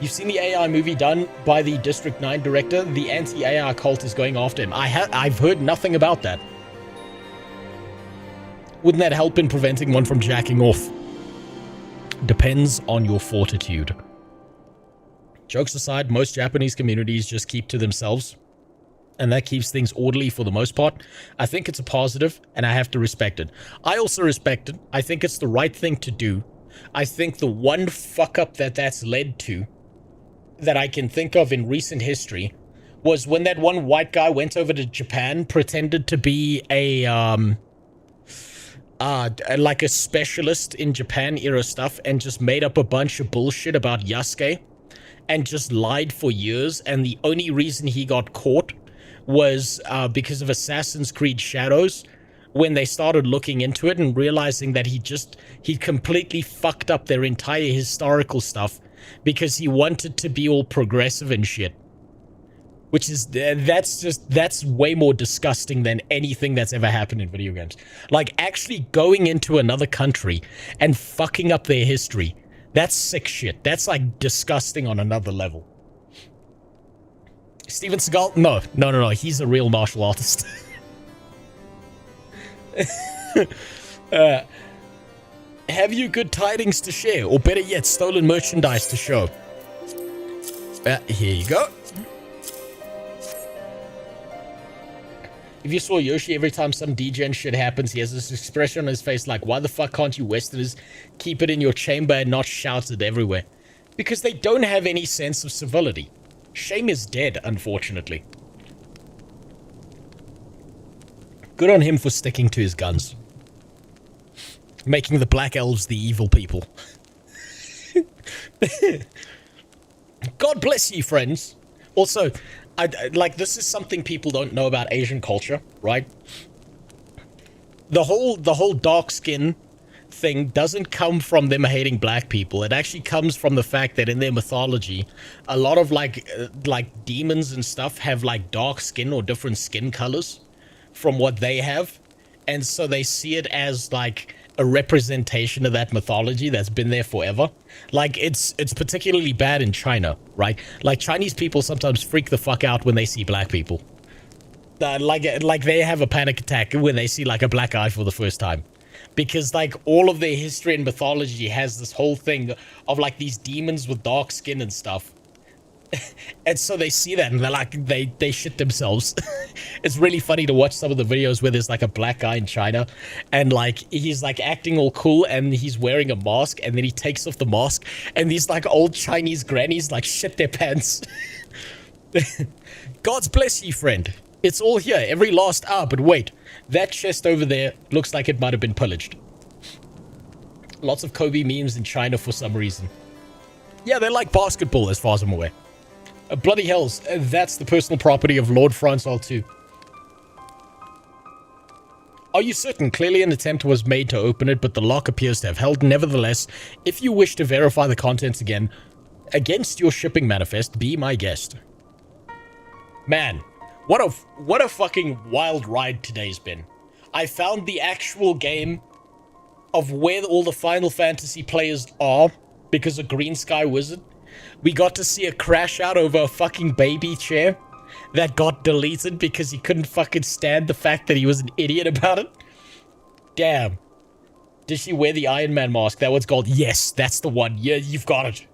You've seen the AI movie done by the District 9 director? The anti-AI cult is going after him. I've heard nothing about that. Wouldn't that help in preventing one from jacking off? Depends on your fortitude. Jokes aside, most Japanese communities just keep to themselves. And that keeps things orderly for the most part. I think it's a positive, and I have to respect it. I also respect it. I think it's the right thing to do. I think the one fuck-up that's led to, that I can think of in recent history, was when that one white guy went over to Japan, pretended to be like a specialist in Japan-era stuff, and just made up a bunch of bullshit about Yasuke. and just lied for years, and the only reason he got caught was because of Assassin's Creed Shadows, when they started looking into it and realizing that he completely fucked up their entire historical stuff because he wanted to be all progressive and shit. Which is, that's way more disgusting than anything that's ever happened in video games. Like, actually going into another country and fucking up their history. That's sick shit. That's, like, disgusting on another level. Steven Seagal? No. He's a real martial artist. Have you good tidings to share? Or better yet, stolen merchandise to show? Here you go. If you saw Yoshi, every time some degen shit happens, he has this expression on his face like, why the fuck can't you Westerners keep it in your chamber and not shout it everywhere? Because they don't have any sense of civility. Shame is dead, unfortunately. Good on him for sticking to his guns. Making the Black Elves the evil people. God bless you, friends. Also, like, this is something people don't know about Asian culture, right? The whole dark skin thing doesn't come from them hating black people. It actually comes from the fact that in their mythology, a lot of like demons and stuff have like dark skin or different skin colors from what they have, and so they see it as like a representation of that mythology that's been there forever. Like, it's particularly bad in China, right? Like, Chinese people sometimes freak the fuck out when they see black people. Like they have a panic attack when they see like a black eye for the first time. Because like all of their history and mythology has this whole thing of like these demons with dark skin and stuff. And so they see that and they're like, they shit themselves. It's really funny to watch some of the videos where there's like a black guy in China and like he's like acting all cool and he's wearing a mask, and then he takes off the mask and these like old Chinese grannies like shit their pants. God's bless you, friend. It's all here, every last hour. But wait, that chest over there looks like it might have been pillaged. Lots of Kobe memes in China for some reason. Yeah, they like basketball as far as I'm aware. Bloody hells, that's the personal property of Lord Francois too. Are you certain? Clearly an attempt was made to open it, but the lock appears to have held. Nevertheless, if you wish to verify the contents again, against your shipping manifest, be my guest. Man, what a fucking wild ride today's been. I found the actual game of where all the Final Fantasy players are because of Green Sky Wizard. We got to see a crash out over a fucking baby chair that got deleted because he couldn't fucking stand the fact that he was an idiot about it. Damn. Did she wear the Iron Man mask? That one's called, yes, that's the one. Yeah, you've got it.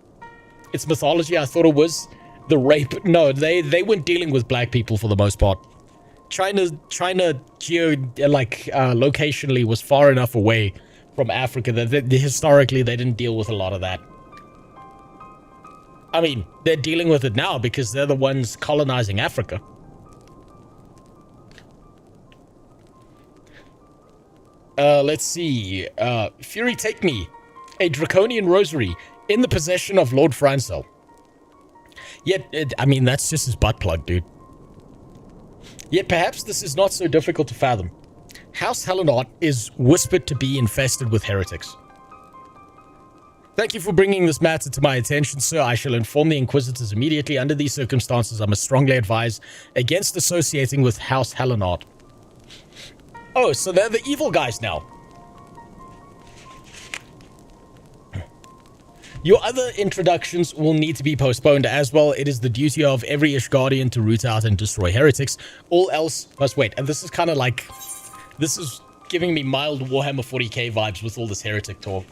It's mythology. I thought it was the rape. No, they weren't dealing with black people for the most part. China locationally was far enough away from Africa that historically they didn't deal with a lot of that. I mean, they're dealing with it now because they're the ones colonizing Africa. Let's see. Fury, take me. A draconian rosary in the possession of Lord Francois. Yet, I mean, that's just his butt plug, dude. Yet perhaps this is not so difficult to fathom. House Hellenot is whispered to be infested with heretics. Thank you for bringing this matter to my attention, sir. I shall inform the Inquisitors immediately. Under these circumstances, I must strongly advise against associating with House Hellenot. Oh, so they're the evil guys now. Your other introductions will need to be postponed as well. It is the duty of every Ishgardian to root out and destroy heretics. All else must wait. And this is kind of like... This is giving me mild Warhammer 40k vibes with all this heretic talk.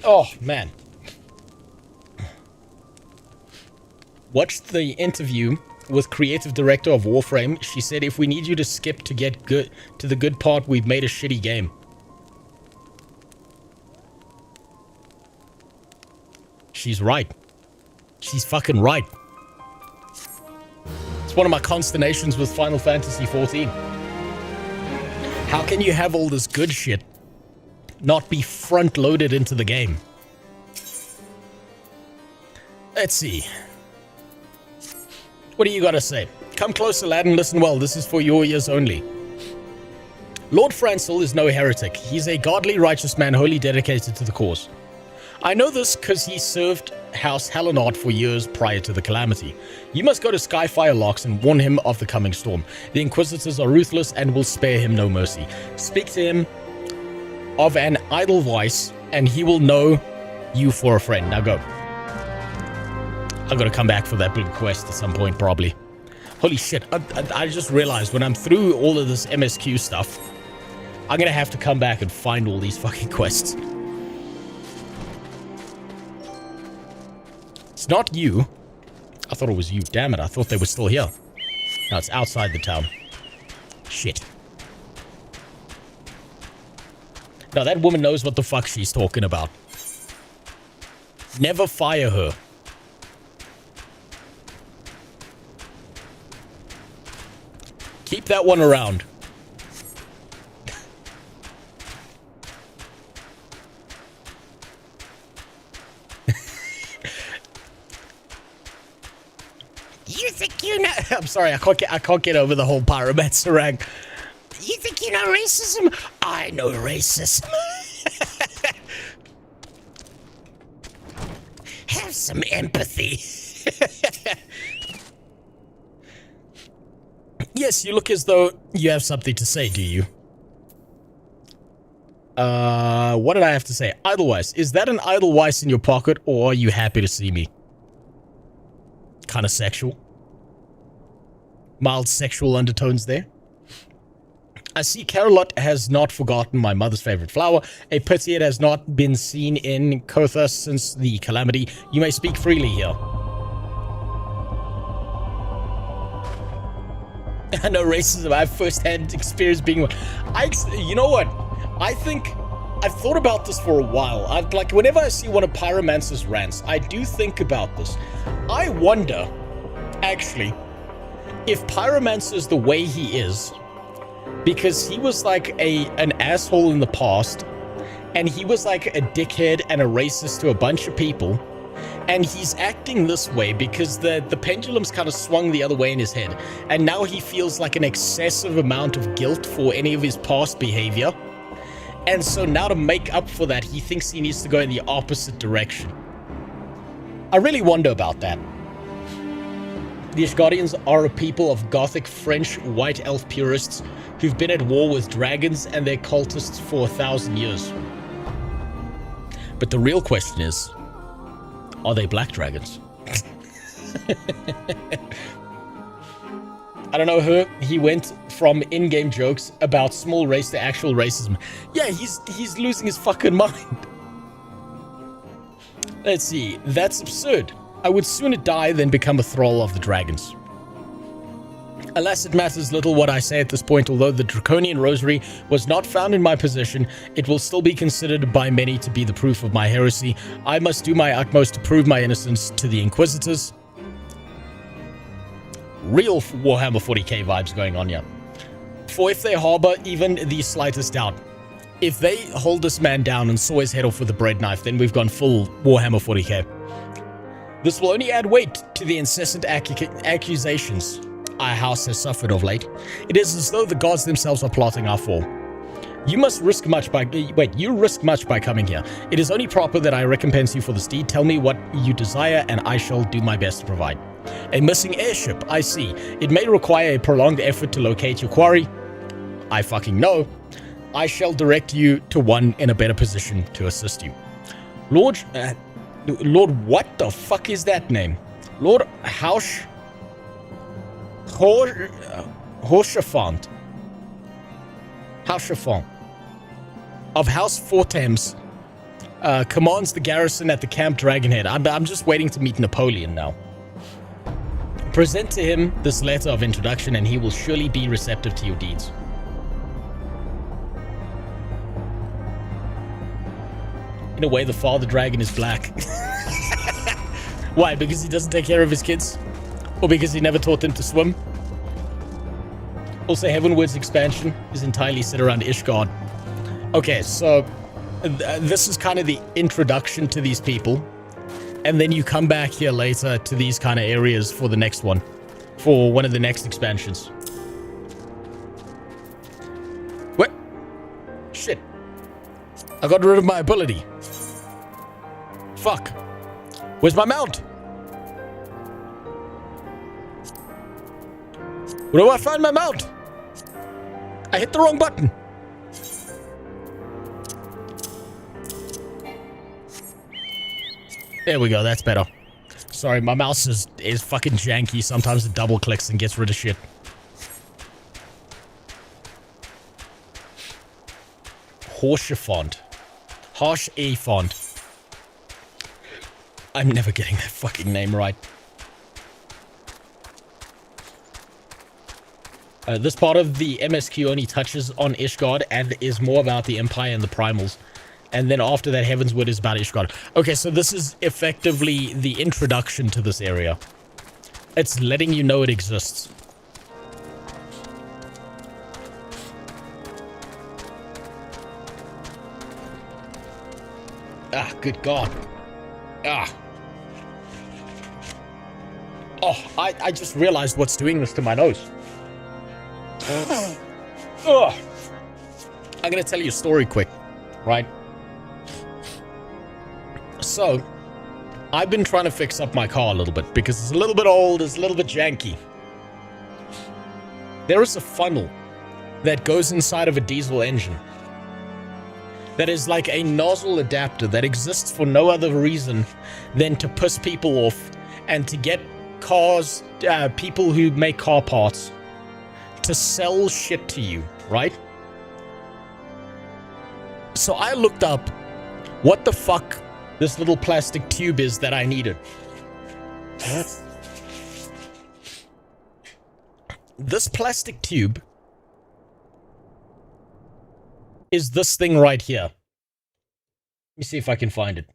Oh, man. Watched the interview with creative director of Warframe. She said, if we need you to skip to get good to the good part, we've made a shitty game. She's right. She's fucking right. It's one of my consternations with Final Fantasy XIV. How can you have all this good shit not be front-loaded into the game? Let's see. What do you got to say? Come closer, lad, and listen well. This is for your ears only. Lord Francel is no heretic. He's a godly, righteous man wholly dedicated to the cause. I know this because he served House Hellenard for years prior to the calamity. You must go to Skyfire Locks and warn him of the coming storm. The Inquisitors are ruthless and will spare him no mercy. Speak to him of an idle voice, and he will know you for a friend. Now go. I'm gonna come back for that big quest at some point, probably. Holy shit, I just realized when I'm through all of this MSQ stuff, I'm gonna have to come back and find all these fucking quests. It's not you. I thought it was you. Damn it, I thought they were still here. No, it's outside the town. Shit. Now, that woman knows what the fuck she's talking about. Never fire her. Keep that one around. You think you know? I'm sorry, I can't get over the whole pyromancerang. You think you know racism? I know racism. Have some empathy. Yes, you look as though you have something to say, do you? What did I have to say? Idlewise. Is that an Idlewise in your pocket, or are you happy to see me? Kind of sexual. Mild sexual undertones there. I see Carolot has not forgotten my mother's favorite flower. A pity it has not been seen in Kotha since the calamity. You may speak freely here. I know racism. I have first-hand experience being one. You know what? I think I've thought about this for a while. Like, whenever I see one of Pyromancer's rants, I do think about this. I wonder, actually, if Pyromancer is the way he is because he was like an asshole in the past, and he was like a dickhead and a racist to a bunch of people, and he's acting this way because the pendulum's kind of swung the other way in his head, and now he feels like an excessive amount of guilt for any of his past behavior, and so now to make up for that, he thinks he needs to go in the opposite direction. I really wonder about that. The Ishgardians are a people of Gothic French white elf purists who've been at war with dragons and their cultists for 1,000 years. But the real question is, are they black dragons? I don't know her. He went from in-game jokes about small race to actual racism. Yeah, he's losing his fucking mind. Let's see. That's absurd. I would sooner die than become a thrall of the dragons. Alas, it matters little what I say at this point. Although the Draconian Rosary was not found in my possession, it will still be considered by many to be the proof of my heresy. I must do my utmost to prove my innocence to the Inquisitors. Real Warhammer 40k vibes going on here. For if they harbor even the slightest doubt, if they hold this man down and saw his head off with a bread knife, then we've gone full Warhammer 40k. This will only add weight to the incessant accusations our house has suffered of late. It is as though the gods themselves are plotting our fall. You risk much by coming here. It is only proper that I recompense you for this deed. Tell me what you desire, and I shall do my best to provide. A missing airship, I see. It may require a prolonged effort to locate your quarry. I fucking know. I shall direct you to one in a better position to assist you. Lord, what the fuck is that name? Lord Haurchefant of House Forthames commands the garrison at the Camp Dragonhead. I'm just waiting to meet Napoleon now. Present to him this letter of introduction, and he will surely be receptive to your deeds. In a way, the father dragon is black. Why? Because he doesn't take care of his kids? Or because he never taught them to swim? Also, Heavenward's expansion is entirely set around Ishgard. Okay, so this is kind of the introduction to these people. And then you come back here later to these kind of areas for the next one. For one of the next expansions. What? Shit. I got rid of my ability. Fuck. Where's my mount? Where do I find my mount? I hit the wrong button. There we go, that's better. Sorry, my mouse is fucking janky. Sometimes it double clicks and gets rid of shit. Horseshoe font. Harsh A font. I'm never getting that fucking name right. This part of the MSQ only touches on Ishgard and is more about the Empire and the Primals. And then after that, Heavensward is about Ishgard. Okay, so this is effectively the introduction to this area. It's letting you know it exists. Ah, good God. Ah. Oh, I just realized what's doing this to my nose. Oh. I'm gonna tell you a story quick, right? So, I've been trying to fix up my car a little bit because it's a little bit old, it's a little bit janky. There is a funnel that goes inside of a diesel engine that is like a nozzle adapter that exists for no other reason than to piss people off and to get cars, people who make car parts, to sell shit to you, right? So I looked up what the fuck this little plastic tube is that I needed. This plastic tube is this thing right here. Let me see if I can find it.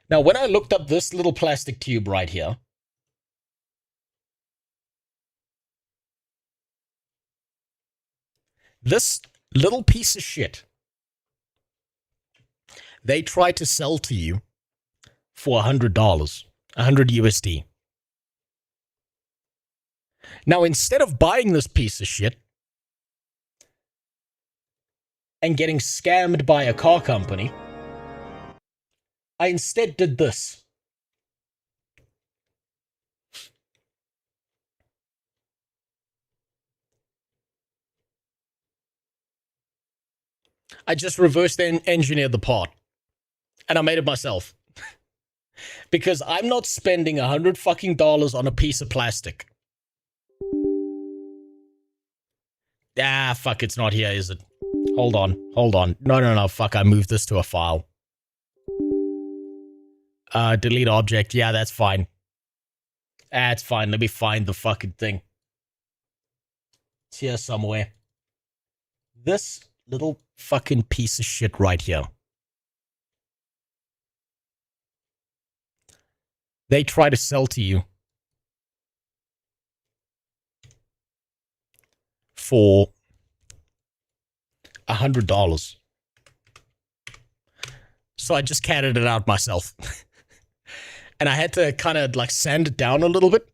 Now, when I looked up this little plastic tube right here, this little piece of shit, they try to sell to you for $100, 100 USD. Now, instead of buying this piece of shit and getting scammed by a car company, I instead did this. I just reversed engineered the part. And I made it myself. Because I'm not spending $100 fucking on a piece of plastic. Ah, fuck, it's not here, is it? Hold on. No, fuck, I moved this to a file. Delete object. Yeah, that's fine. That's fine. Let me find the fucking thing. It's here somewhere. This little fucking piece of shit right here. They try to sell to you for $100. So I just catted it out myself. And I had to kind of like sand it down a little bit.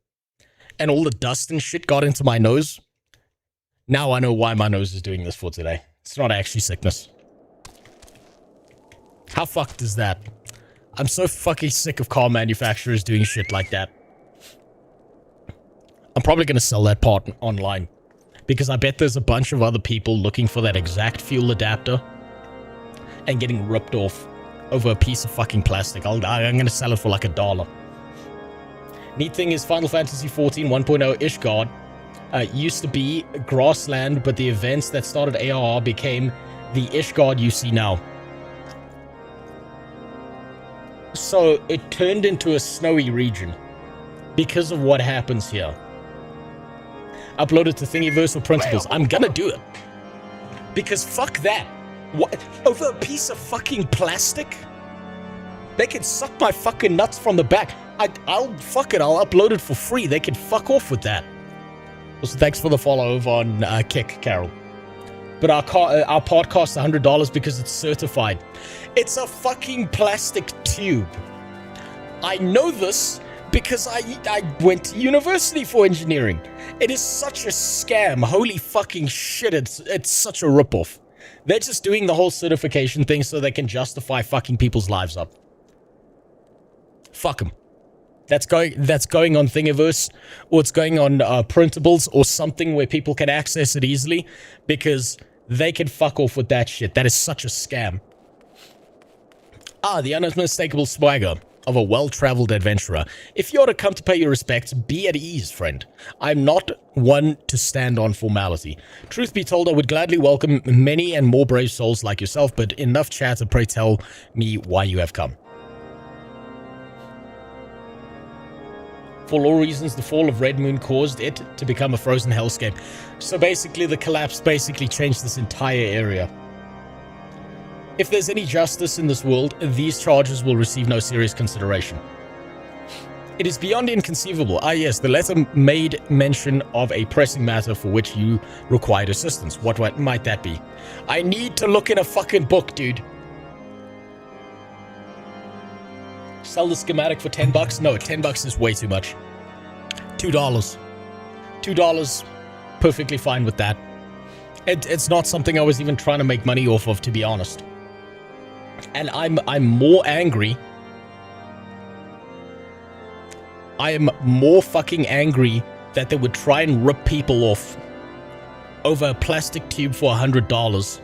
And all the dust and shit got into my nose. Now I know why my nose is doing this for today. It's not actually sickness. How fucked is that? I'm so fucking sick of car manufacturers doing shit like that. I'm probably going to sell that part online. Because I bet there's a bunch of other people looking for that exact fuel adapter. And getting ripped off over a piece of fucking plastic. I'm going to sell it for like $1. Neat thing is Final Fantasy XIV 1.0 Ishgard used to be grassland, but the events that started ARR became the Ishgard you see now. So it turned into a snowy region because of what happens here. Uploaded to Thingiverse for principles. I'm gonna do it. Because fuck that. What? Over a piece of fucking plastic? They can suck my fucking nuts from the back. I'll fuck it. I'll upload it for free. They can fuck off with that. Also, thanks for the follow over on Kick, Carol. but our part costs $100 because it's certified. It's a fucking plastic tube. I know this because I went to university for engineering. It is such a scam. Holy fucking shit, it's such a ripoff. They're just doing the whole certification thing so they can justify fucking people's lives up. Fuck them. That's going on Thingiverse, or it's going on printables or something where people can access it easily, because they can fuck off with that shit. That is such a scam. The unmistakable swagger of a well-traveled adventurer. If you are to come to pay your respects, be at ease, friend. I'm not one to stand on formality. Truth be told, I would gladly welcome many and more brave souls like yourself, but enough chatter, pray tell me why you have come. For all reasons, the fall of Red Moon caused it to become a frozen hellscape. So basically, the collapse basically changed this entire area. If there's any justice in this world, these charges will receive no serious consideration. It is beyond inconceivable. Yes, the letter made mention of a pressing matter for which you required assistance. What might that be? I need to look in a fucking book, dude. Sell the schematic for $10? No, $10 is way too much. $2. $2. Perfectly fine with that. It's not something I was even trying to make money off of, to be honest. And I'm more angry. I am more fucking angry that they would try and rip people off over a plastic tube for $100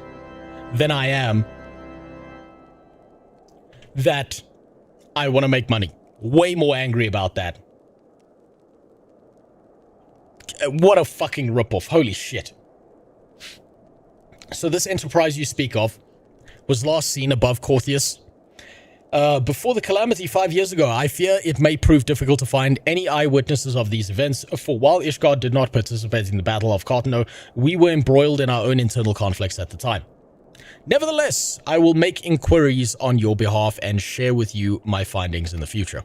than I am that I want to make money. Way more angry about that. What a fucking ripoff. Holy shit. So this enterprise you speak of was last seen above Corthius. Before the calamity 5 years ago, I fear it may prove difficult to find any eyewitnesses of these events, for while Ishgard did not participate in the Battle of Cartano, we were embroiled in our own internal conflicts at the time. Nevertheless, I will make inquiries on your behalf and share with you my findings in the future.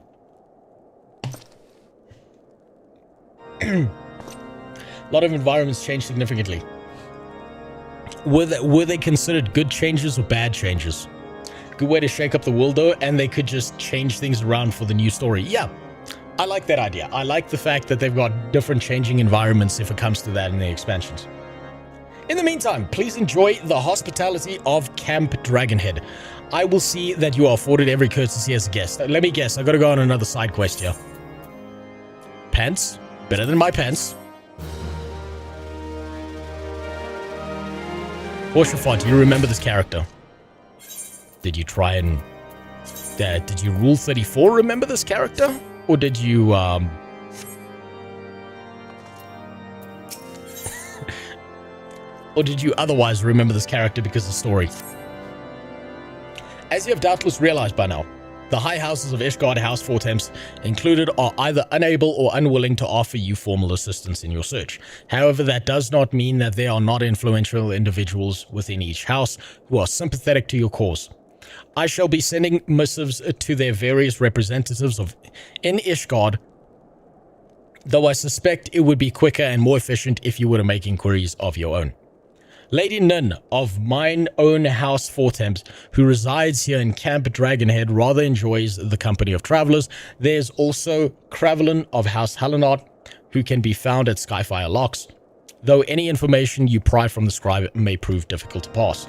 A lot of environments changed significantly. Were they considered good changes or bad changes? Good way to shake up the world, though, and they could just change things around for the new story. Yeah, I like that idea. I like the fact that they've got different changing environments if it comes to that in the expansions. In the meantime, please enjoy the hospitality of Camp Dragonhead. I will see that you are afforded every courtesy as a guest. Let me guess, I gotta go on another side quest here. Pants? Better than my pants. Horsefont, do you remember this character? Did you try and... did you Rule 34 remember this character? Or did you, or did you otherwise remember this character because of story? As you have doubtless realized by now, the high houses of Ishgard House Fortemps included are either unable or unwilling to offer you formal assistance in your search. However, that does not mean that there are not influential individuals within each house who are sympathetic to your cause. I shall be sending missives to their various representatives in Ishgard, though I suspect it would be quicker and more efficient if you were to make inquiries of your own. Lady Nun of mine own house Fortemps, who resides here in Camp Dragonhead, rather enjoys the company of travelers. There's also Cravelin of House Hallinard, who can be found at Skyfire Locks, though any information you pry from the scribe may prove difficult to pass.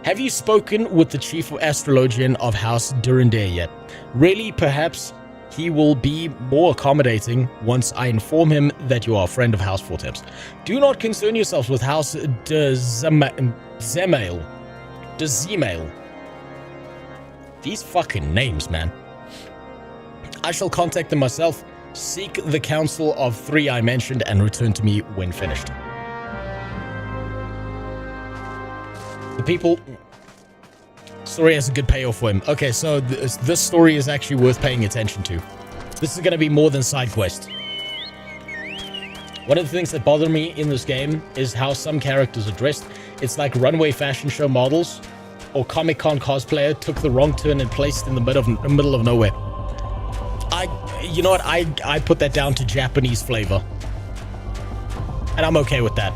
Have you spoken with the chief astrologian of House Durandare yet? Really, perhaps he will be more accommodating once I inform him that you are a friend of House Fortemps. Do not concern yourselves with House Dzemail. These fucking names, man. I shall contact them myself, seek the council of 3 I mentioned, and return to me when finished. The people... Story has a good payoff for him. Okay, so this story is actually worth paying attention to. This is going to be more than Sidequest. One of the things that bother me in this game is how some characters are dressed. It's like runway fashion show models or Comic-Con cosplayer took the wrong turn and placed in the middle of nowhere. You know what? I put that down to Japanese flavor. And I'm okay with that.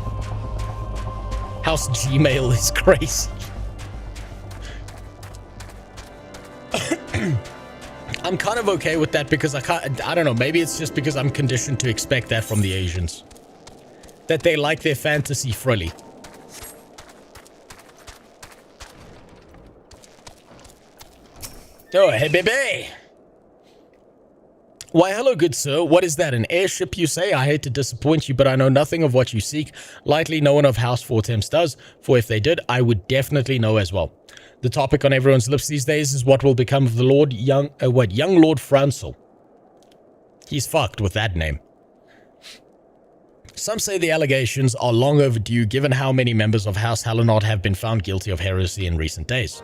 House Gmail is crazy. I'm kind of okay with that because I don't know, maybe it's just because I'm conditioned to expect that from the Asians. That they like their fantasy frilly. Oh, hey, baby. Why, hello, good sir. What is that, an airship, you say? I hate to disappoint you, but I know nothing of what you seek. Likely no one of House Fortemps does, for if they did, I would definitely know as well. The topic on everyone's lips these days is what will become of the young Lord Francel. He's fucked with that name. Some say the allegations are long overdue, given how many members of House Hallinard have been found guilty of heresy in recent days.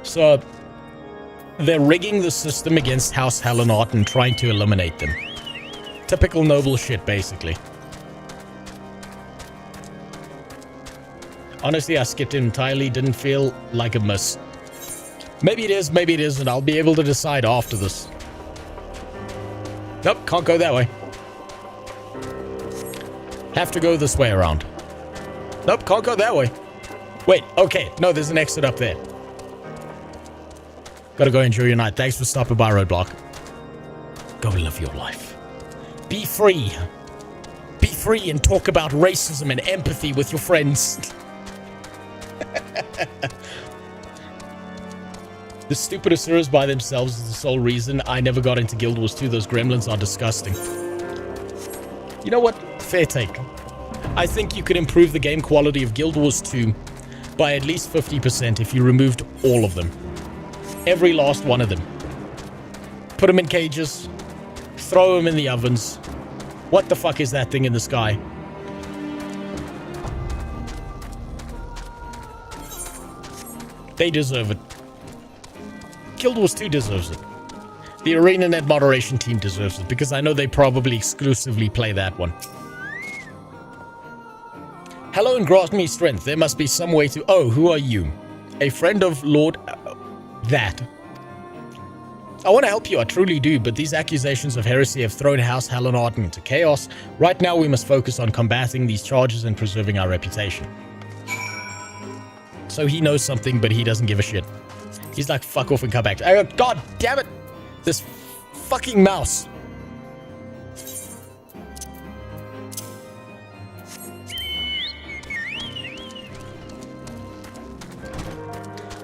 So, they're rigging the system against House Hallinard and trying to eliminate them. Typical noble shit, basically. Honestly, I skipped it entirely, didn't feel like a miss. Maybe it is, maybe it isn't. I'll be able to decide after this. Nope, can't go that way. Have to go this way around. Nope, can't go that way. Wait, okay. No, there's an exit up there. Gotta go enjoy your night. Thanks for stopping by, Roadblock. Go live your life. Be free. Be free and talk about racism and empathy with your friends. The stupid Asuras by themselves is the sole reason I never got into Guild Wars 2. Those gremlins are disgusting. You know what? Fair take. I think you could improve the game quality of Guild Wars 2 by at least 50% if you removed all of them. Every last one of them. Put them in cages. Throw them in the ovens. What the fuck is that thing in the sky? They deserve it. Guild Wars 2 deserves it. The ArenaNet moderation team deserves it, because I know they probably exclusively play that one. Hello and grant me strength. There must be some way to... Oh, who are you? A friend of Lord... that. I want to help you, I truly do, but these accusations of heresy have thrown House Hallinard into chaos. Right now we must focus on combating these charges and preserving our reputation. So he knows something, but he doesn't give a shit. He's like, fuck off and come back. Oh, God damn it! This fucking mouse.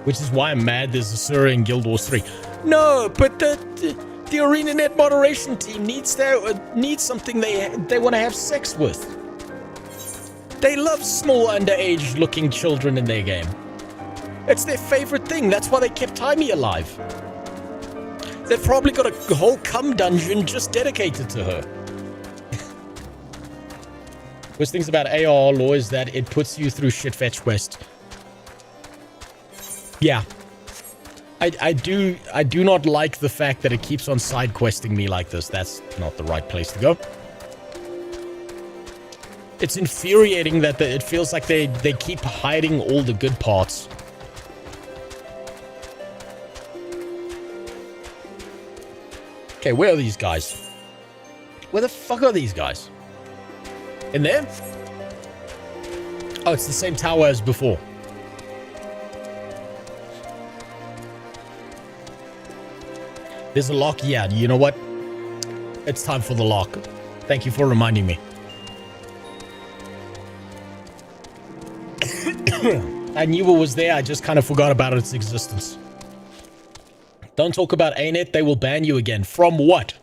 Which is why I'm mad there's a Asura in Guild Wars 3. No, but the ArenaNet moderation team needs something they want to have sex with. They love small underage looking children in their game. It's their favorite thing. That's why they kept Timey alive. They've probably got a whole cum dungeon just dedicated to her. Worst things about AR law is that it puts you through shit fetch quest. Yeah. I do not like the fact that it keeps on side questing me like this. That's not the right place to go. It's infuriating that it feels like they keep hiding all the good parts. Okay, where are these guys? Where the fuck are these guys? In there? Oh, it's the same tower as before. There's a lock? Yeah, you know what? It's time for the lock. Thank you for reminding me. I knew it was there, I just kind of forgot about its existence. Don't talk about ANET, they will ban you again. From what?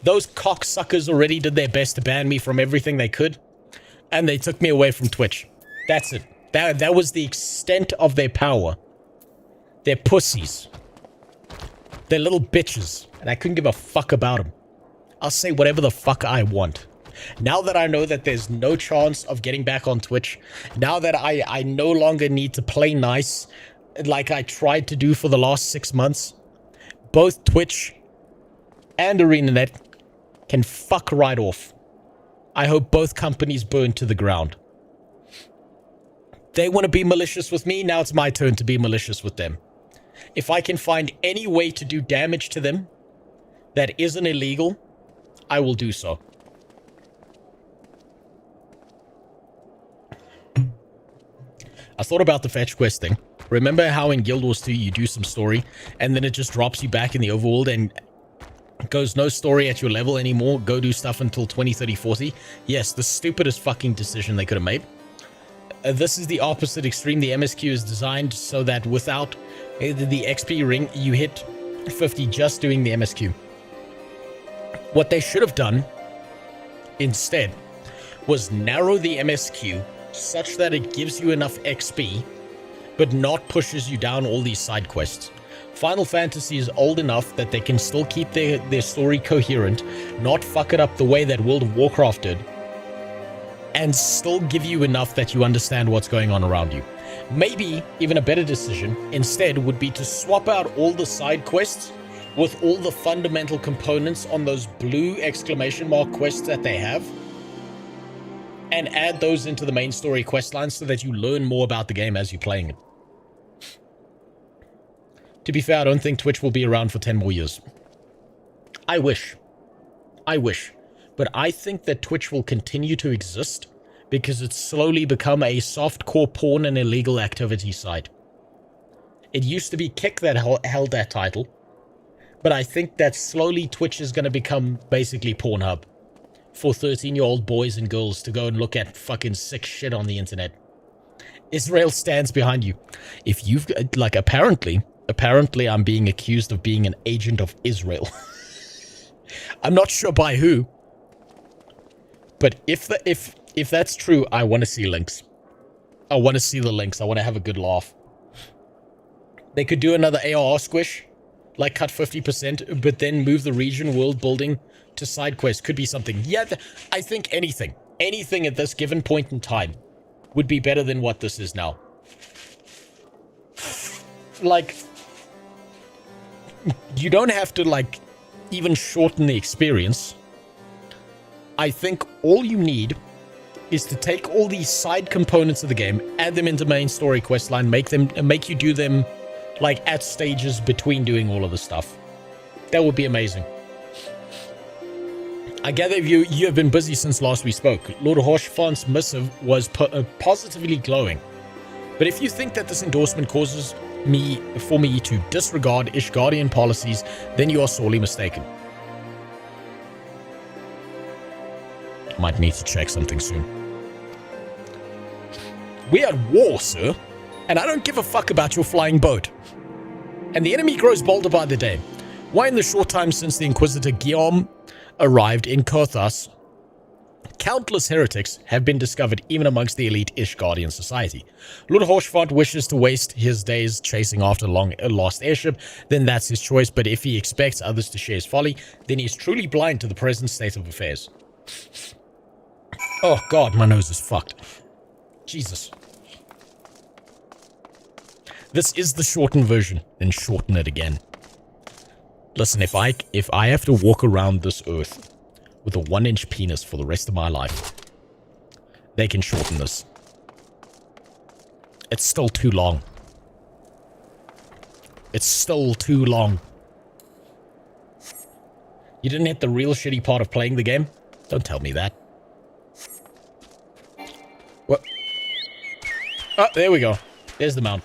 Those cocksuckers already did their best to ban me from everything they could. And they took me away from Twitch. That's it. That was the extent of their power. They're pussies. They're little bitches. And I couldn't give a fuck about them. I'll say whatever the fuck I want. Now that I know that there's no chance of getting back on Twitch, now that I no longer need to play nice like I tried to do for the last 6 months, both Twitch and ArenaNet can fuck right off. I hope both companies burn to the ground. They want to be malicious with me, now it's my turn to be malicious with them. If I can find any way to do damage to them that isn't illegal, I will do so. I thought about the fetch quest thing. Remember how in Guild Wars 2 you do some story and then it just drops you back in the overworld and goes no story at your level anymore, go do stuff until 20, 30, 40? Yes, the stupidest fucking decision they could have made. This is the opposite extreme. The MSQ is designed so that without the XP ring, you hit 50 just doing the MSQ. What they should have done instead was narrow the MSQ such that it gives you enough XP, but not pushes you down all these side quests. Final Fantasy is old enough that they can still keep their story coherent, not fuck it up the way that World of Warcraft did, and still give you enough that you understand what's going on around you. Maybe even a better decision instead would be to swap out all the side quests with all the fundamental components on those blue exclamation mark quests that they have, and add those into the main story quest lines so that you learn more about the game as you're playing it. To be fair, I don't think Twitch will be around for 10 more years. I wish. But I think that Twitch will continue to exist because it's slowly become a softcore porn and illegal activity site. It used to be Kick that held that title, but I think that slowly Twitch is going to become basically Pornhub for 13-year-old boys and girls to go and look at fucking sick shit on the internet. Israel stands behind you. If you've, like, apparently I'm being accused of being an agent of Israel. I'm not sure by who. But if that's true, I want to see links. I want to see the links. I want to have a good laugh. They could do another ARR squish, like cut 50%, but then move the region world building to Sidequest. Could be something. Yeah, I think anything at this given point in time would be better than what this is now. Like, you don't have to, like, even shorten the experience. I think all you need is to take all these side components of the game, add them into main story questline, make you do them, like, at stages between doing all of the stuff. That would be amazing. I gather you have been busy since last we spoke. Lord Hoshfant's missive was positively glowing. But if you think that this endorsement causes me to disregard Ishgardian policies, then you are sorely mistaken. Might need to check something soon. We're at war, sir, and I don't give a fuck about your flying boat. And the enemy grows bolder by the day. Why, in the short time since the Inquisitor Guillaume arrived in Kothas, countless heretics have been discovered even amongst the elite Ishgardian society. Lord Hoshfant wishes to waste his days chasing after a lost airship, then that's his choice, but if he expects others to share his folly, then he's truly blind to the present state of affairs. Oh god, my nose is fucked. Jesus. This is the shortened version, then shorten it again. Listen, if I have to walk around this earth with a 1-inch penis for the rest of my life, they can shorten this. It's still too long. It's still too long. You didn't hit the real shitty part of playing the game? Don't tell me that. What? Oh, there we go. There's the mount.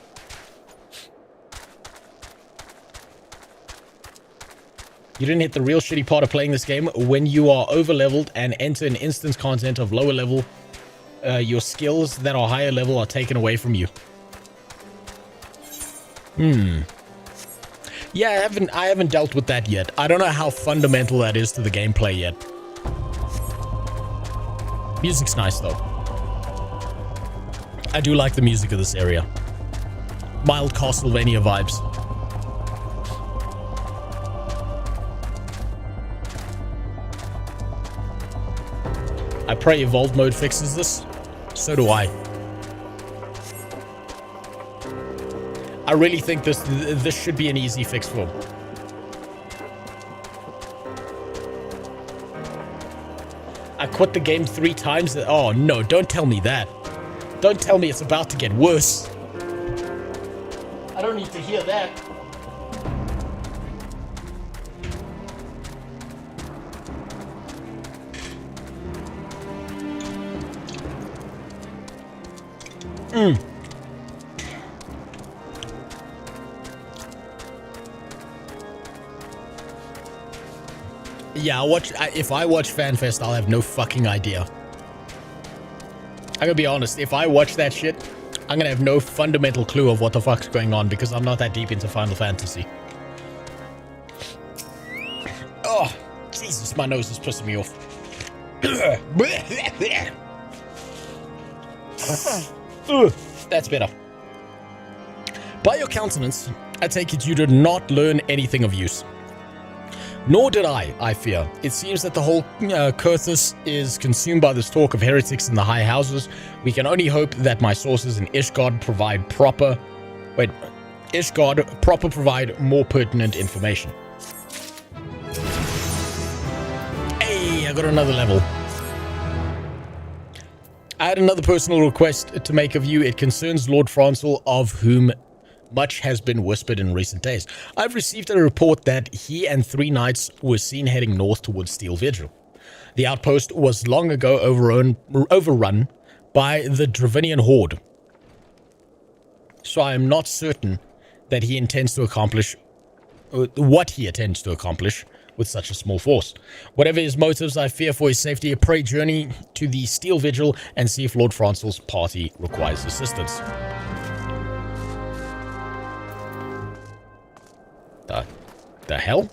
You didn't hit the real shitty part of playing this game. When you are over-leveled and enter an instance content of lower level, your skills that are higher level are taken away from you. Yeah, I haven't dealt with that yet. I don't know how fundamental that is to the gameplay yet. Music's nice, though. I do like the music of this area. Mild Castlevania vibes. I pray Evolved Mode fixes this. So do I. I really think this should be an easy fix for him. I quit the game 3 times. Oh no, don't tell me that. Don't tell me it's about to get worse. I don't need to hear that. Yeah, if I watch FanFest, I'll have no fucking idea. I'm gonna be honest, if I watch that shit, I'm gonna have no fundamental clue of what the fuck's going on because I'm not that deep into Final Fantasy. Oh, Jesus, my nose is pissing me off. That's better. By your countenance, I take it you did not learn anything of use. Nor did I fear. It seems that the whole Kurthus is consumed by this talk of heretics in the high houses. We can only hope that my sources in Ishgard provide more pertinent information. Hey, I got another level. I had another personal request to make of you. It concerns Lord Francel, of whom much has been whispered in recent days. I've received a report that he and 3 knights were seen heading north towards Steel Vigil. The outpost was long ago overrun by the Dravinian horde. So I am not certain that he intends to accomplish what he intends to accomplish with such a small force. Whatever his motives, I fear for his safety. I pray journey to the Steel Vigil and see if Lord Francel's party requires assistance. The hell?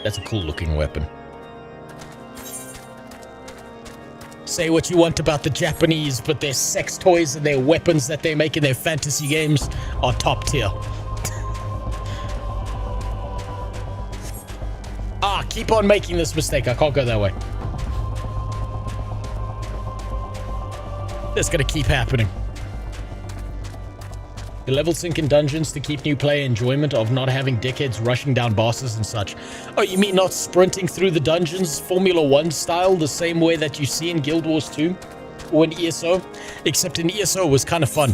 That's a cool looking weapon. Say what you want about the Japanese, but their sex toys and their weapons that they make in their fantasy games are top tier. Keep on making this mistake. I can't go that way. That's gonna keep happening. The level sync in dungeons to keep new player enjoyment of not having dickheads rushing down bosses and such. Oh, you mean not sprinting through the dungeons Formula 1 style the same way that you see in Guild Wars 2 or in ESO? Except in ESO it was kind of fun.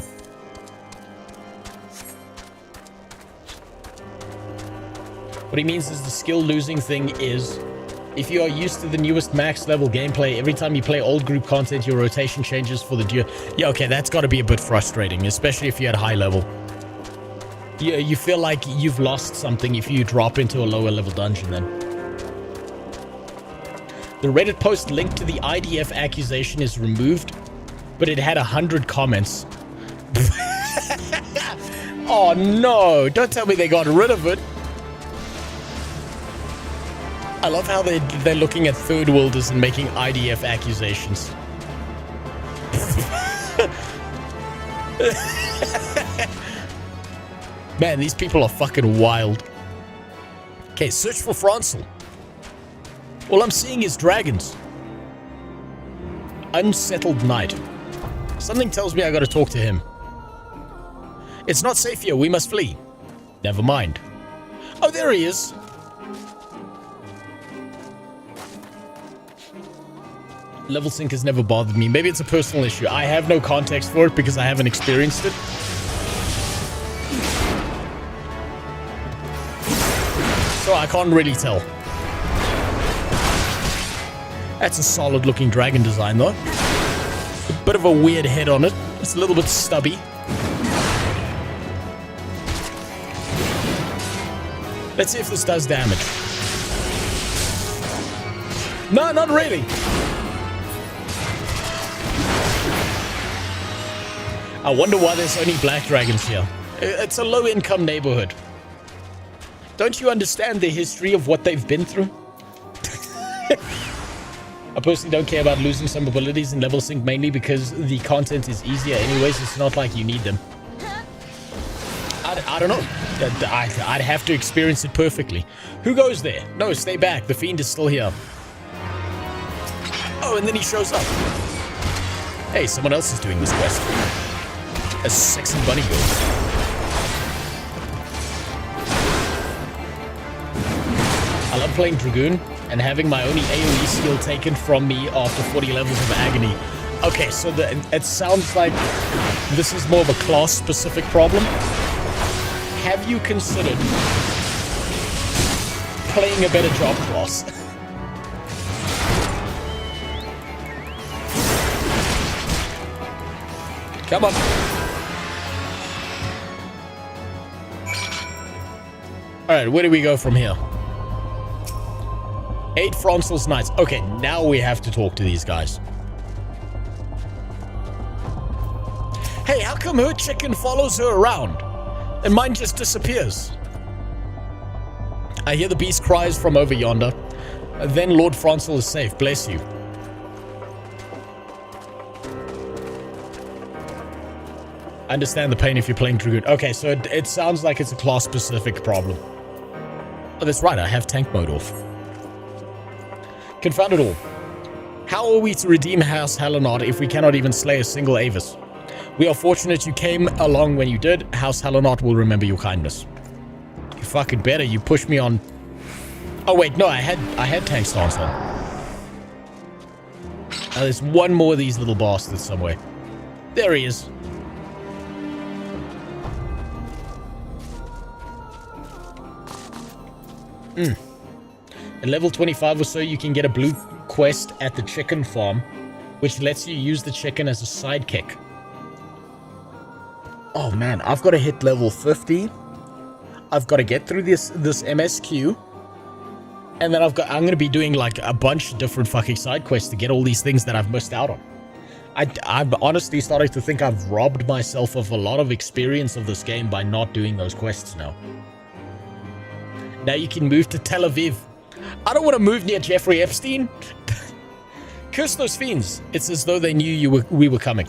What he means is the skill losing thing is, if you are used to the newest max level gameplay, every time you play old group content, your rotation changes for the duo. Yeah, okay, that's got to be a bit frustrating, especially if you're at high level. You feel like you've lost something if you drop into a lower level dungeon then. The Reddit post linked to the IDF accusation is removed, but it had 100 comments. Oh no, don't tell me they got rid of it. I love how they're looking at third worlders and making IDF accusations. Man, these people are fucking wild. Okay, search for Francel. All I'm seeing is dragons. Unsettled knight. Something tells me I gotta talk to him. It's not safe here, we must flee. Never mind. Oh, there he is. Level sync has never bothered me. Maybe it's a personal issue. I have no context for it because I haven't experienced it. So I can't really tell. That's a solid looking dragon design though. A bit of a weird head on it. It's a little bit stubby. Let's see if this does damage. No, not really. I wonder why there's only black dragons here. It's a low-income neighborhood. Don't you understand the history of what they've been through? I personally don't care about losing some abilities in level sync, mainly because the content is easier anyways. It's not like you need them. I don't know. I'd have to experience it perfectly. Who goes there? No, stay back. The fiend is still here. Oh, and then he shows up. Hey, someone else is doing this quest. A sexy bunny girl. I love playing Dragoon and having my only AoE skill taken from me after 40 levels of agony. Okay, so it sounds like this is more of a class-specific problem. Have you considered playing a better job class? Come on. Alright, where do we go from here? 8 Francel's Knights. Okay, now we have to talk to these guys. Hey, how come her chicken follows her around? And mine just disappears. I hear the beast cries from over yonder. Then Lord Francel is safe. Bless you. I understand the pain if you're playing Dragoon. Okay, so it sounds like it's a class-specific problem. Oh, that's right. I have tank mode off. Confound it all. How are we to redeem House Halonard if we cannot even slay a single Avis? We are fortunate you came along when you did. House Halonard will remember your kindness. You fucking better. You pushed me on... Oh, wait. No, I had tank stance on. Now, there's one more of these little bastards somewhere. There he is. At level 25 or so, you can get a blue quest at the chicken farm, which lets you use the chicken as a sidekick. Oh man, I've got to hit level 50. I've got to get through this MSQ. And then I'm going to be doing like a bunch of different fucking side quests to get all these things that I've missed out on. I'm honestly starting to think I've robbed myself of a lot of experience of this game by not doing those quests now. Now you can move to Tel Aviv. I don't want to move near Jeffrey Epstein. Curse those fiends. It's as though they knew we were coming.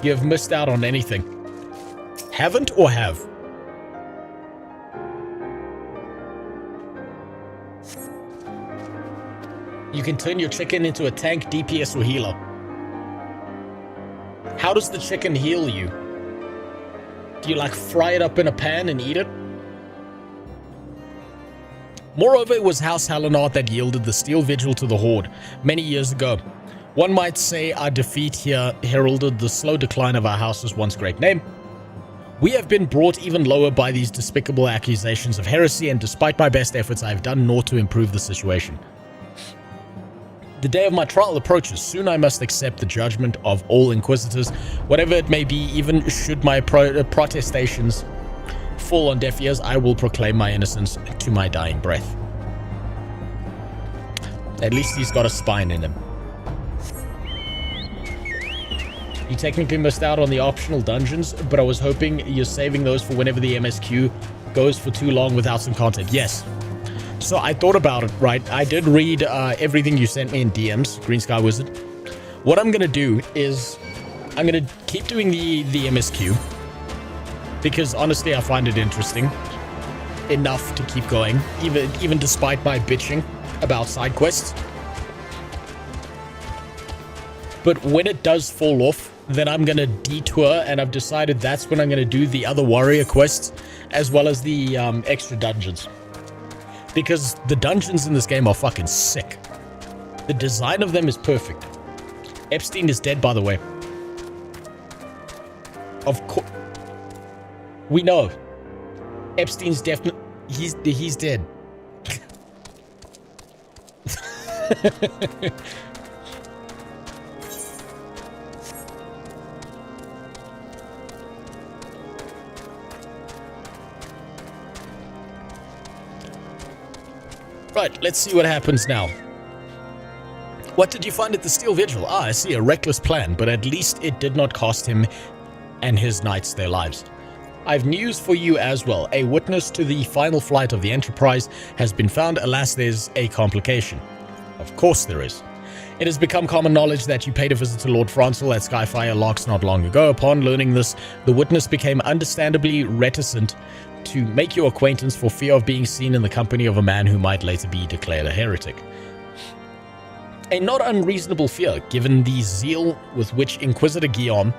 You have missed out on anything. Haven't or have? You can turn your chicken into a tank, DPS, or healer. How does the chicken heal you? Do you like fry it up in a pan and eat it? Moreover, it was House Halonard that yielded the Steel Vigil to the Horde many years ago. One might say our defeat here heralded the slow decline of our house's once great name. We have been brought even lower by these despicable accusations of heresy, and despite my best efforts, I have done naught to improve the situation. The day of my trial approaches. Soon I must accept the judgment of all inquisitors, whatever it may be. Even should my protestations fall on deaf ears, I will proclaim my innocence to my dying breath. At least he's got a spine in him. You technically missed out on the optional dungeons, but I was hoping you're saving those for whenever the MSQ goes for too long without some content. Yes. So I thought about it, right? I did read everything you sent me in DMs, Green Sky Wizard. What I'm going to do is I'm going to keep doing the MSQ because honestly I find it interesting enough to keep going, even despite my bitching about side quests. But when it does fall off, then I'm going to detour, and I've decided that's when I'm going to do the other warrior quests as well as the extra dungeons. Because the dungeons in this game are fucking sick. The design of them is perfect. Epstein is dead, by the way. Of course. We know. Epstein's definitely... He's dead. Right, let's see what happens now. What did you find at the Steel Vigil? Ah, I see, a reckless plan, but at least it did not cost him and his knights their lives. I've news for you as well. A witness to the final flight of the Enterprise has been found. Alas, there's a complication. Of course there is. It has become common knowledge that you paid a visit to Lord Francel at Skyfire Locks not long ago. Upon learning this, the witness became understandably reticent to make your acquaintance for fear of being seen in the company of a man who might later be declared a heretic. A not unreasonable fear, given the zeal with which Inquisitor Guillaume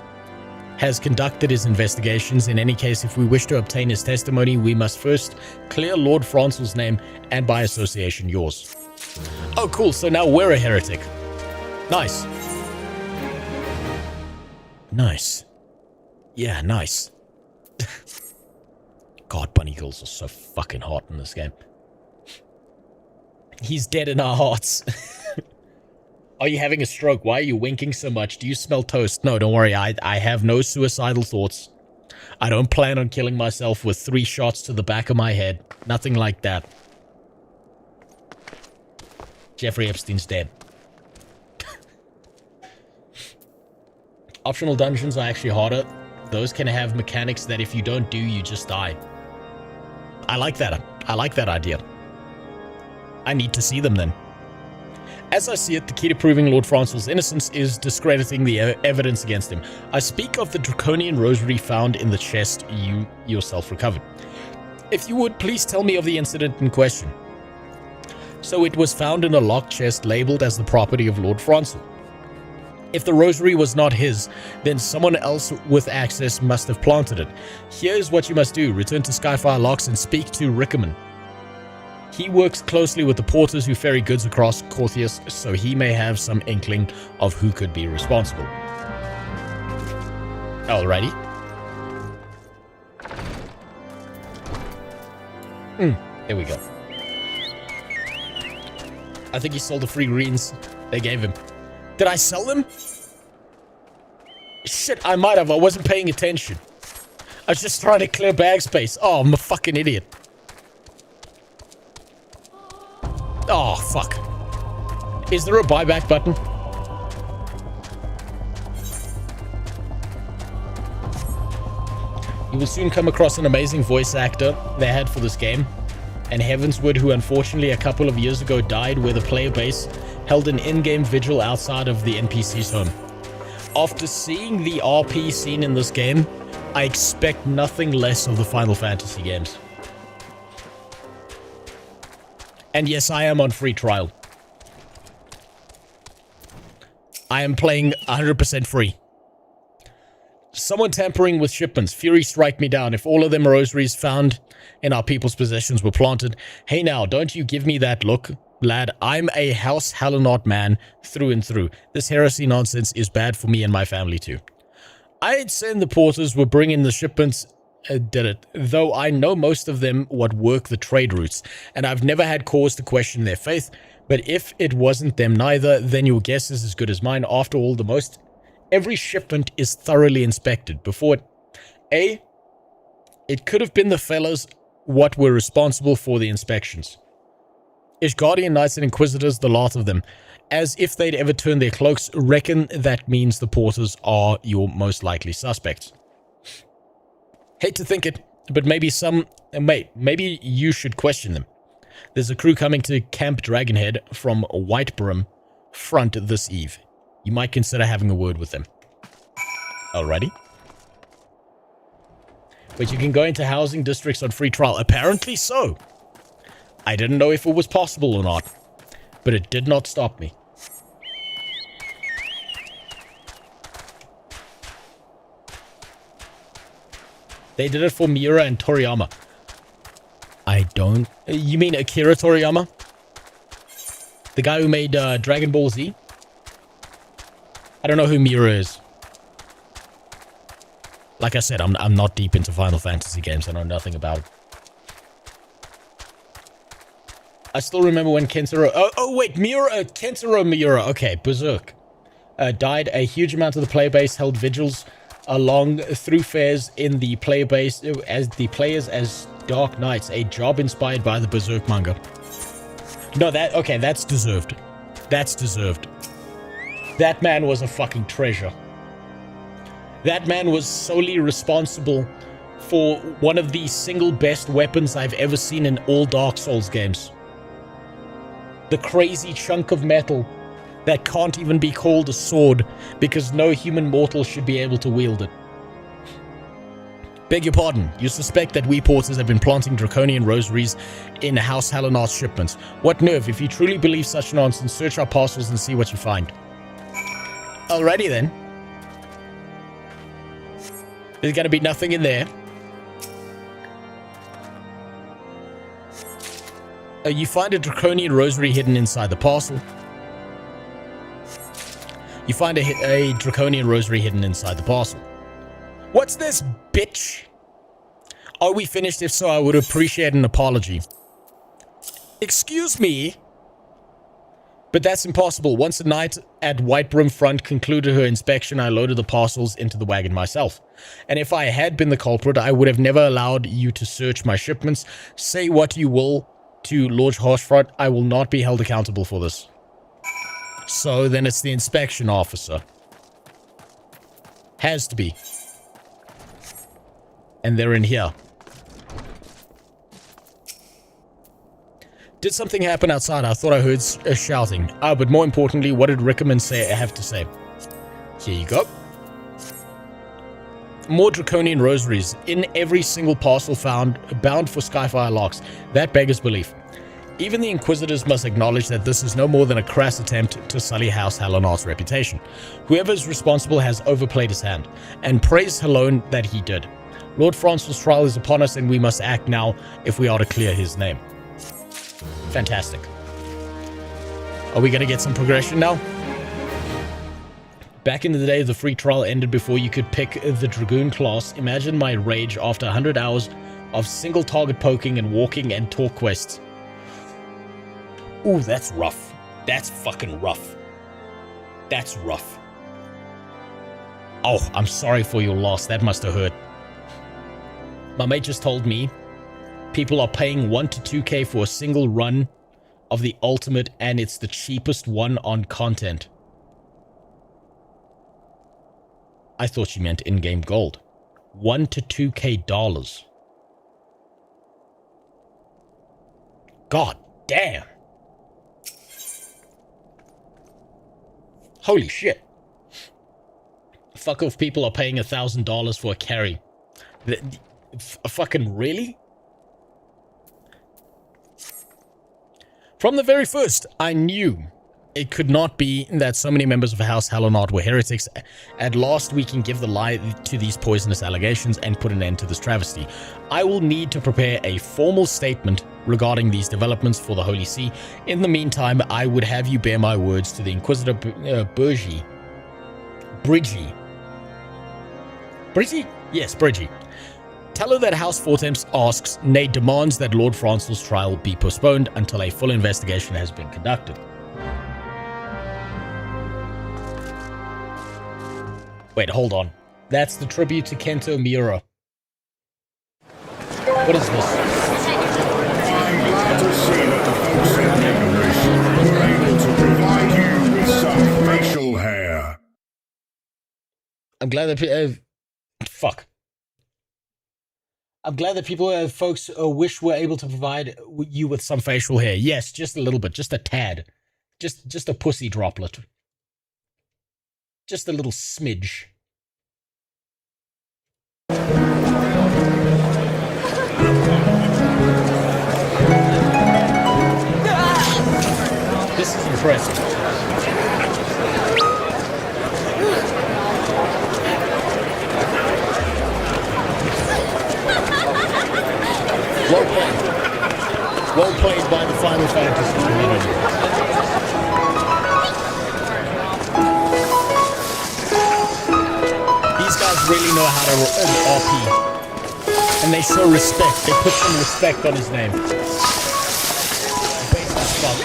has conducted his investigations. In any case, if we wish to obtain his testimony, we must first clear Lord Francel's name and by association yours. Oh, cool. So now we're a heretic. Nice. Nice. Yeah, nice. God, bunny girls are so fucking hot in this game. He's dead in our hearts. Are you having a stroke? Why are you winking so much? Do you smell toast? No, don't worry. I have no suicidal thoughts. I don't plan on killing myself with 3 shots to the back of my head. Nothing like that. Jeffrey Epstein's dead. Optional dungeons are actually harder. Those can have mechanics that if you don't do, you just die. I like that. I like that idea. I need to see them then. As I see it, the key to proving Lord Francel's innocence is discrediting the evidence against him. I speak of the draconian rosary found in the chest you yourself recovered. If you would, please tell me of the incident in question. So it was found in a locked chest labeled as the property of Lord Francel. If the rosary was not his, then someone else with access must have planted it. Here's what you must do. Return to Skyfire Locks and speak to Rickerman. He works closely with the porters who ferry goods across Corthius, so he may have some inkling of who could be responsible. Alrighty. There we go. I think he sold the free greens they gave him. Did I sell them? Shit, I might have. I wasn't paying attention. I was just trying to clear bag space. Oh, I'm a fucking idiot. Oh, fuck. Is there a buyback button? You will soon come across an amazing voice actor they had for this game, and Heavenswood, who unfortunately a couple of years ago died where the player base held an in-game vigil outside of the NPC's home. After seeing the RP scene in this game, I expect nothing less of the Final Fantasy games. And yes, I am on free trial. I am playing 100% free. Someone tampering with shipments. Fury strike me down. If all of them rosaries found in our people's possessions were planted. Hey now, don't you give me that look, lad. I'm a House Hallinot man through and through. This heresy nonsense is bad for me and my family too. I'd send the porters were bringing the shipments did it, though I know most of them what work the trade routes, and I've never had cause to question their faith, but if it wasn't them neither, then your guess is as good as mine. After all, every shipment is thoroughly inspected before it... It could have been the fellows what were responsible for the inspections. Ishgardian Knights and Inquisitors, the lot of them, as if they'd ever turn their cloaks, reckon that means the porters are your most likely suspects. Hate to think it, but maybe maybe you should question them. There's a crew coming to Camp Dragonhead from Whitebrim front this eve. You might consider having a word with them. Alrighty. But you can go into housing districts on free trial. Apparently so. I didn't know if it was possible or not, but it did not stop me. They did it for Miura and Toriyama. I don't... You mean Akira Toriyama? The guy who made Dragon Ball Z? I don't know who Miura is. Like I said, I'm not deep into Final Fantasy games. I know nothing about it. I still remember when Kentaro... Oh wait, Kentaro Miura. Okay, Berserk. Died. A huge amount of the player base held vigils along through fairs in the player base as the players as Dark Knights, a job inspired by the Berserk manga. No, that's deserved. That's deserved. That man was a fucking treasure. That man was solely responsible for one of the single best weapons I've ever seen in all Dark Souls games. The crazy chunk of metal that can't even be called a sword because no human mortal should be able to wield it. Beg your pardon, you suspect that we porters have been planting draconian rosaries in House Hallinot's shipments. What nerve? If you truly believe such nonsense, search our parcels and see what you find. Alrighty then. There's gonna be nothing in there. You find a draconian rosary hidden inside the parcel. You find a draconian rosary hidden inside the parcel. What's this, bitch? Are we finished? If so, I would appreciate an apology. Excuse me? But that's impossible. Once a night at White Brim Front concluded her inspection, I loaded the parcels into the wagon myself. And if I had been the culprit, I would have never allowed you to search my shipments. Say what you will to Lord Harshfront, I will not be held accountable for this. So then it's the inspection officer. Has to be. And they're in here. Did something happen outside? I thought I heard shouting. But more importantly, what did Rickerman have to say? Here you go. More draconian rosaries in every single parcel found, bound for Skyfire locks. That beggars belief. Even the Inquisitors must acknowledge that this is no more than a crass attempt to sully House Halonar's reputation. Whoever is responsible has overplayed his hand, and praise alone that he did. Lord Francois' trial is upon us, and we must act now if we are to clear his name. Fantastic. Are we going to get some progression now? Back in the day, the free trial ended before you could pick the Dragoon class. Imagine my rage after 100 hours of single target poking and walking and talk quests. Ooh, that's rough. That's fucking rough. That's rough. Oh, I'm sorry for your loss. That must have hurt. My mate just told me people are paying 1 to 2k for a single run of the ultimate, and it's the cheapest one on content. I thought she meant in-game gold. 1 to 2k dollars. God damn. Holy shit. Fuck off, people are paying $1,000 for a carry. Fucking really? From the very first, I knew it could not be that so many members of House Halonar were heretics. At last, we can give the lie to these poisonous allegations and put an end to this travesty. I will need to prepare a formal statement regarding these developments for the Holy See. In the meantime, I would have you bear my words to the Inquisitor Bridgie. Yes, Bridgie. Tell her that House Fortemps asks, nay, demands that Lord Francois' trial be postponed until a full investigation has been conducted. Wait, hold on. That's the tribute to Kento Miura. What is this? I'm glad to see that the folks in Generation were able to provide you with some facial hair. I'm glad that fuck. I'm glad that people, folks, wish were able to provide you with some facial hair. Yes, just a little bit, just a tad, just a pussy droplet, just a little smidge. This is impressive. Well played. Well played by the Final Fantasy community. These guys really know how to RP. And they show respect. They put some respect on his name. Base as fuck.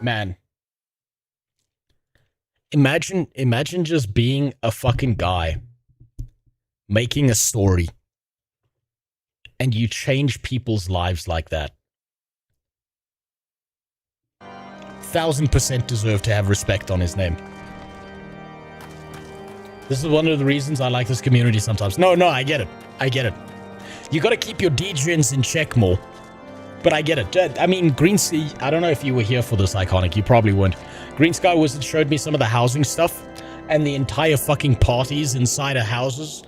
Man, imagine just being a fucking guy making a story and you change people's lives like that. 1000% deserve to have respect on his name. This is one of the reasons I like this community sometimes. No, I get it. I get it. You gotta keep your degens in check more. But I get it. I mean, Green Sky, I don't know if you were here for this, Iconic. You probably weren't. Green Sky Wizard showed me some of the housing stuff and the entire fucking parties inside of houses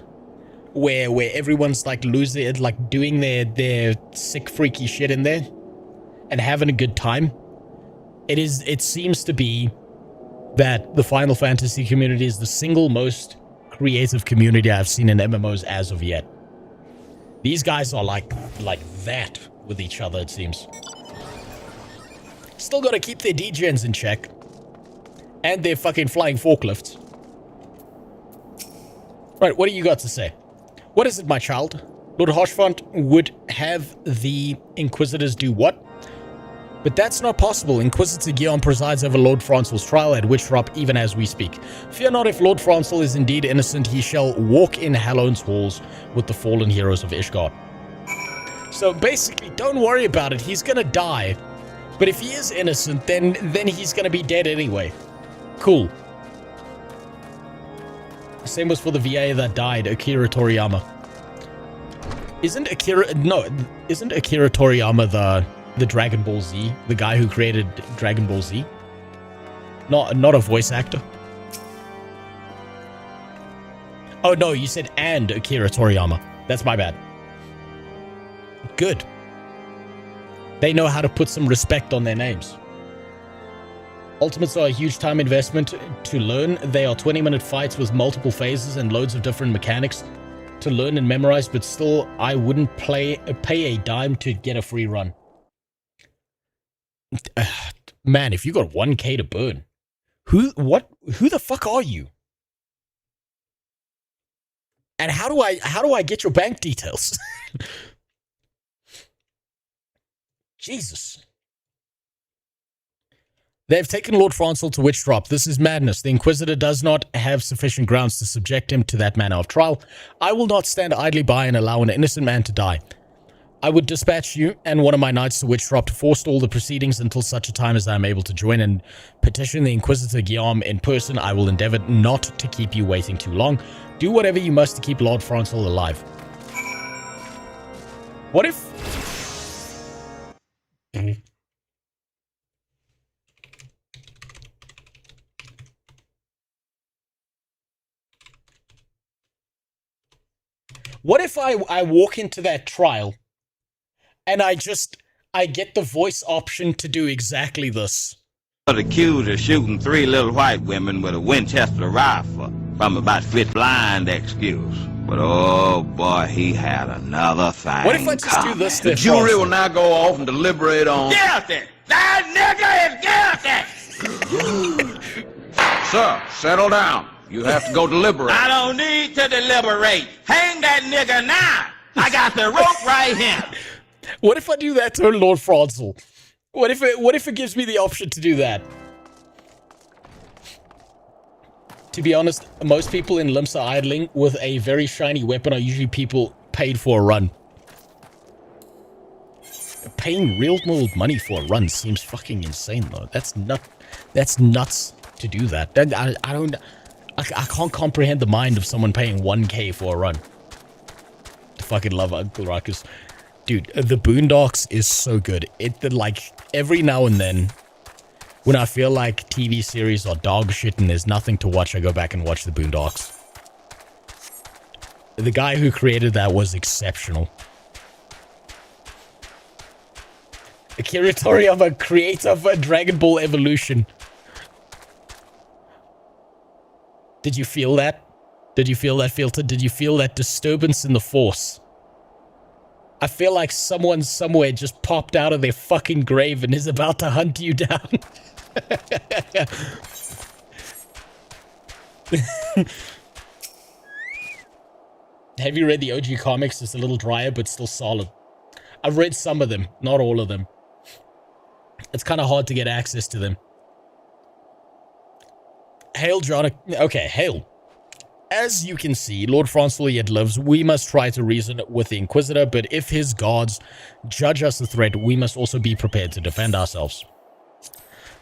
where everyone's like losing it, like doing their sick, freaky shit in there and having a good time. It seems to be that the Final Fantasy community is the single most creative community I've seen in MMOs as of yet. These guys are like that with each other, it seems. Still gotta keep their degens in check. And their fucking flying forklifts. Right, what do you got to say? What is it, my child? Lord Hoshfont would have the Inquisitors do what? But that's not possible. Inquisitor Guillaume presides over Lord Francel's trial at Witchdrop even as we speak. Fear not, if Lord Francel is indeed innocent, he shall walk in Halone's halls with the fallen heroes of Ishgard. So basically, don't worry about it. He's gonna die. But if he is innocent, then he's gonna be dead anyway. Cool. Same was for the VA that died, Akira Toriyama. Isn't Akira Toriyama the Dragon Ball Z? The guy who created Dragon Ball Z? Not a voice actor? Oh no, you said and Akira Toriyama. That's my bad. Good. They know how to put some respect on their names. Ultimates are a huge time investment to learn. They are 20-minute fights with multiple phases and loads of different mechanics to learn and memorize, but still, I wouldn't pay a dime to get a free run. Man, if you got 1K to burn, who the fuck are you? And how do I get your bank details? Jesus. They have taken Lord Francel to Witchdrop. This is madness. The Inquisitor does not have sufficient grounds to subject him to that manner of trial. I will not stand idly by and allow an innocent man to die. I would dispatch you and one of my knights to Witchdrop to forestall the proceedings until such a time as I am able to join and petition the Inquisitor Guillaume in person. I will endeavor not to keep you waiting too long. Do whatever you must to keep Lord Francel alive. What if... What if I walk into that trial and I get the voice option to do exactly this? Accused of shooting 3 little white women with a Winchester rifle from about 5th blind excuse. But oh boy, he had another thing. What if I just do this? The jury will now go off and deliberate on... Guilty! That nigga is guilty! Sir, settle down. You have to go deliberate. I don't need to deliberate. Hang that nigga now. I got the rope right here. What if I do that to Lord Francel? What if it gives me the option to do that? To be honest, most people in Limsa idling with a very shiny weapon are usually people paid for a run. Paying real world money for a run seems fucking insane though. That's nuts to do that. I can't comprehend the mind of someone paying 1K for a run. I fucking love Uncle Ruckus. Dude, the Boondocks is so good. Like, every now and then, when I feel like TV series are dog shit and there's nothing to watch, I go back and watch the Boondocks. The guy who created that was exceptional. Akira Toriyama, creator of Dragon Ball Evolution. Did you feel that? Did you feel that filter? Did you feel that disturbance in the force? I feel like someone somewhere just popped out of their fucking grave and is about to hunt you down. Have you read the OG comics? It's a little drier, but still solid. I've read some of them, not all of them. It's kind of hard to get access to them. Hail, John. Okay, hail. As you can see, Lord Francel yet lives. We must try to reason with the Inquisitor, but if his guards judge us a threat, we must also be prepared to defend ourselves.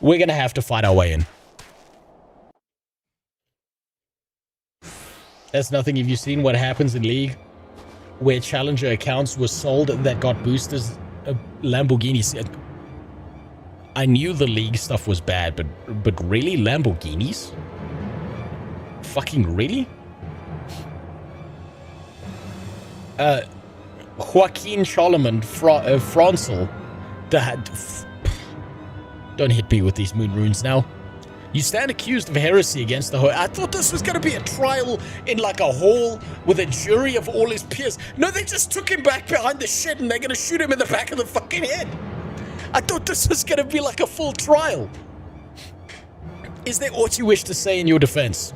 We're gonna have to fight our way in. That's nothing. Have you seen what happens in League? Where Challenger accounts were sold that got boosters, Lamborghinis. I knew the League stuff was bad, but really? Lamborghinis? Fucking really? Joaquin Charlemagne Francel. Don't hit me with these moon runes now. You stand accused of heresy against the I thought this was going to be a trial in like a hall with a jury of all his peers. No, they just took him back behind the shed and they're going to shoot him in the back of the fucking head. I thought this was gonna be like a full trial. Is there aught you wish to say in your defense?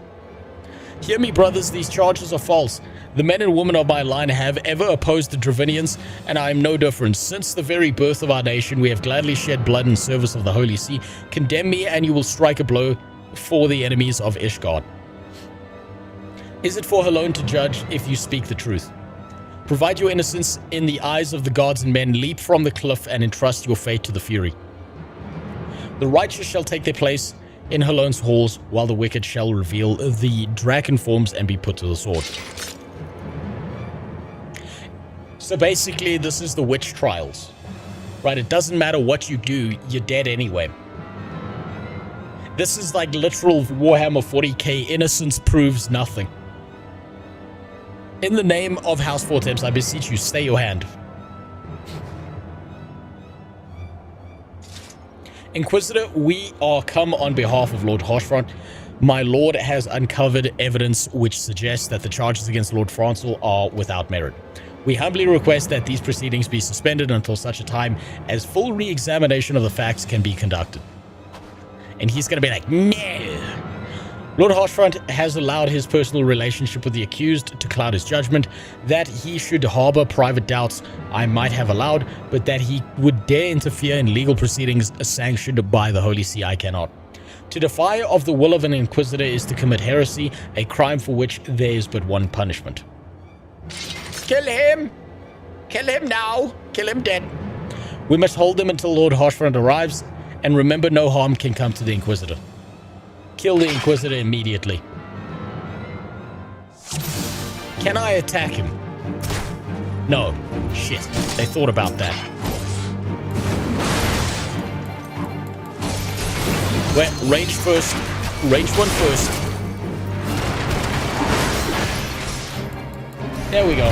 Hear me, brothers, these charges are false. The men and women of my line have ever opposed the Dravinians, and I am no different. Since the very birth of our nation, we have gladly shed blood in service of the Holy See. Condemn me, and you will strike a blow for the enemies of Ishgard. Is it for her alone to judge if you speak the truth? Provide your innocence in the eyes of the gods and men, leap from the cliff, and entrust your fate to the Fury. The righteous shall take their place in Halone's halls, while the wicked shall reveal the dragon forms and be put to the sword. So basically, this is the witch trials, right? It doesn't matter what you do, you're dead anyway. This is like literal Warhammer 40k, innocence proves nothing. In the name of House Fortemps, I beseech you, stay your hand. Inquisitor, we are come on behalf of Lord Harshfront. My lord has uncovered evidence which suggests that the charges against Lord Francel are without merit. We humbly request that these proceedings be suspended until such a time as full re-examination of the facts can be conducted. And he's going to be like, no. Lord Harshfront has allowed his personal relationship with the accused to cloud his judgment. That he should harbor private doubts I might have allowed, but that he would dare interfere in legal proceedings sanctioned by the Holy See, I cannot. To defy of the will of an Inquisitor is to commit heresy, a crime for which there is but one punishment. Kill him! Kill him now! Kill him dead! We must hold him until Lord Harshfront arrives, and remember no harm can come to the Inquisitor. Kill the Inquisitor immediately. Can I attack him? No. Shit. They thought about that. Wait, range first. Range one first. There we go.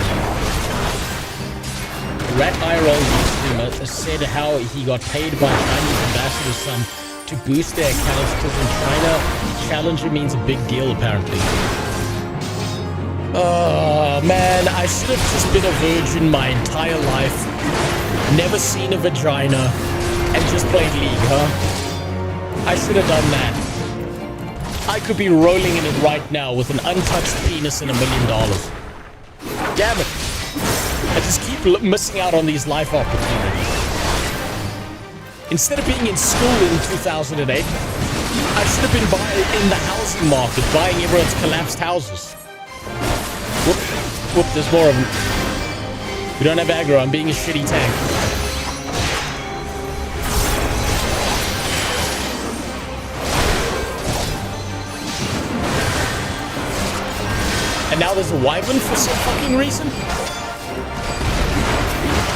Rat IRL streamer said how he got paid by Chinese ambassador's son to boost their accounts because in China, challenger means a big deal apparently. Oh man, I should have just been a virgin my entire life, never seen a vagina, and just played League, huh? I should have done that. I could be rolling in it right now with an untouched penis and $1 million. Damn it. I just keep missing out on these life opportunities. Instead of being in school in 2008, I should have been in the housing market, buying everyone's collapsed houses. Whoop, whoop, there's more of them. We don't have aggro, I'm being a shitty tank. And now there's a wyvern for some fucking reason?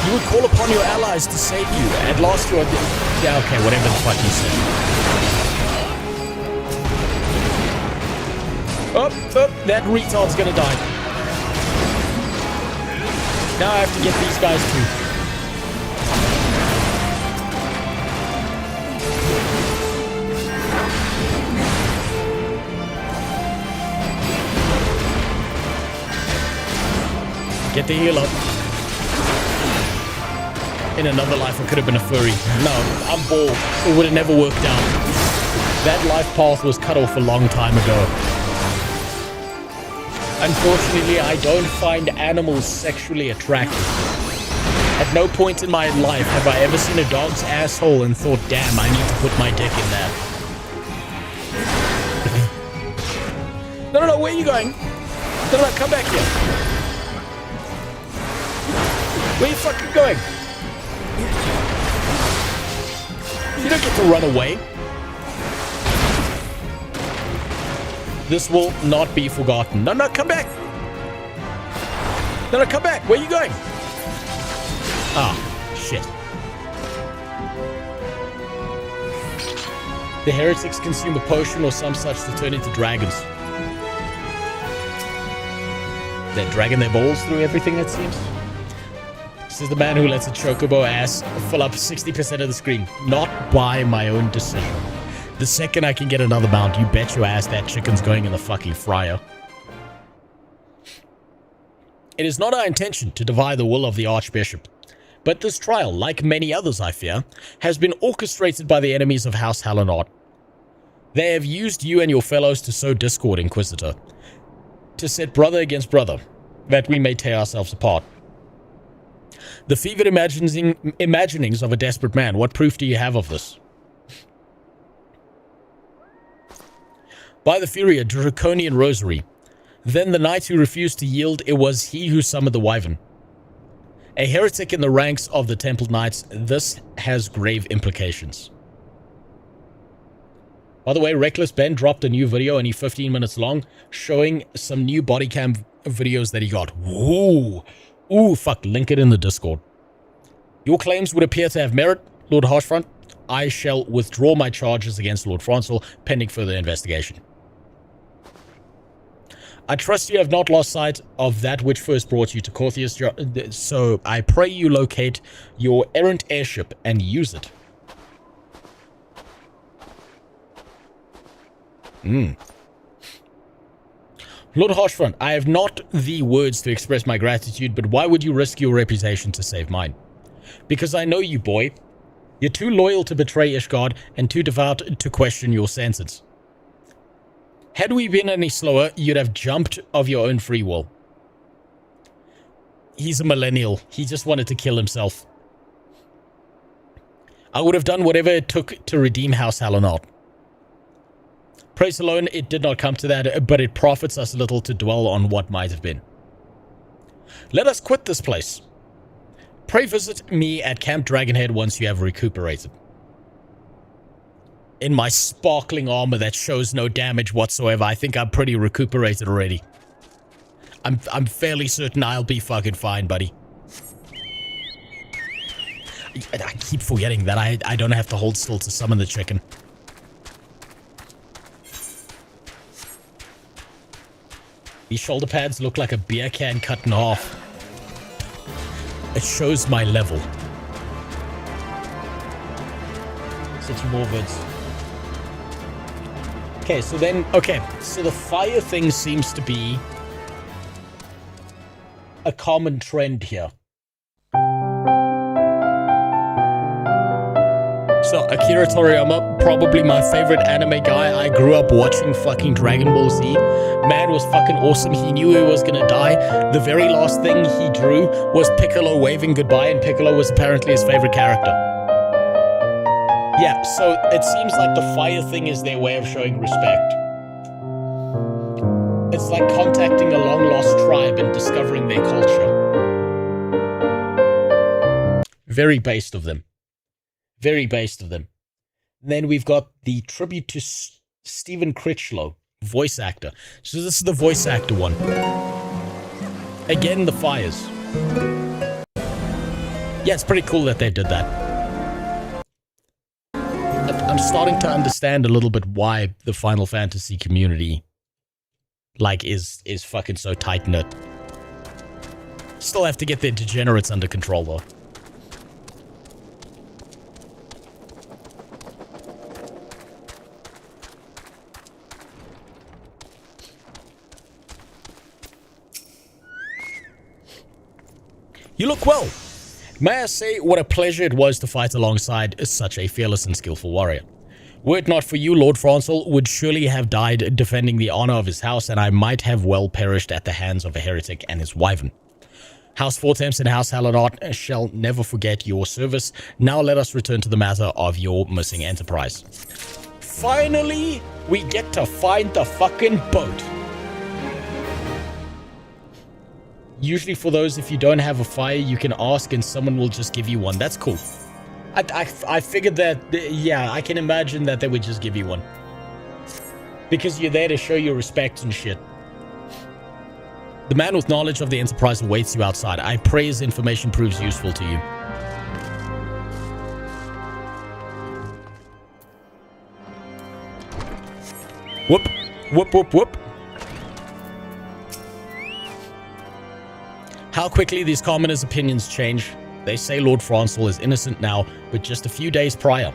You would call upon your allies to save you. At last you are... Yeah, okay, whatever the fuck you said. Oh, that retard's gonna die. Now I have to get these guys too. Get the heal up. In another life, I could have been a furry. No, I'm bald. It would have never worked out. That life path was cut off a long time ago. Unfortunately, I don't find animals sexually attractive. At no point in my life have I ever seen a dog's asshole and thought, damn, I need to put my dick in there. No, where are you going? No, come back here. Where are you fucking going? You don't get to run away. This will not be forgotten. No, come back. No, come back. Where are you going? Ah, shit. The heretics consume a potion or some such to turn into dragons. They're dragging their balls through everything, it seems. This is the man who lets a chocobo ass fill up 60% of the screen. Not by my own decision. The second I can get another mount, you bet your ass that chicken's going in the fucking fryer. It is not our intention to defy the will of the Archbishop. But this trial, like many others I fear, has been orchestrated by the enemies of House Halonard. They have used you and your fellows to sow discord, Inquisitor, to set brother against brother, that we may tear ourselves apart. The fevered imaginings of a desperate man, what proof do you have of this? By the Fury, a draconian rosary. Then the knight who refused to yield, it was he who summoned the wyvern. A heretic in the ranks of the Temple Knights, this has grave implications. By the way, Reckless Ben dropped a new video, only 15 minutes long, showing some new body cam videos that he got. Ooh. Ooh, fuck, link it in the Discord. Your claims would appear to have merit, Lord Harshfront. I shall withdraw my charges against Lord Francel, pending further investigation. I trust you have not lost sight of that which first brought you to Corthius, so I pray you locate your errant airship and use it. Lord Harshfront, I have not the words to express my gratitude, but why would you risk your reputation to save mine? Because I know you, boy. You're too loyal to betray Ishgard and too devout to question your senses. Had we been any slower, you'd have jumped of your own free will. He's a millennial. He just wanted to kill himself. I would have done whatever it took to redeem House Halonard. Praise alone, it did not come to that, but it profits us little to dwell on what might have been. Let us quit this place. Pray visit me at Camp Dragonhead once you have recuperated. In my sparkling armor that shows no damage whatsoever, I think I'm pretty recuperated already. I'm fairly certain I'll be fucking fine, buddy. I keep forgetting that I don't have to hold still to summon the chicken. These shoulder pads look like a beer can cut in half. It shows my level. Such more vids. Okay, so the fire thing seems to be a common trend here. So, Akira Toriyama, probably my favorite anime guy. I grew up watching fucking Dragon Ball Z. Man was fucking awesome. He knew he was gonna die. The very last thing he drew was Piccolo waving goodbye, and Piccolo was apparently his favorite character. Yeah, so it seems like the fire thing is their way of showing respect. It's like contacting a long-lost tribe and discovering their culture. Very based of them. Very based of them. And then we've got the tribute to Stephen Critchlow, voice actor. So this is the voice actor one. Again, the fires. Yeah, it's pretty cool that they did that. I'm starting to understand a little bit why the Final Fantasy community, like, is fucking so tight-knit. Still have to get their degenerates under control, though. You look well. May I say what a pleasure it was to fight alongside such a fearless and skillful warrior. Were it not for you, Lord Francel would surely have died defending the honor of his house, and I might have well perished at the hands of a heretic and his wyvern. House Fortemps and House Halonard shall never forget your service. Now let us return to the matter of your missing enterprise. Finally, we get to find the fucking boat. Usually for those, if you don't have a fire, you can ask and someone will just give you one. That's cool. I figured that, yeah, I can imagine that they would just give you one. Because you're there to show your respect and shit. The man with knowledge of the Enterprise awaits you outside. I pray his information proves useful to you. Whoop, whoop, whoop, whoop. How quickly these commoners' opinions change. They say Lord Francel is innocent now, but just a few days prior.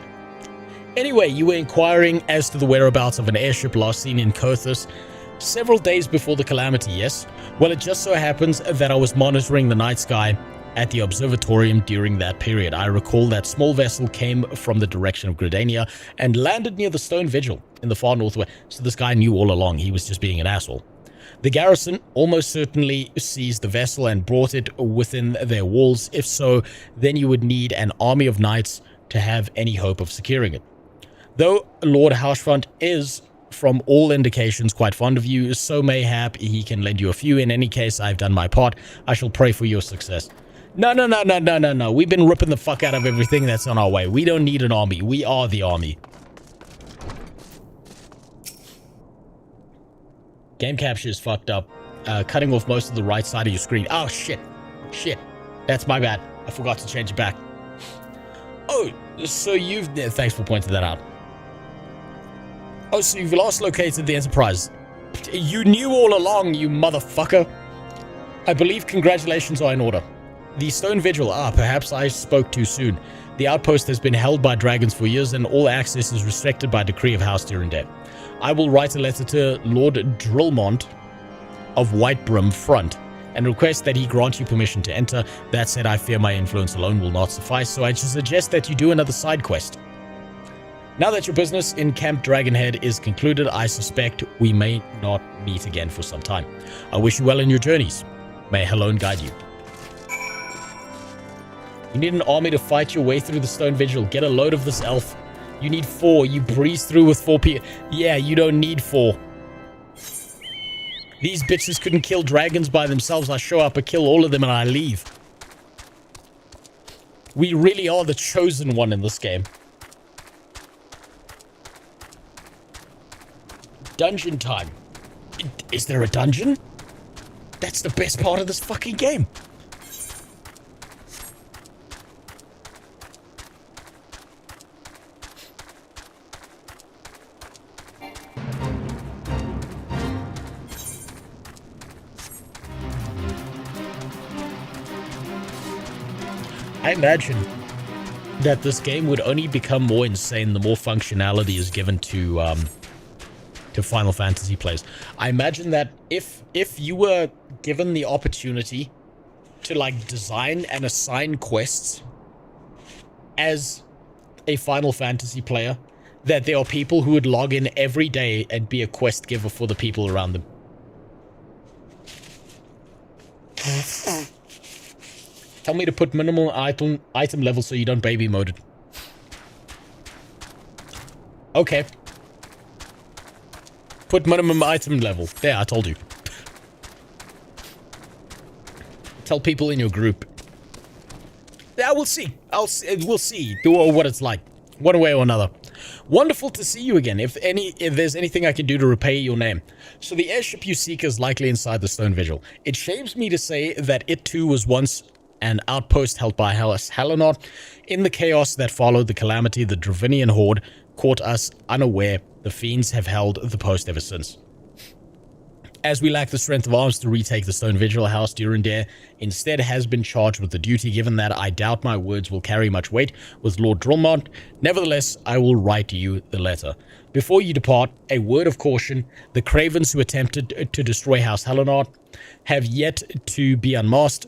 Anyway, you were inquiring as to the whereabouts of an airship last seen in Corthius several days before the calamity, yes? Well, it just so happens that I was monitoring the night sky at the observatorium during that period. I recall that small vessel came from the direction of Gridania and landed near the Stone Vigil in the far northwest. So this guy knew all along. He was just being an asshole. The garrison almost certainly seized the vessel and brought it within their walls. If so, then you would need an army of knights to have any hope of securing it. Though Lord Hausfront is, from all indications, quite fond of you, so mayhap he can lend you a few. In any case, I've done my part. I shall pray for your success. No. We've been ripping the fuck out of everything that's on our way. We don't need an army. We are the army. Game capture is fucked up. Cutting off most of the right side of your screen. Oh, shit. Shit. That's my bad. I forgot to change it back. Oh, so you've... Thanks for pointing that out. Oh, so you've last located the Enterprise. You knew all along, you motherfucker. I believe congratulations are in order. The Stone Vigil. Perhaps I spoke too soon. The outpost has been held by dragons for years and all access is restricted by decree of House Durandare. I will write a letter to Lord Drillmont of Whitebrim Front and request that he grant you permission to enter. That said, I fear my influence alone will not suffice, so I should suggest that you do another side quest. Now that your business in Camp Dragonhead is concluded, I suspect we may not meet again for some time. I wish you well in your journeys. May Helone guide you. You need an army to fight your way through the Stone Vigil. Get a load of this elf. You need 4. You breeze through with 4 people. Yeah, you don't need 4. These bitches couldn't kill dragons by themselves. I show up, I kill all of them, and I leave. We really are the chosen one in this game. Dungeon time. Is there a dungeon? That's the best part of this fucking game. I imagine that this game would only become more insane the more functionality is given to Final Fantasy players. I imagine that if you were given the opportunity to like design and assign quests as a Final Fantasy player, that there are people who would log in every day and be a quest giver for the people around them. Tell me to put minimal item level so you don't baby mode it. Okay. Put minimum item level. There, I told you. Tell people in your group. Yeah, we'll see. We'll see what it's like, one way or another. Wonderful to see you again. If there's anything I can do to repay your name. So the airship you seek is likely inside the Stone Vigil. It shames me to say that it too was once an outpost held by House Halonot. In the chaos that followed the calamity, the Dravinian horde caught us unaware. The fiends have held the post ever since. As we lack the strength of arms to retake the Stone Vigil, House Durandare instead has been charged with the duty. Given that, I doubt my words will carry much weight with Lord Drillmont. Nevertheless, I will write you the letter. Before you depart, a word of caution. The cravens who attempted to destroy House Halonot have yet to be unmasked.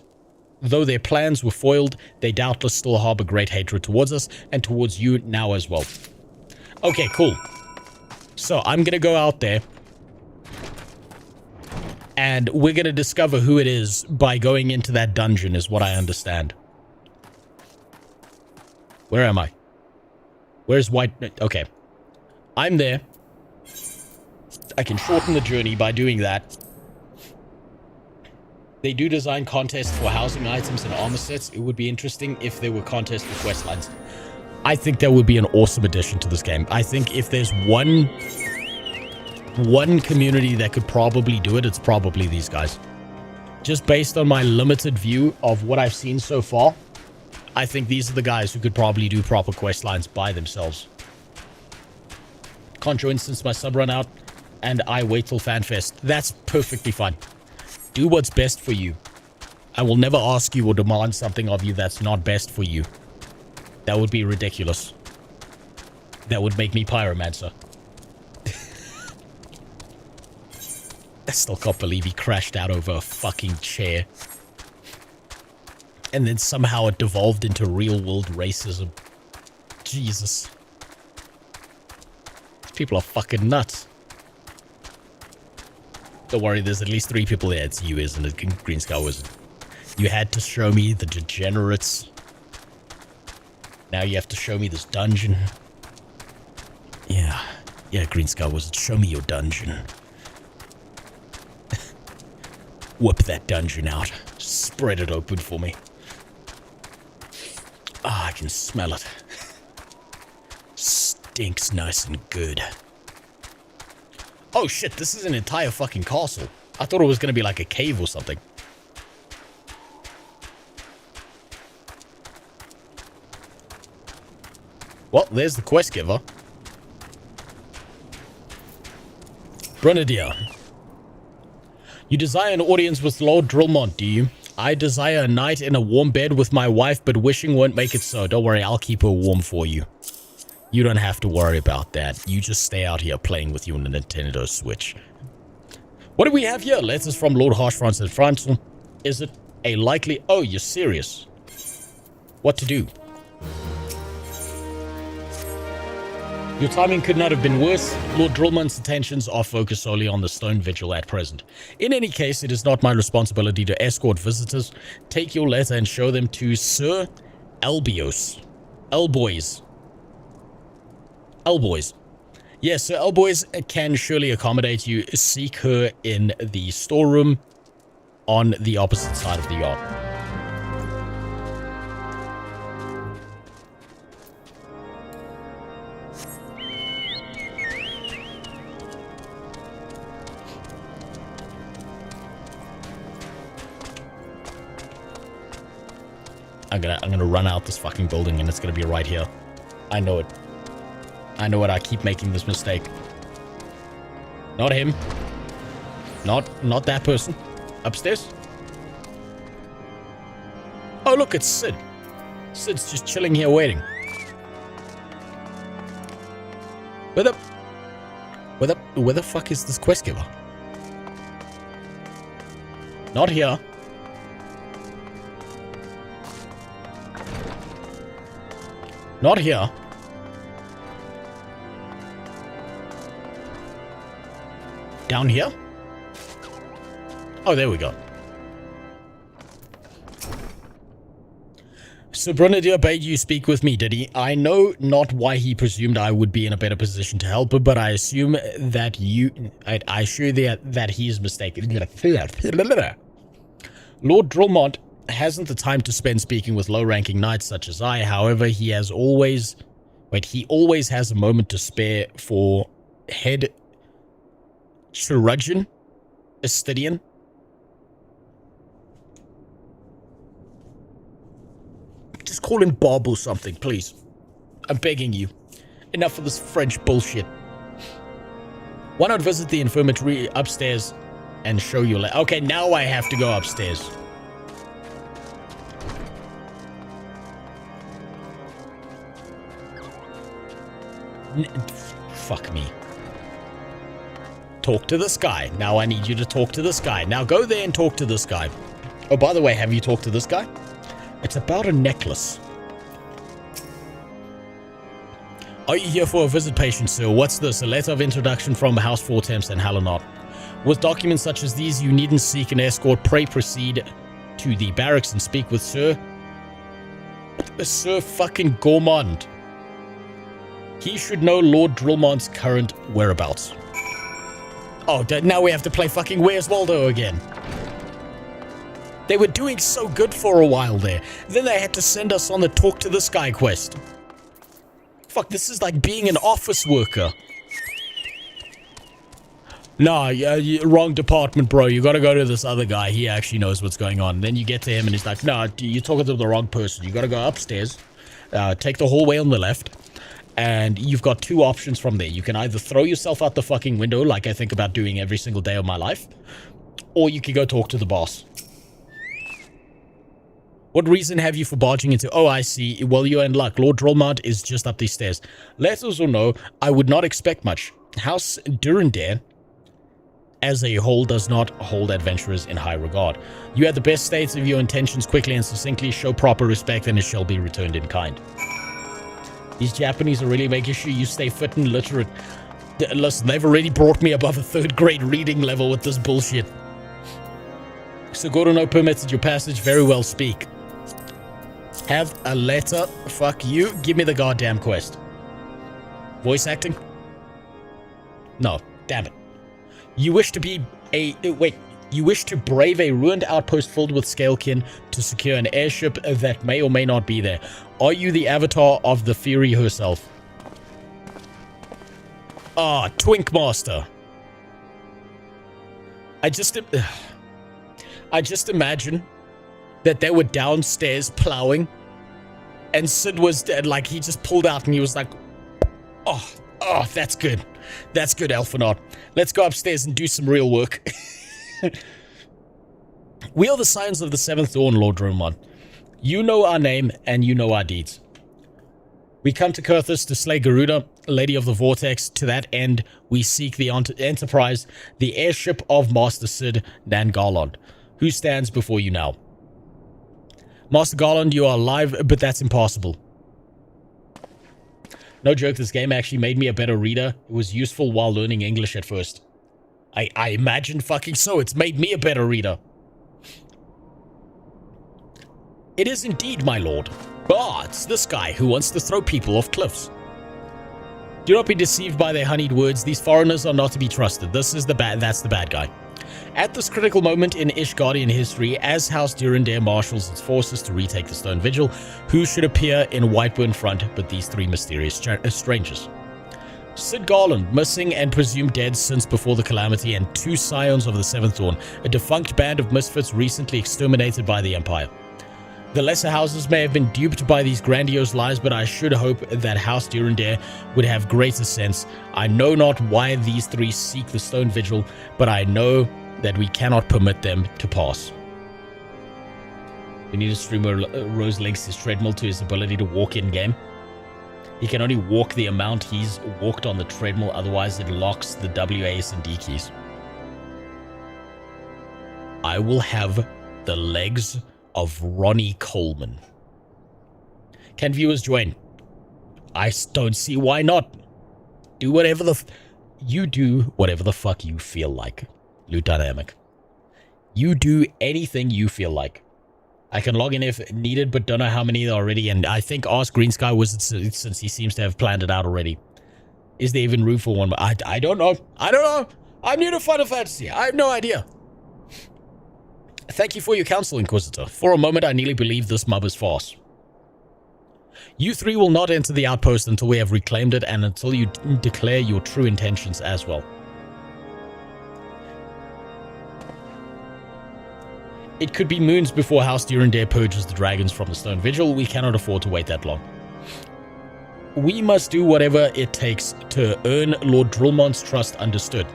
Though their plans were foiled, they doubtless still harbor great hatred towards us and towards you now as well. Okay, cool. So I'm gonna go out there and we're gonna discover who it is by going into that dungeon, is what I understand. Where am I? Where's White? Okay. I'm there. I can shorten the journey by doing that. They do design contests for housing items and armor sets. It would be interesting if there were contests for quest lines. I think that would be an awesome addition to this game. I think if there's one community that could probably do it, it's probably these guys. Just based on my limited view of what I've seen so far, I think these are the guys who could probably do proper quest lines by themselves. Contra instance my sub run out, and I wait till FanFest. That's perfectly fine. Do what's best for you. I will never ask you or demand something of you that's not best for you. That would be ridiculous. That would make me Pyromancer. I still can't believe he crashed out over a fucking chair. And then somehow it devolved into real-world racism. Jesus. These people are fucking nuts. Don't worry, there's at least 3 people there. It's you, isn't it, Green Sky Wizard? You had to show me the degenerates. Now you have to show me this dungeon. Yeah, Green Sky Wizard, show me your dungeon. Whip that dungeon out. Spread it open for me. Ah, I can smell it. Stinks nice and good. Oh shit, this is an entire fucking castle. I thought it was gonna be like a cave or something. Well, there's the quest giver. Grenadier. You desire an audience with Lord Drillmont, do you? I desire a night in a warm bed with my wife, but wishing won't make it so. Don't worry, I'll keep her warm for you. You don't have to worry about that. You just stay out here playing with you on the Nintendo Switch. What do we have here? Letters from Lord Harshfront and Francel. Is it a likely... Oh, you're serious. What to do? Your timing could not have been worse. Lord Drillmont's attentions are focused solely on the stone vigil at present. In any case, it is not my responsibility to escort visitors. Take your letter and show them to Sir Elboys. Elboys. Yes, Sir Elboys can surely accommodate you. Seek her in the storeroom on the opposite side of the yard. I'm gonna run out this fucking building and it's gonna be right here. I know it. I know it. I keep making this mistake. Not him. Not that person. Upstairs. Oh, look, it's Sid. Sid's just chilling here waiting. Where the fuck is this quest giver? Not here. Not here. Down here? Oh, there we go. Sir Brunadier bade you speak with me, did he? I know not why he presumed I would be in a better position to help, but I assume that I assure that he is mistaken. Lord Drillmont hasn't the time to spend speaking with low-ranking knights such as I. However, he always has a moment to spare for head chirurgeon, Astidian. Just call him Bob or something, please. I'm begging you. Enough of this French bullshit. Why not visit the infirmary upstairs and show your okay, now I have to go upstairs. Fuck me. Talk to this guy. Now I need you to talk to this guy. Now go there and talk to this guy. Oh, by the way, have you talked to this guy? It's about a necklace. Are you here for a visit, patient sir? What's this? A letter of introduction from House Four Temps and Hallinot. With documents such as these, you needn't seek an escort. Pray proceed to the barracks and speak with Sir fucking Gourmand. He should know Lord Drillmont's current whereabouts. Oh, now we have to play fucking Where's Waldo again. They were doing so good for a while there. Then they had to send us on the Talk to This Guy quest. Fuck, this is like being an office worker. Nah, wrong department, bro. You gotta go to this other guy. He actually knows what's going on. And then you get to him and he's like, nah, you're talking to the wrong person. You gotta go upstairs, take the hallway on the left, and you've got 2 options from there. You can either throw yourself out the fucking window, like I think about doing every single day of my life, or you can go talk to the boss. What reason have you for barging into... Oh, I see. Well, you're in luck. Lord Drillmont is just up these stairs. Letters or no, I would not expect much. House Durandare as a whole does not hold adventurers in high regard. You have the best states of your intentions quickly and succinctly, show proper respect, and it shall be returned in kind. These Japanese are really making sure you stay fit and literate. Listen, they've already brought me above a 3rd grade reading level with this bullshit. Seguro no permitted your passage, very well speak. Have a letter, fuck you, give me the goddamn quest. Voice acting? No, damn it. You wish to be a... wait. You wish to brave a ruined outpost filled with scalekin to secure an airship that may or may not be there. Are you the avatar of the Fury herself? Ah, Twink Master. I just imagine that they were downstairs plowing, and Sid was dead. Like, he just pulled out and he was like, oh, that's good. That's good, Elfanaut. Let's go upstairs and do some real work. We are the Scions of the 7th Dawn, Lord Dromon. You know our name, and you know our deeds. We come to Kurthus to slay Garuda, Lady of the Vortex. To that end, we seek the Enterprise, the airship of Master Sid Nan Garland, who stands before you now. Master Garland, you are alive, but that's impossible. No joke, this game actually made me a better reader. It was useful while learning English at first. I imagine fucking so. It's made me a better reader. It is indeed, my lord. But this guy who wants to throw people off cliffs. Do not be deceived by their honeyed words. These foreigners are not to be trusted. That's the bad guy. At this critical moment in Ishgardian history, as House Durandare marshals its forces to retake the Stone Vigil, who should appear in Whiteburn front but these 3 mysterious strangers? Sid Garland, missing and presumed dead since before the Calamity, and 2 Scions of the 7th Dawn, a defunct band of misfits recently exterminated by the Empire. The lesser houses may have been duped by these grandiose lies, but I should hope that House Durandare would have greater sense. I know not why these 3 seek the Stone Vigil, but I know that we cannot permit them to pass. We need a streamer. Rose links his treadmill to his ability to walk in-game. He can only walk the amount he's walked on the treadmill, otherwise it locks the W, A, S, and D keys. I will have the legs of Ronnie Coleman. Can viewers join? I don't see why not. Do whatever you do whatever the fuck you feel like. Loot Dynamic. You do anything you feel like. I can log in if needed, but don't know how many already, and I think Ask Green Sky Wizard since he seems to have planned it out already. Is there even room for one? I don't know. I don't know. I'm new to Final Fantasy. I have no idea. Thank you for your counsel, Inquisitor. For a moment, I nearly believed this mob is farce. You 3 will not enter the outpost until we have reclaimed it, and until you declare your true intentions as well. It could be moons before House Durandare purges the dragons from the Stone Vigil. We cannot afford to wait that long. We must do whatever it takes to earn Lord Drillmon's trust, understood.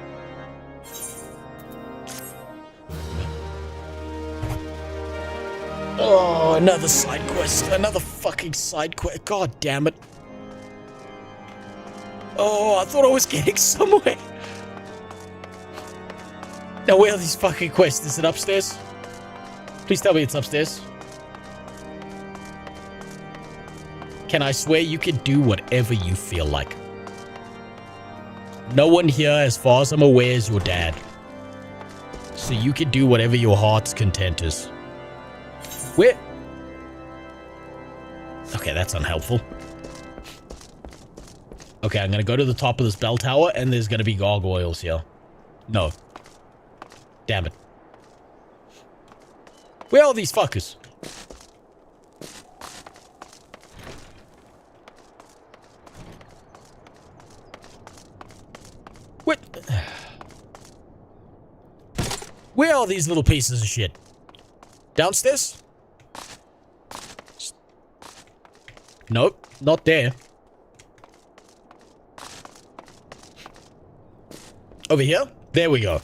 Oh, another side quest. Another fucking side quest. God damn it. Oh, I thought I was getting somewhere. Now, where are these fucking quests? Is it upstairs? Please tell me it's upstairs. Can I swear you can do whatever you feel like? No one here, as far as I'm aware, is your dad. So you can do whatever your heart's content is. Where? Okay, that's unhelpful. Okay, I'm gonna go to the top of this bell tower, and there's gonna be gargoyles here. No. Damn it. Where are these fuckers? What? Where are these little pieces of shit? Downstairs? Nope, not there. Over here? There we go.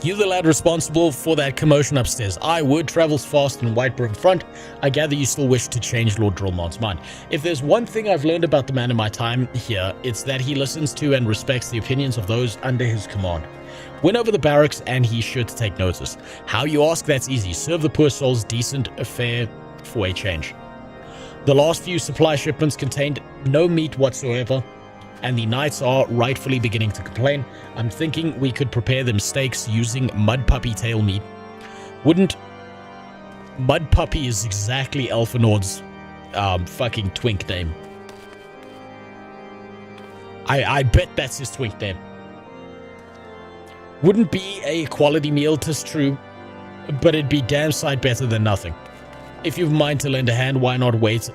You the lad responsible for that commotion upstairs. I would travels fast in White Broom Front. I gather you still wish to change Lord Drillmon's mind. If there's one thing I've learned about the man in my time here, it's that he listens to and respects the opinions of those under his command. Win over the barracks and he's sure to take notice. How you ask, that's easy. Serve the poor souls decent fare for a change. The last few supply shipments contained no meat whatsoever, and the knights are rightfully beginning to complain. I'm thinking we could prepare them steaks using mud puppy tail meat. Wouldn't... Mud puppy is exactly Elfinord's fucking twink name. I bet that's his twink name. Wouldn't be a quality meal, 'tis true, but it'd be damn sight better than nothing. If you've mind to lend a hand, why not wait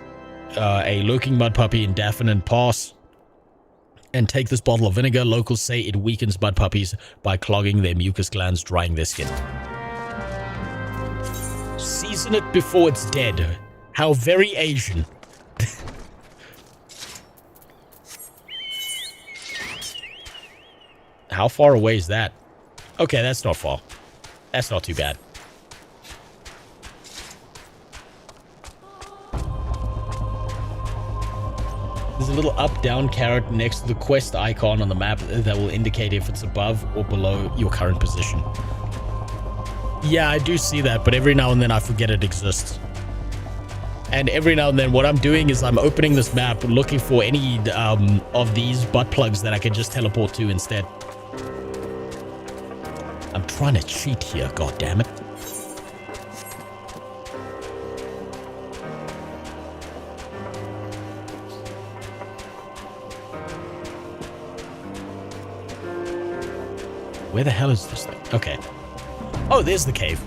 a lurking mud puppy in Daffin and Pass and take this bottle of vinegar. Locals say it weakens mud puppies by clogging their mucus glands, drying their skin. Season it before it's dead. How very Asian. How far away is that? Okay, that's not far. That's not too bad. There's a little up-down caret next to the quest icon on the map that will indicate if it's above or below your current position. Yeah, I do see that, but every now and then I forget it exists. And every now and then what I'm doing is I'm opening this map looking for any of these butt plugs that I can just teleport to instead. I'm trying to cheat here, goddammit. Where the hell is this thing? Okay. Oh, there's the cave.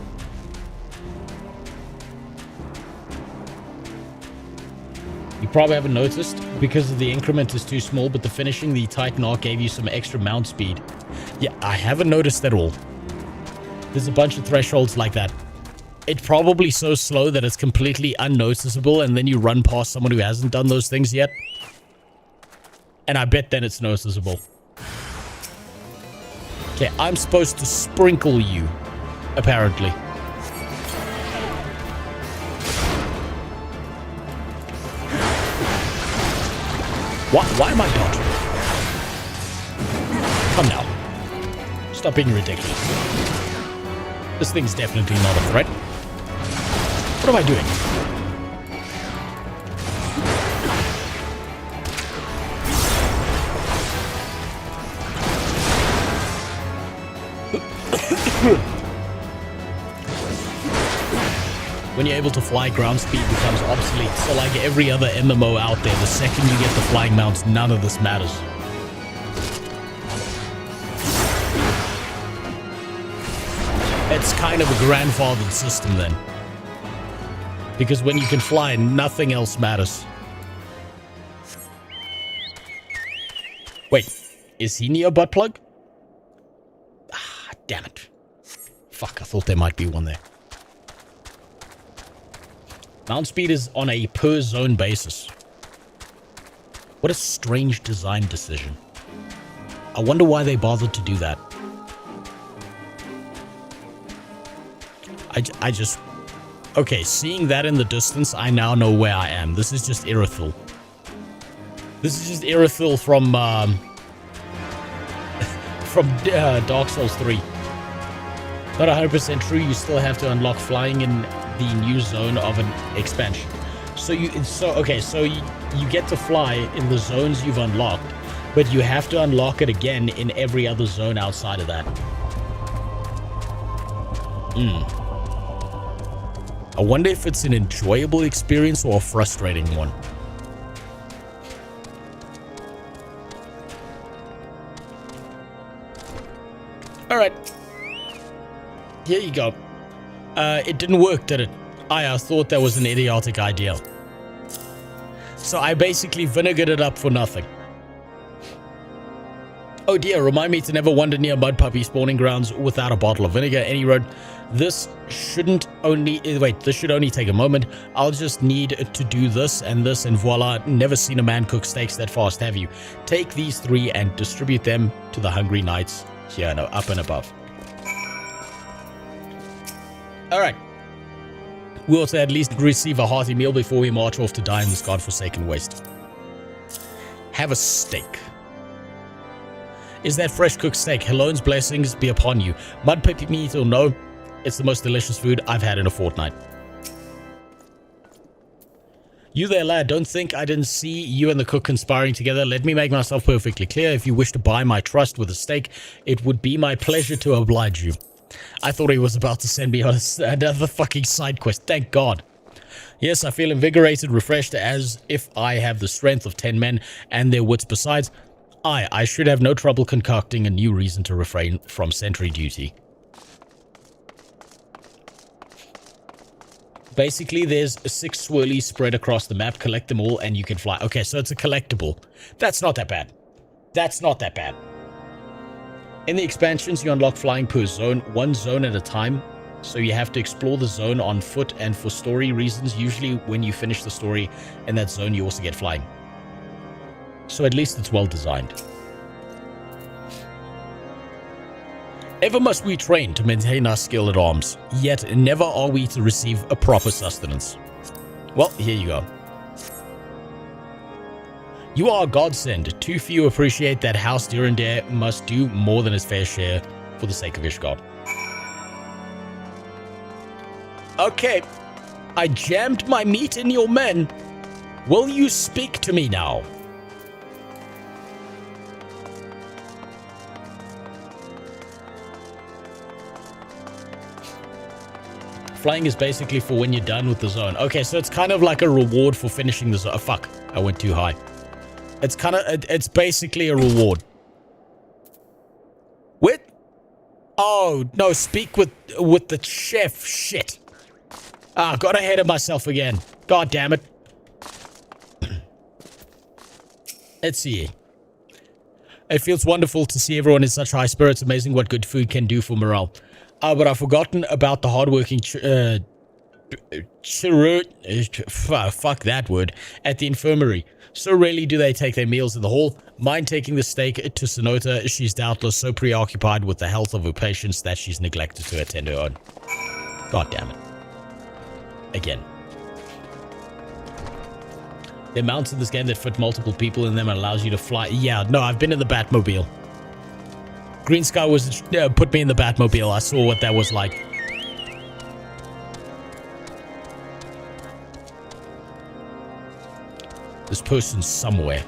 You probably haven't noticed because the increment is too small, but the finishing the Titan arc gave you some extra mount speed. Yeah, I haven't noticed at all. There's a bunch of thresholds like that. It's probably so slow that it's completely unnoticeable, and then you run past someone who hasn't done those things yet. And I bet then it's noticeable. Okay, I'm supposed to sprinkle you, apparently. Why am I dodging? Come now. Stop being ridiculous. This thing's definitely not a threat. What am I doing? When you're able to fly, ground speed becomes obsolete. So like every other MMO out there, the second you get the flying mounts, none of this matters. It's kind of a grandfathered system then. Because when you can fly, nothing else matters. Wait, is he near butt plug? Ah, damn it. Fuck, I thought there might be one there. Mount speed is on a per zone basis. What a strange design decision. I wonder why they bothered to do that. I just... Okay, seeing that in the distance, I now know where I am. This is just Irithyll. This is just Irithyll from Dark Souls 3. Not 100% true, you still have to unlock flying in the new zone of an expansion. So you get to fly in the zones you've unlocked, but you have to unlock it again in every other zone outside of that. I wonder if it's an enjoyable experience or a frustrating one. Alright. Here you go. It didn't work, did it? I thought that was an idiotic idea. So I basically vinegared it up for nothing. Oh dear, remind me to never wander near mud puppy spawning grounds without a bottle of vinegar. Any road. This should only take a moment. I'll just need to do this, and voila. Never seen a man cook steaks that fast, have you? Take these 3 and distribute them to the hungry knights here, no, up and above. Alright. We also at least receive a hearty meal before we march off to die in this godforsaken waste. Have a steak. Is that fresh cooked steak? Helone's blessings be upon you. Mud pippi meat or no, it's the most delicious food I've had in a fortnight. You there, lad, don't think I didn't see you and the cook conspiring together. Let me make myself perfectly clear. If you wish to buy my trust with a steak, it would be my pleasure to oblige you. I thought he was about to send me on another fucking side quest. Thank God. Yes, I feel invigorated, refreshed, as if I have the strength of 10 men and their wits besides. I should have no trouble concocting a new reason to refrain from sentry duty. Basically, there's 6 swirlies spread across the map. Collect them all and you can fly. Okay, so it's a collectible. That's not that bad. That's not that bad. In the expansions, you unlock flying per zone, 1 zone at a time. So you have to explore the zone on foot, and for story reasons, usually when you finish the story in that zone, you also get flying. So at least it's well designed. Ever must we train to maintain our skill at arms, yet never are we to receive a proper sustenance. Well, here you go. You are a godsend. Too few appreciate that House Durandare must do more than his fair share for the sake of Ishgard. Okay, I jammed my meat in your men. Will you speak to me now? Flying is basically for when you're done with the zone. Okay, so it's kind of like a reward for finishing the zone. Oh, fuck. I went too high. It's basically a reward. What? Oh, no, speak with the chef. Shit. Ah, got ahead of myself again. God damn it. Let's see. It feels wonderful to see everyone in such high spirits. Amazing what good food can do for morale. But I've forgotten about the hardworking fuck that word, at the infirmary. So rarely do they take their meals in the hall. Mind taking the steak to Sonota. She's doubtless so preoccupied with the health of her patients that she's neglected to attend her own. God damn it. Again. There are mounts in this game that fit multiple people in them and allows you to fly. Yeah, no, I've been in the Batmobile. Green Sky was put me in the Batmobile. I saw what that was like. This person's somewhere.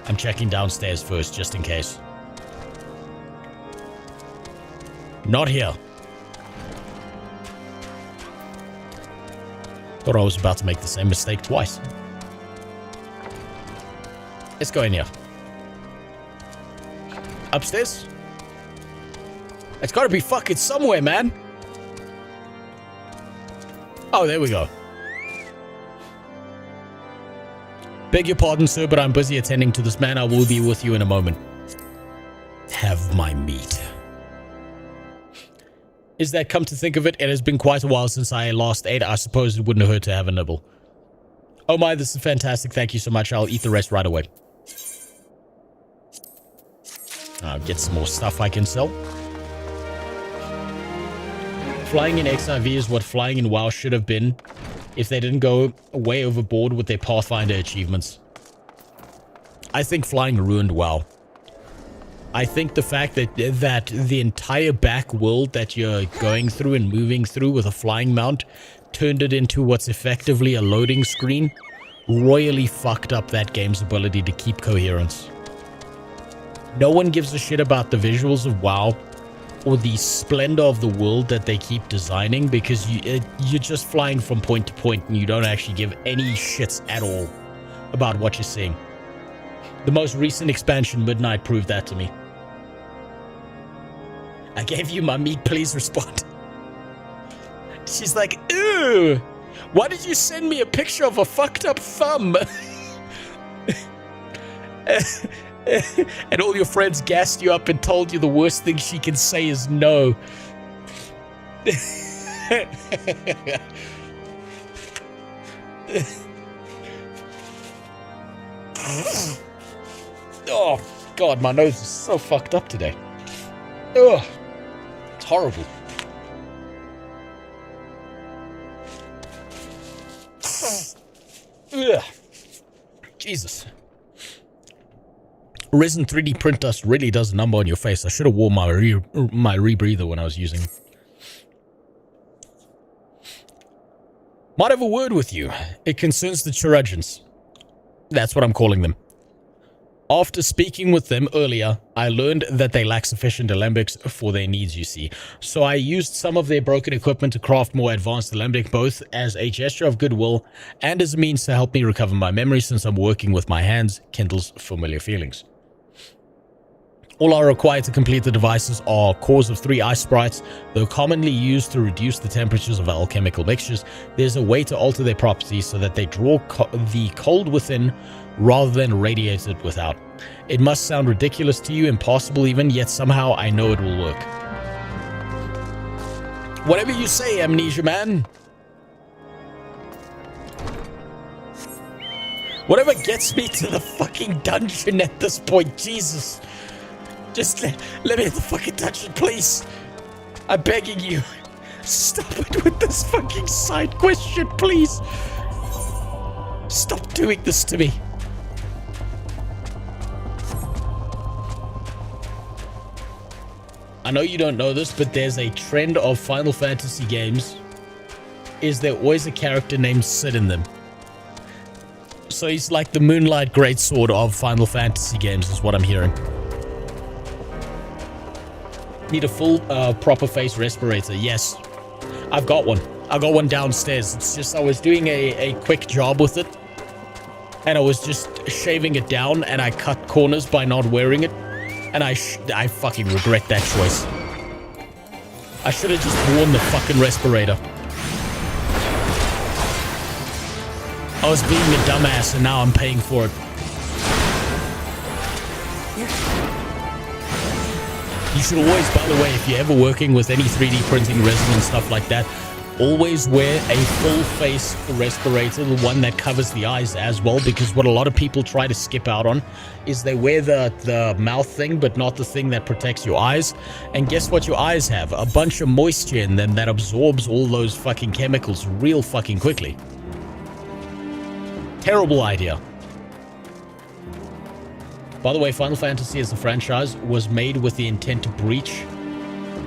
I'm checking downstairs first, just in case. Not here. Thought I was about to make the same mistake twice. Let's go in here. Upstairs? It's gotta be fucking somewhere, man. Oh, there we go. Beg your pardon, sir, but I'm busy attending to this man. I will be with you in a moment. Have my meat. Is that, come to think of it, it has been quite a while since I last ate. I suppose it wouldn't hurt to have a nibble. Oh my, this is fantastic. Thank you so much. I'll eat the rest right away. I'll get some more stuff I can sell. Flying in Ffxiv is what flying in WoW should have been if they didn't go way overboard with their Pathfinder achievements. I think flying ruined WoW. I think the fact that the entire back world that you're going through and moving through with a flying mount turned it into what's effectively a loading screen royally fucked up that game's ability to keep coherence. No one gives a shit about the visuals of WoW or the splendor of the world that they keep designing because you're just flying from point to point and you don't actually give any shits at all about what you're seeing. The most recent expansion, Midnight, proved that to me. I gave you my meat, please respond. She's like, ew, why did you send me a picture of a fucked up thumb? And all your friends gassed you up and told you the worst thing she can say is no. Oh, God, my nose is so fucked up today. Ugh, it's horrible. Ugh. Jesus. Resin 3D print dust really does a number on your face. I should have worn my rebreather when I was using. Might have a word with you. It concerns the Chirurgeons. That's what I'm calling them. After speaking with them earlier, I learned that they lack sufficient alembics for their needs, you see. So I used some of their broken equipment to craft more advanced alembic, both as a gesture of goodwill and as a means to help me recover my memory, since I'm working with my hands kindles familiar feelings. All are required to complete the devices are cores of 3 ice sprites. Though commonly used to reduce the temperatures of alchemical mixtures, there's a way to alter their properties so that they draw the cold within rather than radiate it without. It must sound ridiculous to you, impossible even, yet somehow I know it will work. Whatever you say, Amnesia Man. Whatever gets me to the fucking dungeon at this point, Jesus. Just let me hit the fucking dungeon, please. I'm begging you. Stop it with this fucking side quest shit, please. Stop doing this to me. I know you don't know this, but there's a trend of Final Fantasy games. Is there always a character named Sid in them? So he's like the Moonlight Greatsword of Final Fantasy games, is what I'm hearing. Need a full proper face respirator. Yes, I've got one. I got one downstairs. It's just I was doing a quick job with it, and I was just shaving it down, and I cut corners by not wearing it, and I fucking regret that choice. I should have just worn the fucking respirator. I was being a dumbass, and now I'm paying for it. You should always, by the way, if you're ever working with any 3D printing resin and stuff like that, always wear a full face respirator, the one that covers the eyes as well, because what a lot of people try to skip out on is they wear the mouth thing, but not the thing that protects your eyes. And guess what your eyes have? A bunch of moisture in them that absorbs all those fucking chemicals real fucking quickly. Terrible idea. By the way, Final Fantasy as a franchise was made with the intent to breach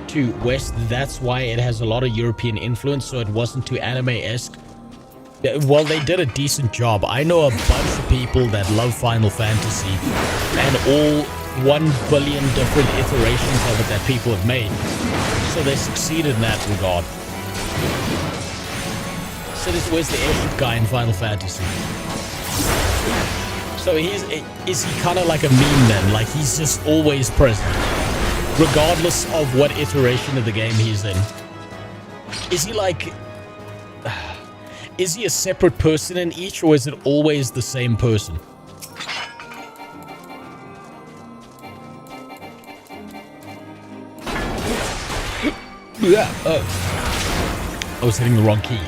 to West. That's why it has a lot of European influence, so it wasn't too anime-esque. Well, they did a decent job. I know a bunch of people that love Final Fantasy, and all 1 billion different iterations of it that people have made. So they succeeded in that regard. So this was the airship guy in Final Fantasy. So is he kind of like a meme then? Like he's just always present, regardless of what iteration of the game he's in. Is he like... Is he a separate person in each, or is it always the same person? Yeah. Oh. I was hitting the wrong key.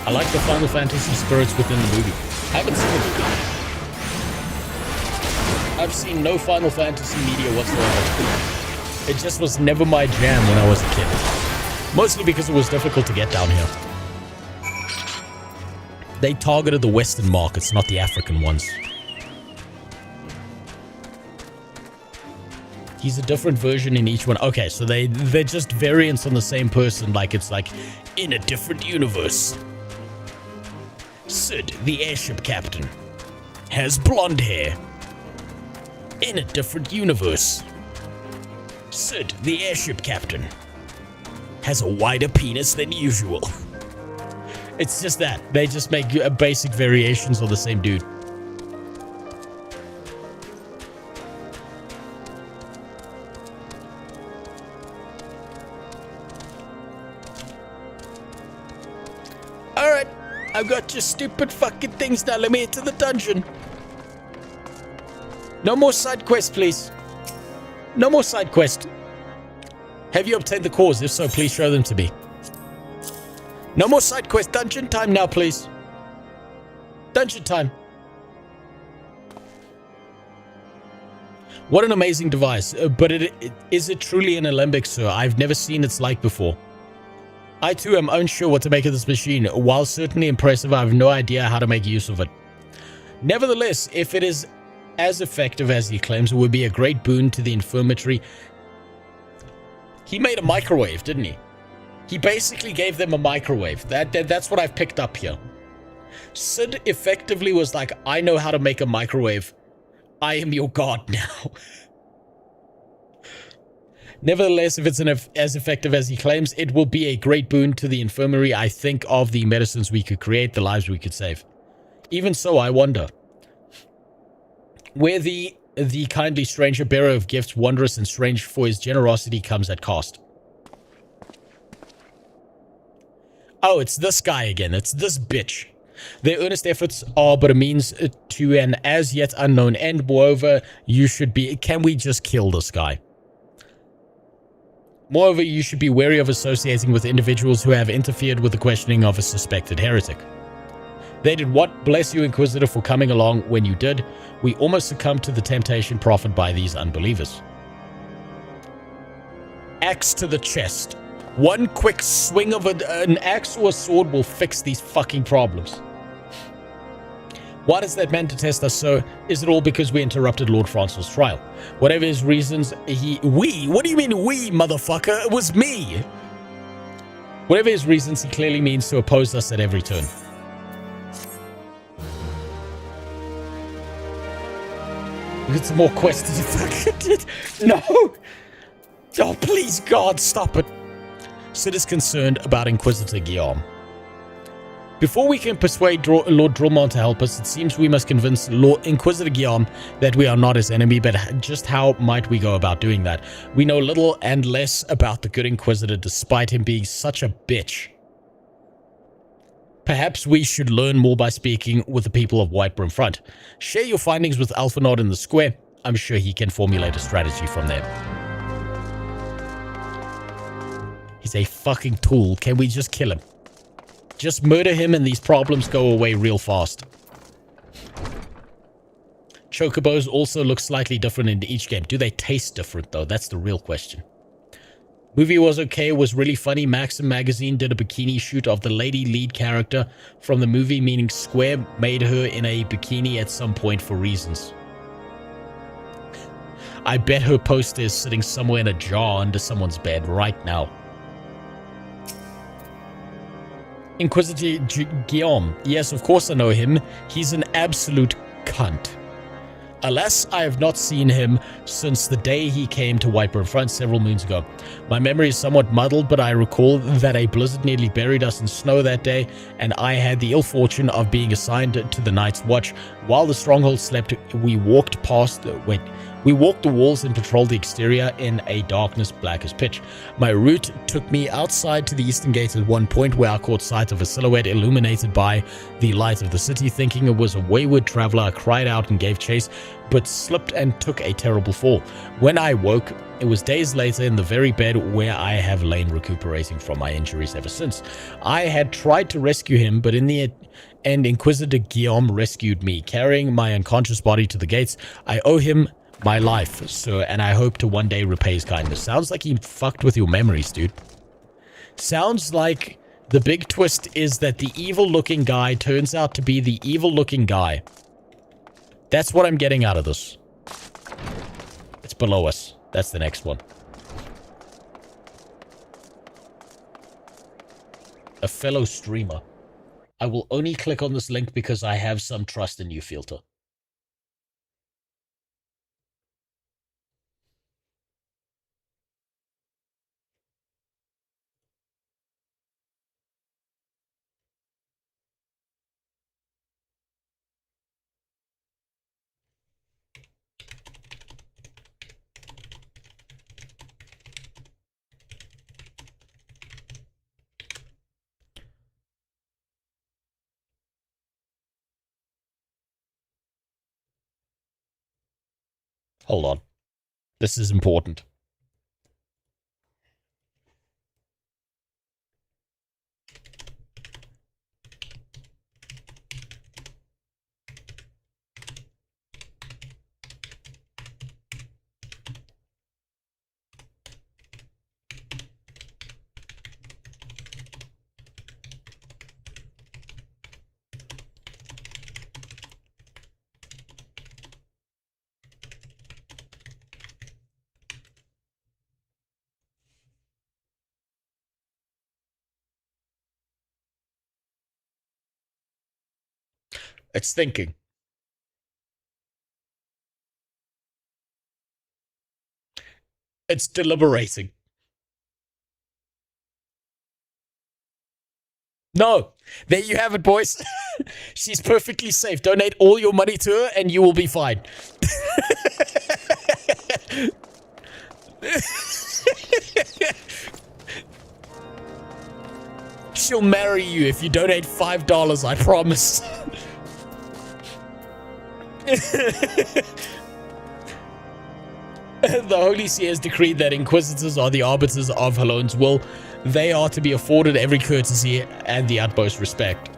I like the Final Fantasy spirits within the movie. I haven't seen the movie. I've seen no Final Fantasy media whatsoever. It just was never my jam when I was a kid. Mostly because it was difficult to get down here. They targeted the Western markets, not the African ones. He's a different version in each one. Okay, so they're just variants on the same person, like it's like in a different universe. Sid, the airship captain, has blonde hair. In a different universe. Sid, the airship captain, has a wider penis than usual. It's just that. They just make basic variations of the same dude. Alright, I've got your stupid fucking things now. Let me into the dungeon. No more side quests, please. No more side quests. Have you obtained the cores? If so, please show them to me. No more side quest. Dungeon time now, please. Dungeon time. What an amazing device, but is it truly an alembic, sir? I've never seen its like before. I too am unsure what to make of this machine. While certainly impressive, I have no idea how to make use of it. Nevertheless, if it is as effective as he claims, it would be a great boon to the infirmary. He made a microwave, didn't he? He basically gave them a microwave. That's what I've picked up here. Sid effectively was like, I know how to make a microwave. I am your god now. Nevertheless, if it's as effective as he claims, it will be a great boon to the infirmary. I think of the medicines we could create, the lives we could save. Even so, I wonder where the kindly stranger, bearer of gifts, wondrous and strange for his generosity, comes at cost. Oh, it's this guy again. It's this bitch. Their earnest efforts are but a means to an as yet unknown end. Moreover, you should be... Can we just kill this guy? Moreover, you should be wary of associating with individuals who have interfered with the questioning of a suspected heretic. They did what? Bless you, Inquisitor, for coming along when you did. We almost succumbed to the temptation proffered by these unbelievers. Axe to the chest. One quick swing of an axe or a sword will fix these fucking problems. Why does that man detest us so? Is it all because we interrupted Lord Francois' trial? Whatever his reasons, what do you mean we, motherfucker? It was me! Whatever his reasons, he clearly means to oppose us at every turn. We got some more questions. No! Oh, please, God, stop it. Sid is concerned about Inquisitor Guillaume. Before we can persuade Lord Dromont to help us, it seems we must convince Lord Inquisitor Guillaume that we are not his enemy, but just how might we go about doing that? We know little and less about the good Inquisitor despite him being such a bitch. Perhaps we should learn more by speaking with the people of Whitebrim Front. Share your findings with Alphanod in the square. I'm sure he can formulate a strategy from there. He's a fucking tool. Can we just kill him? Just murder him and these problems go away real fast. Chocobos also look slightly different in each game. Do they taste different though? That's the real question. Movie was okay. It was really funny. Maxim magazine did a bikini shoot of the lady lead character from the movie, meaning Square made her in a bikini at some point for reasons. I bet her poster is sitting somewhere in a jar under someone's bed right now. Inquisitor Guillaume. Yes, of course I know him. He's an absolute cunt. Alas, I have not seen him since the day he came to Whitebrim Front several moons ago. My memory is somewhat muddled, but I recall that a blizzard nearly buried us in snow that day, and I had the ill fortune of being assigned to the Night's Watch. While the stronghold slept, we walked the walls and patrolled the exterior in a darkness black as pitch. My route took me outside to the eastern gate at one point where I caught sight of a silhouette illuminated by the light of the city. Thinking it was a wayward traveler, I cried out and gave chase, but slipped and took a terrible fall. When I woke, it was days later in the very bed where I have lain recuperating from my injuries ever since. I had tried to rescue him, but in the end, Inquisitor Guillaume rescued me, carrying my unconscious body to the gates. I owe him my life, sir, and I hope to one day repay his kindness. Sounds like he fucked with your memories, dude. Sounds like the big twist is that the evil-looking guy turns out to be the evil-looking guy. That's what I'm getting out of this. It's below us. That's the next one. A fellow streamer. I will only click on this link because I have some trust in you, Filter. Hold on. This is important. It's thinking. It's deliberating. No, there you have it, boys. She's perfectly safe. Donate all your money to her and you will be fine. She'll marry you if you donate $5, I promise. The Holy See has decreed that Inquisitors are the arbiters of Halone's will. They are to be afforded every courtesy and the utmost respect.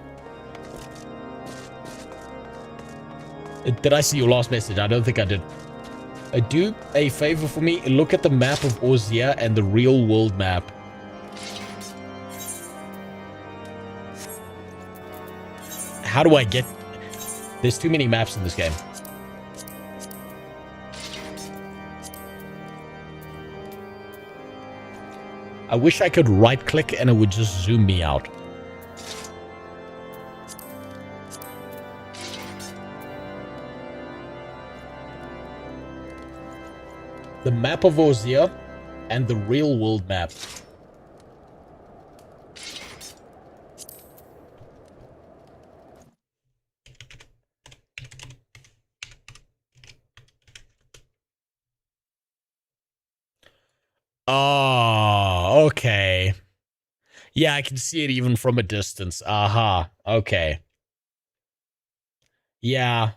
Did I see your last message? I don't think I did. Do a favor for me. Look at the map of Ozia and the real world map. How do I get... There's too many maps in this game. I wish I could right-click and it would just zoom me out. The map of Ozia and the real-world map. Oh, okay. Yeah, I can see it even from a distance. Aha, okay. Yeah.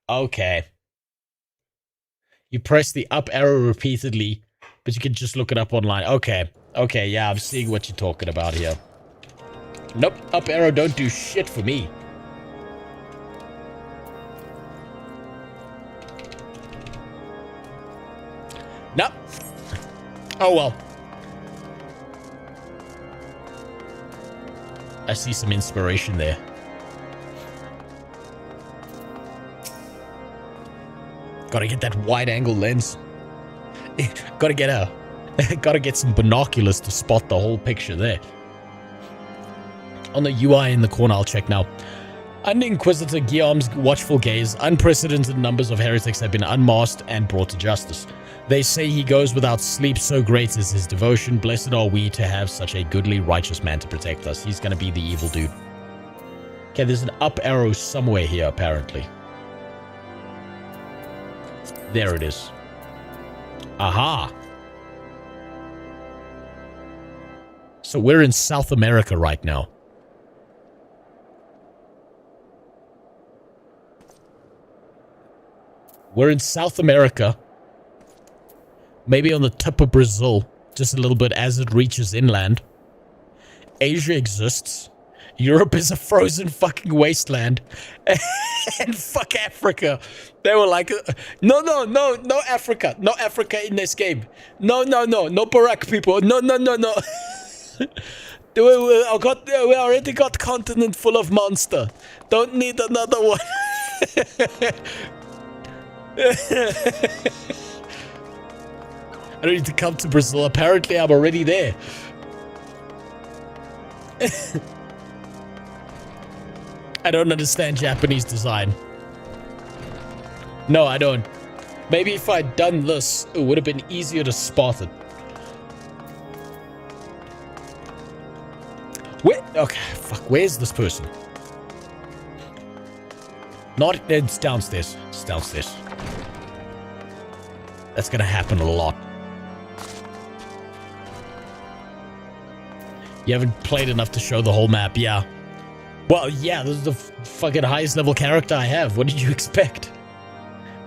Okay. You press the up arrow repeatedly, but you can just look it up online. Okay. Okay, yeah, I'm seeing what you're talking about here. Nope, up arrow don't do shit for me. Nope. Oh well. I see some inspiration there. Gotta get that wide angle lens. Gotta get some binoculars to spot the whole picture there. On the UI in the corner, I'll check now. Under Inquisitor Guillaume's watchful gaze, unprecedented numbers of heretics have been unmasked and brought to justice. They say he goes without sleep, so great is his devotion. Blessed are we to have such a goodly, righteous man to protect us. He's gonna be the evil dude. Okay, there's an up arrow somewhere here, apparently. There it is. Aha! So we're in South America right now. We're in South America. Maybe on the tip of Brazil. Just a little bit as it reaches inland. Asia exists. Europe is a frozen fucking wasteland. And fuck Africa. They were like, no Africa. No Africa in this game. No Barack people. No. We already got continent full of monster. Don't need another one. I don't need to come to Brazil. Apparently, I'm already there. I don't understand Japanese design. No, I don't. Maybe if I'd done this, it would have been easier to spot it. Where? Okay, fuck. Where's this person? Not. It's downstairs. It's downstairs. That's gonna happen a lot. You haven't played enough to show the whole map, yeah. Well, yeah, this is the fucking highest level character I have. What did you expect?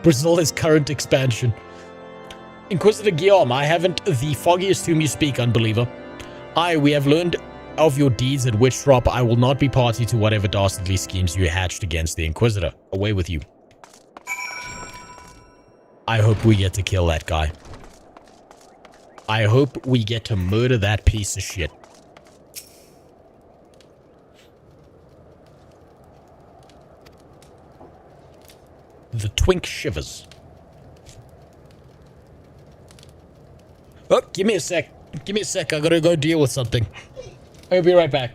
Brazil is current expansion. Inquisitor Guillaume, I haven't the foggiest whom you speak, unbeliever. We have learned of your deeds at Witch Drop. I will not be party to whatever dastardly schemes you hatched against the Inquisitor. Away with you. I hope we get to kill that guy. I hope we get to murder that piece of shit. The twink shivers. Oh, give me a sec. Give me a sec. I gotta go deal with something. I'll be right back.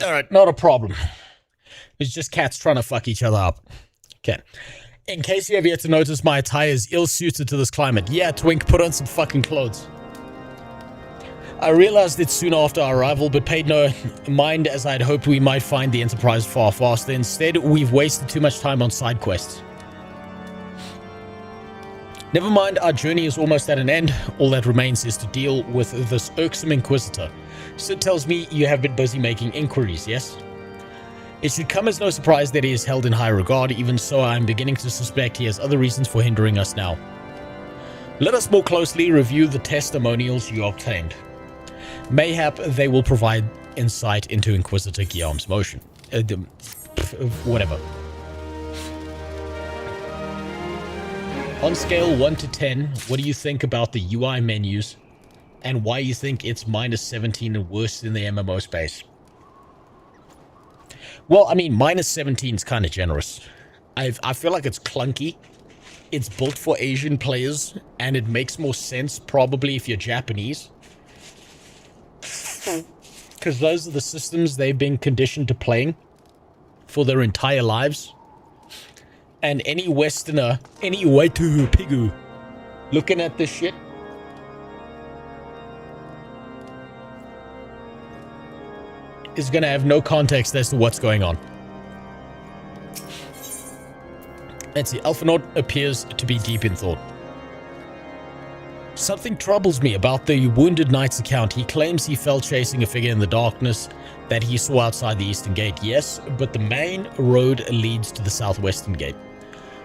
Alright, not a problem. It's just cats trying to fuck each other up. Okay. In case you have yet to notice, my attire is ill-suited to this climate. Yeah, Twink, put on some fucking clothes. I realized it soon after our arrival, but paid no mind as I had hoped we might find the Enterprise far faster. Instead, we've wasted too much time on side quests. Never mind, our journey is almost at an end. All that remains is to deal with this irksome Inquisitor. Sid tells me you have been busy making inquiries, yes? It should come as no surprise that he is held in high regard. Even so, I am beginning to suspect he has other reasons for hindering us now. Let us more closely review the testimonials you obtained. Mayhap they will provide insight into Inquisitor Guillaume's motion. Whatever. On scale 1 to 10, what do you think about the UI menus and why you think it's -17 and worse than the MMO space? Well, I mean, -17 is kind of generous. I feel like it's clunky. It's built for Asian players, and it makes more sense probably if you're Japanese. Because those are the systems they've been conditioned to playing for their entire lives. And any Westerner, any Waitu Pigu, looking at this shit, is going to have no context as to what's going on. Let's see, Alphanaut appears to be deep in thought. Something troubles me about the Wounded Knight's account. He claims he fell chasing a figure in the darkness that he saw outside the Eastern Gate. Yes, but the main road leads to the Southwestern Gate.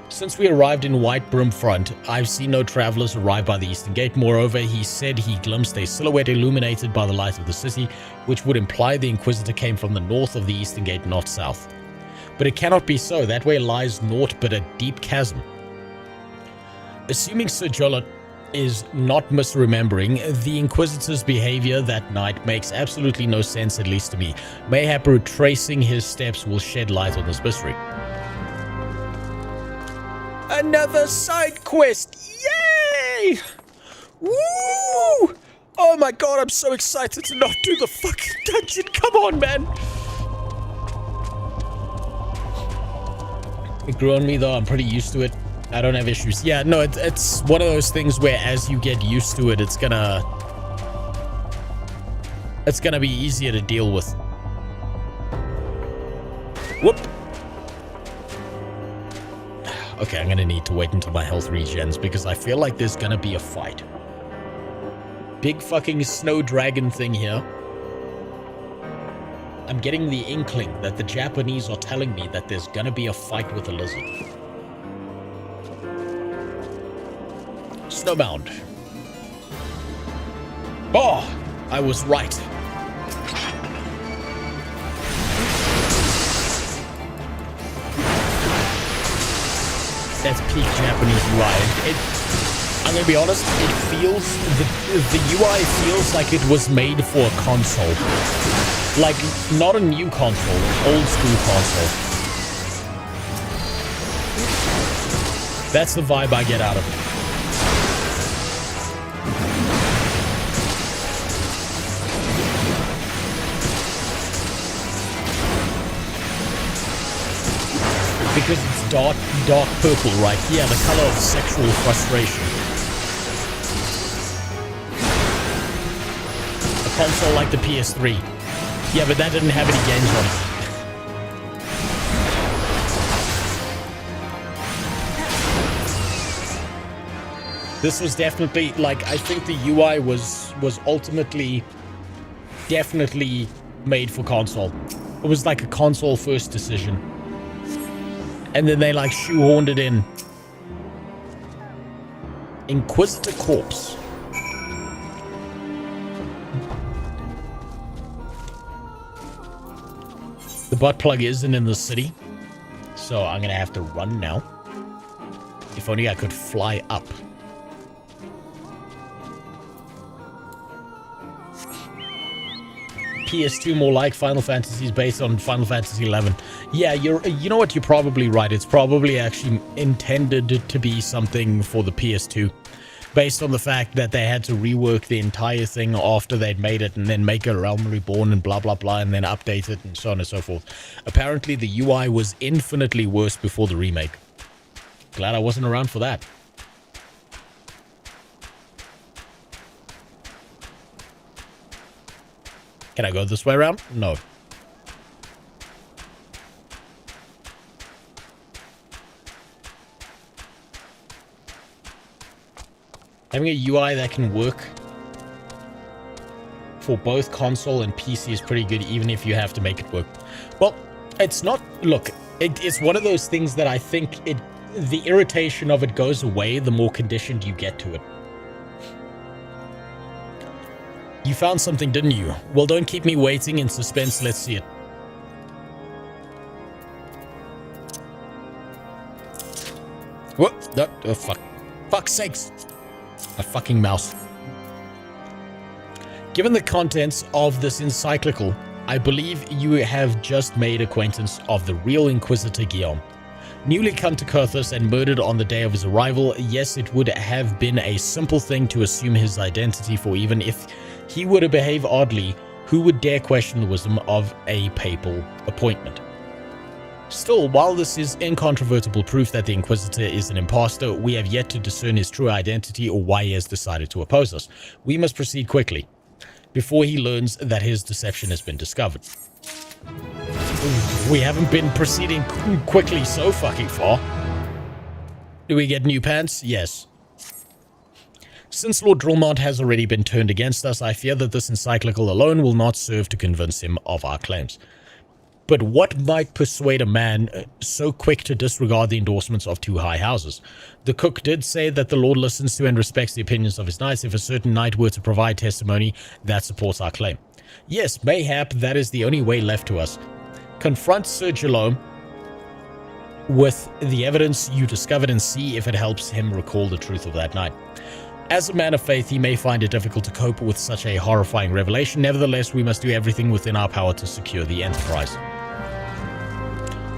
Since we arrived in White Brim Front, I've seen no travelers arrive by the Eastern Gate. Moreover, he said he glimpsed a silhouette illuminated by the light of the city, which would imply the Inquisitor came from the north of the Eastern Gate, not south. But it cannot be so. That way lies naught but a deep chasm. Assuming Sir Jolot is not misremembering, the Inquisitor's behavior that night makes absolutely no sense, at least to me. Mayhap retracing his steps will shed light on this mystery. Another side quest! Yay! Woo! Oh my god, I'm so excited to not do the fucking dungeon. Come on, man! It grew on me though. I'm pretty used to it. I don't have issues. Yeah, no, it's one of those things where as you get used to it, it's gonna be easier to deal with. Whoop! Okay, I'm gonna need to wait until my health regens because I feel like there's gonna be a fight. Big fucking snow dragon thing here. I'm getting the inkling that the Japanese are telling me that there's gonna be a fight with a lizard. Snowbound. Oh, I was right. That's peak Japanese UI. I'm gonna be honest, it feels, the UI feels like it was made for a console. Like, not a new console, old school console. That's the vibe I get out of it. Because it's dark purple, right? Yeah, the color of sexual frustration. A console like the PS3. Yeah, but that didn't have any games on it. This was definitely, like, I think the UI was ultimately, definitely made for console. It was like a console first decision. And then they like shoehorned it in. Inquisitor Corpse. The butt plug isn't in the city. So I'm gonna have to run now. If only I could fly up. PS2 more like Final Fantasy is based on Final Fantasy 11. Yeah, you know what, you're probably right. It's probably actually intended to be something for the PS2. based on the fact that they had to rework the entire thing after they'd made it and then make a Realm Reborn and blah blah blah and then update it and so on and so forth. Apparently the UI was infinitely worse before the remake. Glad I wasn't around for that. Can I go this way around? No. Having a UI that can work for both console and PC is pretty good, even if you have to make it work. Well, it's not... Look, it's one of those things that I think the irritation of it goes away the more conditioned you get to it. You found something, didn't you? Well, don't keep me waiting in suspense. Let's see it. What? No, oh, fuck. Fuck's sakes. A fucking mouse. Given the contents of this encyclical, I believe you have just made acquaintance of the real Inquisitor Guillaume. Newly come to Kurthus and murdered on the day of his arrival, yes, it would have been a simple thing to assume his identity, for even if he were to behave oddly, who would dare question the wisdom of a papal appointment? Still, while this is incontrovertible proof that the Inquisitor is an impostor, we have yet to discern his true identity or why he has decided to oppose us. We must proceed quickly, before he learns that his deception has been discovered. We haven't been proceeding quickly so fucking far. Do we get new pants? Yes. Since Lord Drillmont has already been turned against us, I fear that this encyclical alone will not serve to convince him of our claims. But what might persuade a man so quick to disregard the endorsements of two high houses? The cook did say that the Lord listens to and respects the opinions of his knights. If a certain knight were to provide testimony that supports our claim. Yes, mayhap that is the only way left to us. Confront Sir Jerome with the evidence you discovered and see if it helps him recall the truth of that night. As a man of faith, he may find it difficult to cope with such a horrifying revelation. Nevertheless, we must do everything within our power to secure the Enterprise.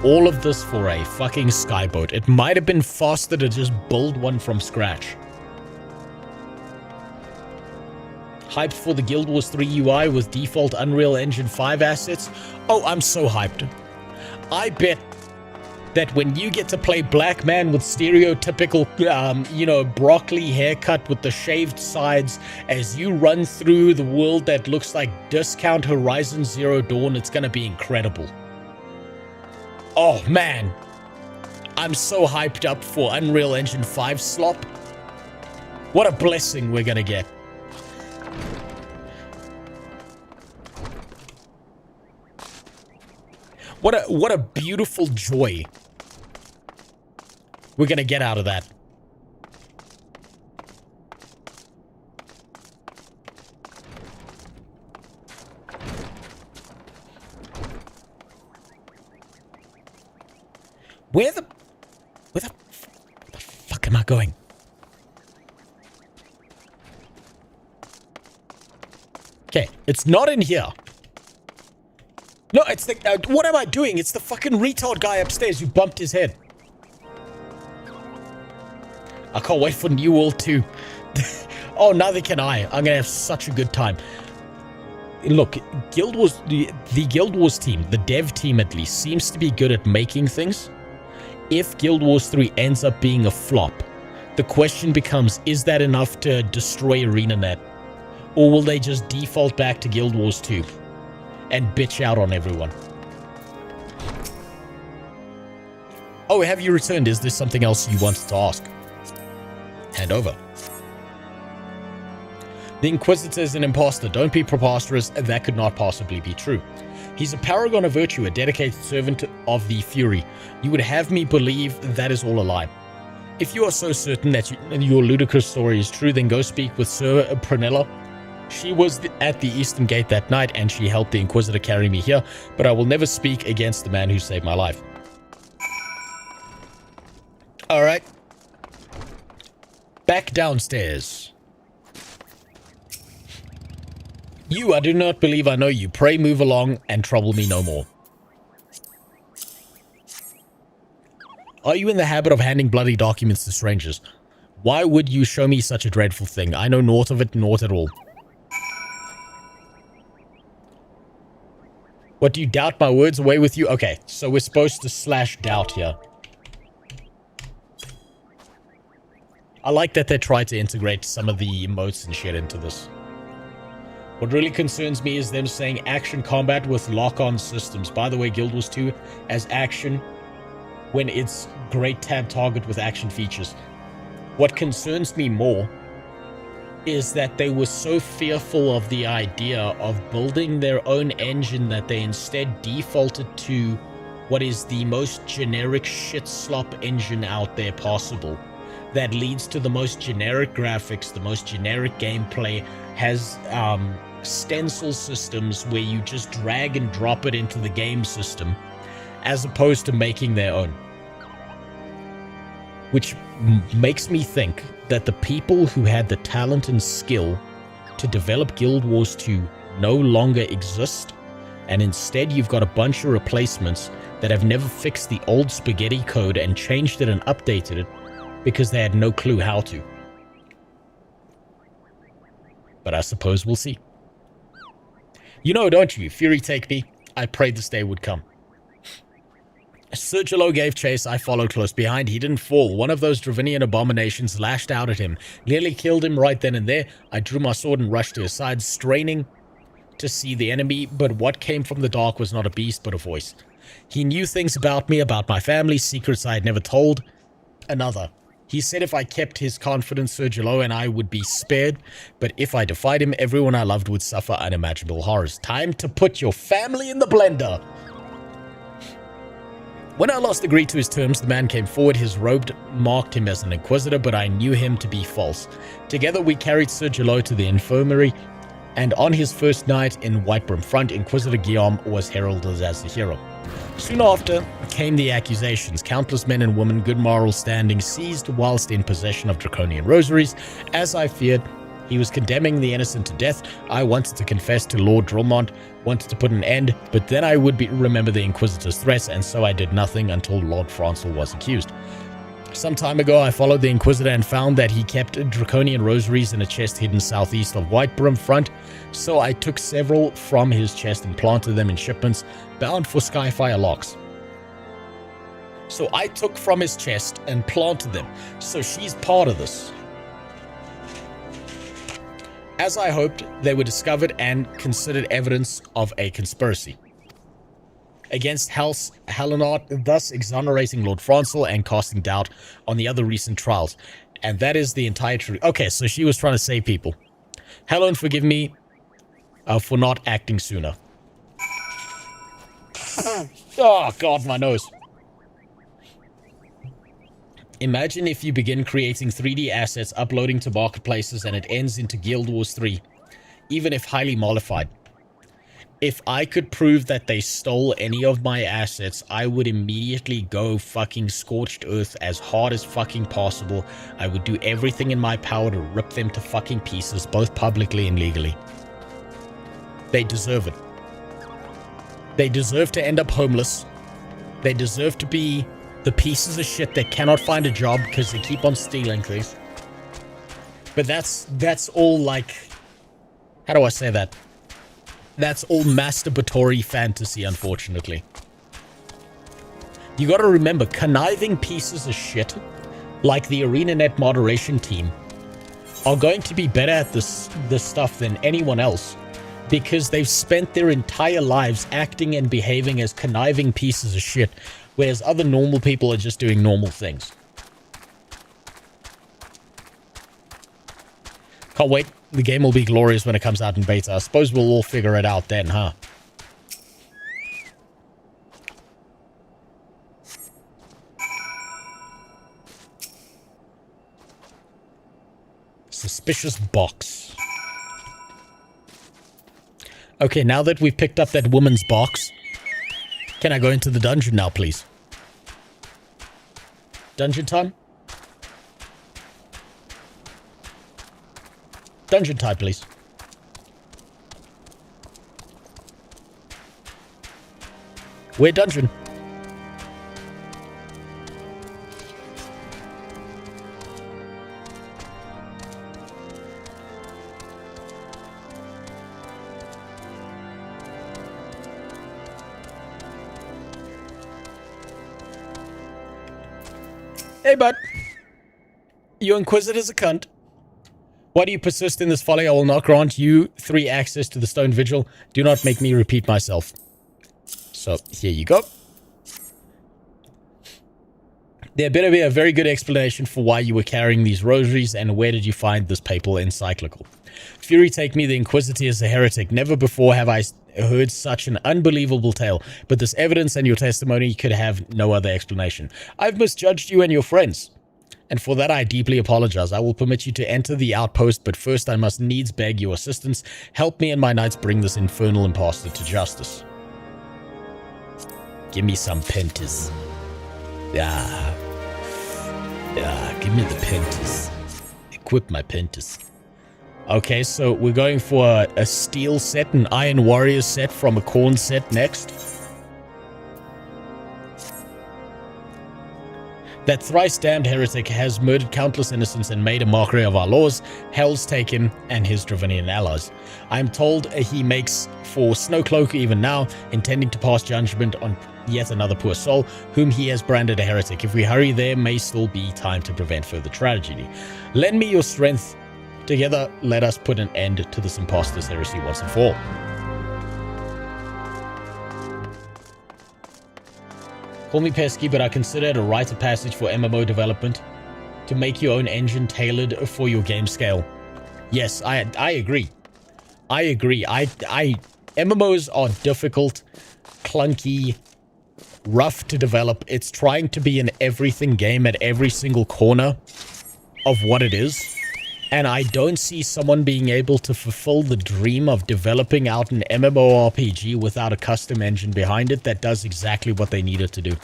All of this for a fucking skyboat. It might have been faster to just build one from scratch. Hyped for the Guild Wars 3 UI with default Unreal Engine 5 assets? Oh, I'm so hyped. I bet that when you get to play Black Man with stereotypical, broccoli haircut with the shaved sides as you run through the world that looks like Discount Horizon Zero Dawn, it's gonna be incredible. Oh, man. I'm so hyped up for Unreal Engine 5 slop. What a blessing we're gonna get. What a beautiful joy we're gonna get out of that. Where the fuck am I going? Okay, it's not in here. No, it's the... what am I doing? It's the fucking retard guy upstairs who bumped his head. I can't wait for New World 2. Oh, neither can I. I'm gonna have such a good time. Look, Guild Wars... The Guild Wars team, the dev team at least, seems to be good at making things. If Guild Wars 3 ends up being a flop, the question becomes, is that enough to destroy ArenaNet? Or will they just default back to Guild Wars 2? And bitch out on everyone. Oh, have you returned? Is there something else you wanted to ask? Hand over. The Inquisitor is an imposter. Don't be preposterous. That could not possibly be true. He's a paragon of virtue, a dedicated servant of the Fury. You would have me believe that is all a lie. If you are so certain that your ludicrous story is true, then go speak with Sir Prunella. She was at the Eastern Gate that night, and she helped the Inquisitor carry me here, but I will never speak against the man who saved my life. Alright. Back downstairs. You, I do not believe I know you. Pray move along and trouble me no more. Are you in the habit of handing bloody documents to strangers? Why would you show me such a dreadful thing? I know naught of it, naught at all. What, do you doubt my words away with you? Okay, so we're supposed to slash doubt here. I like that they tried to integrate some of the emotes and shit into this. What really concerns me is them saying action combat with lock-on systems. By the way, Guild Wars 2 as action when it's great tab target with action features. What concerns me more is that they were so fearful of the idea of building their own engine that they instead defaulted to what is the most generic shit slop engine out there possible. That leads to the most generic graphics, the most generic gameplay, has stencil systems where you just drag and drop it into the game system, as opposed to making their own. Which makes me think that the people who had the talent and skill to develop Guild Wars 2 no longer exist, and instead you've got a bunch of replacements that have never fixed the old spaghetti code and changed it and updated it because they had no clue how to. But I suppose we'll see. You know, don't you, Fury take me? I prayed this day would come. Sir Jallo gave chase, I followed close behind. He didn't fall. One of those Dravinian abominations lashed out at him. Nearly killed him right then and there. I drew my sword and rushed to his side, straining to see the enemy, but what came from the dark was not a beast, but a voice. He knew things about me, about my family, secrets I had never told. Another. He said if I kept his confidence, Sir Jallo and I would be spared, but if I defied him, everyone I loved would suffer unimaginable horrors. Time to put your family in the blender. When I last agreed to his terms, the man came forward. His robe marked him as an inquisitor, but I knew him to be false. Together we carried Sir Jallo to the infirmary, and on his first night in Whitebrim Front, Inquisitor Guillaume was heralded as the hero. Soon after came the accusations. Countless men and women, good moral standing, seized whilst in possession of draconian rosaries. As I feared, he was condemning the innocent to death. I wanted to confess to Lord Dromont, wanted to put an end, but then I would remember the Inquisitor's threats, and so I did nothing until Lord Francel was accused. Some time ago, I followed the Inquisitor and found that he kept draconian rosaries in a chest hidden southeast of Whitebrim Front, so I took several from his chest and planted them in shipments bound for Skyfire locks. So I took from his chest and planted them, so she's part of this. As I hoped, they were discovered and considered evidence of a conspiracy against House Hallinard, thus exonerating Lord Francel and casting doubt on the other recent trials. And that is the entire truth. Okay, so she was trying to save people. Helen, forgive me for not acting sooner. Oh, God, my nose. Imagine if you begin creating 3D assets, uploading to marketplaces, and it ends into Guild Wars 3, even if highly modified. If I could prove that they stole any of my assets, I would immediately go fucking scorched earth as hard as fucking possible. I would do everything in my power to rip them to fucking pieces, both publicly and legally. They deserve it. They deserve to end up homeless. They deserve to be the pieces of shit that cannot find a job because they keep on stealing things. But that's all like... How do I say that? That's all masturbatory fantasy, unfortunately. You gotta remember, conniving pieces of shit, like the ArenaNet moderation team, are going to be better at this stuff than anyone else, because they've spent their entire lives acting and behaving as conniving pieces of shit, whereas other normal people are just doing normal things. Can't wait. The game will be glorious when it comes out in beta. I suppose we'll all figure it out then, huh? Suspicious box. Okay, now that we've picked up that woman's box, can I go into the dungeon now, please? Dungeon time? Dungeon time, please. Where dungeon? Hey, bud. Your Inquisitor's a cunt. Why do you persist in this folly? I will not grant you 3 access to the Stone Vigil. Do not make me repeat myself. So, here you go. There better be a very good explanation for why you were carrying these rosaries, and where did you find this papal encyclical? Fury take me, the Inquisitor is a heretic. Never before have I heard such an unbelievable tale, but this evidence and your testimony could have no other explanation. I've misjudged you and your friends, and for that I deeply apologize. I will permit you to enter the outpost, but first I must needs beg your assistance. Help me and my knights bring this infernal impostor to justice. Give me some pentas. Yeah, give me the pentas. Equip my pentas. Okay, so we're going for a steel set, an Iron Warrior set from a corn set next. That thrice-damned heretic has murdered countless innocents and made a mockery of our laws. Hell's taken and his Dravinian allies. I am told he makes for Snowcloak even now, intending to pass judgment on yet another poor soul, whom he has branded a heretic. If we hurry, there may still be time to prevent further tragedy. Lend me your strength. Together, let us put an end to this impostor's heresy once and for all. Call me pesky, but I consider it a rite of passage for MMO development to make your own engine tailored for your game scale. Yes, I agree. I agree. MMOs are difficult, clunky, rough to develop. It's trying to be an everything game at every single corner of what it is. And I don't see someone being able to fulfill the dream of developing out an MMORPG without a custom engine behind it that does exactly what they need it to do.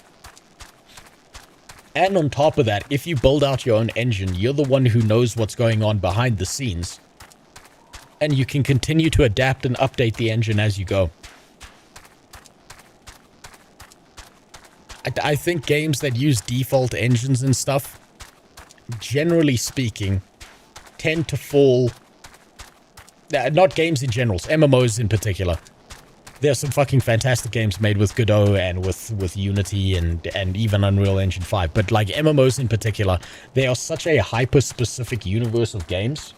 And on top of that, if you build out your own engine, you're the one who knows what's going on behind the scenes. And you can continue to adapt and update the engine as you go. I think games that use default engines and stuff, generally speaking, tend to fall, not games in general, MMOs in particular. There's some fucking fantastic games made with Godot and with Unity and even Unreal Engine 5, but like MMOs in particular, they are such a hyper-specific universe of games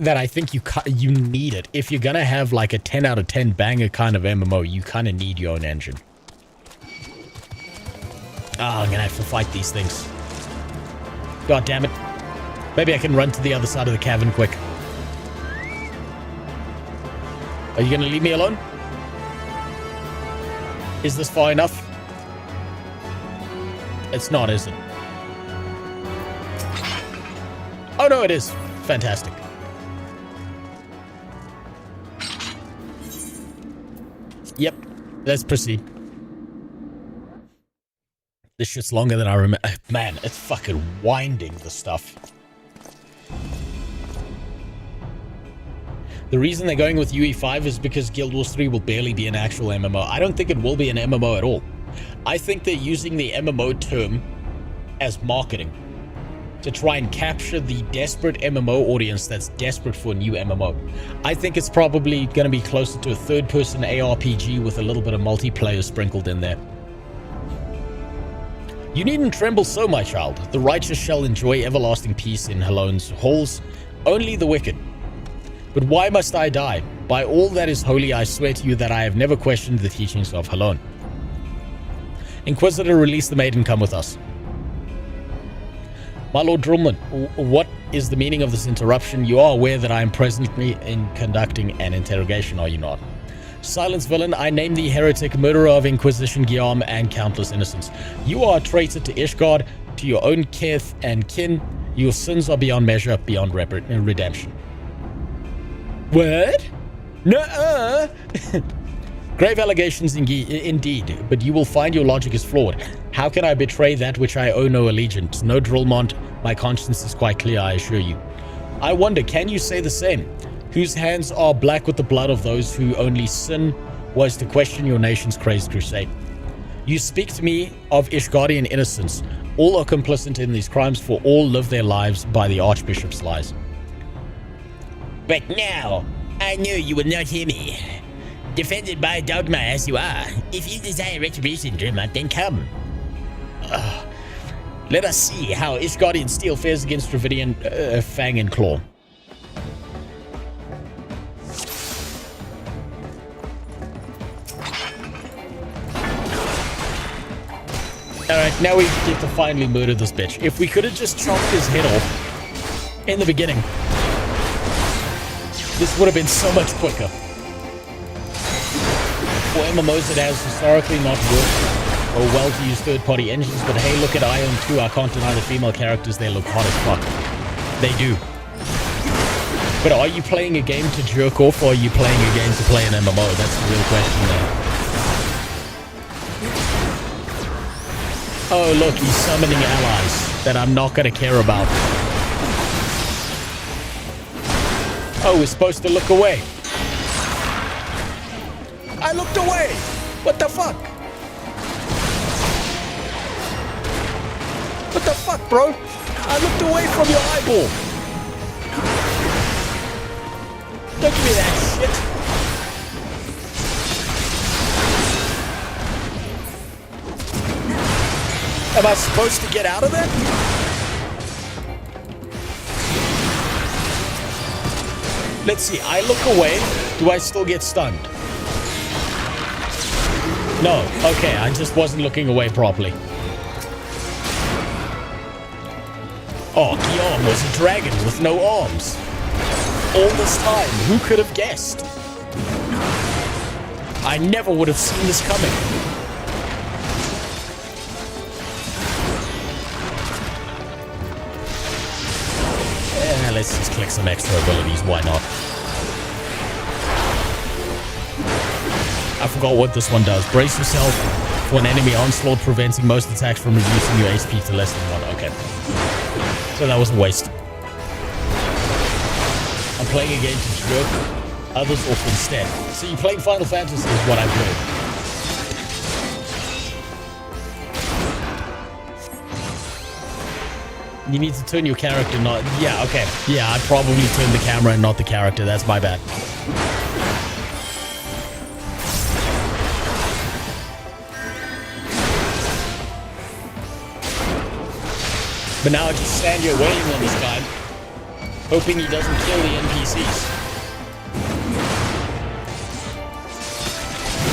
that I think you need it. If you're gonna have like a 10 out of 10 banger kind of MMO, you kind of need your own engine. Oh, I'm gonna have to fight these things. God damn it. Maybe I can run to the other side of the cavern quick. Are you gonna leave me alone? Is this far enough? It's not, is it? Oh no, it is. Fantastic. Yep, let's proceed. This shit's longer than I remember. Man, it's fucking winding, the stuff. The reason they're going with UE5 is because Guild Wars 3 will barely be an actual MMO. I don't think it will be an MMO at all. I think they're using the MMO term as marketing to try and capture the desperate MMO audience that's desperate for a new MMO. I think it's probably going to be closer to a third-person ARPG with a little bit of multiplayer sprinkled in there. You needn't tremble so, my child. The righteous shall enjoy everlasting peace in Halone's halls, only the wicked. But why must I die? By all that is holy, I swear to you that I have never questioned the teachings of Halone. Inquisitor, release the maiden, come with us. My Lord Drumlin, what is the meaning of this interruption? You are aware that I am presently conducting an interrogation, are you not? Silence, villain. I name thee heretic, murderer of Inquisition, Guillaume, and countless innocents. You are a traitor to Ishgard, to your own kith and kin. Your sins are beyond measure, beyond redemption. What? Nuh-uh. Grave allegations indeed, but you will find your logic is flawed. How can I betray that which I owe no allegiance? No, Drillmont, my conscience is quite clear, I assure you. I wonder, can you say the same? Whose hands are black with the blood of those who only sin was to question your nation's crazed crusade. You speak to me of Ishgardian innocence. All are complicit in these crimes, for all live their lives by the Archbishop's lies. But now, I knew you would not hear me. Defended by dogma as you are. If you desire retribution, Dreamer, then come. Let us see how Ishgardian Steel fares against Dravidian Fang and Claw. Alright, now we get to finally murder this bitch. If we could have just chopped his head off in the beginning, this would have been so much quicker. For MMOs, it has historically not worked or well to use third-party engines, but hey, look at Ion 2, I can't deny the female characters, they look hot as fuck. They do. But are you playing a game to jerk off, or are you playing a game to play an MMO? That's the real question there. Oh look, he's summoning allies that I'm not gonna care about. Oh, we're supposed to look away. I looked away! What the fuck? What the fuck, bro? I looked away from your eyeball. Don't give me that shit. Am I supposed to get out of there? Let's see. I look away. Do I still get stunned? No. Okay, I just wasn't looking away properly. Oh, Guillaume was a dragon with no arms. All this time, who could have guessed? I never would have seen this coming. Let's just click some extra abilities, why not? I forgot what this one does. Brace yourself for an enemy onslaught, preventing most attacks from reducing your HP to less than 1. Okay. So that was a waste. I'm playing a game to jerk others off instead. So you're playing Final Fantasy is what I've heard. You need to turn your character, not... Yeah, okay. Yeah, I probably turned the camera and not the character. That's my bad. But now I just stand here waiting on this guy, hoping he doesn't kill the NPCs.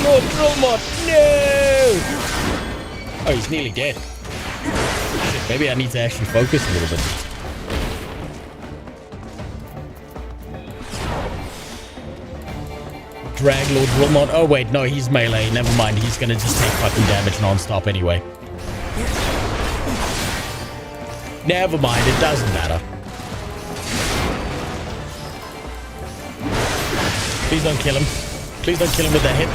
No, Drillmot, no! Oh, he's nearly dead. Shit, maybe I need to actually focus a little bit. Drag Lord Drillmot. Oh wait, no, he's melee. Never mind, he's gonna just take fucking damage non-stop anyway. Never mind, it doesn't matter. Please don't kill him. Please don't kill him with that hit.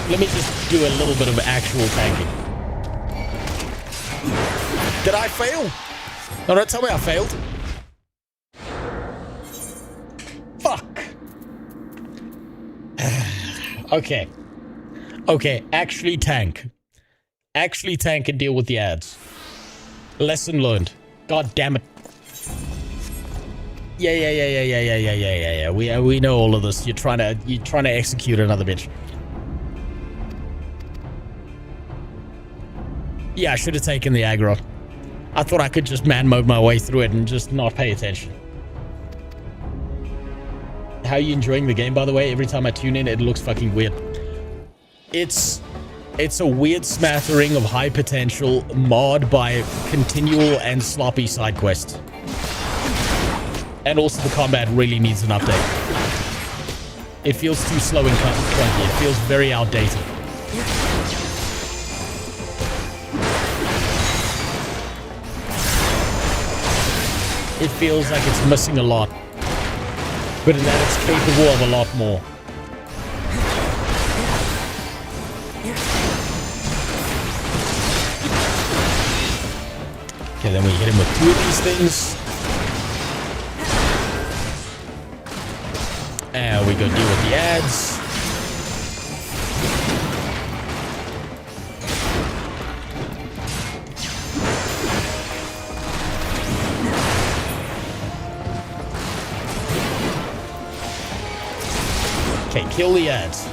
Let me just do a little bit of actual tanking. Did I fail? No, don't tell me I failed. Fuck. Okay. Okay, actually tank. Actually tank and deal with the ads. Lesson learned. God damn it. Yeah. We know all of this. You're trying to execute another bitch. Yeah, I should have taken the aggro. I thought I could just man mode my way through it and just not pay attention. How are you enjoying the game, by the way? Every time I tune in, it looks fucking weird. It's a weird smattering of high potential, marred by continual and sloppy side quests. And also the combat really needs an update. It feels too slow and clunky. It feels very outdated. It feels like it's missing a lot. But in that it's capable of a lot more. Okay, then we hit him with 2 of these things. And we go deal with the ads. Okay, kill the ads.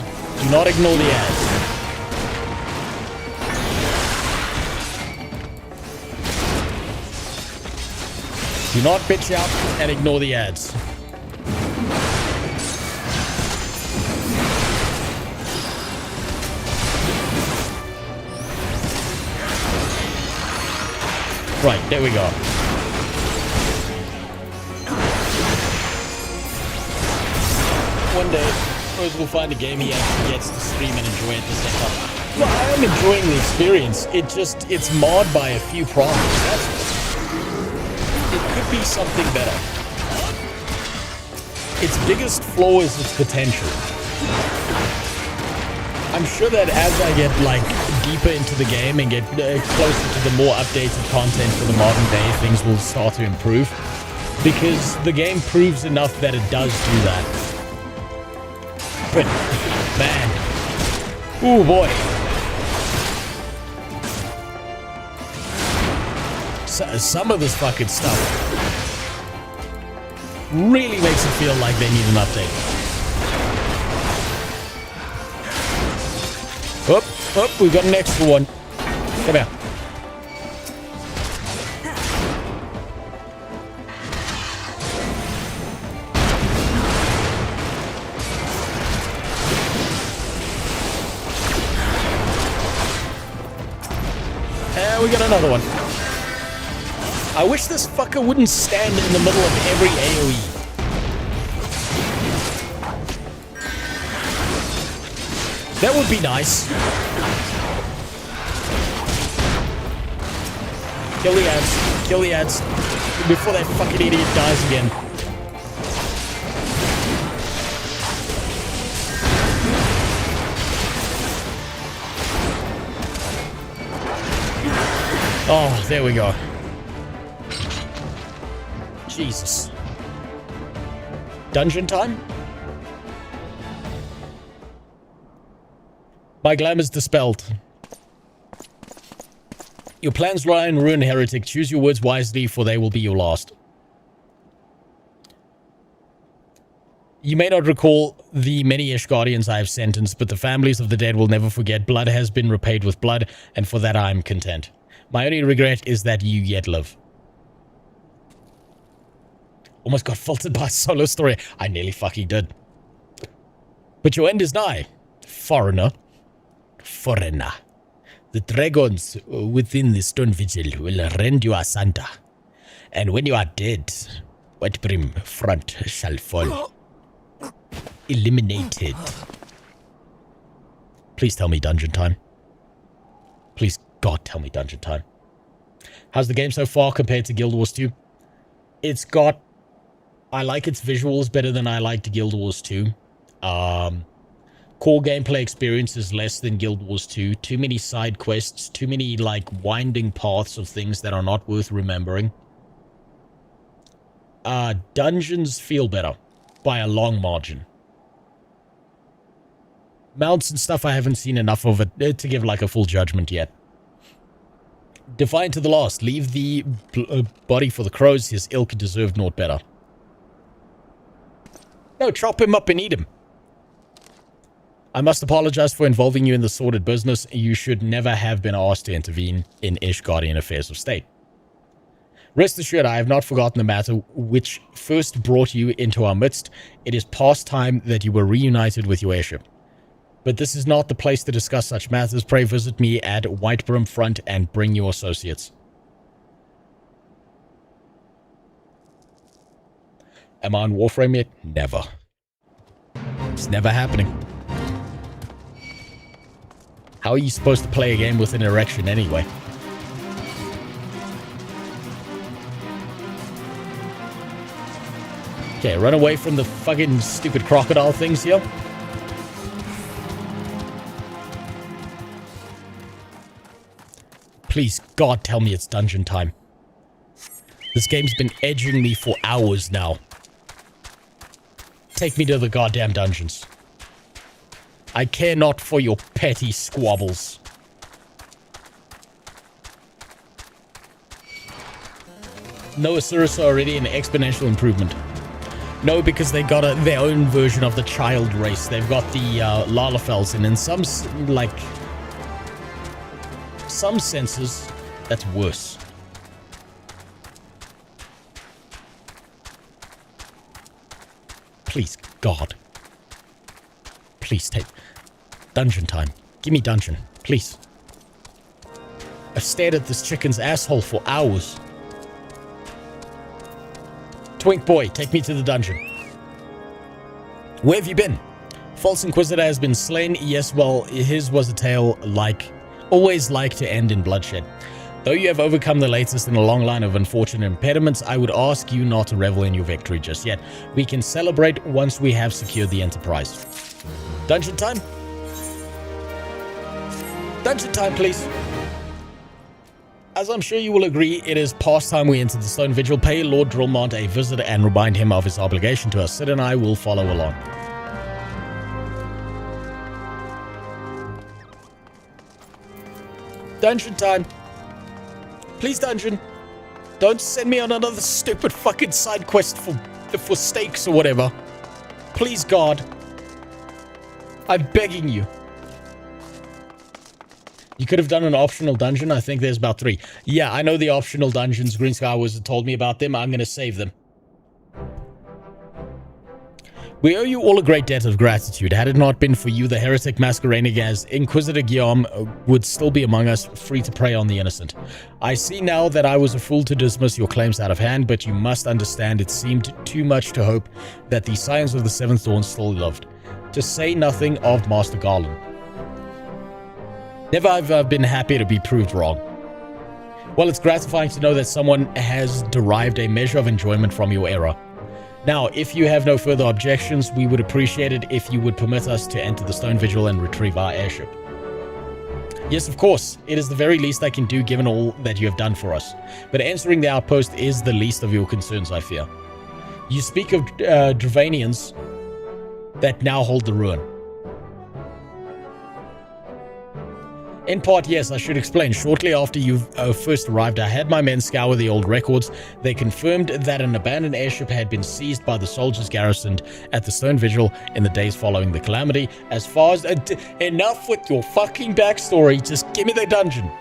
Do not ignore the ads. Do not bitch out and ignore the ads. Right, there we go. One day, Rose will find a game he actually gets to stream and enjoy at the same time. Well, I am enjoying the experience. It's marred by a few problems. It could be something better. Its biggest flaw is its potential. I'm sure that as I get, like, deeper into the game and get closer to the more updated content for the modern day, things will start to improve. Because the game proves enough that it does do that. But, man. Ooh, boy. Some of this fucking stuff really makes it feel like they need an update. Oh, we got an extra one. Come here. And we got another one. I wish this fucker wouldn't stand in the middle of every AoE. That would be nice. Kill the ads. Kill the ads. Before that fucking idiot dies again. Oh, there we go. Jesus. Dungeon time? My glamour's dispelled. Your plans lie in ruin, heretic. Choose your words wisely, for they will be your last. You may not recall the many Ishgardians I have sentenced, but the families of the dead will never forget. Blood has been repaid with blood, and for that I am content. My only regret is that you yet live. Almost got filtered by a solo story. I nearly fucking did. But your end is nigh, foreigner. Foreigner. The dragons within the stone vigil will rend you asunder. And when you are dead, White Brim front shall fall. Eliminated. Please tell me dungeon time. Please, God, tell me dungeon time. How's the game so far compared to Guild Wars 2? It's got... I like its visuals better than I liked Guild Wars 2. Core gameplay experience is less than Guild Wars 2. Too many side quests. Too many, like, winding paths of things that are not worth remembering. Dungeons feel better. By a long margin. Mounts and stuff, I haven't seen enough of it to give, like, a full judgment yet. Defiant to the last. Leave the body for the crows. His ilk deserved naught better. No, chop him up and eat him. I must apologize for involving you in the sordid business. You should never have been asked to intervene in Ishgardian affairs of state. Rest assured, I have not forgotten the matter which first brought you into our midst. It is past time that you were reunited with your airship. But this is not the place to discuss such matters. Pray visit me at White Brim Front and bring your associates. Am I on Warframe yet? Never. It's never happening. How are you supposed to play a game with an erection anyway? Okay, run away from the fucking stupid crocodile things here. Please, God, tell me it's dungeon time. This game's been edging me for hours now. Take me to the goddamn dungeons. I care not for your petty squabbles. No Osiris already an exponential improvement. No, because they got their own version of the child race. They've got the Lalafels, and in some senses, that's worse. Please, God. Please take dungeon time. Give me dungeon, please. I've stared at this chicken's asshole for hours. Twink boy, take me to the dungeon. Where have you been? False Inquisitor has been slain. Yes, well, his was a tale always like to end in bloodshed. Though you have overcome the latest in a long line of unfortunate impediments, I would ask you not to revel in your victory just yet. We can celebrate once we have secured the Enterprise. Dungeon time? Dungeon time, please. As I'm sure you will agree, it is past time we enter the Stone Vigil. Pay Lord Drillmont a visit and remind him of his obligation to us. Sid and I will follow along. Dungeon time. Please, dungeon. Don't send me on another stupid fucking side quest for stakes or whatever. Please, God. I'm begging you. You could have done an optional dungeon. I think there's about 3. Yeah, I know the optional dungeons. Green Sky Wizard told me about them. I'm going to save them. We owe you all a great debt of gratitude. Had it not been for you, the heretic masquerading as Inquisitor Guillaume would still be among us, free to prey on the innocent. I see now that I was a fool to dismiss your claims out of hand, but you must understand it seemed too much to hope that the Scions of the Seventh Dawn still lived. To say nothing of Master Garland. Never have I been happy to be proved wrong. Well, it's gratifying to know that someone has derived a measure of enjoyment from your error. Now, if you have no further objections, we would appreciate it if you would permit us to enter the Stone Vigil and retrieve our airship. Yes, of course. It is the very least I can do given all that you have done for us. But answering the outpost is the least of your concerns, I fear. You speak of Dravanians that now hold the ruin. In part, yes, I should explain. Shortly after you first arrived, I had my men scour the old records. They confirmed that an abandoned airship had been seized by the soldiers garrisoned at the Stone Vigil in the days following the calamity. As far as... enough with your fucking backstory. Just give me the dungeon.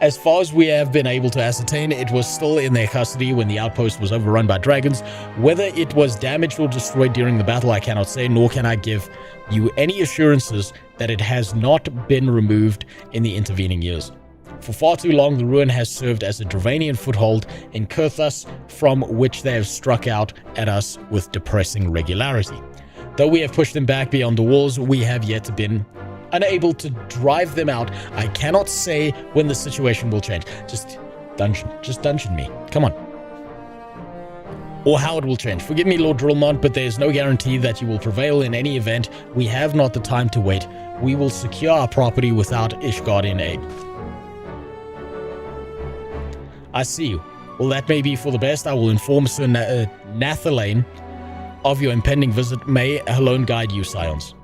As far as we have been able to ascertain, it was still in their custody when the outpost was overrun by dragons. Whether it was damaged or destroyed during the battle, I cannot say, nor can I give you any assurances that it has not been removed in the intervening years. For far too long, the ruin has served as a Dravanian foothold in Kurthus, from which they have struck out at us with depressing regularity. Though we have pushed them back beyond the walls, we have yet been unable to drive them out. I cannot say when the situation will change. Just dungeon me. Come on. Or how it will change. Forgive me, Lord Drillmont, but there is no guarantee that you will prevail in any event. We have not the time to wait. We will secure our property without Ishgardian aid. I see you. Well, that may be for the best. I will inform Sir Nathalane of your impending visit. May alone guide you, Scions.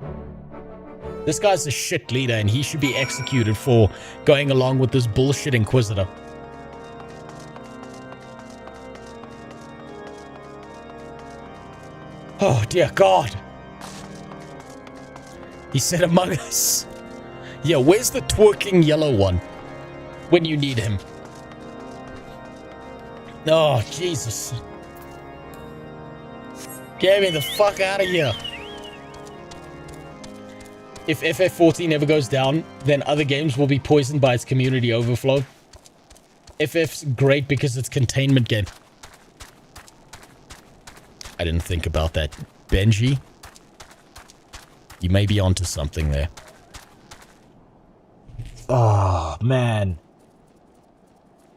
This guy's a shit leader, and he should be executed for going along with this bullshit Inquisitor. Oh, dear God. He said among us. Yeah, where's the twerking yellow one when you need him? Oh, Jesus. Get me the fuck out of here. If FF14 ever goes down, then other games will be poisoned by its community overflow. FF's great because it's containment game. I didn't think about that. Benji, you may be onto something there. Oh, man.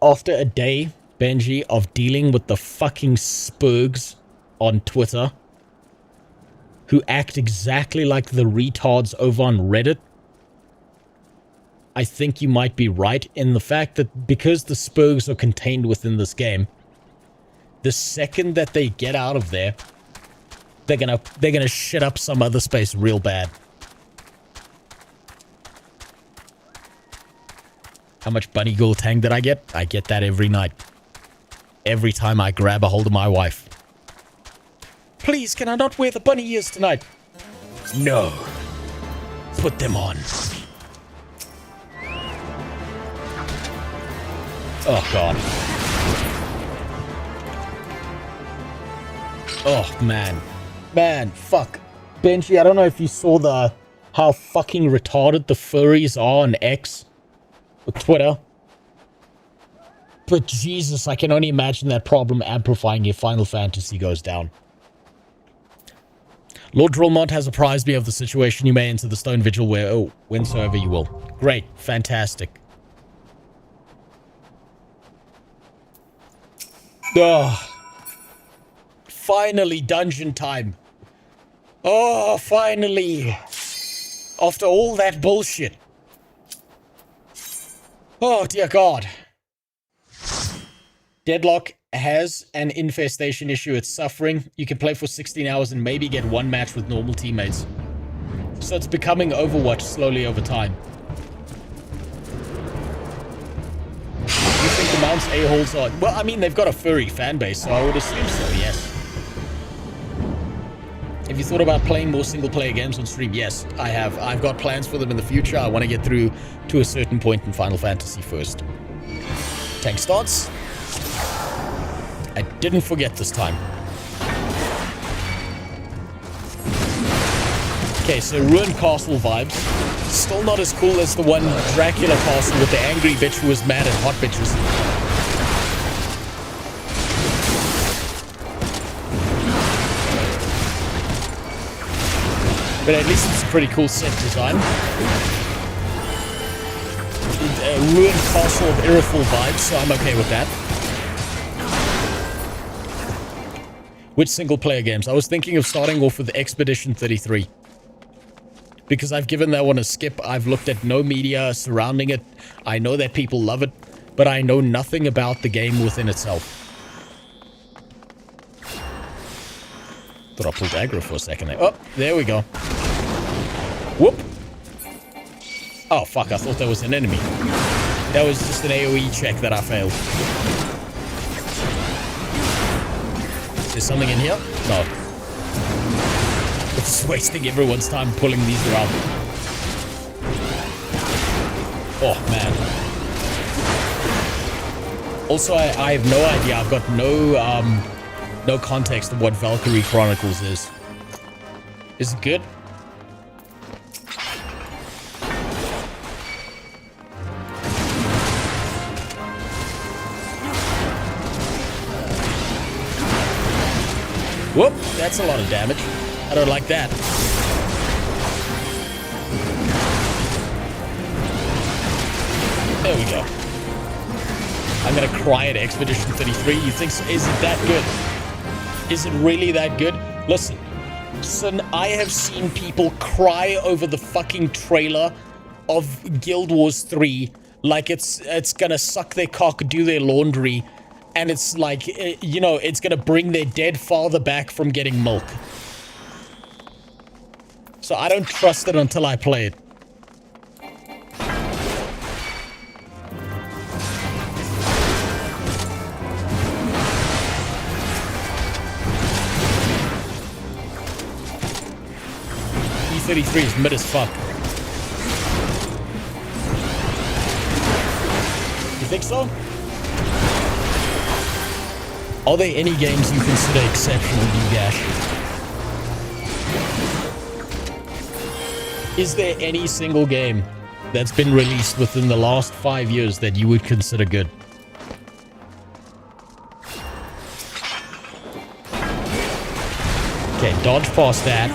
After a day, Benji, of dealing with the fucking spurgs on Twitter, who act exactly like the retards over on Reddit, I think you might be right in the fact that because the spurgs are contained within this game, the second that they get out of there, they're gonna shit up some other space real bad. How much bunny girl tang did I get? I get that every night. Every time I grab a hold of my wife. Please, can I not wear the bunny ears tonight? No. Put them on. Oh, God. Oh, man. Man, fuck. Benji, I don't know if you saw how fucking retarded the furries are on X or Twitter. But Jesus, I can only imagine that problem amplifying if Final Fantasy goes down. Lord Drillmont has apprised me of the situation. You may enter the Stone Vigil whensoever you will. Great. Fantastic. Ugh. Finally, dungeon time. Oh, finally. After all that bullshit. Oh, dear God. Deadlock has an infestation issue. It's suffering. You can play for 16 hours and maybe get one match with normal teammates. So it's becoming Overwatch slowly over time. You think the Mounts a-holes are... Well, I mean, they've got a furry fan base, so I would assume so, yes. Have you thought about playing more single-player games on stream? Yes, I have. I've got plans for them in the future. I want to get through to a certain point in Final Fantasy first. Tank starts. I didn't forget this time. Okay, so Ruined Castle vibes. Still not as cool as the one Dracula Castle with the angry bitch who was mad at hot bitches. But at least it's a pretty cool set design. Ruined Castle of Irithel vibes, so I'm okay with that. Which single-player games? I was thinking of starting off with Expedition 33. Because I've given that one a skip. I've looked at no media surrounding it. I know that people love it, but I know nothing about the game within itself. Thought I pulled aggro for a second there. Oh, there we go. Whoop. Oh, fuck. I thought that was an enemy. That was just an AoE check that I failed. Is there something in here? No. It's just wasting everyone's time pulling these around. Oh, man. Also, I have no idea. I've got no context of what Valkyrie Chronicles is. Is it good? Whoop, that's a lot of damage. I don't like that. There we go. I'm gonna cry at Expedition 33. You think so? Is it that good? Is it really that good? Listen, I have seen people cry over the fucking trailer of Guild Wars 3 like it's gonna suck their cock, do their laundry, and it's like, you know, it's gonna bring their dead father back from getting milk. So I don't trust it until I play it. E33 is mid as fuck. You think so? Are there any games you consider exceptional, Gash? Is there any single game that's been released within the last 5 years that you would consider good? Okay, dodge past that.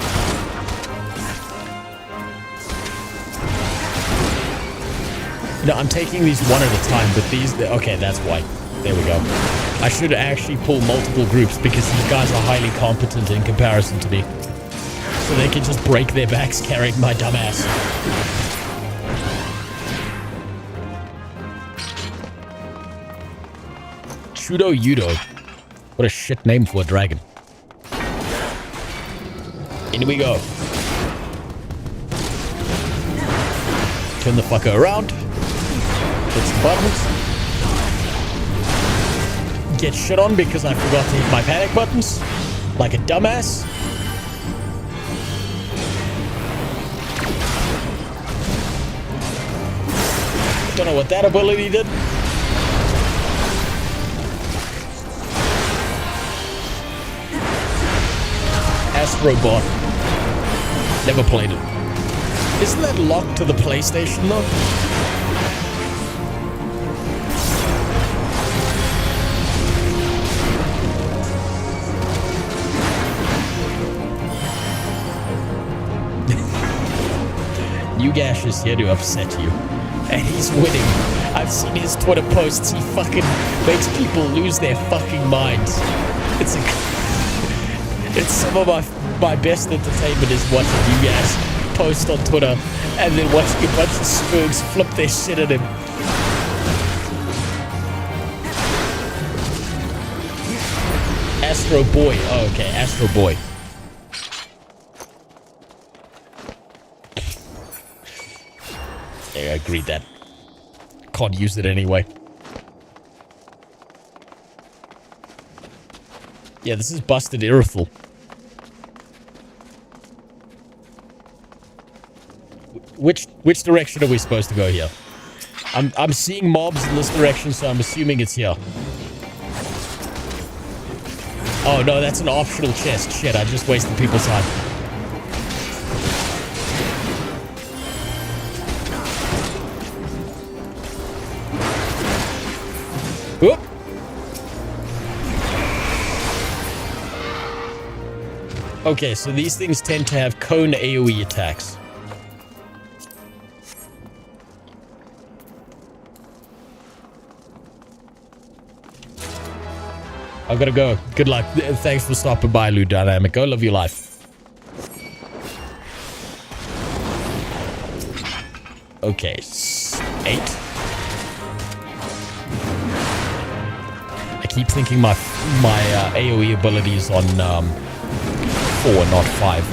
No, I'm taking these one at a time, but these... Okay, that's white. There we go. I should actually pull multiple groups because these guys are highly competent in comparison to me. So they can just break their backs carrying my dumbass. Chudo Yudo. What a shit name for a dragon. In we go. Turn the fucker around. Hit some buttons. Get shit on because I forgot to hit my panic buttons. Like a dumbass? Don't know what that ability did. Astrobot. Never played it. Isn't that locked to the PlayStation though? New Gash is here to upset you. And he's winning. I've seen his Twitter posts. He fucking makes people lose their fucking minds. It's some of my best entertainment is watching New Gash post on Twitter and then watching a bunch of spooks flip their shit at him. Astro Boy. Oh, okay. Astro Boy. Yeah, I agreed that. Can't use it anyway. Yeah, this is busted Irithel. Which direction are we supposed to go here? I'm seeing mobs in this direction, so I'm assuming it's here. Oh no, that's an optional chest. Shit, I just wasted people's time. Whoop. Okay, so these things tend to have cone AoE attacks. I gotta go. Good luck. Thanks for stopping by, Lou Dynamic. Go live your life. Okay, 8. I keep thinking my AoE ability is on 4, not 5.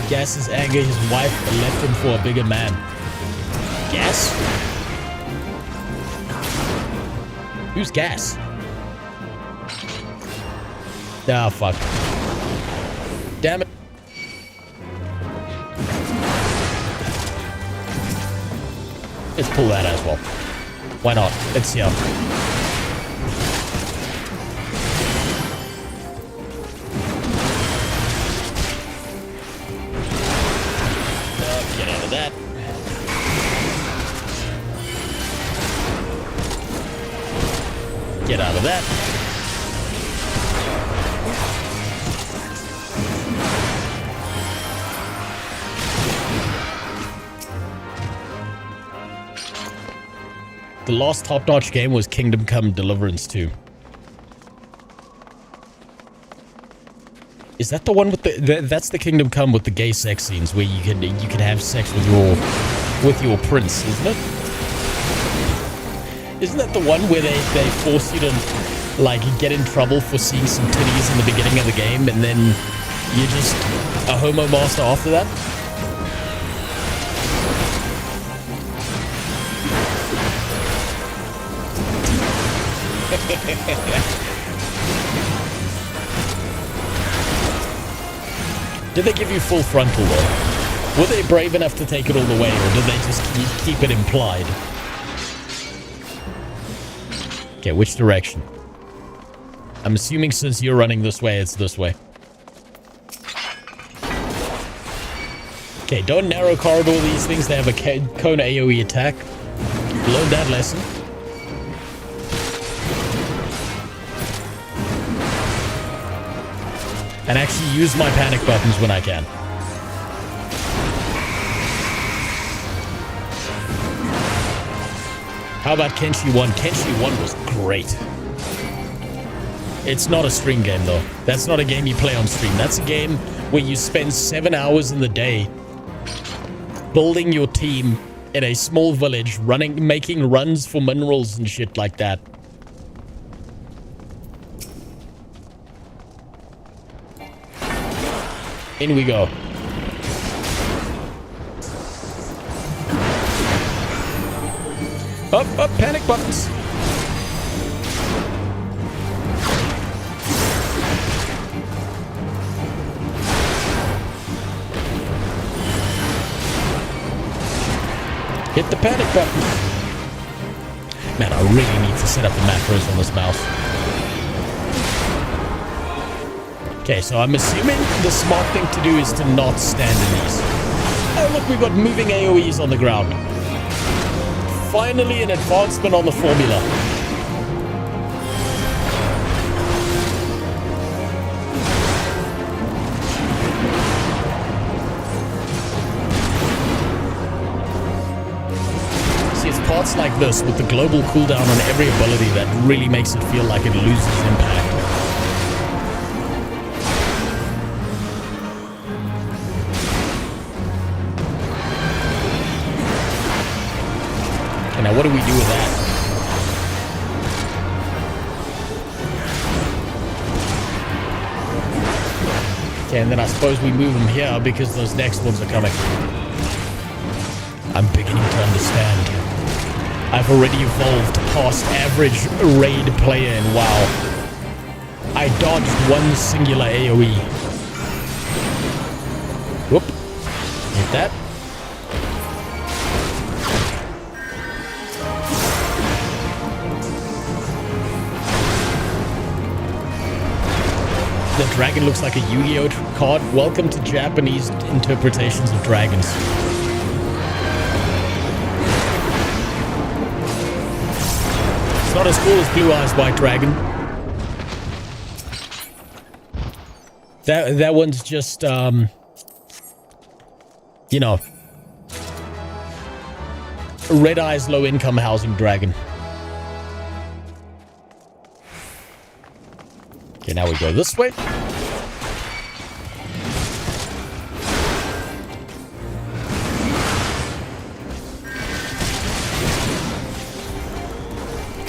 Gas's anger, his wife left him for a bigger man. Gas? Who's Gas? Ah, fuck. Damn it. Let's pull that as well. Why not? Let's see how. Get out of that. Get out of that. The last top-notch game was Kingdom Come Deliverance 2. Is that the one with the that's the Kingdom Come with the gay sex scenes where you can have sex with your prince, isn't it? Isn't that the one where they force you to like get in trouble for seeing some titties in the beginning of the game and then you're just a homo master after that? Did they give you full frontal though? Were they brave enough to take it all the way, or did they just keep it implied? Okay, which direction? I'm assuming since you're running this way, it's this way. Okay, don't narrow corridor these things. They have a cone AoE attack. Learn that lesson. And actually use my panic buttons when I can. How about Kenshi 1? Kenshi 1 was great. It's not a stream game though. That's not a game you play on stream. That's a game where you spend 7 hours in the day building your team in a small village, making runs for minerals and shit like that. In we go. Up, up, panic buttons. Hit the panic button. Man, I really need to set up the macros on this mouse. Okay, so I'm assuming the smart thing to do is to not stand in these. Oh, look, we've got moving AoEs on the ground. Finally, an advancement on the formula. See, it's parts like this with the global cooldown on every ability that really makes it feel like it loses impact. Okay, now what do we do with that? Okay, and then I suppose we move them here because those next ones are coming. I'm beginning to understand. I've already evolved past average raid player in WoW. I dodged one singular AoE. Whoop. Hit that. The dragon looks like a Yu-Gi-Oh card. Welcome to Japanese interpretations of dragons. It's not as cool as Blue Eyes White Dragon. That one's just, you know, Red Eyes Low Income Housing Dragon. Okay, now we go this way.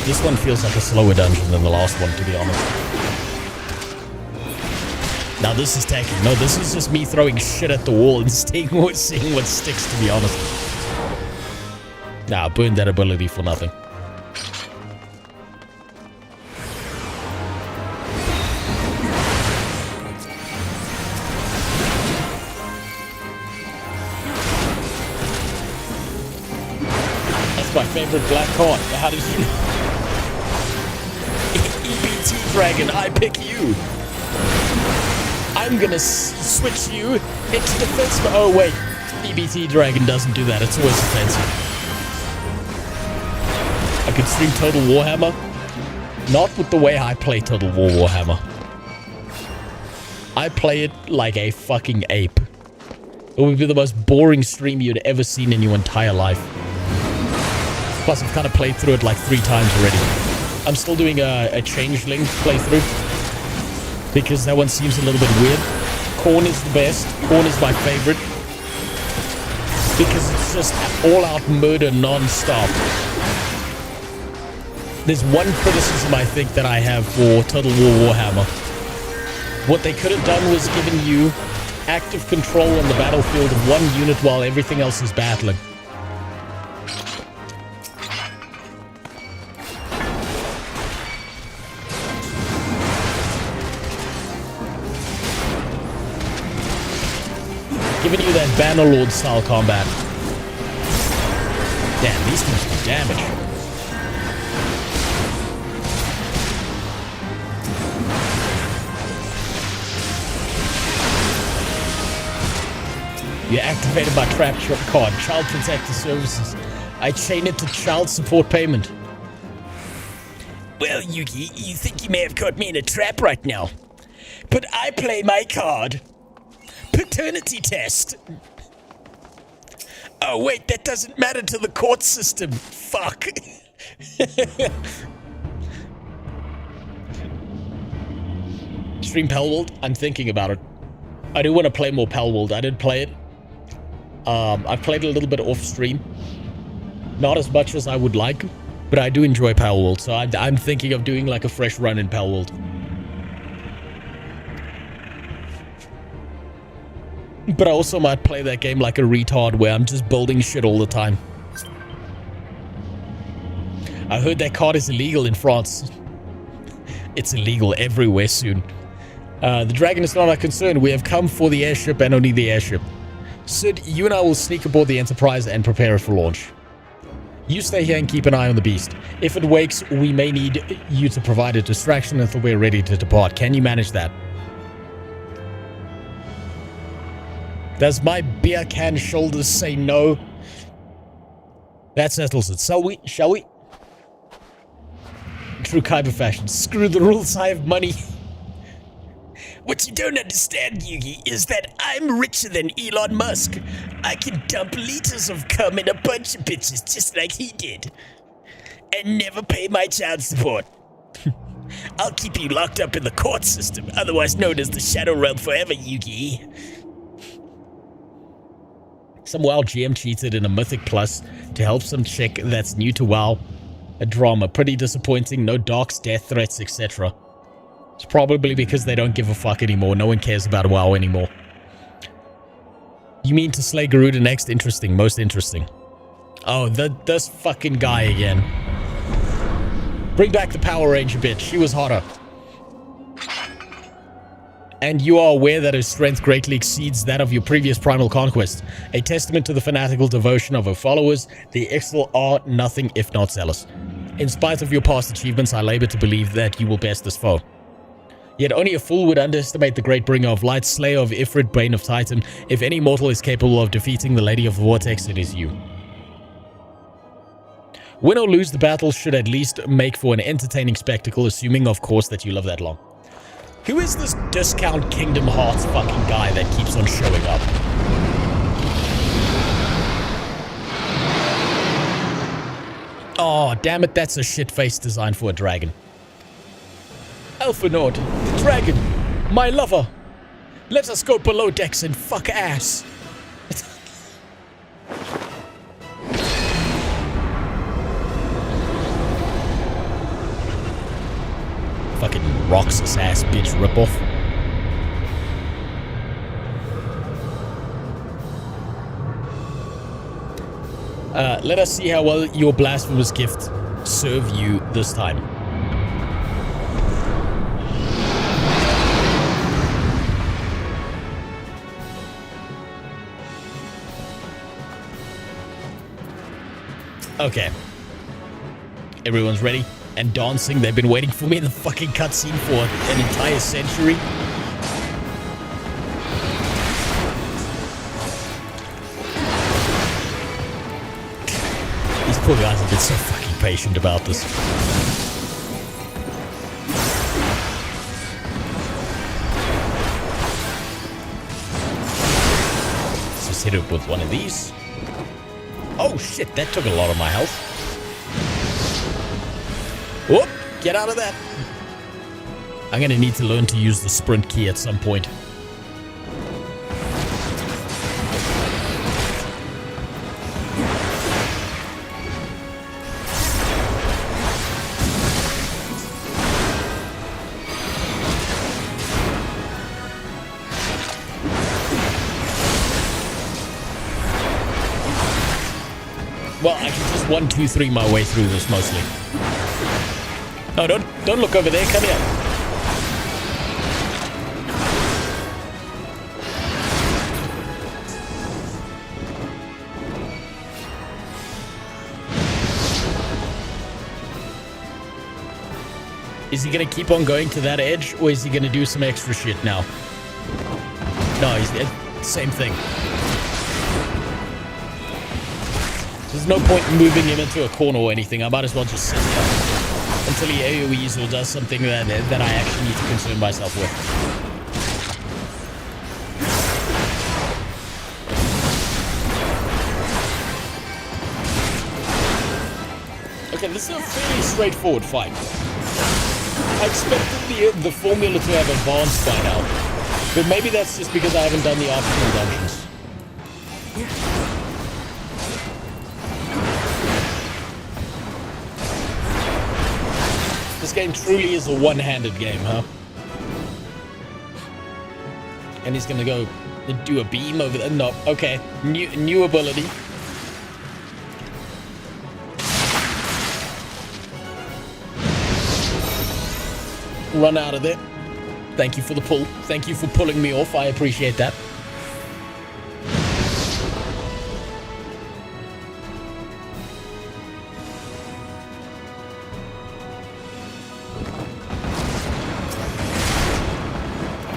This one feels like a slower dungeon than the last one, to be honest. Now this is taking. No, this is just me throwing shit at the wall and seeing what sticks, to be honest. Nah, burned that ability for nothing. That's my favorite black card. How did you know? EBT Dragon, I pick you. I'm gonna switch you into defense. Oh wait, EBT Dragon doesn't do that. It's always offensive. I could stream Total Warhammer. Not with the way I play Total Warhammer. I play it like a fucking ape. It would be the most boring stream you'd ever seen in your entire life. Plus, I've kind of played through it like 3 times already. I'm still doing a Changeling playthrough because that one seems a little bit weird. Korn is the best. Korn is my favorite because it's just all-out murder non-stop. There's one criticism I think that I have for Total War Warhammer. What they could have done was given you active control on the battlefield of one unit while everything else is battling. Giving you that Bannerlord style combat. Damn, these things do damage. You activated my trap card, Child Protector Services. I chain it to child support payment. Well, Yugi, you think you may have caught me in a trap right now. But I play my card. Paternity test. Oh, wait, that doesn't matter to the court system. Fuck. Stream Palworld? I'm thinking about it. I do want to play more Palworld. I did play it. I've played it a little bit off stream. Not as much as I would like, but I do enjoy Palworld. So I'm thinking of doing like a fresh run in Palworld. But I also might play that game like a retard where I'm just building shit all the time. I heard that card is illegal in France. It's illegal everywhere soon. The dragon is not our concern. We have come for the airship and only the airship. Sid, you and I will sneak aboard the Enterprise and prepare it for launch. You stay here and keep an eye on the beast. If it wakes, we may need you to provide a distraction until we're ready to depart. Can you manage that? Does my beer can shoulders say no? That settles it. Shall we? True Kyber fashion. Screw the rules, I have money. What you don't understand, Yugi, is that I'm richer than Elon Musk. I can dump liters of cum in a bunch of bitches just like he did. And never pay my child support. I'll keep you locked up in the court system, otherwise known as the Shadow Realm forever, Yugi. Some WoW GM cheated in a Mythic Plus to help some chick that's new to WoW. A drama. Pretty disappointing. No darks, death threats, etc. It's probably because they don't give a fuck anymore. No one cares about WoW anymore. You mean to slay Garuda next? Interesting. Most interesting. Oh, this fucking guy again. Bring back the Power Ranger bitch. She was hotter. And you are aware that her strength greatly exceeds that of your previous primal conquest. A testament to the fanatical devotion of her followers, the Ixtal are nothing if not zealous. In spite of your past achievements, I labor to believe that you will best this foe. Yet only a fool would underestimate the great bringer of light, slayer of Ifrit, bane of Titan. If any mortal is capable of defeating the Lady of the Vortex, it is you. Win or lose the battle should at least make for an entertaining spectacle, assuming, of course, that you love that long. Who is this Discount Kingdom Hearts fucking guy that keeps on showing up? Oh, damn it, that's a shit-faced design for a dragon. Alphanaud, the dragon, my lover. Let us go below decks and fuck ass. Fucking Roxas ass bitch ripoff. Let us see how well your blasphemous gift serve you this time. Okay. Everyone's ready and dancing. They've been waiting for me in the fucking cutscene for an entire century. These poor guys have been so fucking patient about this. Let's just hit it with one of these. Oh shit, that took a lot of my health. Whoop, get out of that. I'm gonna need to learn to use the sprint key at some point. Well, I can just 1, 2, 3 my way through this mostly. No, don't look over there. Come here. Is he gonna keep on going to that edge, or is he gonna do some extra shit now? No, he's same thing. There's no point in moving him into a corner or anything. I might as well just sit here until he AoEs or does something that I actually need to concern myself with. Okay, this is a fairly straightforward fight. I expected the formula to have advanced by now, but maybe that's just because I haven't done the optional dungeons. This game truly is a one-handed game, huh? And he's gonna go do a beam over there. No, okay. New ability. run out of there. Thank you for the pull. Thank you for pulling me off. I appreciate that.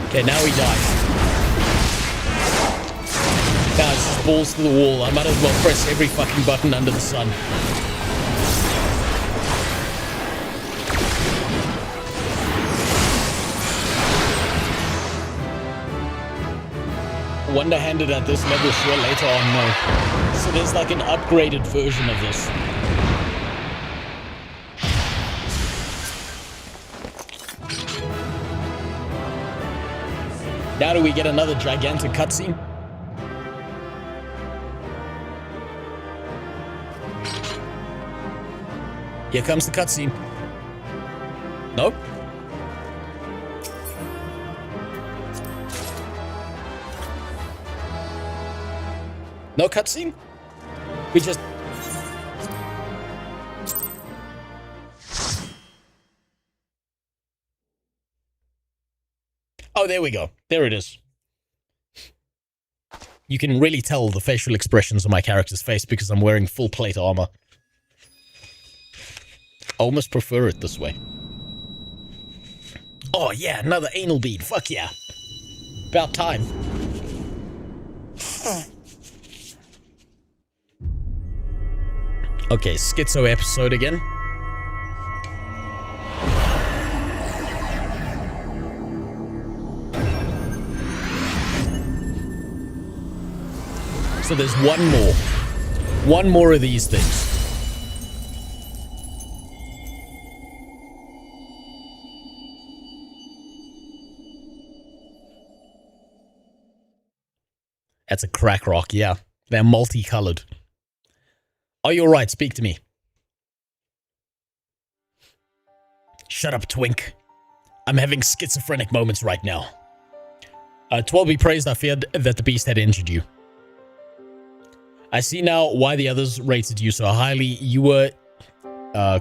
Okay, now he dies. Now it's just balls to the wall. I might as well press every fucking button under the sun. Wonder-handed at this level, sure, later on, no. So there's like an upgraded version of this. Now do we get another gigantic cutscene? Here comes the cutscene. Nope. No cutscene? We just... Oh, there we go. There it is. You can really tell the facial expressions on my character's face because I'm wearing full plate armor. I almost prefer it this way. Oh yeah, another anal bead. Fuck yeah. About time. Okay, schizo episode again. So there's one more. One more of these things. That's a crack rock, yeah. They're multicolored. Oh, you're right. Speak to me. Shut up, twink. I'm having schizophrenic moments right now. 12 be praised, I feared that the beast had injured you. I see now why the others rated you so highly. You were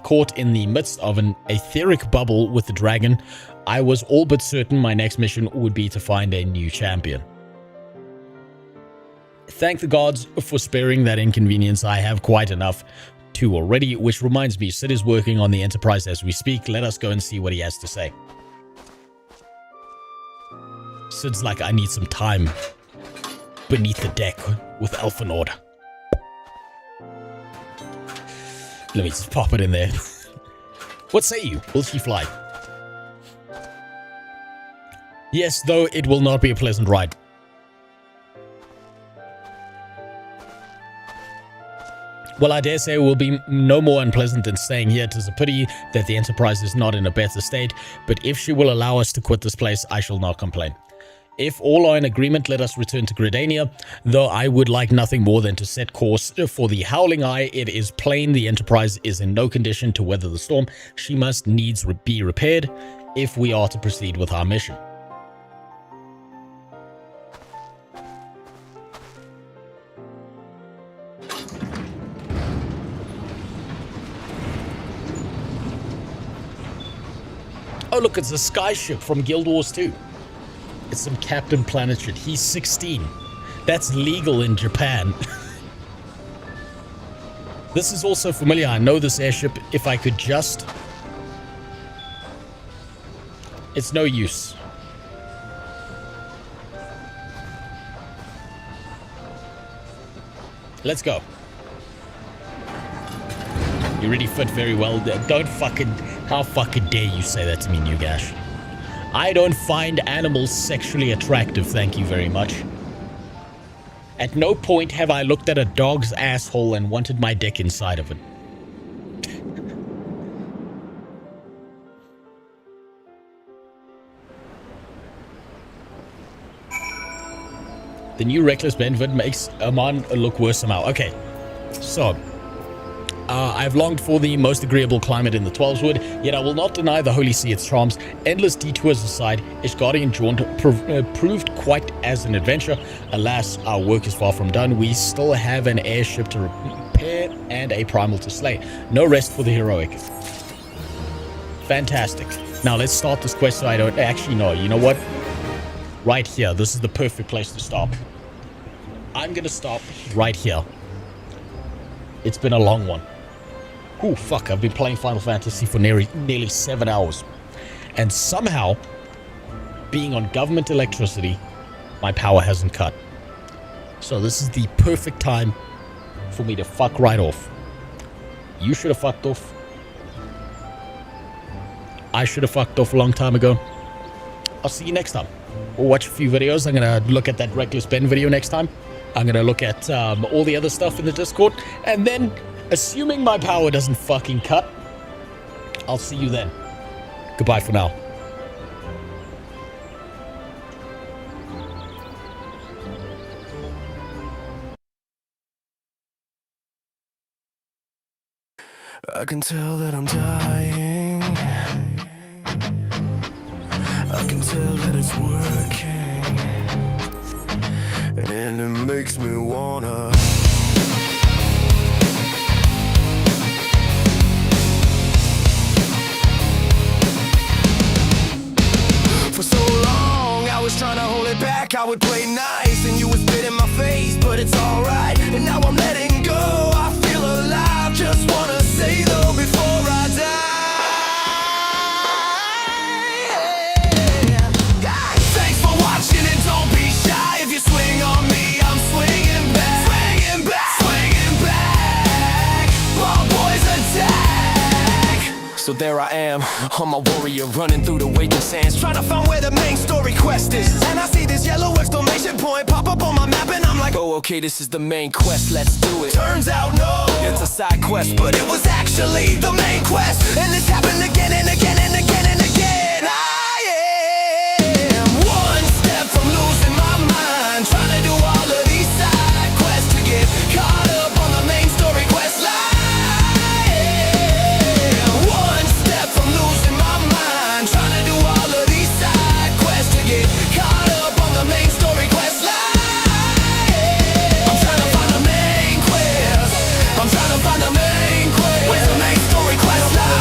caught in the midst of an etheric bubble with the dragon. I was all but certain my next mission would be to find a new champion. Thank the gods for sparing that inconvenience. I have quite enough too already, which reminds me, Sid is working on the Enterprise as we speak. Let us go and see what he has to say. Sid's like, I need some time beneath the deck with Elfenord. Let me just pop it in there. What say you? Will she fly? Yes, though it will not be a pleasant ride. Well, I dare say it will be no more unpleasant than staying here. 'Tis a pity that the Enterprise is not in a better state, but if she will allow us to quit this place, I shall not complain. If all are in agreement, let us return to Gridania, though I would like nothing more than to set course for the Howling Eye. It is plain the Enterprise is in no condition to weather the storm. She must needs be repaired if we are to proceed with our mission. Oh, look, it's a skyship from Guild Wars 2. It's some Captain Planet shit. He's 16. That's legal in Japan. This is also familiar. I know this airship. If I could just... It's no use. Let's go. You really fit very well. Don't fucking... How fucking dare you say that to me, Newgash? I don't find animals sexually attractive, thank you very much. At no point have I looked at a dog's asshole and wanted my dick inside of it. The new Reckless Benvid makes Aman look worse somehow. Okay, so... I've longed for the most agreeable climate in the Twelveswood, yet I will not deny the Holy See its charms. Endless detours aside, Ishgardian Jaunt proved quite as an adventure. Alas, our work is far from done. We still have an airship to repair and a primal to slay. No rest for the heroic. Fantastic. Now let's start this quest so I don't actually know. You know what? Right here. This is the perfect place to stop. I'm gonna stop right here. It's been a long one. Oh, fuck. I've been playing Final Fantasy for nearly 7 hours. And somehow, being on government electricity, my power hasn't cut. So this is the perfect time for me to fuck right off. You should have fucked off. I should have fucked off a long time ago. I'll see you next time. We'll watch a few videos. I'm gonna look at that Reckless Ben video next time. I'm gonna look at all the other stuff in the Discord. And then, assuming my power doesn't fucking cut, I'll see you then. Goodbye for now. I can tell that I'm dying. I can tell that it's working, and it makes me wanna. For so long, I was trying to hold it back. I would play nice, and you would spit in my face, but it's alright. And now I'm letting go. I feel alive. Just wanna say though before I die. Thanks for watching, and don't be shy. If you swing on me, I'm swinging back. Swinging back. Swinging back. Ball boys attack. So there I am, on my warrior, running through the waking sands, trying to find where the main story quest is. And I see this yellow exclamation point pop up on my map, and I'm like, oh, okay, this is the main quest, let's do it. Turns out, no, it's a side quest, but it was actually the main quest. And this happened again and again and again and again. I am one step from losing my mind, trying to do all of these side quests to get caught up on the main story quest line. One step from losing my mind, trying to do all of these side quests to get caught up on the main story quest line. I'm trying to find the main quest. I'm trying to find the main quest. Where's the main story quest line?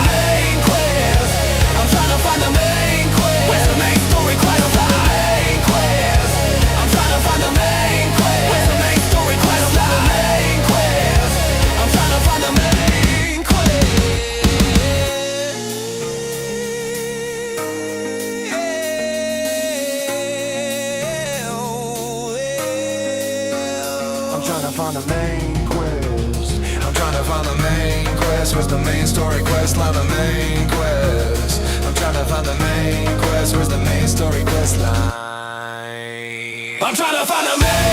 I'm trying to find the main quest. Where's the main story quest line? I'm trying to find the main quest. Where's the main story quest line? I'm trying to find the main find the main quest. I'm trying to find the main quest. Where's the main story quest line? The main quest. I'm trying to find the main quest. Where's the main story quest line? I'm trying to find the main